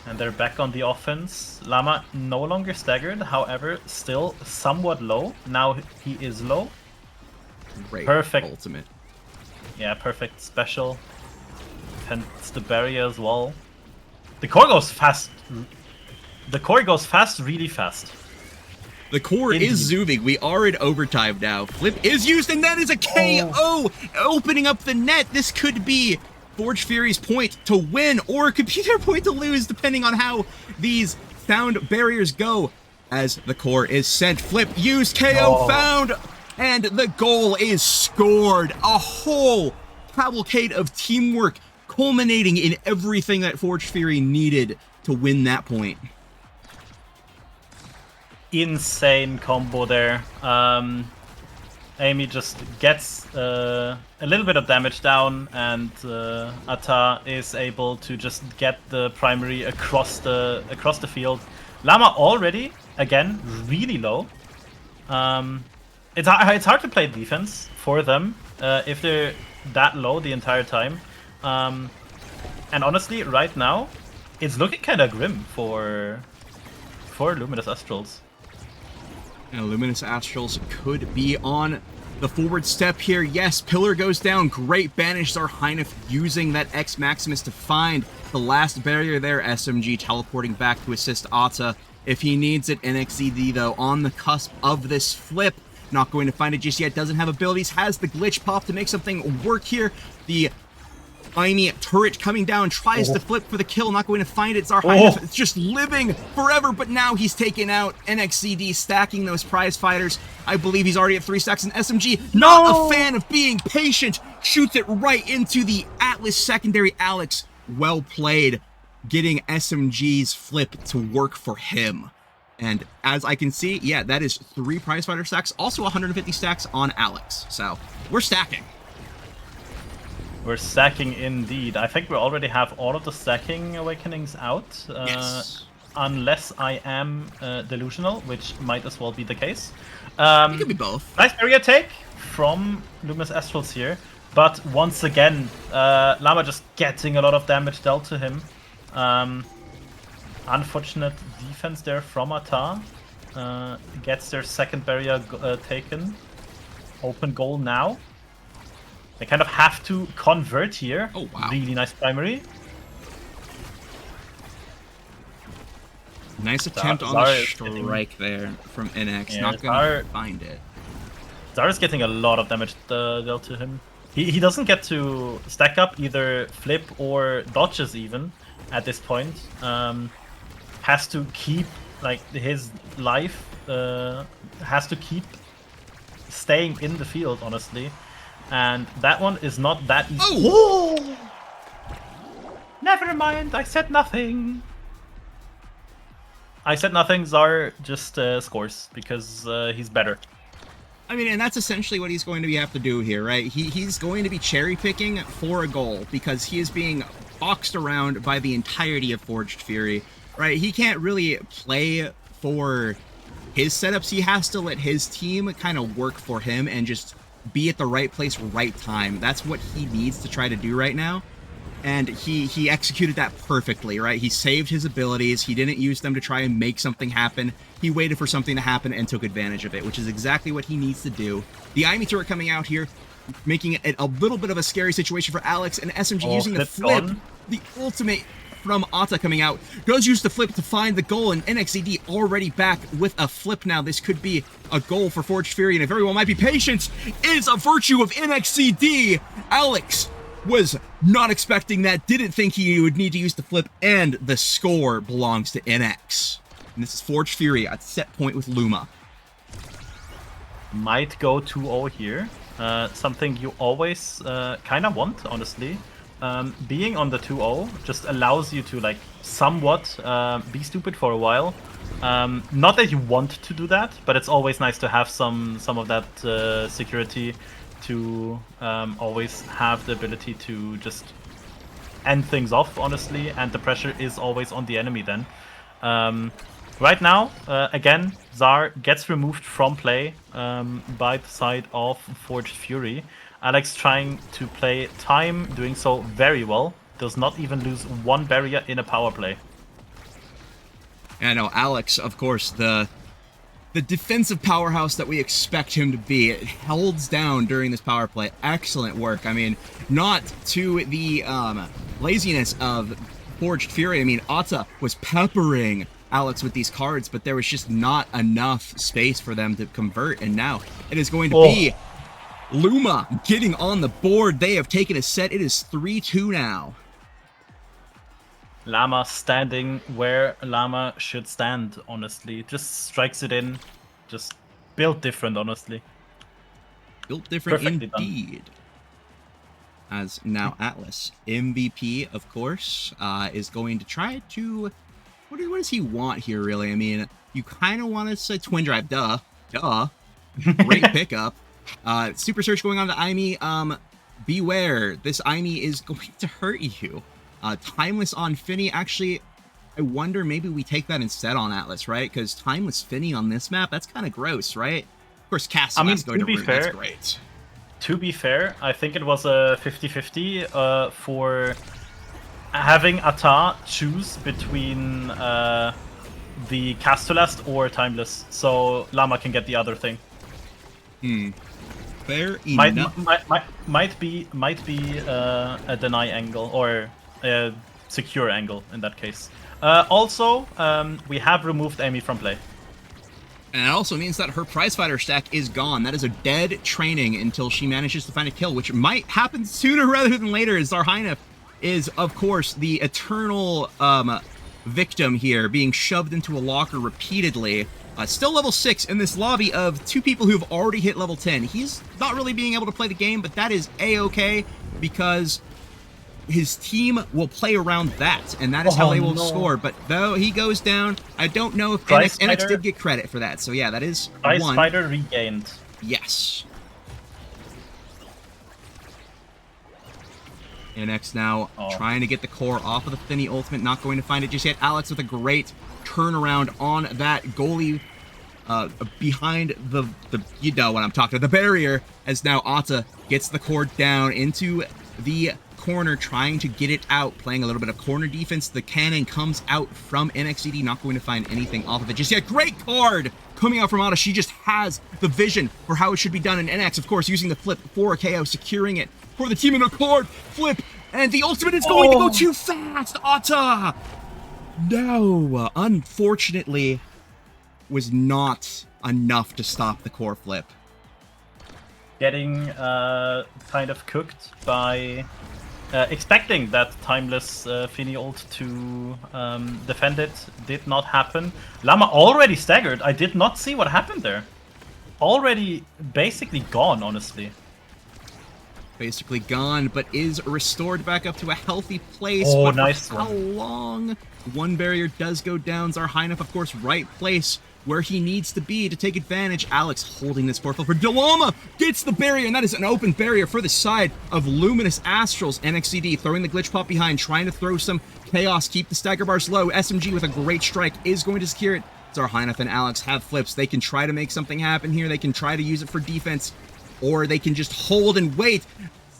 And they're back on the offense. Llama no longer staggered, however, still somewhat low. Now he is low. Great perfect ultimate. Yeah, perfect special. Defends the barrier as well. The core goes fast. The core goes fast, really fast. The core is zooming. We are in overtime now. Flip is used, and that is a KO! Opening up the net. This could be Forged Fury's point to win, or it could be their point to lose, depending on how these found barriers go. As the core is sent. Flip used, KO found, and the goal is scored. A whole cavalcade of teamwork culminating in everything that Forged Fury needed to win that point. Insane combo there. Amy just gets a little bit of damage down, and Ata is able to just get the primary across the field. Llama already, again, really low. It's hard to play defense for them if they're that low the entire time. And honestly, right now, it's looking kind of grim for Luminous Astrals. And Luminous Astrals could be on the forward step here. Yes, Pillar goes down. Great banish. Zarheinif using that X Maximus to find the last barrier there. SMG teleporting back to assist Ata if he needs it. NXZD, though, on the cusp of this flip. Not going to find it just yet. Doesn't have abilities. Has the glitch pop to make something work here. The Aimee turret coming down, tries to flip for the kill, not going to find it. Zarheinif is just living forever, but now he's taken out. NXCD stacking those prize fighters. I believe he's already at 3 stacks, and SMG, not a fan of being patient, shoots it right into the Atlas secondary. Alex, well played, getting SMG's flip to work for him. And as I can see, yeah, that is 3 prize fighter stacks, also 150 stacks on Alex. So, we're stacking. We're stacking indeed. I think we already have all of the stacking awakenings out. Yes. Unless I am delusional, which might as well be the case. It could be both. Nice barrier take from Luminous Astrals here. But once again, Llama just getting a lot of damage dealt to him. Unfortunate defense there from Ata. Gets their second barrier taken. Open goal now. They kind of have to convert here. Oh, wow. Really nice primary. Nice attempt on the strike there from NX. Yeah, Not going to find it. Zara's getting a lot of damage dealt to him. He doesn't get to stack up either flip or dodges even at this point. Has to keep like his life. Has to keep staying in the field, honestly. And that one is not that easy. Oh! Never mind, I said nothing. I said nothing, Zar just scores because he's better. I mean, and that's essentially what he's going to have to do here, right? He's going to be cherry picking for a goal because he is being boxed around by the entirety of Forged Fury, right? He can't really play for his setups. He has to let his team kind of work for him and just be at the right place, right time. That's what he needs to try to do right now. And he executed that perfectly, right? He saved his abilities. He didn't use them to try and make something happen. He waited for something to happen and took advantage of it, which is exactly what he needs to do. The Aimee turret coming out here, making it a little bit of a scary situation for Alex, and SMG using the flip, the ultimate from Ata coming out, does use the flip to find the goal, and NXCD already back with a flip now. This could be a goal for Forged Fury, and if everyone might be patient, is a virtue of NXCD. Alex was not expecting that, didn't think he would need to use the flip, and the score belongs to NX. And this is Forged Fury at set point with Luma. Might go 2-0 here. Something you always kind of want, honestly. Being on the 2-0 just allows you to like somewhat be stupid for a while. Not that you want to do that, but it's always nice to have some of that security to always have the ability to just end things off, honestly, and the pressure is always on the enemy then. Right now, again, Zar gets removed from play by the side of Forged Fury. Alex trying to play time, doing so very well. Does not even lose one barrier in a power play. I know, Alex, of course, the defensive powerhouse that we expect him to be. It holds down during this power play. Excellent work. I mean, not to the laziness of Forged Fury. I mean, Ata was peppering Alex with these cards, but there was just not enough space for them to convert, and now it is going to be Luma getting on the board. They have taken a set. It is 3-2 now. Llama standing where Llama should stand, honestly. Just strikes it in. Just built different, honestly. Built different Perfectly indeed. as now Atlas, MVP, of course, is going to try to... What does he want here, really? I mean, you kind of want to say Twin Drive, duh. Great pickup. Super Search going on to Aimi. Beware, this Aimi is going to hurt you. Timeless on Finny. Actually, I wonder maybe we take that instead on Atlas, right? Because Timeless Finny on this map, that's kind of gross, right? Of course, Castle is going to ruin. That's great. To be fair, I think it was a 50-50 for having Ata choose between the Castolast or Timeless, so Llama can get the other thing. Fair enough. Might be a deny angle or a secure angle in that case. Also, we have removed Amy from play. And it also means that her prize fighter stack is gone. That is a dead training until she manages to find a kill, which might happen sooner rather than later, as Zarhina is, of course, the eternal victim here, being shoved into a locker repeatedly. Still level 6 in this lobby of two people who've already hit level 10. He's not really being able to play the game, but that is A-okay, because his team will play around that, and that is how they will score. But though he goes down, I don't know if NX did get credit for that. So yeah, that is Prize one. Fighter regained. Yes. NX now trying to get the core off of the Finny ultimate, not going to find it just yet. Alex with a great turnaround on that goalie behind the you know what I'm talking about, the barrier, as now Ata gets the core down into the corner, trying to get it out, playing a little bit of corner defense. The cannon comes out from NXCD, not going to find anything off of it just yet. Great card coming out from Ata. She just has the vision for how it should be done, and NX, of course, using the flip for a KO, securing it for the team in a card flip, and the ultimate is going to go too fast. Ata, no, unfortunately, was not enough to stop the core flip. Getting kind of cooked by expecting that timeless Finny ult to defend it. Did not happen. Llama already staggered. I did not see what happened there. Already basically gone, honestly. Basically gone, but is restored back up to a healthy place. Oh, but nice for how long? One barrier does go down. Zarhina, of course, right place where he needs to be to take advantage. Alex holding this core field for Delama, gets the barrier, and that is an open barrier for the side of Luminous Astrals. NXCD throwing the glitch pop behind, trying to throw some chaos, keep the stagger bars low. SMG with a great strike is going to secure it. Zarhina and Alex have flips. They can try to make something happen here. They can try to use it for defense, or they can just hold and wait.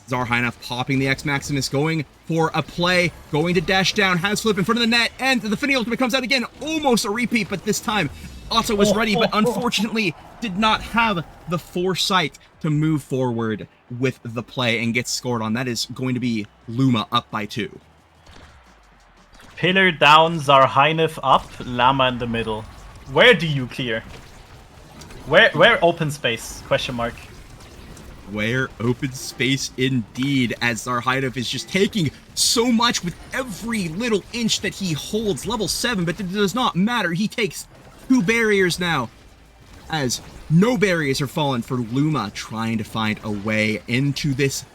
Zarhina popping the X Maximus, going for a play, going to dash down, has flip in front of the net, and the Finny ultimate comes out again. Almost a repeat, but this time Otto was ready, but unfortunately did not have the foresight to move forward with the play and get scored on. That is going to be Luma up by 2. Pillar down, Zarhina up, Llama in the middle. Where do you clear? Where open space? Question mark. Where open space indeed, as Zarhina is just taking so much with every little inch that he holds. Level 7, but it does not matter. He takes 2 barriers now, as no barriers are fallen for Luma, trying to find a way into this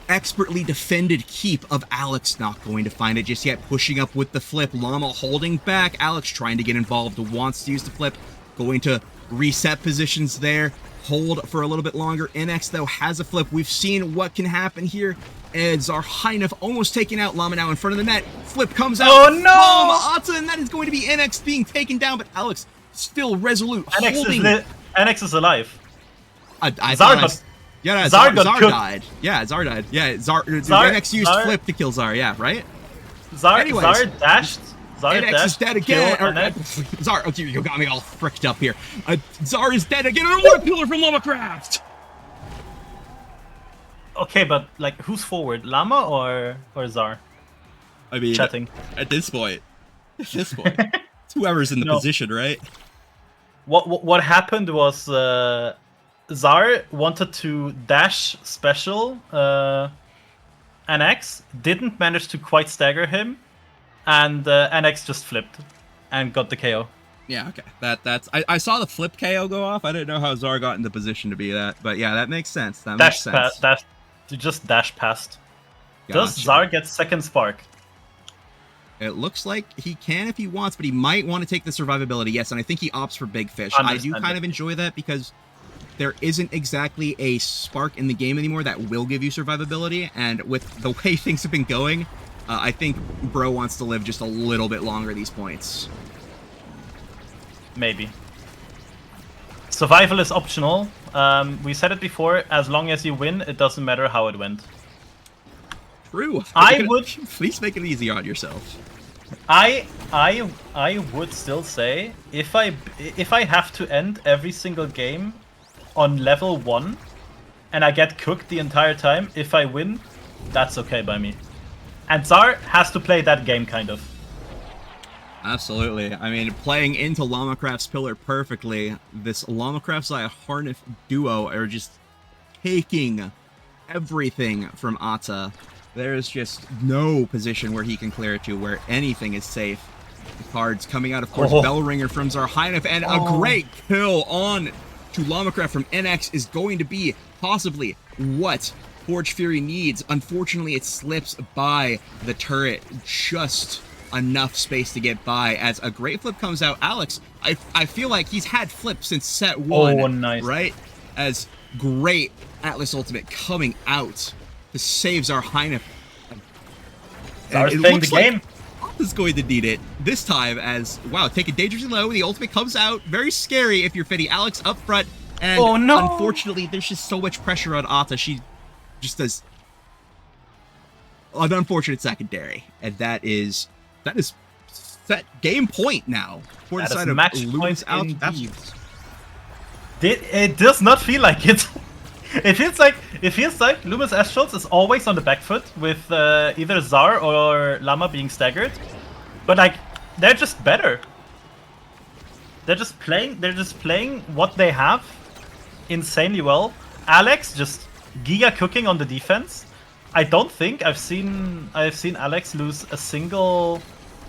expertly defended keep of Alex. Not going to find it just yet, pushing up with the flip. Llama holding back. Alex trying to get involved, wants to use the flip, going to reset positions there, hold for a little bit longer. NX, though, has a flip. We've seen what can happen here. And Zarhina almost taking out Llama now in front of the net. Flip comes out. Oh no! Llama Ata, and that is going to be NX being taken down, but Alex still resolute. NX is alive. Zar got died. Yeah, Zar died. Yeah, NX used flip to kill Zar, yeah, right? Zar dashed. NX is dead again. Zar, oh, you got me all fricked up here. Zar is dead again. And what a pillar from Llama-Craft! Okay, but like, who's forward, Llama or Zar? I mean, chatting. At this point, it's whoever's in the position, right? What happened was Zar wanted to dash special NX, didn't manage to quite stagger him, and NX just flipped and got the KO. Yeah, okay. That's I saw the flip KO go off. I didn't know how Zar got into position to be that, but yeah, that makes sense. That makes sense. to just dash past. Does Gotcha. Zar get second spark? It looks like he can if he wants, but he might want to take the survivability. Yes, and I think he opts for Big Fish. I do kind of Understandable. enjoy that because there isn't exactly a spark in the game anymore that will give you survivability, and with the way things have been going, I think Bro wants to live just a little bit longer these points. Maybe. Survival is optional. We said it before, as long as you win, it doesn't matter how it went. True. I would... Please make it easier on yourself. I would still say, if I have to end every single game on level 1, and I get cooked the entire time, if I win, that's okay by me. And Zar has to play that game, kind of. Absolutely. I mean, playing into Llama-Craft's pillar perfectly, this Llama-Craft Xayah Harnif duo are just taking everything from Ata. There's just no position where he can clear it to, where anything is safe. The cards coming out, of course, Bellringer from Zarhynif, and a great kill on to Llama-Craft from NX is going to be possibly what Forge Fury needs. Unfortunately, it slips by the turret, just enough space to get by as a great flip comes out. Alex, I feel like he's had flips since set 1. Oh, nice. Right? As great Atlas Ultimate coming out to save Zarhynif. Zar's playing the game. Is going to need it this time as, wow, take it dangerously low. The ultimate comes out. Very scary if you're Fitty. Alex up front. And unfortunately, there's just so much pressure on Ata. She just does an unfortunate secondary. And that is set game point now. For the side of match Lumen's point out. indeed. It does not feel like it. It feels like Lumen's Astrals is always on the back foot with either Zar or Llama being staggered. But like, they're just better. They're just playing what they have insanely well. Alex just giga cooking on the defense. I don't think I've seen Alex lose a single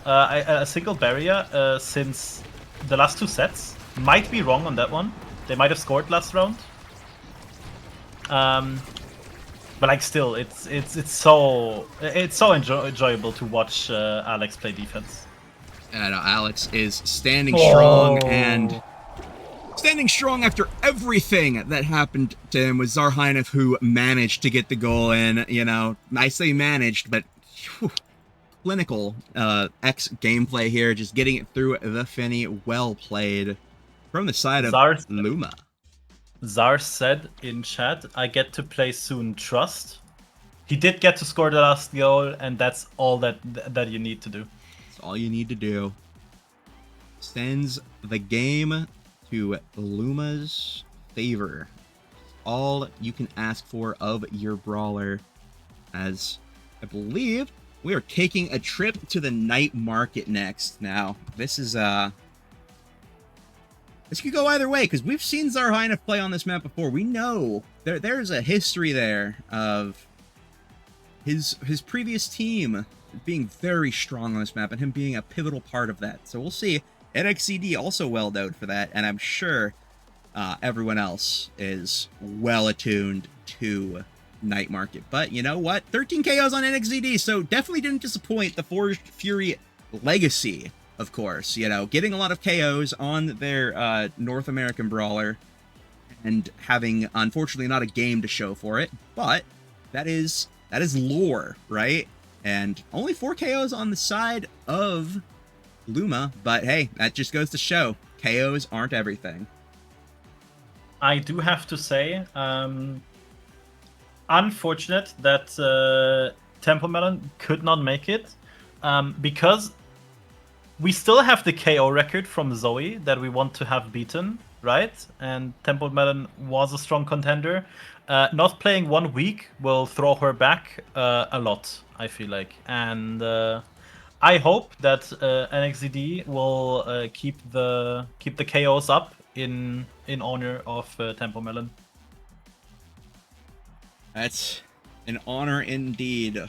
barrier since the last 2 sets. Might be wrong on that one. They might have scored last round. But like, still, it's so enjoyable to watch Alex play defense. And Alex is standing strong and standing strong after everything that happened to him with Zarhynif, who managed to get the goal in. You know, I say managed, but whew, clinical X gameplay here, just getting it through the Finny. Well played from the side of Luma. Zar said in chat, I get to play soon, trust. He did get to score the last goal, and that's all that you need to do. That's all you need to do. Sends the game to Luma's favor. All you can ask for of your brawler, as I believe we are taking a trip to the night market next. Now, this is this could go either way, because we've seen Zarhynif play on this map before. We know there's a history there of his previous team being very strong on this map, and him being a pivotal part of that. So we'll see. NXCD also well known for that, and I'm sure everyone else is well attuned to Night Market. But you know what? 13 KOs on NXCD, so definitely didn't disappoint. The Forged Fury legacy, of course, you know, getting a lot of KOs on their North American brawler and having, unfortunately, not a game to show for it, but that is lore, right? And only 4 KOs on the side of Luma, but hey, that just goes to show KOs aren't everything. I do have to say, unfortunate that Temple Melon could not make it, because we still have the KO record from Zoe that we want to have beaten, right? And Temple Melon was a strong contender. Not playing 1 week will throw her back a lot, I feel like. And I hope that NXDD will keep the KOs up in honor of Temple Melon. That's an honor indeed.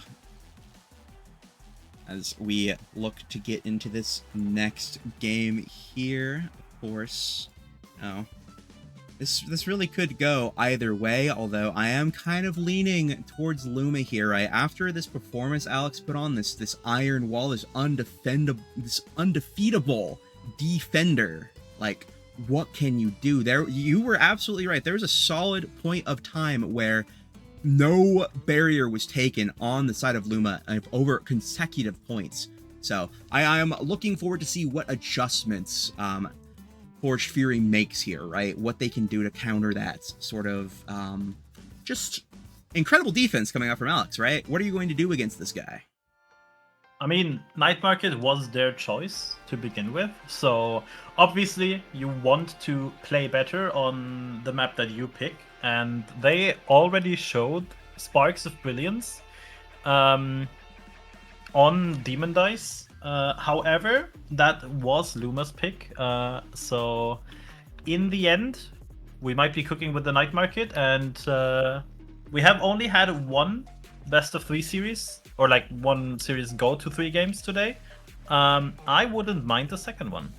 As we look to get into this next game here, of course. Oh, This really could go either way, although I am kind of leaning towards Luma here, right? After this performance Alex put on, this iron wall, this undefeatable defender, like, what can you do? You were absolutely right. There was a solid point of time where no barrier was taken on the side of Luma over consecutive points. So I am looking forward to see what adjustments Forged Fury makes here, right? What they can do to counter that sort of just incredible defense coming out from Alex, right? What are you going to do against this guy? I mean, Night Market was their choice to begin with, so obviously you want to play better on the map that you pick, and they already showed sparks of brilliance on Demon Dice. However, that was Luma's pick, so in the end, we might be cooking with the Night Market, and we have only had one best of 3 series, or like one series go to 3 games today. I wouldn't mind the second one.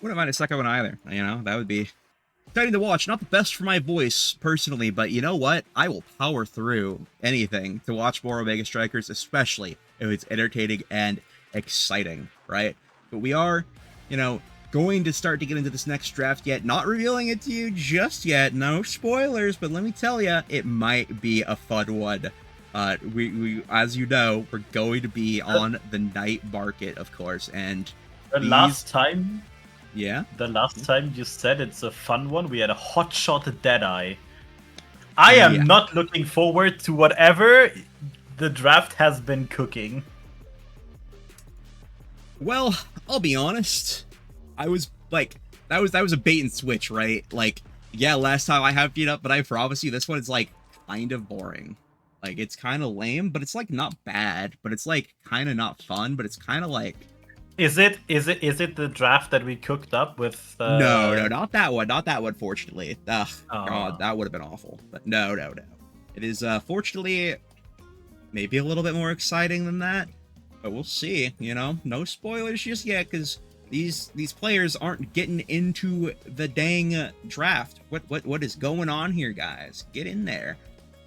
Wouldn't mind a second one either. You know, that would be exciting to watch. Not the best for my voice personally, but you know what? I will power through anything to watch more Omega Strikers, especially if it's entertaining and exciting, right? But we are, you know, going to start to get into this next draft yet. Not revealing it to you just yet. No spoilers, but let me tell you, it might be a fun one. We as you know, we're going to be on the night market, of course, and The last time you said it's a fun one, we had a hotshot Deadeye. I am not looking forward to whatever the draft has been cooking. Well, I'll be honest. I was like, that was a bait and switch, right? Like, yeah, last time I have beat up, but I promise you, this one is like kind of boring. Like, it's kind of lame, but it's like not bad, but it's like kind of not fun, but it's kind of like. Is it the draft that we cooked up with? No, not that one. Fortunately, God, that would have been awful. But no. It is fortunately maybe a little bit more exciting than that, but we'll see. You know, no spoilers just yet, because these players aren't getting into the dang draft. What is going on here, guys? Get in there.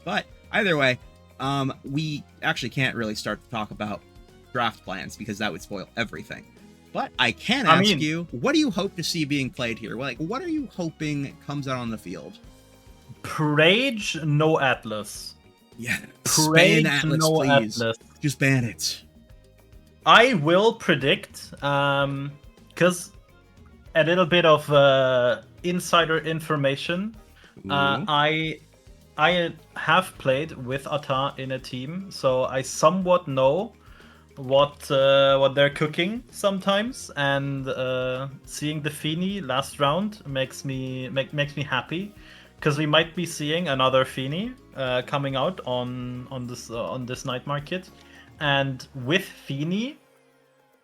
But either way, we actually can't really start to talk about draft plans because that would spoil everything. But I can ask you, what do you hope to see being played here? Like, what are you hoping comes out on the field? Prage, no Atlas. Yeah, Prage, ban Atlas, no please. Atlas. Just ban it. I will predict, because a little bit of insider information. I have played with Ata in a team, so I somewhat know what they're cooking sometimes, and seeing the Fini last round makes me happy, because we might be seeing another Fini coming out on this night market, and with Fini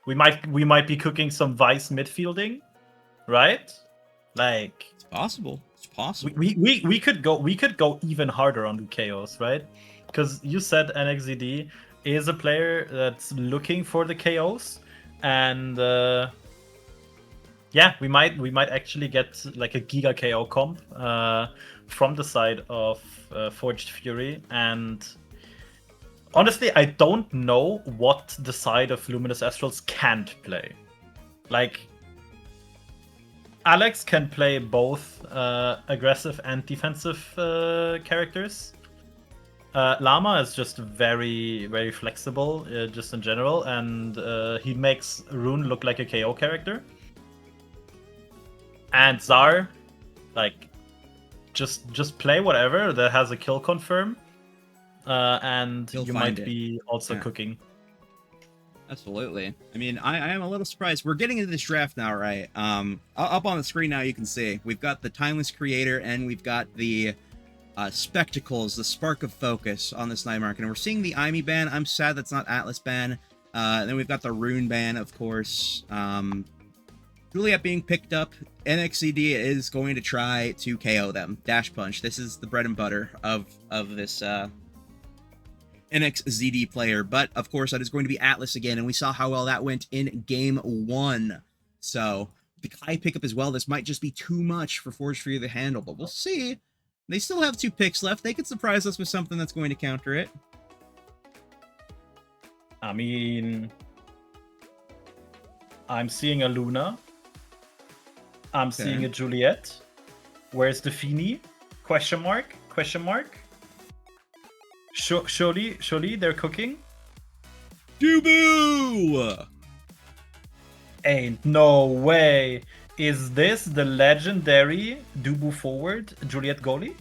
we might be cooking some Vice midfielding, right? Like, it's possible. We could go even harder on the KOs, right? Because you said NXZD is a player that's looking for the KOs, and yeah, we might actually get like a Giga KO comp from the side of Forged Fury. And honestly, I don't know what the side of Luminous Astrals can't play. Like, Alex can play both aggressive and defensive characters. Llama is just very, very flexible, just in general, and he makes Rune look like a KO character. And Zar, like, just play whatever that has a kill confirm, and you might be also cooking. Absolutely. I mean, I am a little surprised. We're getting into this draft now, right? Up on the screen now, you can see we've got the Timeless Creator and we've got the Spectacles, the Spark of Focus on this night market. And we're seeing the IME ban. I'm sad that's not Atlas ban. Then we've got the Rune ban, of course. Juliet being picked up. NXCD is going to try to KO them. Dash Punch. This is the bread and butter of this NXZD player, but of course that is going to be Atlas again, and we saw how well that went in game 1. So the Kai pickup as well. This might just be too much for Forged Fury to handle, but we'll see. They still have 2 picks left. They could surprise us with something that's going to counter it. I mean, I'm seeing a Luna. I'm seeing a Juliet. Where's the Fini? Question mark? Question mark? Surely they're cooking? Dubu! Ain't no way. Is this the legendary Dubu forward Juliet goalie?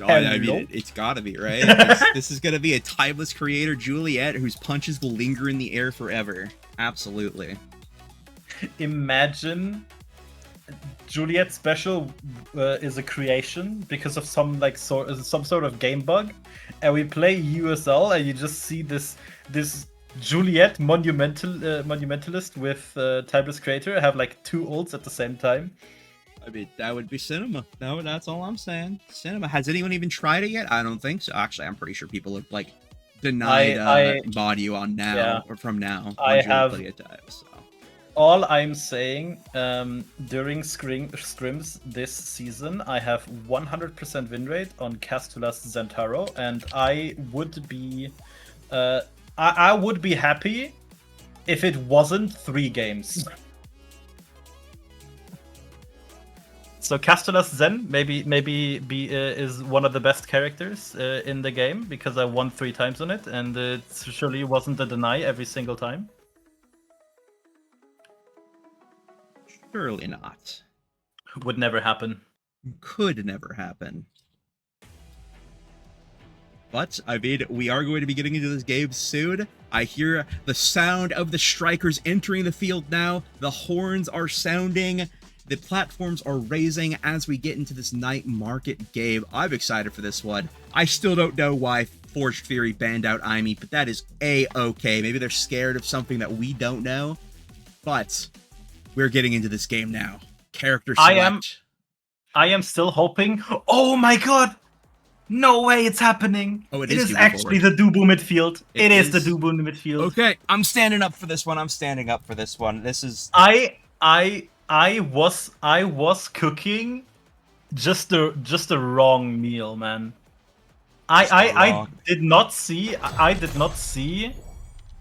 Oh, I mean, it's gotta be, right? This is gonna be a timeless creator, Juliet, whose punches will linger in the air forever. Absolutely. Imagine Juliet special is a creation because of some sort of game bug, and we play EUSL, and you just see this Juliet monumentalist with timeless creator have like 2 ults at the same time. I mean, that would be cinema. That's all I'm saying. Cinema. Has anyone even tried it yet? I don't think so. Actually, I'm pretty sure people have like denied body on now or from now. I have plenty of time, so. All I'm saying, during scrims this season, I have 100% win rate on Castulas Zentaro, and I would be happy if it wasn't 3 games. So Castulas Zen maybe is one of the best characters in the game because I won 3 times on it, and it surely wasn't a deny every single time. Surely not. Would never happen. Could never happen. But, I mean, we are going to be getting into this game soon. I hear the sound of the strikers entering the field now. The horns are sounding. The platforms are raising as we get into this night market game. I'm excited for this one. I still don't know why Forged Fury banned out Aimi, but that is A-okay. Maybe they're scared of something that we don't know. But we're getting into this game now. Character select. I am still hoping. Oh my god! No way it's happening. Oh, it is actually the Dubu midfield. It is the Dubu midfield. Okay, I'm standing up for this one. This is I was cooking just the wrong meal, man. I did not see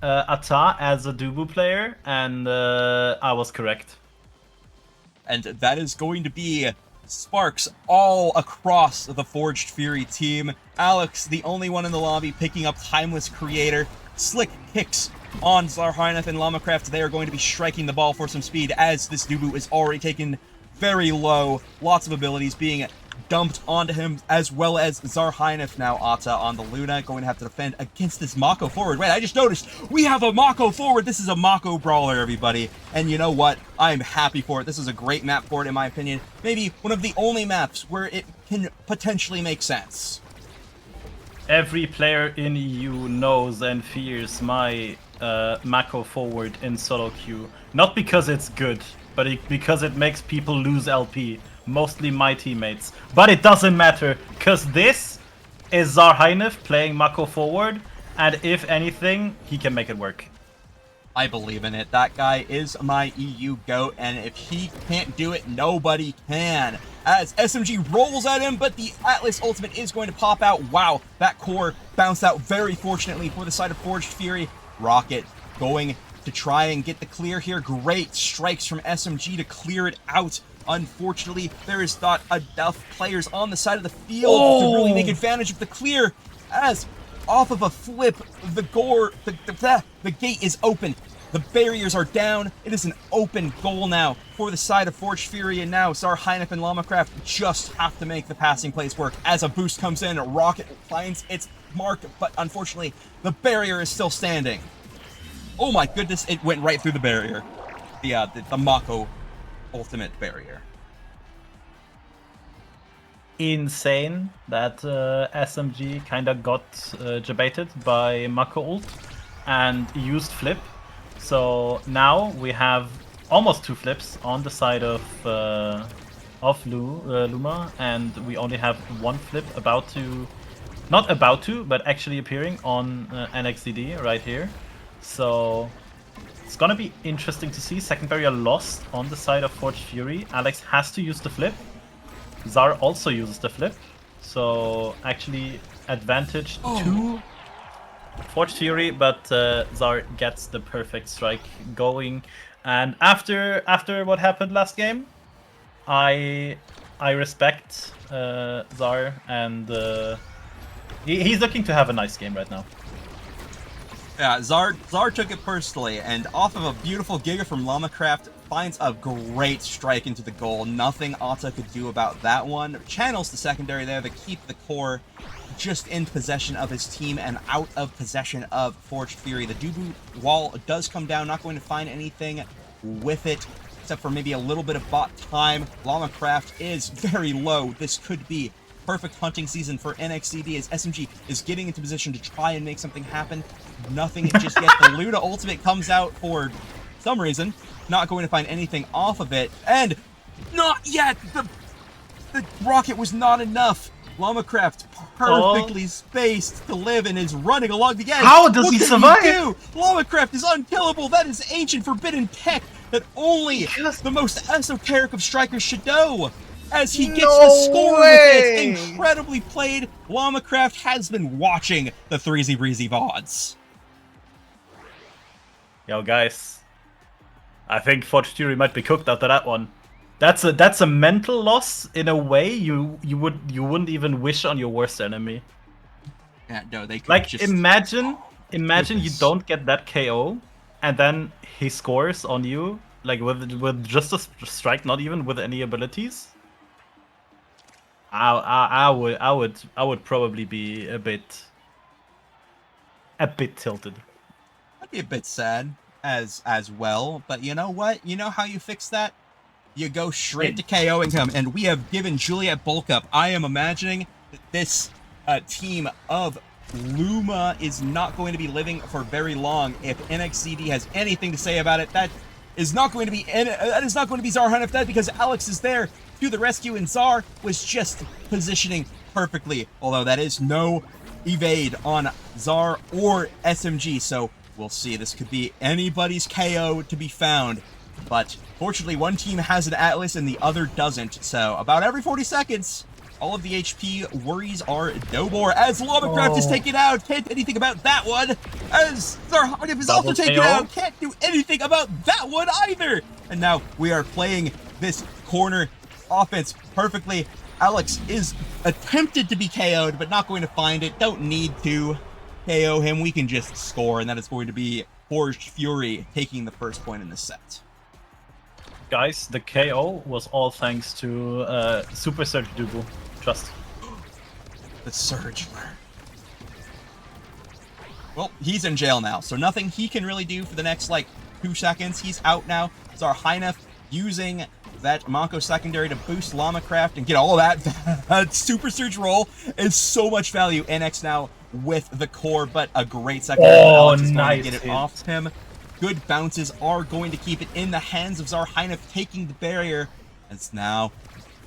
Ata as a Dubu player, and I was correct. And that is going to be sparks all across the Forged Fury team. Alex, the only one in the lobby, picking up Timeless Creator. Slick kicks on Zarhyneth and Lamacraft. They are going to be striking the ball for some speed as this Dubu is already taken very low. Lots of abilities being dumped onto him, as well as Zarhyneth now. Ata on the Luna, going to have to defend against this Mako forward. Wait, I just noticed we have a Mako forward. This is a Mako brawler, everybody. And you know what? I'm happy for it. This is a great map for it, in my opinion. Maybe one of the only maps where it can potentially make sense. Every player in EU knows and fears my Mako forward in solo queue. Not because it's good, but because it makes people lose LP. Mostly my teammates. But it doesn't matter, because this is Zarhyneth playing Mako forward, and if anything, he can make it work. I believe in it. That guy is my EU GOAT, and if he can't do it, nobody can. As SMG rolls at him, but the Atlas ultimate is going to pop out. Wow, that core bounced out very fortunately for the side of Forged Fury. Rocket going to try and get the clear here. Great strikes from SMG to clear it out. Unfortunately, there is not enough players on the side of the field to really make advantage of the clear, as off of a flip, the gate is open. The barriers are down. It is an open goal now for the side of Forged Fury, and now Zarhyneth and Lamacraft just have to make the passing plays work. As a boost comes in, Rocket finds its mark, but unfortunately, the barrier is still standing. Oh my goodness, it went right through the barrier. The Mako ultimate barrier. Insane that SMG kinda got jebaited by Mako ult and used flip. So now we have almost 2 flips on the side of Luma, and we only have 1 flip but actually appearing on NXDD right here. So It's gonna be interesting to see. Second barrier lost on the side of Forged Fury. Alex has to use the flip. Zar also uses the flip. So actually advantage to Forged Fury, but Zar gets the perfect strike going. And after what happened last game, I respect Zar, and he's looking to have a nice game right now. Yeah, Zar took it personally, and off of a beautiful Giga from Llama-Craft, finds a great strike into the goal. Nothing Ata could do about that one. Channels the secondary there to keep the core just in possession of his team and out of possession of Forged Fury. The Dubu wall does come down, not going to find anything with it, except for maybe a little bit of bot time. Llama-Craft is very low. This could be perfect hunting season for NXCD as SMG is getting into position to try and make something happen. Nothing just yet. The Luna ultimate comes out for some reason. Not going to find anything off of it. And not yet! The rocket was not enough. Llama-Craft perfectly spaced to live and is running along the edge. How does he survive? Llama-Craft is unkillable. That is ancient forbidden tech that only the most esoteric of strikers should know. As he gets the score with it. Incredibly played. Llama-Craft has been watching the 3Z Breezy VODs. Yo, guys. I think Forged Fury might be cooked after that one. That's a mental loss in a way you wouldn't even wish on your worst enemy. Yeah, no, they could like just... imagine you don't get that KO, and then he scores on you like with just a strike, not even with any abilities. I would probably be a bit tilted. I'd be a bit sad as well, but you know what? You know how you fix that? You go straight to KOing him, and we have given Juliet bulk up. I am imagining that this team of Luma is not going to be living for very long. If NXCD has anything to say about it, that is not going to be Zar Hanifdad, because Alex is there to the rescue, and Zar was just positioning perfectly. Although that is no evade on Zar or SMG, so we'll see. This could be anybody's KO to be found. But fortunately, one team has an Atlas and the other doesn't. So about every 40 seconds, all of the HP worries are no more. As Llama-Craft is taken out, can't do anything about that one. As Zar Hanif is also taken out, can't do anything about that one either. And now we are playing this corner offense perfectly. Alex is attempted to be KO'd, but not going to find it. Don't need to KO him. We can just score, and that is going to be Forged Fury taking the first point in this set. Guys, the KO was all thanks to Super Surge Dubu. Trust. The Surge. Well, he's in jail now, so nothing he can really do for the next, 2 seconds. He's out now. Zar Hanif using that Mako secondary to boost Llama-Craft and get all of that Super Surge roll is so much value. NX now with the core, but a great secondary. Alex is going to get it off him. Good bounces are going to keep it in the hands of Zar Hanif, taking the barrier. It's now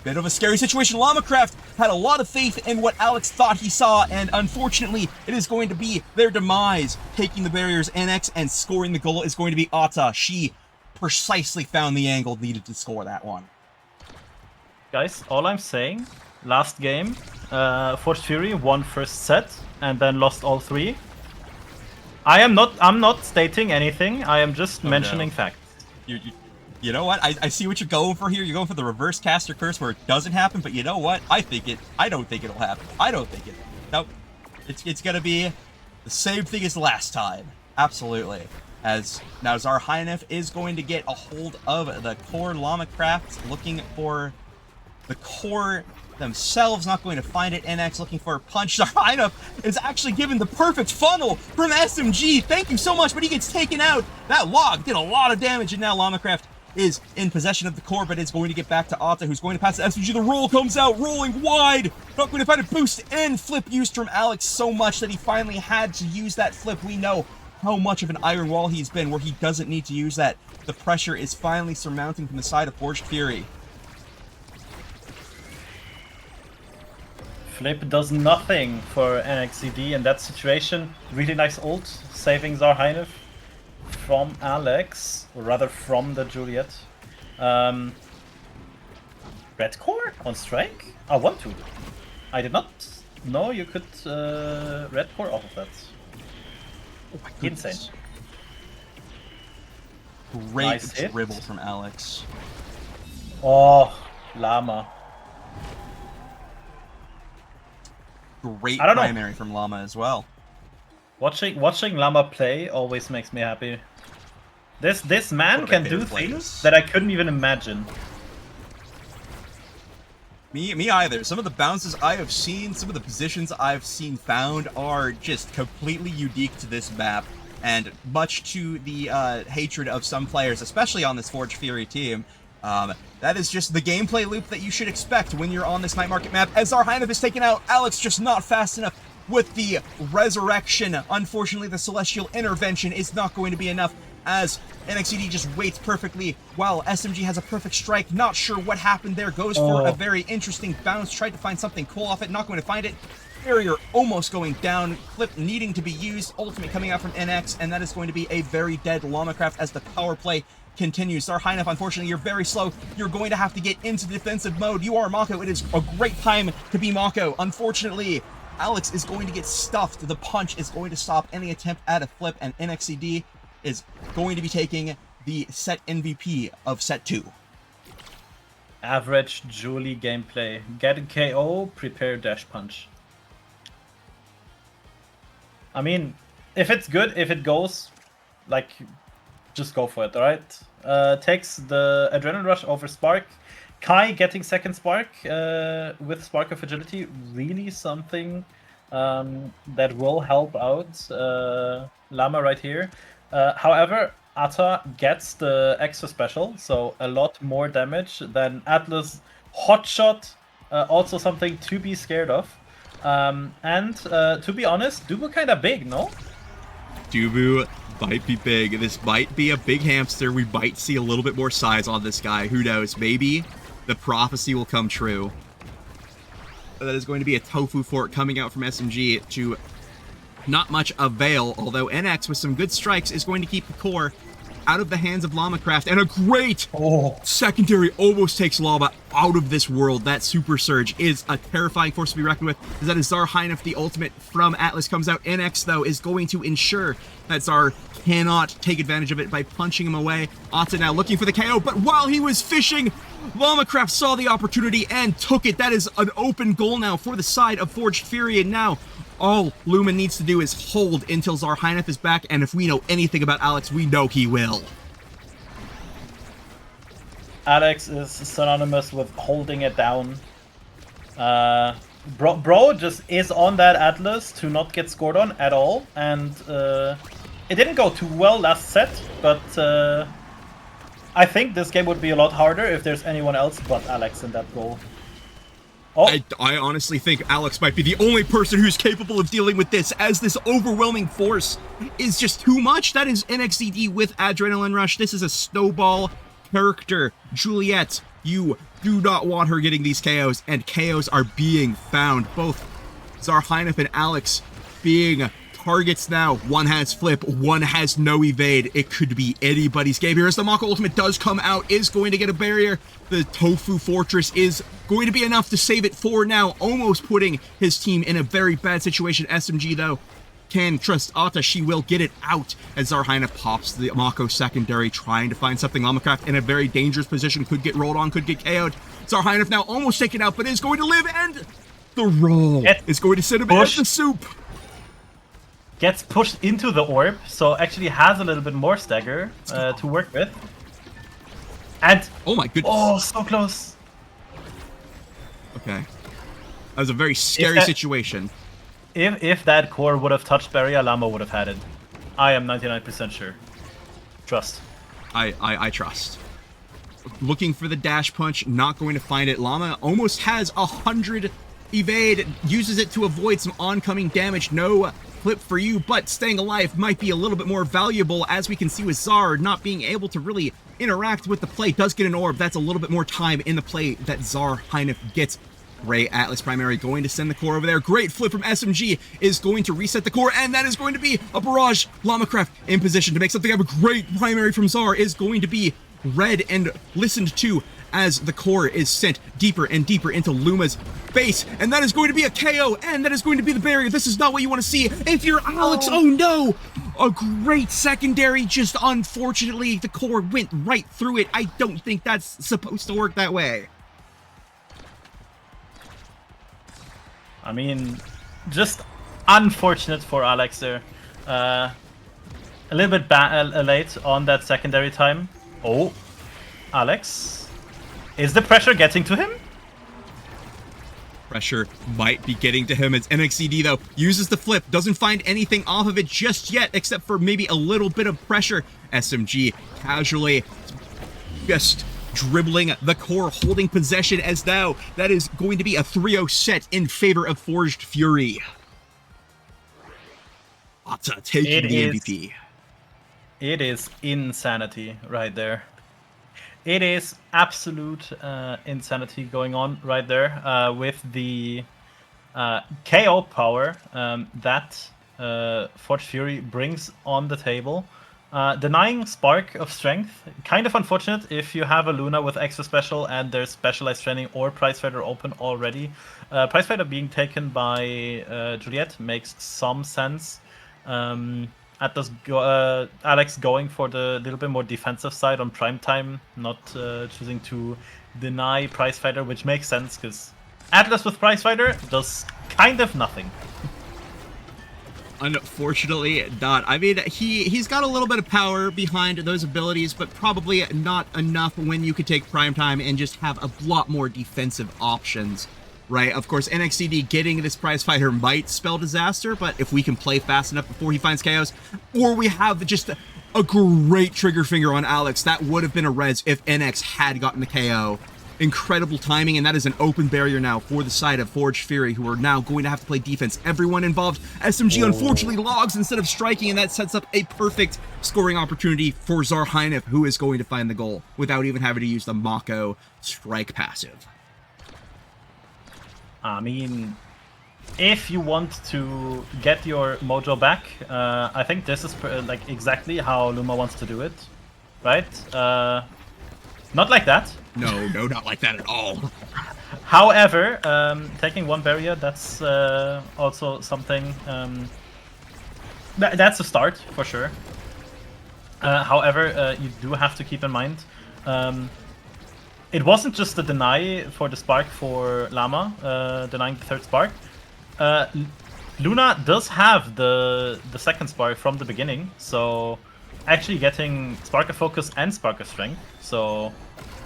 a bit of a scary situation. Llama-Craft had a lot of faith in what Alex thought he saw, and unfortunately, it is going to be their demise. Taking the barriers, NX, and scoring the goal is going to be Ata. She precisely found the angle needed to score that one. Guys, all I'm saying, last game, Forged Fury won first set and then lost all 3. I'm not stating anything. I am just mentioning facts. You know what? I see what you're going for here. You're going for the reverse caster curse where it doesn't happen, but you know what? I don't think it'll happen. I don't think it. Nope. It's gonna be the same thing as last time. Absolutely. As now Zar Hanif is going to get a hold of the core. Llama-Craft looking for the core themselves, not going to find it. NX looking for a punch. Zar Hanif is actually given the perfect funnel from SMG. Thank you so much, but he gets taken out. That log did a lot of damage, and now Llama-Craft is in possession of the core, but it's going to get back to Ata, who's going to pass the SMG. The roll comes out, rolling wide. Not going to find a boost and flip used from Alex so much that he finally had to use that flip. We know how much of an iron wall he's been where he doesn't need to use that. The pressure is finally surmounting from the side of Forged Fury. Flip does nothing for NXCD in that situation. Really nice ult, saving Zar Hanif. from Alex, or rather from the Juliet. Red core on strike? I want to. I did not know you could red core off of that. Oh my goodness. Insane. Great Nice hit. dribble from Alex. Oh, Llama. Great I don't know. primary from Llama as well. Watching Llama play always makes me happy. This man One of my can do favorite players. things that I couldn't even imagine. Me either. Some of the bounces I have seen, some of the positions I've seen found are just completely unique to this map, and much to the hatred of some players, especially on this Forge Fury team. That is just the gameplay loop that you should expect when you're on this Night Market map. As Zarheinov is taken out, Alex just not fast enough with the resurrection. Unfortunately, the Celestial Intervention is not going to be enough, as NXCD just waits perfectly while SMG has a perfect strike. Not sure what happened there. Goes for a very interesting bounce. Tried to find something cool off it. Not going to find it. Barrier almost going down. Clip needing to be used. Ultimate coming out from NX, and that is going to be a very dead Llama-Craft as the power play continues. Zarheinov, unfortunately, you're very slow. You're going to have to get into defensive mode. You are Mako. It is a great time to be Mako. Unfortunately, Alex is going to get stuffed. The punch is going to stop any attempt at a flip, and NXCD is going to be taking the set MVP of set 2. Average Julie gameplay. Get a KO, prepare dash punch. I mean, if it's good, if it goes, like, just go for it, alright? Takes the Adrenaline Rush over Spark. Kai getting second Spark with Spark of Agility, really something that will help out Llama right here. However, Atta gets the extra special, so a lot more damage than Atlas. Hotshot, also something to be scared of. And to be honest, Dubu kinda big, no? Dubu might be big. This might be a big hamster. We might see a little bit more size on this guy. Who knows? Maybe the prophecy will come true. That is going to be a tofu fort coming out from SMG to not much avail, although NX with some good strikes is going to keep the core out of the hands of Llama-Craft, and a great secondary almost takes Llama out of this world. That super surge is a terrifying force to be reckoned with. That is Zarheinov, the ultimate from Atlas comes out. NX, though, is going to ensure that Zar cannot take advantage of it by punching him away. Atta now looking for the KO, but while he was fishing, Llama-Craft saw the opportunity and took it. That is an open goal now for the side of Forged Fury, and now all Lumen needs to do is hold until Zarheinov is back, and if we know anything about Alex, we know he will. Alex is synonymous with holding it down. Bro just is on that Atlas to not get scored on at all, and it didn't go too well last set, but I think this game would be a lot harder if there's anyone else but Alex in that goal. Oh. I honestly think Alex might be the only person who's capable of dealing with this, as this overwhelming force is just too much. That is NXCD with Adrenaline Rush. This is a snowball character. Juliet, you do not want her getting these KOs, and KOs are being found. Both Zarheinov and Alex being targets now. One has flip, one has no evade. It could be anybody's game here as the Mako ultimate does come out, is going to get a barrier. The Tofu Fortress is going to be enough to save it for now, almost putting his team in a very bad situation. SMG, though, can trust Atta. She will get it out as Zarheinov pops the Mako secondary, trying to find something. Llama-Craft in a very dangerous position, could get rolled on, could get KO'd. Zarheinov now almost taken out, but is going to live, and the roll is going to send him in the soup. Gets pushed into the orb, so actually has a little bit more stagger to work with. And oh my goodness! Oh, so close. Okay, that was a very scary situation. If that core would have touched Barrier, Llama would have had it. I am 99% sure. Trust. I trust. Looking for the dash punch, not going to find it. Llama almost has 100 evade, uses it to avoid some oncoming damage. No flip for you, but staying alive might be a little bit more valuable, as we can see with Zar not being able to really interact with the play. Does get an orb. That's a little bit more time in the play that Zarheinov gets. Great, Atlas Primary going to send the core over there. Great flip from SMG is going to reset the core, and that is going to be a barrage. Llama-Craft in position to make something of a great primary from Czar is going to be read and listened to as the core is sent deeper and deeper into Luma's base, and that is going to be a KO, and that is going to be the barrier. This is not what you want to see if you're Alex. Oh no! A great secondary, just unfortunately the core went right through it. I don't think that's supposed to work that way. I mean, just unfortunate for Alex there. A little bit late on that secondary time. Oh, Alex. Is the pressure getting to him? Pressure might be getting to him as NXCD, though, uses the flip, doesn't find anything off of it just yet, except for maybe a little bit of pressure. SMG casually just dribbling the core, holding possession, as now that is going to be a 3-0 set in favor of Forged Fury. Ata taking the MVP. It is insanity right there. It is absolute insanity going on right there with the KO power that Forged Fury brings on the table. Denying Spark of Strength, kind of unfortunate if you have a Luna with extra special and there's specialized training or Prizefighter open already. Prizefighter being taken by Juliet makes some sense. Atlas Alex going for the little bit more defensive side on prime time, not choosing to deny Prizefighter, which makes sense because Atlas with Prizefighter does kind of nothing. Unfortunately not. I mean, he's got a little bit of power behind those abilities, but probably not enough when you could take Primetime and just have a lot more defensive options, right? Of course, NXCD getting this Prizefighter might spell disaster, but if we can play fast enough before he finds chaos, or we have just a great trigger finger on Alex, that would have been a res if NX had gotten the KO. Incredible timing, and that is an open barrier now for the side of Forged Fury, who are now going to have to play defense. Everyone involved. SMG unfortunately logs instead of striking, and that sets up a perfect scoring opportunity for Zarheinef, who is going to find the goal without even having to use the Mako strike passive. I mean, if you want to get your mojo back, I think this is like exactly how Luma wants to do it, right? Not like that. No, not like that at all. However, taking one barrier, that's also something... that's a start, for sure. However, you do have to keep in mind, it wasn't just the deny for the spark for Llama, denying the third spark. Luna does have the second spark from the beginning, so actually getting Spark of Focus and Spark of Strength, so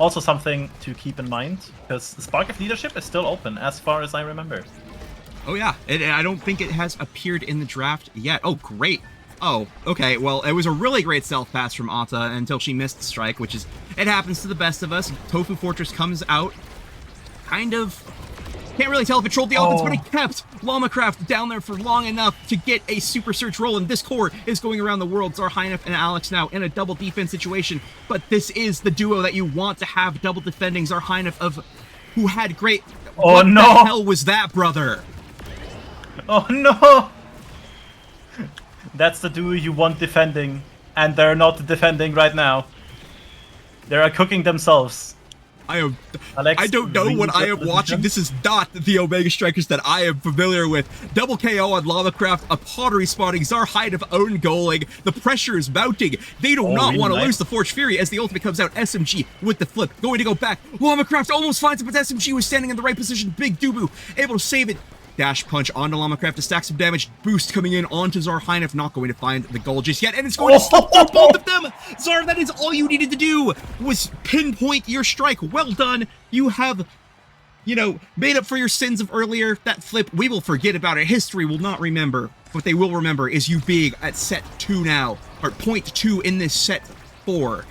also something to keep in mind, because the Spark of Leadership is still open, as far as I remember. Oh yeah, I don't think it has appeared in the draft yet. Oh, great. Oh, okay, well, it was a really great stealth pass from Ata until she missed strike, which is, it happens to the best of us. Tofu Fortress comes out, kind of, can't really tell if it trolled the elephants, but it kept Llama-Craft down there for long enough to get a super search roll, and this core is going around the world. Zarheinef and Alex now in a double defense situation, but this is the duo that you want to have double defending. Zarheinef of who had great... Oh, what no! the hell was that, brother? Oh no! That's the duo you want defending, and they're not defending right now. They are cooking themselves. I don't know what I am watching. This is not the Omega Strikers that I am familiar with. Double KO on Llama-Craft, a pottery spotting, Zarheinef own goaling. The pressure is mounting. They do not want to lose the Forged Fury as the ultimate comes out. SMG with the flip, going to go back. Llama-Craft almost finds it, but SMG was standing in the right position. Big Dubu able to save it. Dash punch onto Llama-Craft to stack some damage. Boost coming in onto Zarheinef, not going to find the goal just yet, and it's going to slip through both of them! Zar, that is all you needed to do, was pinpoint your strike. Well done. You have, you know, made up for your sins of earlier. That flip, we will forget about it. History will not remember. What they will remember is you being at set 2 now, or point 2 in this set 4.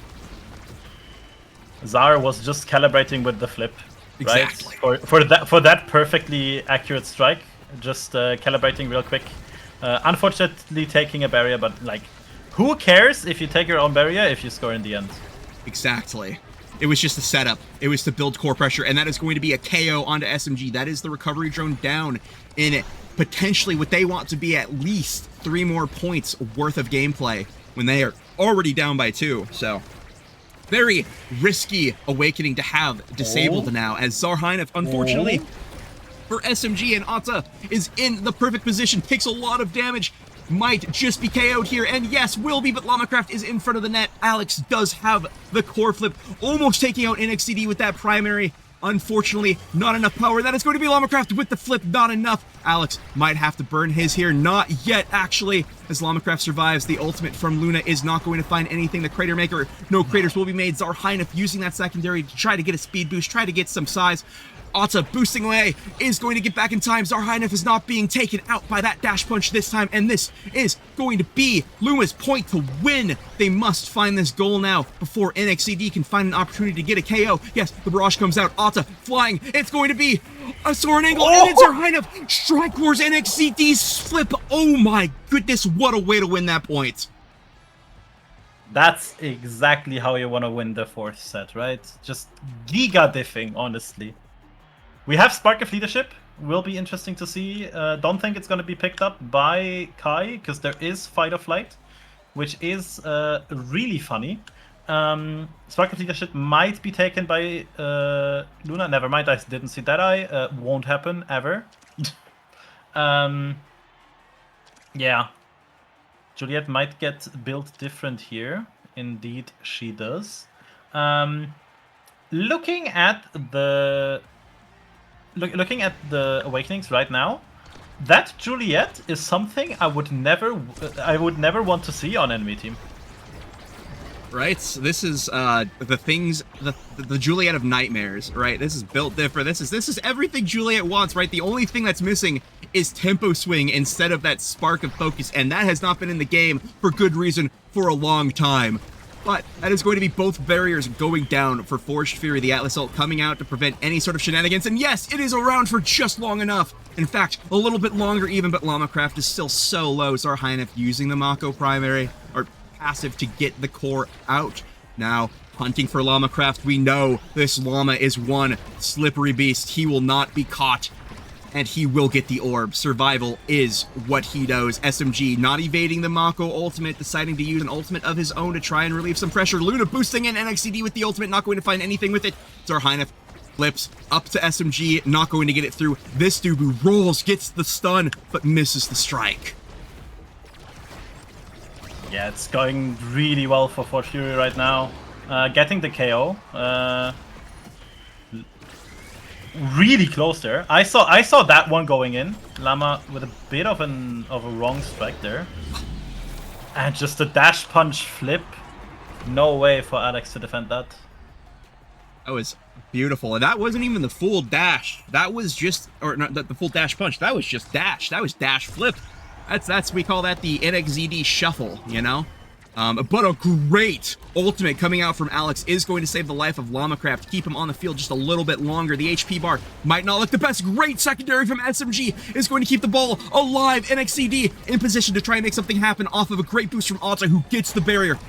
Zar was just calibrating with the flip. Exactly. Right? For that perfectly accurate strike, just calibrating real quick. Unfortunately taking a barrier, but like, who cares if you take your own barrier if you score in the end? Exactly. It was just a setup. It was to build core pressure, and that is going to be a KO onto SMG. That is the recovery drone down in potentially what they want to be at least 3 more points worth of gameplay when they are already down by 2. So very risky awakening to have disabled now, as Zarheinef, unfortunately, for SMG, and Atta is in the perfect position, takes a lot of damage, might just be KO'd here, and yes, will be, but Llama-Craft is in front of the net. Alex does have the core flip, almost taking out NXCD with that primary. Unfortunately, not enough power. That is going to be Llama-Craft with the flip, not enough. Alex might have to burn his here. Not yet, actually, as Llama-Craft survives. The ultimate from Luna is not going to find anything. The Crater Maker, no craters will be made. Zarheinef using that secondary to try to get a speed boost, try to get some size. Atta boosting away, is going to get back in time. Zarheinef is not being taken out by that dash punch this time, and this is going to be Luma's point to win. They must find this goal now before NXCD can find an opportunity to get a KO. Yes, the barrage comes out. Atta flying. It's going to be a Soaring Angle, and it's Zarheinef. Strike Wars NXCD's flip. Oh my goodness, what a way to win that point. That's exactly how you want to win the 4th set, right? Just giga diffing, honestly. We have Spark of Leadership. Will be interesting to see. Don't think it's going to be picked up by Kai, because there is Fight or Flight, which is really funny. Spark of Leadership might be taken by Luna. Never mind, I didn't see that eye. Won't happen, ever. Yeah. Juliet might get built different here. Indeed, she does. Looking at the awakenings right now, that Juliet is something I would never want to see on enemy team. Right, so this is the Juliet of nightmares, right? This is built different. This is everything Juliet wants, right? The only thing that's missing is tempo swing instead of that spark of focus, and that has not been in the game for good reason for a long time. But that is going to be both barriers going down for Forged Fury, the Atlas ult coming out to prevent any sort of shenanigans. And yes, it is around for just long enough. In fact, a little bit longer even, but Llama-Craft is still so low. Zarheinef using the Mako primary, or passive, to get the core out. Now, hunting for Llama-Craft, we know this Llama is one slippery beast. He will not be caught, and he will get the orb. Survival is what he knows. SMG not evading the Mako ultimate, deciding to use an ultimate of his own to try and relieve some pressure. Luna boosting in NXCD with the ultimate, not going to find anything with it. Zarheinef flips up to SMG, not going to get it through. This Dubu rolls, gets the stun, but misses the strike. Yeah, it's going really well for Forged Fury right now. Getting the KO. Really close there. I saw that one going in. Llama with a bit of a wrong strike there. And just a dash punch flip. No way for Alex to defend that. That was beautiful. And that wasn't even the full dash. That was just, or not the full dash punch. That was just dash. That was dash flip. We call that the NXZD shuffle, you know? But a great ultimate coming out from Alex is going to save the life of Llama-Craft, keep him on the field just a little bit longer. The HP bar might not look the best. Great secondary from SMG is going to keep the ball alive. NXCD in position to try and make something happen off of a great boost from Atta, who gets the barrier.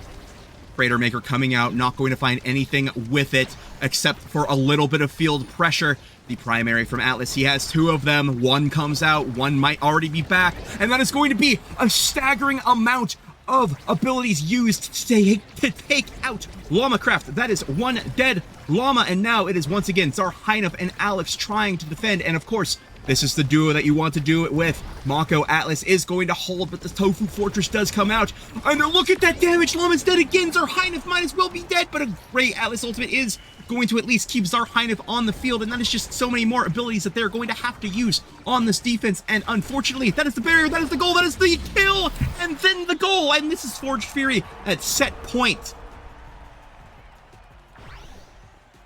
Crater Maker coming out, not going to find anything with it except for a little bit of field pressure. The primary from Atlas, he has 2 of them. One comes out, one might already be back, and that is going to be a staggering amount of abilities used to take out Llama-Craft. That is one dead Llama, and now it is once again Zarheinef and Alex trying to defend, and of course, this is the duo that you want to do it with. Mako Atlas is going to hold, but the Tofu Fortress does come out, and look at that damage! Llama's dead again! Zarheinef might as well be dead, but a great Atlas ultimate is going to at least keep Zarheinef on the field, and that is just so many more abilities that they're going to have to use on this defense, and unfortunately, that is the barrier, that is the goal, that is the kill, and then the goal, and this is Forged Fury at set point.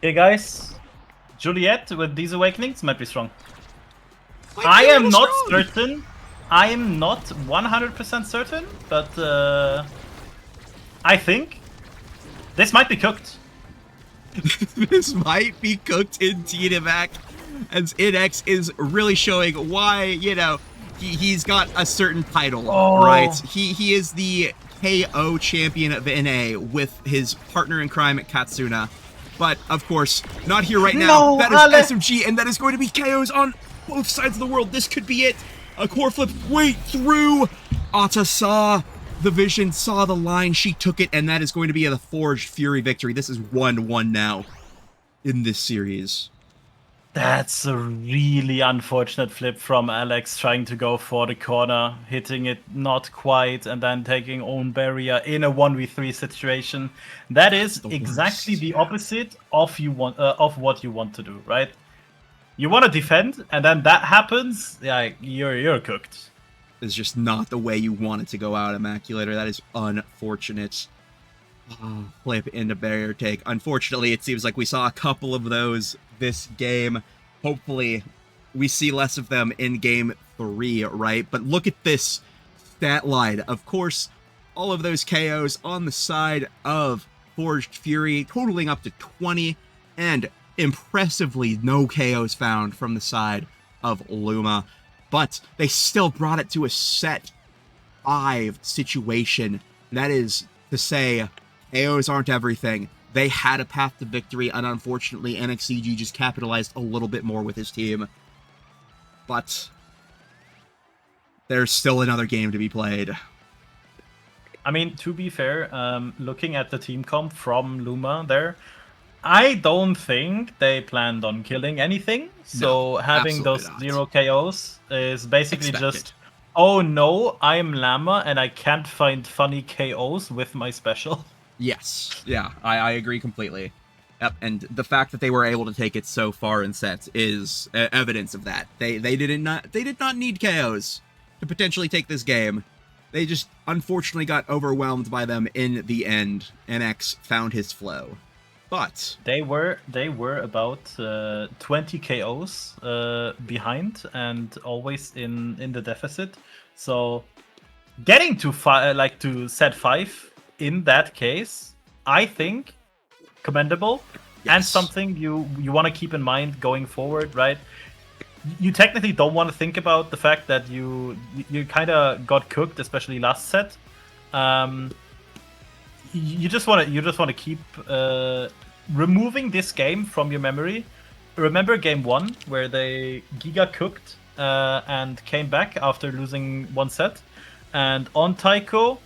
Hey guys, Juliet with these awakenings might be strong. I am not certain. I am not 100% certain, but I think this might be cooked. This might be cooked in Tiedevac, as InX is really showing why, you know, he's got a certain title, right? He is the KO champion of NA with his partner in crime at Katsuna. But, of course, not here right now. No, That is Ale! SMG, and that is going to be KOs on both sides of the world. This could be it. A core flip right through. Ata saw the vision, saw the line, she took it, and that is going to be a Forged Fury victory. This is 1-1 now in this series. That's a really unfortunate flip from Alex, trying to go for the corner, hitting it not quite, and then taking own barrier in a 1v3 situation. That is exactly the opposite of what you want to do, right? You want to defend, and then that happens, yeah, you're cooked. It's just not the way you want it to go out, Immaculator. That is unfortunate. Flip into barrier take. Unfortunately, it seems like we saw a couple of those this game. Hopefully, we see less of them in game 3, right? But look at this stat line. Of course, all of those KOs on the side of Forged Fury, totaling up to 20, and impressively no KOs found from the side of Luma. But they still brought it to a set 5 situation. That is to say, KOs aren't everything. They had a path to victory, and unfortunately, NXCG just capitalized a little bit more with his team. But there's still another game to be played. I mean, to be fair, looking at the team comp from Luma there, I don't think they planned on killing anything. So having those not. 0 KOs is basically Expected. just, oh no, I'm Llama and I can't find funny KOs with my special. Yes. Yeah, I agree completely. Yep, and the fact that they were able to take it so far in sets is evidence of that. They did not need KOs to potentially take this game. They just unfortunately got overwhelmed by them in the end. NX found his flow. But They were about 20 KOs behind and always in the deficit. So getting to to set 5 in that case, I think commendable, and Yes. something you want to keep in mind going forward, right? You technically don't want to think about the fact that you kind of got cooked, especially last set. You just want to keep removing this game from your memory. Remember game 1 where they giga cooked and came back after losing 1 set, and on Taiko,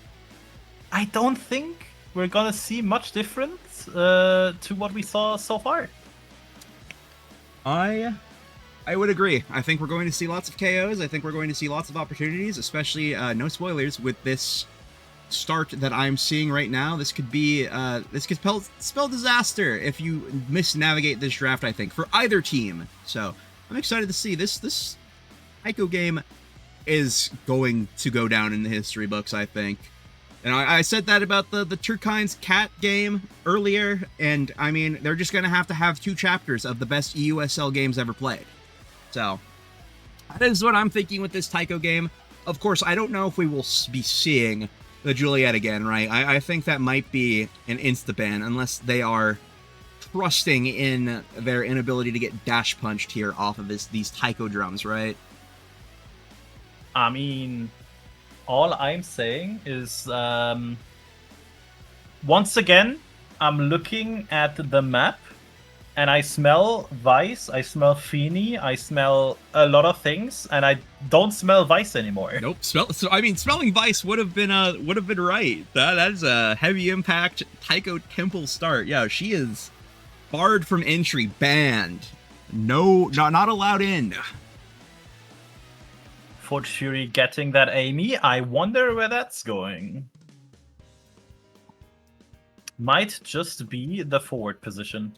I don't think we're gonna see much difference to what we saw so far. I would agree. I think we're going to see lots of KOs. I think we're going to see lots of opportunities, especially no spoilers with this start that I'm seeing right now. This could be this could spell disaster if you misnavigate this draft, I think, for either team. So I'm excited to see this Taiko game is going to go down in the history books, I think. And I said that about the Turkine's Cat game earlier, and I mean, they're just going to have 2 chapters of the best EUSL games ever played. So, that is what I'm thinking with this Taiko game. Of course, I don't know if we will be seeing the Juliet again, right? I think that might be an insta-ban, unless they are trusting in their inability to get dash punched here off of these Taiko drums, right? I mean, all I'm saying is, once again, I'm looking at the map, and I smell Vice, I smell Feeny, I smell a lot of things, and I don't smell Vice anymore. Nope. Smelling Vice would have been right. That is a heavy impact Taiko Temple start. Yeah, she is barred from entry, banned. No, not allowed in. Forged Fury getting that Amy, I wonder where that's going. Might just be the forward position.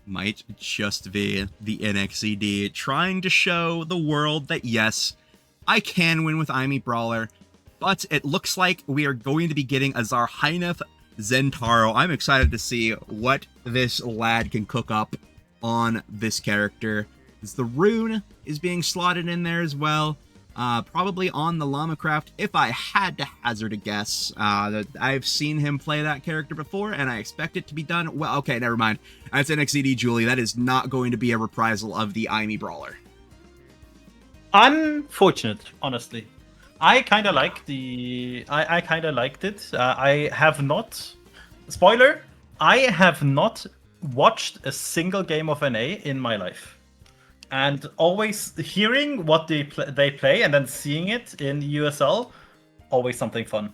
Might just be the NXCD trying to show the world that yes, I can win with Imi Brawler, but it looks like we are going to be getting a Zarhynef Zentaro. I'm excited to see what this lad can cook up on this character. As the rune is being slotted in there as well. Probably on the Llama-Craft, if I had to hazard a guess. I've seen him play that character before, and I expect it to be done. Well, okay, never mind. That's NXCD Julie. That is not going to be a reprisal of the Imi Brawler. Unfortunate, honestly. I kind of like I kind of liked it. I have not... Spoiler, I have not watched a single game of NA in my life. And always hearing what they play and then seeing it in EUSL, always something fun.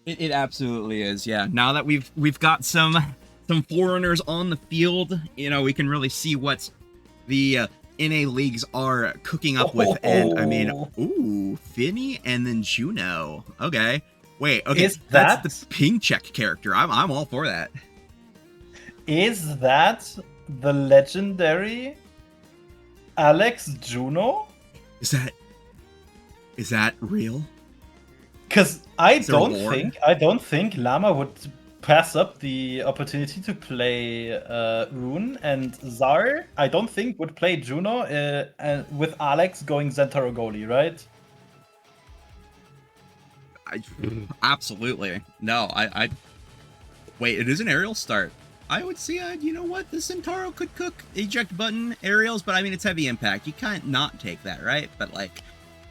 It absolutely is, yeah. Now that we've got some foreigners on the field, you know, we can really see what the NA leagues are cooking up with. And I mean, ooh, Finny and then Juno. Okay. Wait, okay, that's the ping check character. I'm all for that. Is that the legendary Alex Juno? Is that real? Because I don't think Llama would pass up the opportunity to play Rune, and Zar I don't think would play Juno with Alex going Zentaro goalie, right? Absolutely. No, I wait, it is an aerial start. I would see, you know what, the Centauro could cook eject button aerials, but I mean, it's heavy impact. You can't not take that, right? But like,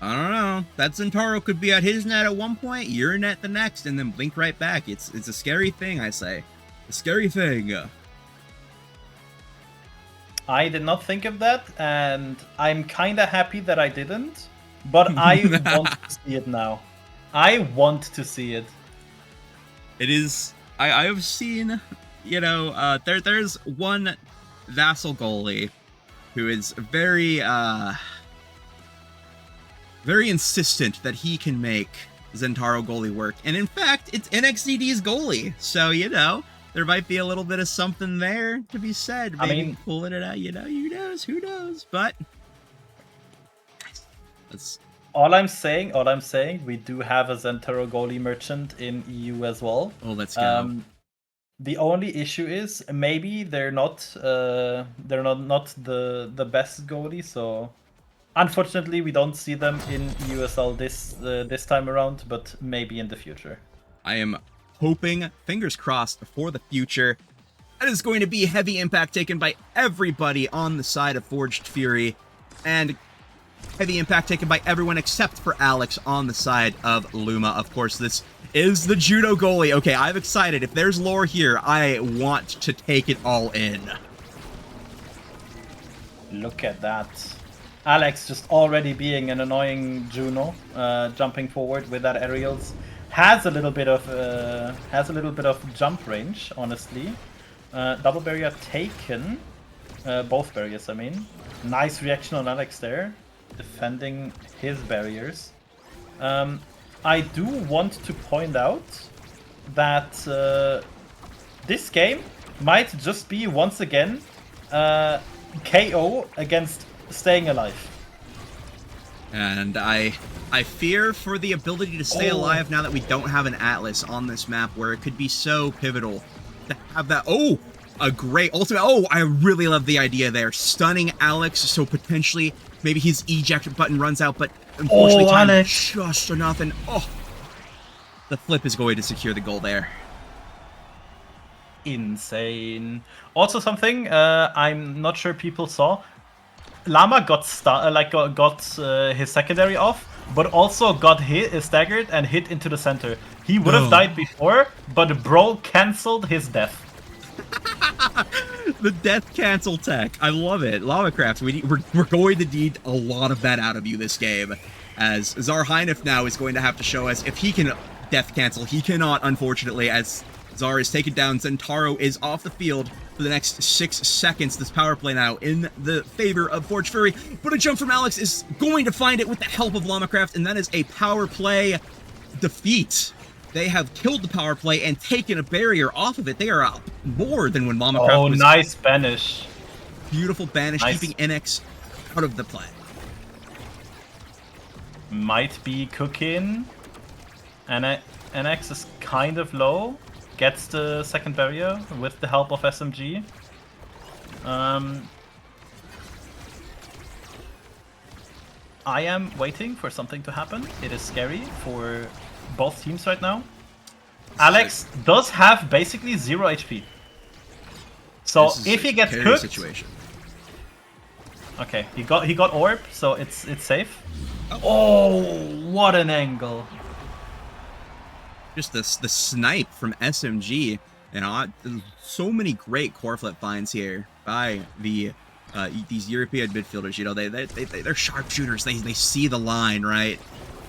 I don't know. That Centauro could be at his net at one point, your net the next, and then blink right back. It's a scary thing, I say. A scary thing. I did not think of that, and I'm kind of happy that I didn't, but I want to see it now. I want to see it. It is... I have seen... You know, there's one Vassal goalie who is very insistent that he can make Zentaro goalie work. And in fact, it's NXDD's goalie. So, you know, there might be a little bit of something there to be said. Maybe I mean, pulling it out, you know, who knows? But that's... All I'm saying, we do have a Zentaro goalie merchant in EU as well. Oh, let's go. The only issue is maybe they're not the best goalie, so unfortunately we don't see them in EUSL this time around, but maybe in the future. I am hoping, fingers crossed, for the future. That is going to be heavy impact taken by everybody on the side of Forged Fury, and heavy impact taken by everyone except for Alex on the side of Luma. Of course, this is the Judo goalie. Okay, I'm excited. If there's lore here, I want to take it all in. Look at that. Alex just already being an annoying Juno, jumping forward with that aerials. Has a little bit of jump range, honestly. Double barrier taken. Both barriers, I mean. Nice reaction on Alex there. Defending his barriers. I do want to point out that this game might just be once again KO against staying alive. And I fear for the ability to stay alive now that we don't have an Atlas on this map, where it could be so pivotal to have that. Oh, a great ultimate. Oh, I really love the idea there. Stunning Alex, so potentially maybe his eject button runs out, but unfortunately time Alex. Just enough, and the flip is going to secure the goal there. Insane. Also something I'm not sure people saw. Llama got his secondary off, but also got staggered and hit into the center. He would have died before, but bro cancelled his death. The death cancel tech. I love it. Lamacraft, we're going to need a lot of that out of you this game, as Zar Heinef now is going to have to show us if he can death cancel. He cannot, unfortunately, as Zar is taken down. Zentaro is off the field for the next 6 seconds. This power play now in the favor of Forge Fury, but a jump from Alex is going to find it with the help of Lamacraft, and that is a power play defeat. They have killed the power play and taken a barrier off of it. They are up more than when Lamacraft was... nice banish. Beautiful banish, nice. Keeping NX out of the play. Might be cooking. And NX is kind of low. Gets the second barrier with the help of SMG. I am waiting for something to happen. It is scary for both teams right now. Alex does have basically 0 HP. So if he gets cooked... Situation. Okay, he got orb, so it's safe. Oh, what an angle. Just the snipe from SMG. You know, so many great core flip finds here by the these European midfielders. You know, they're sharpshooters. They see the line, right?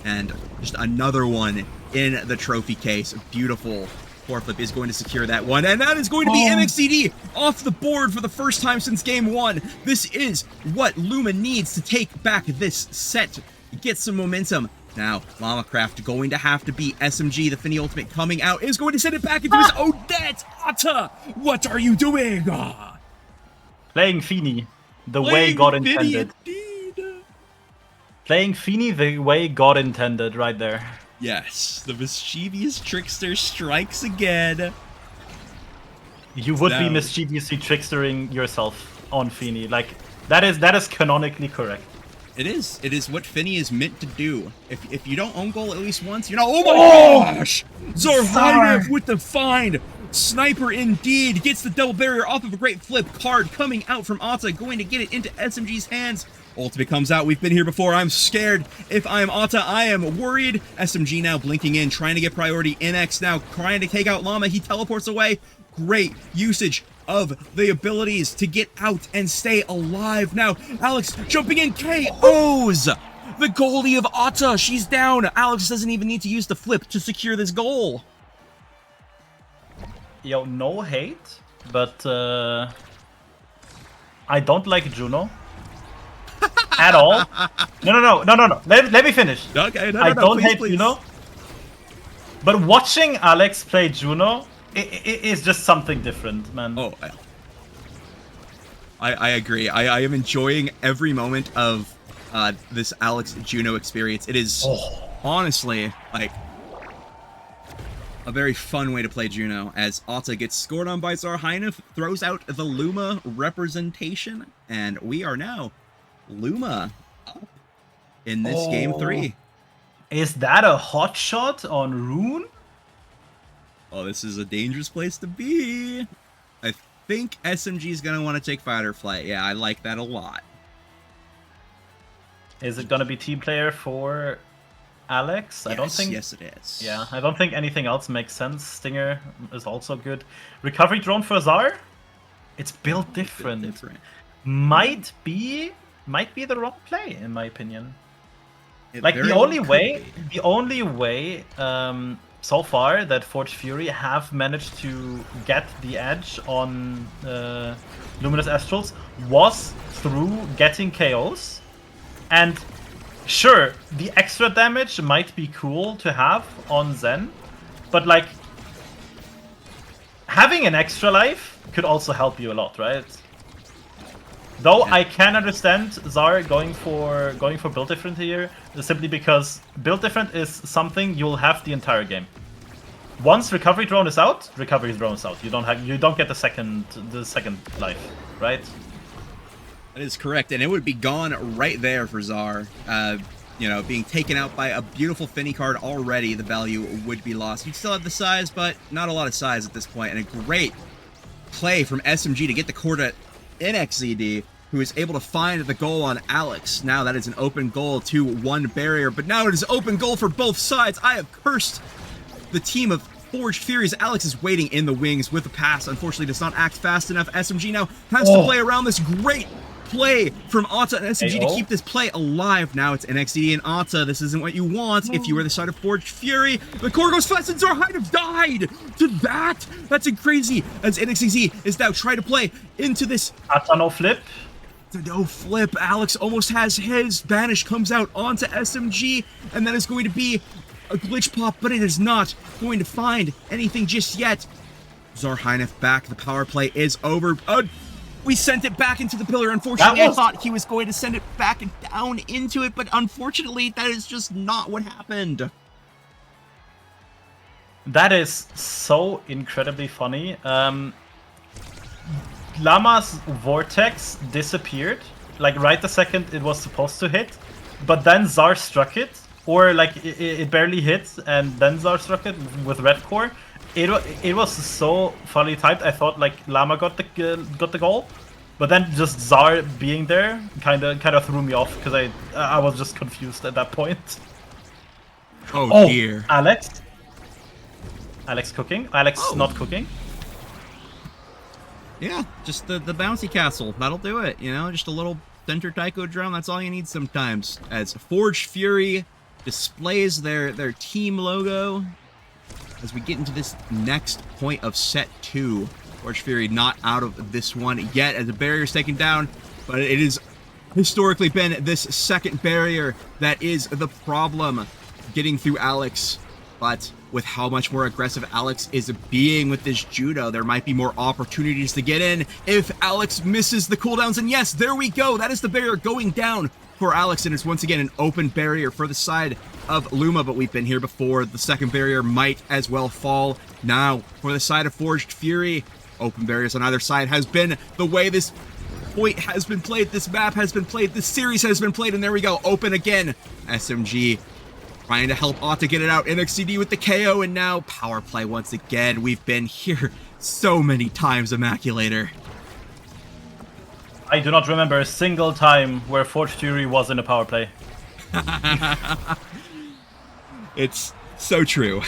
And just another one in the trophy case. Beautiful. Core flip is going to secure that one, and that is going to be MXCD off the board for the first time since game 1. This is what Luma needs to take back this set, get some momentum. Now, Lamacraft going to have to beat SMG. The Finny ultimate coming out is going to send it back into his Odette. Atta, what are you doing? Playing Finny the way God intended. Playing Finny the way God intended right there. Yes, the mischievous trickster strikes again. You would be mischievously trickstering yourself on Finny. Like, that is canonically correct. It is. It is what Finny is meant to do. If you don't own goal at least once, you're not. Oh my gosh! Zarhainev with the find. Sniper indeed gets the double barrier off of a great flip. Card coming out from Atta, going to get it into SMG's hands. Ultimate comes out. We've been here before. I'm scared. If I am Atta, I am worried. SMG now blinking in, trying to get priority. NX now trying to take out Llama. He teleports away. Great usage of the abilities to get out and stay alive. Now, Alex jumping in, KOs the goalie of Atta. She's down. Alex doesn't even need to use the flip to secure this goal. Yo, no hate, but I don't like Juno at all. No. Let me finish. Okay, I don't hate Juno, but watching Alex play Juno, it is just something different, man. Oh, I agree. I am enjoying every moment of this Alex Juno experience. It is honestly like a very fun way to play Juno, as Atta gets scored on by Zarhainev, throws out the Luma representation, and we are now Luma up in this game 3. Is that a hot shot on Rune? Oh, this is a dangerous place to be. I think SMG is going to want to take fight or flight. Yeah, I like that a lot. Is it going to be team player for Alex? Yes, I don't think. Yes, it is. Yeah, I don't think anything else makes sense. Stinger is also good. Recovery drone for Zar. It's built different. Might be the wrong play in my opinion. Like the only way so far that Forged Fury have managed to get the edge on Luminous Astrals was through getting KOs. And sure, the extra damage might be cool to have on Zen, but like having an extra life could also help you a lot, right? Though I can understand Zar going for build different here, simply because build different is something you'll have the entire game. Once recovery drone is out, recovery drone is out. You don't get the second life, right? That is correct, and it would be gone right there for Zar. You know, being taken out by a beautiful Finny card already, the value would be lost. You'd still have the size, but not a lot of size at this point, and a great play from SMG to get the core to NXZD, who is able to find the goal on Alex. Now that is an open goal to one barrier, but now it is open goal for both sides. I have cursed the team of Forged Furies. Alex is waiting in the wings with a pass. Unfortunately, does not act fast enough. SMG now has to play around this. Great play from Atta and SMG to keep this play alive. Now it's NXD and Atta. This isn't what you want if you were the side of Forged Fury. The core goes fast and Zarhainev died to that. That's crazy, as NXD is now trying to play into this. Atta no flip. No flip. Alex almost has his. Banish comes out onto SMG, and that is going to be a glitch pop, but it is not going to find anything just yet. Zarhainev back. The power play is over. We sent it back into the pillar. Unfortunately, I thought he was going to send it back and down into it, but unfortunately, that is just not what happened. That is so incredibly funny. Llama's Vortex disappeared, like right the second it was supposed to hit, but then Zar struck it, or like it barely hit, and then Zar struck it with red core. It was so funny timed. I thought like Llama got the goal, but then just Zar being there kind of threw me off because I was just confused at that point. Oh dear. Alex cooking. Alex not cooking. Yeah, just the bouncy castle. That'll do it, you know? Just a little center taiko drum. That's all you need sometimes. As Forged Fury displays their team logo as we get into this next point of set 2. Forged Fury not out of this one yet as the barrier's taken down, but it is historically been this second barrier that is the problem getting through Alex. But with how much more aggressive Alex is being with this judo, there might be more opportunities to get in if Alex misses the cooldowns. And yes, there we go. That is the barrier going down for Alex, and it's once again an open barrier for the side of Luma, but we've been here before. The second barrier might as well fall. Now, for the side of Forged Fury, open barriers on either side has been the way this point has been played, this map has been played, this series has been played, and there we go, open again. SMG trying to help Ott to get it out. NXCD with the KO, and now power play once again. We've been here so many times, Immaculator. I do not remember a single time where Forged Fury was in a power play. It's so true.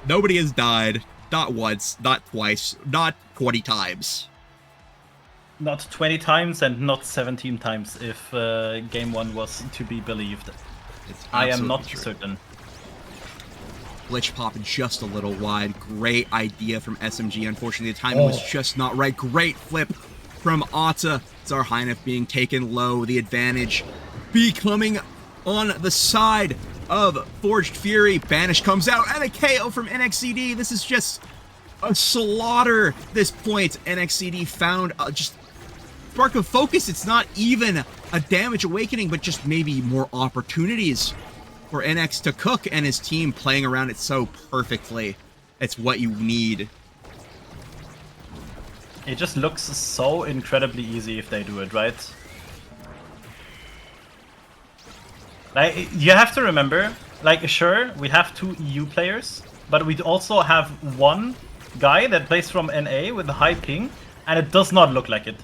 Nobody has died. Not once, not twice, not 20 times. Not 20 times and not 17 times if game 1 was to be believed. I am not certain. Glitch pop just a little wide. Great idea from SMG. Unfortunately, the timing was just not right. Great flip from Otta. Zarheinef being taken low. The advantage becoming on the side of Forged Fury. Banish comes out and a KO from NXCD. This is just a slaughter. This point, NXCD found just spark of focus. It's not even a damage awakening, but just maybe more opportunities for NX to cook, and his team playing around it so perfectly. It's what you need. It just looks so incredibly easy if they do it, right? Like, you have to remember, like, sure, we have 2 EU players, but we also have one guy that plays from NA with a high ping, and it does not look like it.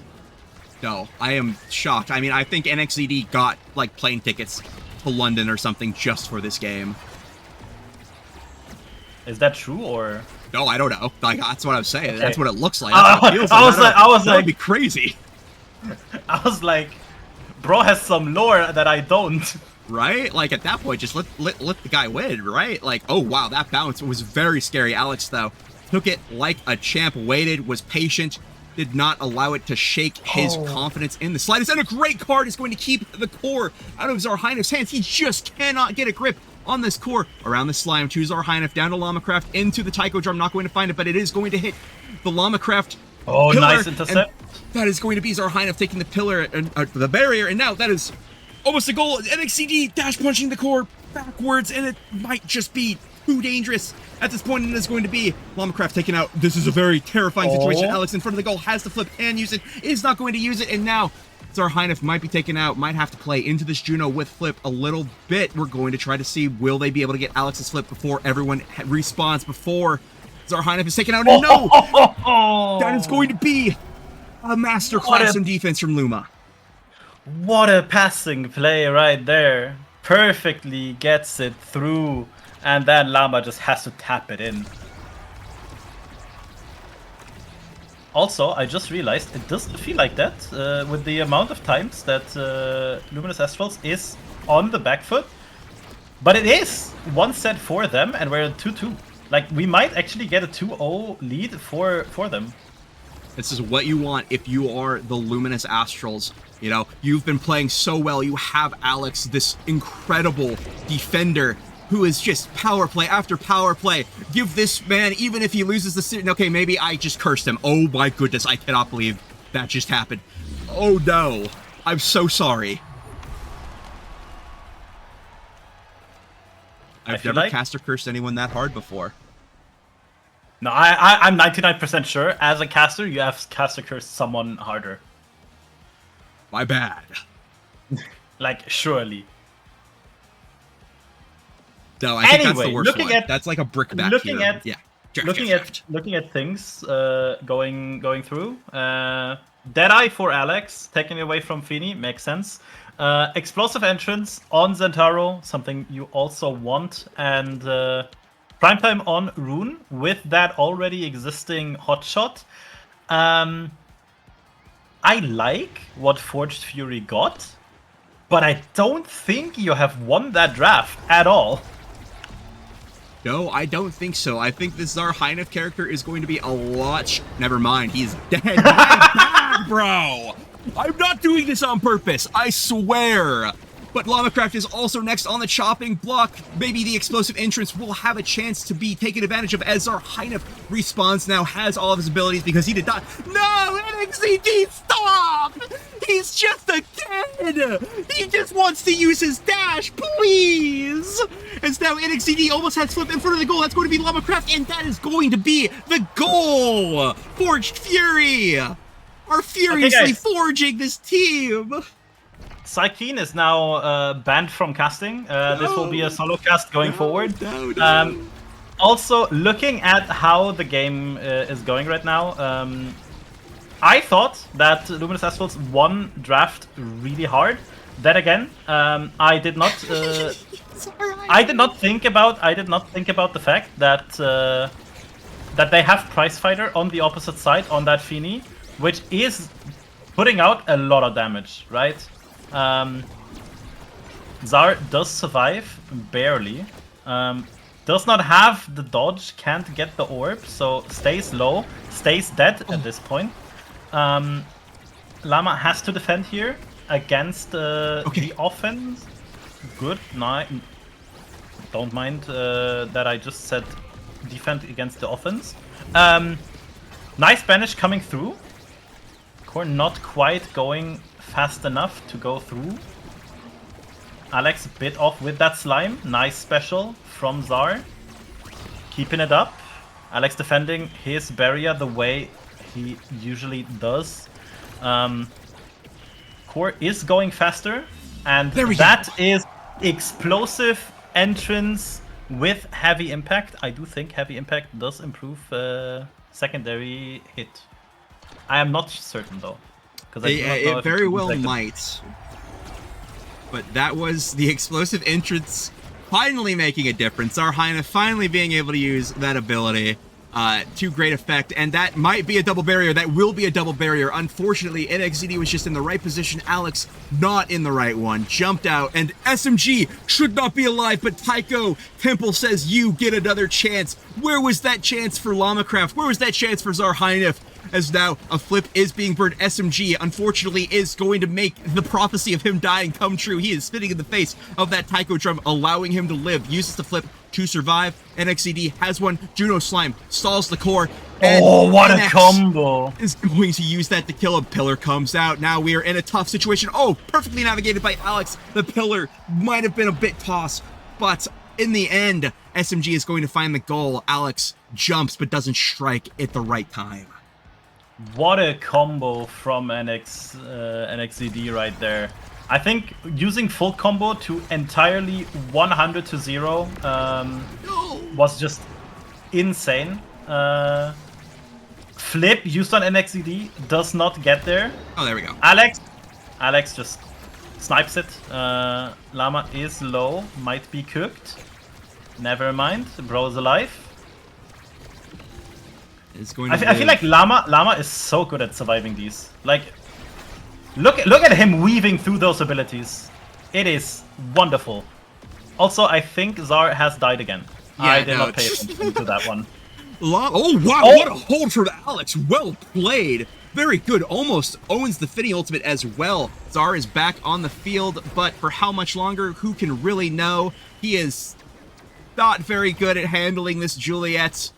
No, I am shocked. I mean, I think NXCD got, like, plane tickets to London or something just for this game. Is that true, or...? No, I don't know. Like, that's what I'm saying. Okay. That's what it looks like. That's what it feels like. I was that would be crazy. I was like, bro has some lore that I don't. Right? Like, at that point, just let the guy win, right? Like, oh, wow, that bounce was very scary. Alex, though, took it like a champ, waited, was patient, did not allow it to shake his confidence in the slightest. And a great card is going to keep the core out of Zarheinef's hands. He just cannot get a grip on this core. Around the slime to Zarheinef, down to Llama-Craft, into the Taiko Drum. Not going to find it, but it is going to hit the Llama-Craft pillar. Nice intercept. That is going to be Zarheinef taking the pillar, the barrier, and now that is almost a goal. NXCD dash punching the core backwards, and it might just be too dangerous at this point, and it's going to be Llama-Craft taken out. This is a very terrifying situation. Alex in front of the goal has the flip and use it, is not going to use it, and now Zarheinef might be taken out, might have to play into this Juno with flip a little bit. We're going to try to see, will they be able to get Alex's flip before everyone respawns, before Zarheinef is taken out, and no! That is going to be a masterclass in defense from Luma. What a passing play right there. Perfectly gets it through, and then Llama just has to tap it in. Also, I just realized it doesn't feel like that with the amount of times that Luminous Astrals is on the back foot. But it is one set for them, and we're at 2-2. Like, we might actually get a 2-0 lead for them. This is what you want if you are the Luminous Astrals. You know, you've been playing so well. You have Alex, this incredible defender, who is just power play after power play. Give this man, even if he loses the series. Okay, maybe I just cursed him. Oh my goodness, I cannot believe that just happened. Oh no, I'm so sorry. I've never caster cursed anyone that hard before. No, I'm 99% sure. As a caster, you have caster cursed someone harder. My bad. Like, surely. No, I think that's the worst one. That's like a brickbat looking hero. Yeah. Looking at things going through. Deadeye for Alex, taken away from Fini, makes sense. Explosive entrance on Zentaro, something you also want, and Primetime on Rune with that already existing hotshot. I like what Forged Fury got, but I don't think you have won that draft at all. No, I don't think so. I think this Zar Heinef character is going to be a lot... Never mind, he's dead. My bad, bro! I'm not doing this on purpose, I swear! But Llama-Craft is also next on the chopping block. Maybe the explosive entrance will have a chance to be taken advantage of as Zar Heinef respawns now, has all of his abilities because he did not... No! NXCD, stop! He's just a kid! He just wants to use his dash, please! As now NXCD almost has flip in front of the goal. That's going to be Llama-Craft, and that is going to be the goal! Forged Fury! Are furiously forging this team! Psykeen is now banned from casting. This will be a solo cast going forward. Also, looking at how the game is going right now, I thought that Luminous Asphalt's won draft really hard. Then again, I did not. I did not think about the fact that that they have Prize Fighter on the opposite side on that Fini, which is putting out a lot of damage, right? Zar does survive, barely. Does not have the dodge, can't get the orb, so stays low, stays dead at this point. Llama has to defend here against the offense. Good, don't mind that I just said defend against the offense. Nice banish coming through. Core not quite going fast enough to go through. Alex bit off with that slime. Nice special from Zar. Keeping it up. Alex defending his barrier the way he usually does. Core is going faster, and that is explosive entrance with heavy impact. I do think heavy impact does improve secondary hit. I am not certain though. It very well might. But that was the explosive entrance finally making a difference. Zar Heinef finally being able to use that ability to great effect. And that might be a double barrier. That will be a double barrier. Unfortunately, NXCD was just in the right position. Alex not in the right one. Jumped out. And SMG should not be alive. But Tycho Temple says you get another chance. Where was that chance for Llama-Craft? Where was that chance for Zar Heinef? As now a flip is being burned. SMG, unfortunately, is going to make the prophecy of him dying come true. He is spitting in the face of that Taiko drum, allowing him to live. Uses the flip to survive. NXCD has one. Juno Slime stalls the core. And what a combo! Is going to use that to kill him. Pillar comes out. Now we are in a tough situation. Oh, perfectly navigated by Alex. The pillar might have been a bit tossed, but in the end, SMG is going to find the goal. Alex jumps, but doesn't strike at the right time. What a combo from NXCD right there. I think using full combo to entirely 100 to 0 was just insane. Flip used on NXCD does not get there. Oh, there we go. Alex just snipes it. Llama is low, might be cooked. Never mind, bro's alive. I feel like Llama is so good at surviving these. Like, look at him weaving through those abilities. It is wonderful. Also, I think Zar has died again. Yeah, I did not pay attention to that one. Oh wow! Oh. What a hold from Alex. Well played. Very good. Almost owns the Finny ultimate as well. Zar is back on the field, but for how much longer? Who can really know? He is not very good at handling this Juliet.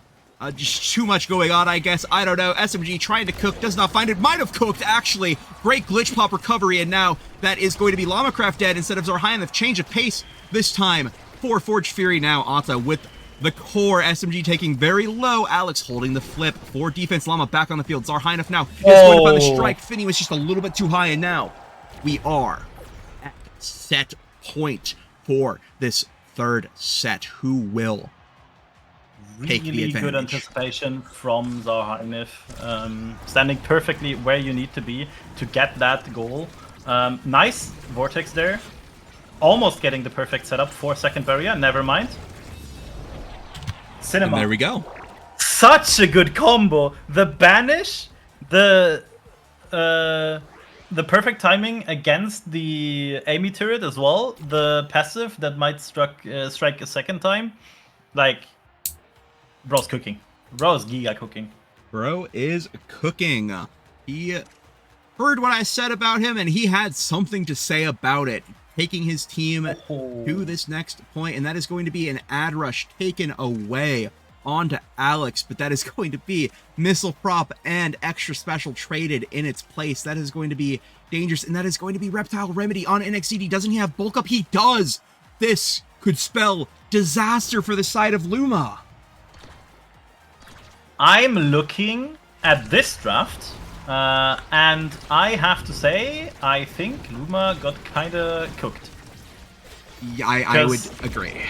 Just too much going on, I guess. I don't know. SMG trying to cook, does not find it. Might have cooked, actually. Great glitch pop recovery, and now that is going to be Llama-Craft dead instead of Zar Heinef. Change of pace this time for Forged Fury now. Anta with the core. SMG taking very low. Alex holding the flip for defense. Llama back on the field. Zar Heinef now is going to find the strike. Finny was just a little bit too high, and now we are at set point for this third set. Who will take the advantage? Good anticipation from Zar Heinef, standing perfectly where you need to be to get that goal. Nice Vortex there. Almost getting the perfect setup for second barrier. Never mind. Cinema. And there we go. Such a good combo. The banish, the the perfect timing against the Amy turret as well. The passive that might strike a second time. Like, bro's cooking. Bro's giga cooking. Bro is cooking. He heard what I said about him, and he had something to say about it. Taking his team to this next point, and that is going to be an ad rush taken away onto Alex, but that is going to be Missile Prop and Extra Special traded in its place. That is going to be dangerous, and that is going to be Reptile Remedy on NXCD. Doesn't he have bulk up? He does! This could spell disaster for the side of Luma. I'm looking at this draft, and I have to say, I think Luma got kinda cooked. Yeah, I would agree.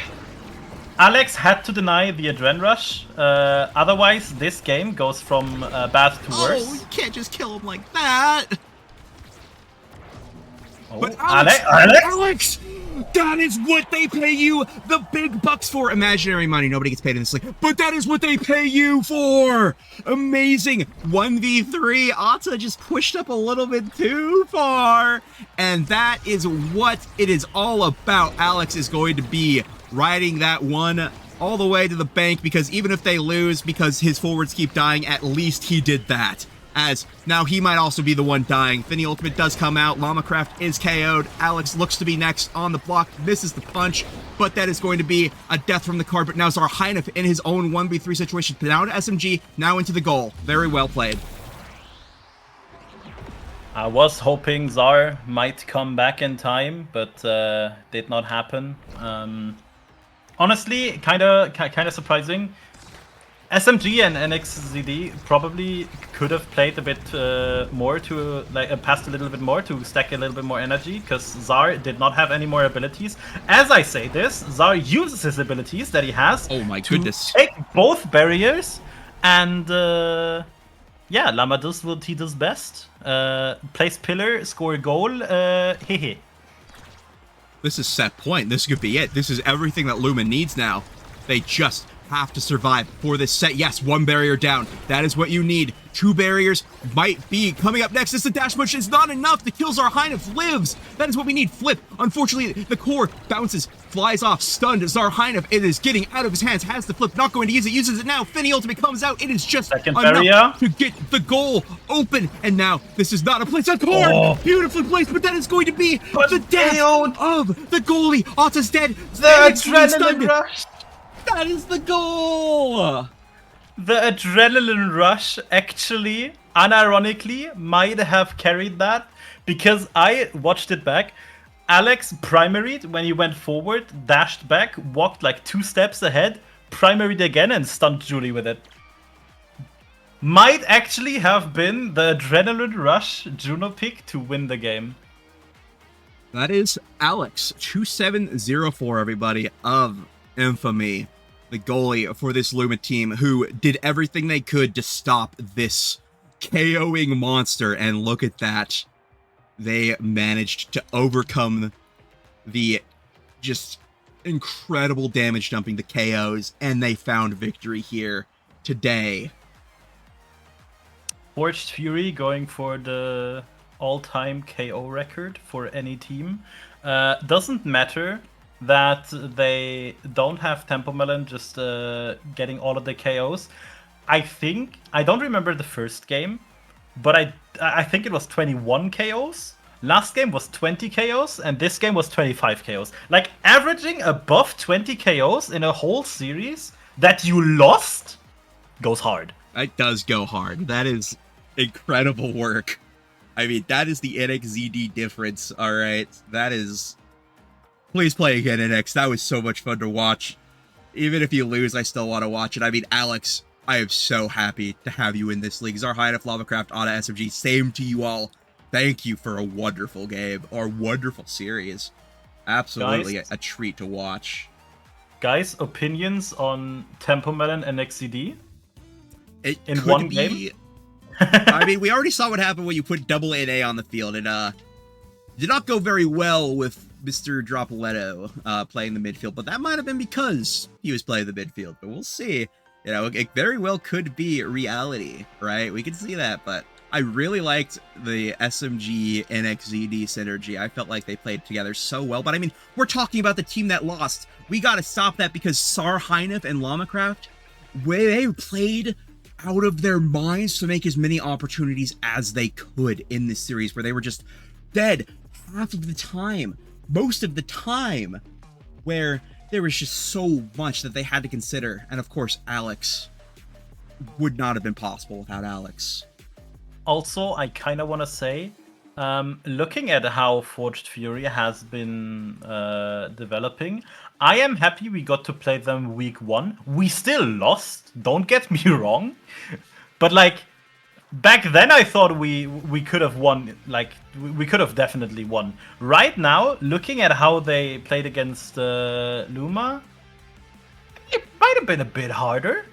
Alex had to deny the Adren Rush, otherwise this game goes from bad to worse. Oh, you can't just kill him like that! Oh, But Alex! Alex! That is what they pay you the big bucks for. Imaginary money. Nobody gets paid in this league. But that is what they pay you for. Amazing. 1v3. Ata just pushed up a little bit too far. And that is what it is all about. Alex is going to be riding that one all the way to the bank, because even if they lose because his forwards keep dying, at least he did that. As now he might also be the one dying. Finny Ultimate does come out. Llama-Craft is KO'd. Alex looks to be next on the block. Misses the punch, but that is going to be a death from the card. But now Zarheinef in his own 1v3 situation. Down to SMG, now into the goal. Very well played. I was hoping Zar might come back in time, but did not happen. Honestly, kind of surprising. SMG and NXZD probably could have played a bit more to passed a little bit more to stack a little bit more energy, because Zar did not have any more abilities. As I say this, Zar uses his abilities that he has. Oh my goodness! Take both barriers, and yeah, Llama does what he does best. Place pillar, score a goal. Hehe. This is set point. This could be it. This is everything that Luma needs now. They just have to survive for this set. Yes, one barrier down. That is what you need. Two barriers might be coming up next. This the dash push is not enough. The kills are Zarheinef lives. That is what we need. Flip. Unfortunately, the core bounces, flies off, stunned. Zarheinef, it is getting out of his hands. Has the flip, not going to use it. Uses it now. Finny Ultimate comes out. It is just Second enough barrier to get the goal open. And now this is not a place on core. Oh. Beautifully placed, but that is going to be the death of the goalie. Otta's dead. The adrenaline rush. That is the goal! The adrenaline rush actually, unironically, might have carried that, because I watched it back. Alex primaried when he went forward, dashed back, walked like 2 steps ahead, primaried again, and stunned Julie with it. Might actually have been the adrenaline rush Juno pick to win the game. That is Alex, 2704, everybody, of Infamy, the goalie for this Luma team, who did everything they could to stop this KOing monster, and look at that. They managed to overcome the just incredible damage dumping, the KOs, and they found victory here today. Forged Fury going for the all-time KO record for any team. Doesn't matter that they don't have Tempo Melon just getting all of the KOs. I don't remember the first game, but I think it was 21 KOs. Last game was 20 KOs, and this game was 25 KOs. Like, averaging above 20 KOs in a whole series that you lost goes hard. That does go hard. That is incredible work. I mean, that is the NXZD difference, alright? That is... Please play again, NX. That was so much fun to watch. Even if you lose, I still want to watch it. I mean, Alex, I am so happy to have you in this league. Zarheinef, Llama-Craft, Otta, SMG, same to you all. Thank you for a wonderful game, or wonderful series. Absolutely Guys, a treat to watch. Guys, opinions on Tempo Melon and NXCD? It in could one be... game? I mean, we already saw what happened when you put double NA on the field. It did not go very well with Mr. Dropoletto playing the midfield, but that might have been because he was playing the midfield. But we'll see. You know, it very well could be reality, right? We can see that, but I really liked the SMG NXZD synergy. I felt like they played together so well. But I mean, we're talking about the team that lost. We got to stop that because Sar, Heinef, and Lamacraft, they played out of their minds to make as many opportunities as they could in this series, where they were just dead half of the time, most of the time, where there was just so much that they had to consider. And of course, Alex would not have been possible without Alex. Also, I kind of want to say, looking at how Forged Fury has been developing, I am happy we got to play them week 1. We still lost, don't get me wrong, but like back then I thought we could have won, like we could have definitely won. Right now, looking at how they played against Luma, it might have been a bit harder.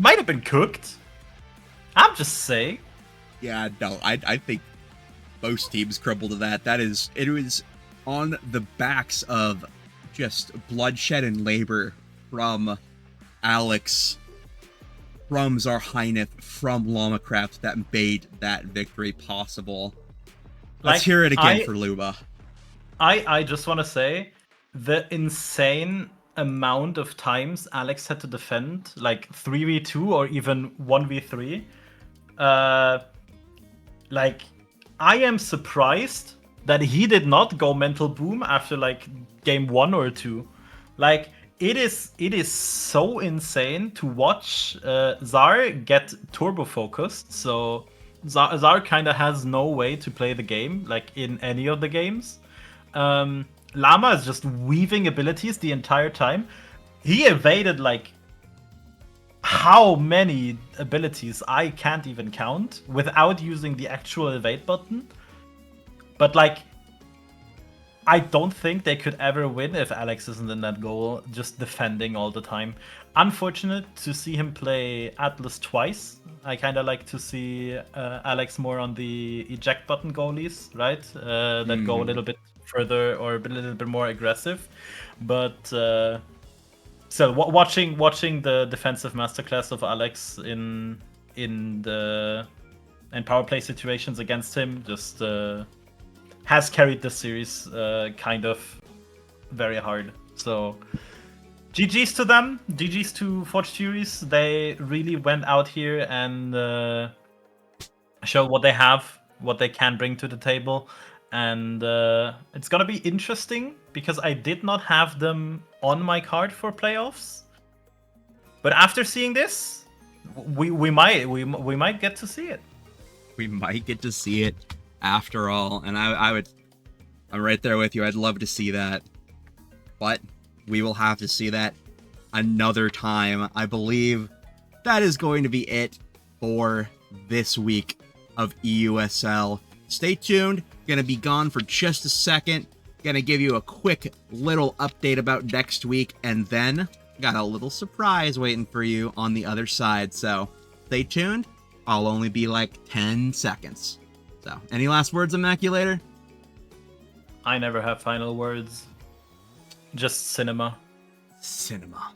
might have been cooked. I'm just saying. Yeah, no, I think most teams crumble to that. It was on the backs of just bloodshed and labor from Alex, from Zarheinef, from Lamacraft that made that victory possible. Let's hear it again for Luba. I just want to say the insane amount of times Alex had to defend, like 3v2 or even 1v3. Like, I am surprised that he did not go mental boom after like game 1 or 2. Like, it is so insane to watch Zar get turbo focused. So Zar kind of has no way to play the game, like in any of the games. Llama is just weaving abilities the entire time. He evaded like how many abilities I can't even count without using the actual evade button. But like, I don't think they could ever win if Alex isn't in that goal, just defending all the time. Unfortunate to see him play Atlas twice. I kind of like to see Alex more on the eject button goalies, right? That go a little bit further or a little bit more aggressive. But so watching the defensive masterclass of Alex in power play situations against him just has carried the series kind of very hard. So GG's to them, GG's to Forged Furies. They really went out here and showed what they have, what they can bring to the table. And it's gonna be interesting because I did not have them on my card for playoffs. But after seeing this, we might get to see it. We might get to see it after all, and I'm right there with you. I'd love to see that, but we will have to see that another time. I believe that is going to be it for this week of EUSL. Stay tuned. Gonna be gone for just a second. Gonna give you a quick little update about next week, and then got a little surprise waiting for you on the other side. So stay tuned. I'll only be like 10 seconds. So, any last words, Immaculator? I never have final words. Just cinema. Cinema.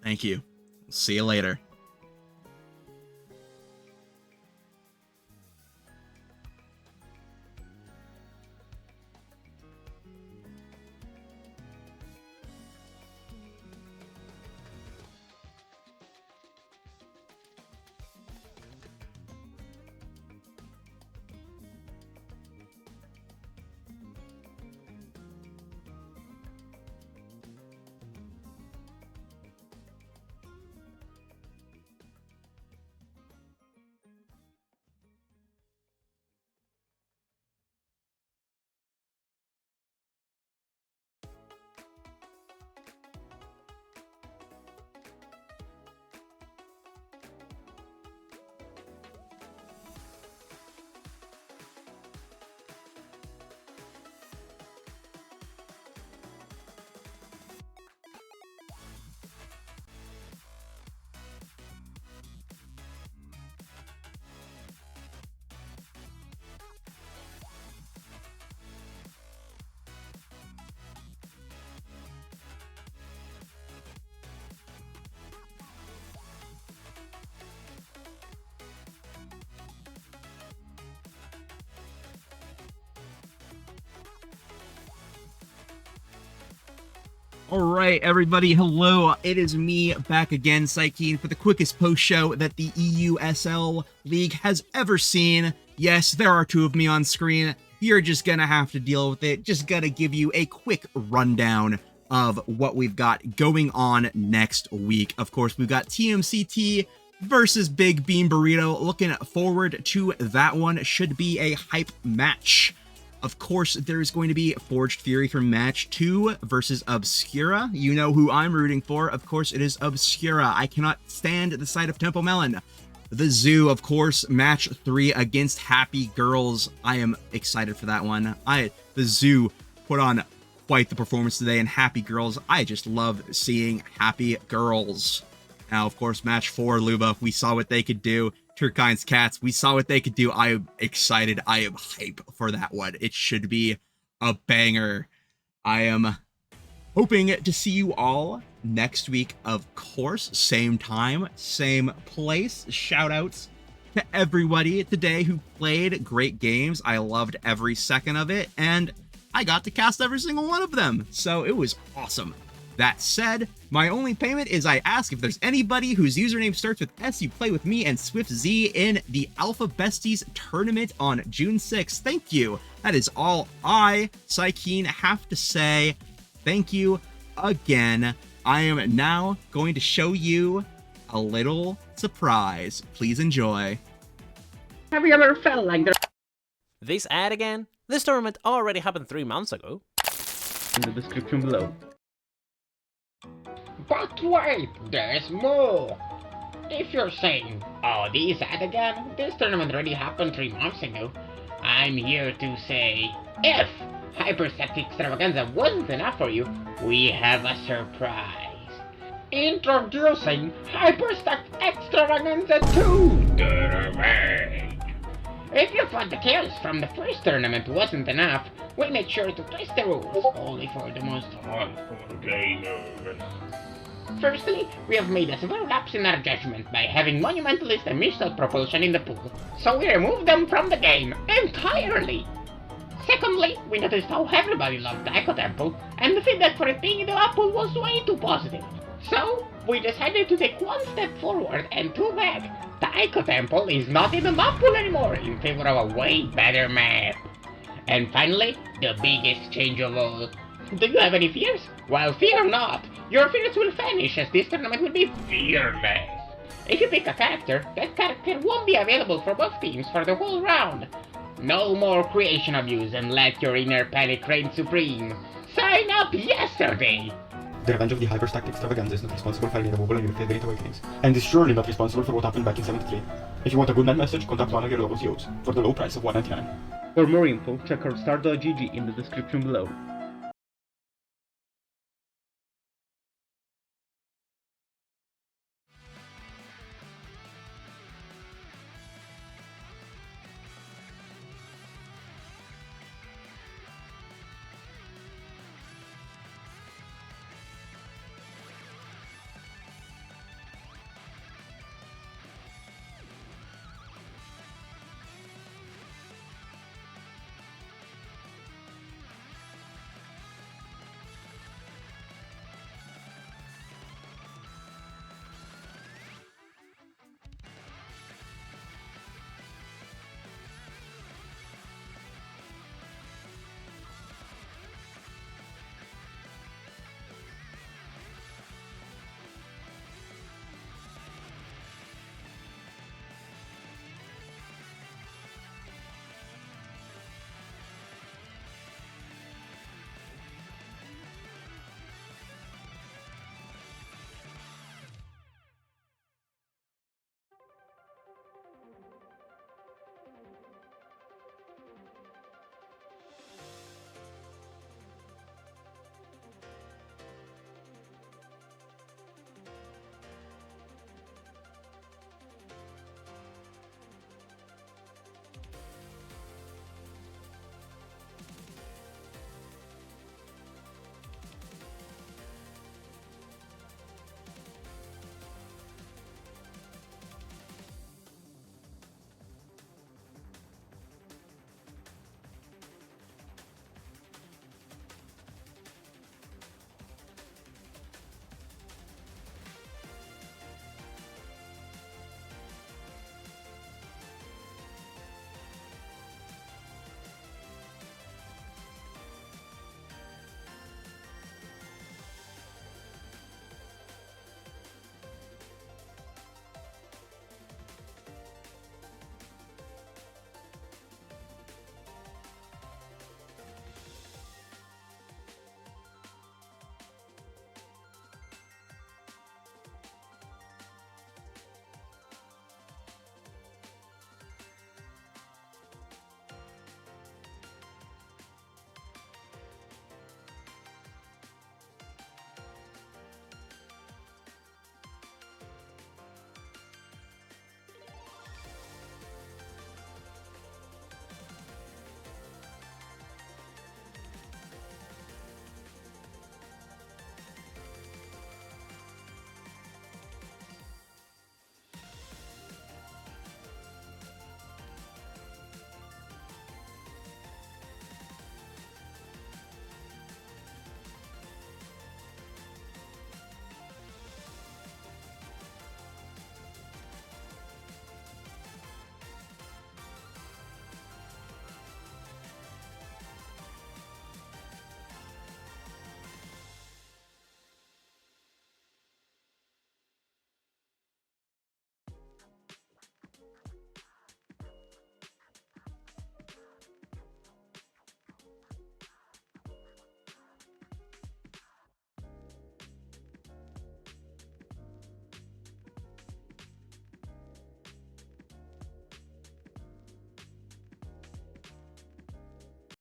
Thank you. See you later. Alright, everybody, hello. It is me back again, Psykeen, for the quickest post-show that the EUSL League has ever seen. Yes, there are two of me on screen. You're just gonna have to deal with it. Just gonna give you a quick rundown of what we've got going on next week. Of course, we've got TMCT versus Big Bean Burrito. Looking forward to that one. Should be a hype match. Of course, there's going to be Forged Fury for match 2 versus Obscura. You know who I'm rooting for. Of course, it is Obscura. I cannot stand the sight of Tempo Melon. The Zoo, of course, match 3 against Happy Girls. I am excited for that one. The Zoo put on quite the performance today, and Happy Girls, I just love seeing Happy Girls. Now, of course, match 4, Luba, we saw what they could do. Turkine's Cats, we saw what they could do. I am excited. I am hype for that one. It should be a banger. I am hoping to see you all next week, of course. Same time, same place. Shout outs to everybody today who played great games. I loved every second of it, and I got to cast every single one of them. So it was awesome. That said, my only payment is I ask if there's anybody whose username starts with S you play with me and SwiftZ in the Alpha Besties tournament on June 6th. Thank you. That is all I, Psykeen, have to say. Thank you again. I am now going to show you a little surprise. Please enjoy. Have you ever felt like there? This ad again? This tournament already happened 3 months ago. In the description below. But wait, there's more! If you're saying, oh, this ad again? This tournament already happened 3 months ago. I'm here to say, if Hyperstack Extravaganza wasn't enough for you, we have a surprise. Introducing Hyperstack Extravaganza 2 Tournament! If you thought the chaos from the first tournament wasn't enough, we made sure to twist the rules, only for the most hardcore gamers. Firstly, we have made a severe lapse in our judgment by having Monumentalist and Missile propulsion in the pool, so we removed them from the game entirely. Secondly, we noticed how everybody loved Taiko Temple, and the feedback for it being in the map pool was way too positive. So, we decided to take 1 step forward and 2 back. Taiko Temple is not in the map pool anymore, in favor of a way better map. And finally, the biggest change of all. Do you have any fears? Well, fear not. Your fears will vanish as this tournament will be fearless. If you pick a character, that character won't be available for both teams for the whole round. No more creation abuse and let your inner panic reign supreme. Sign up yesterday! The Revenge of the Hyperstack Extravaganza is not responsible for any removal on your favorite awakenings, and is surely not responsible for what happened back in 73. If you want a good man message, contact one of your local CEOs, for the low price of $1.99. For more info, check our star.gg in the description below.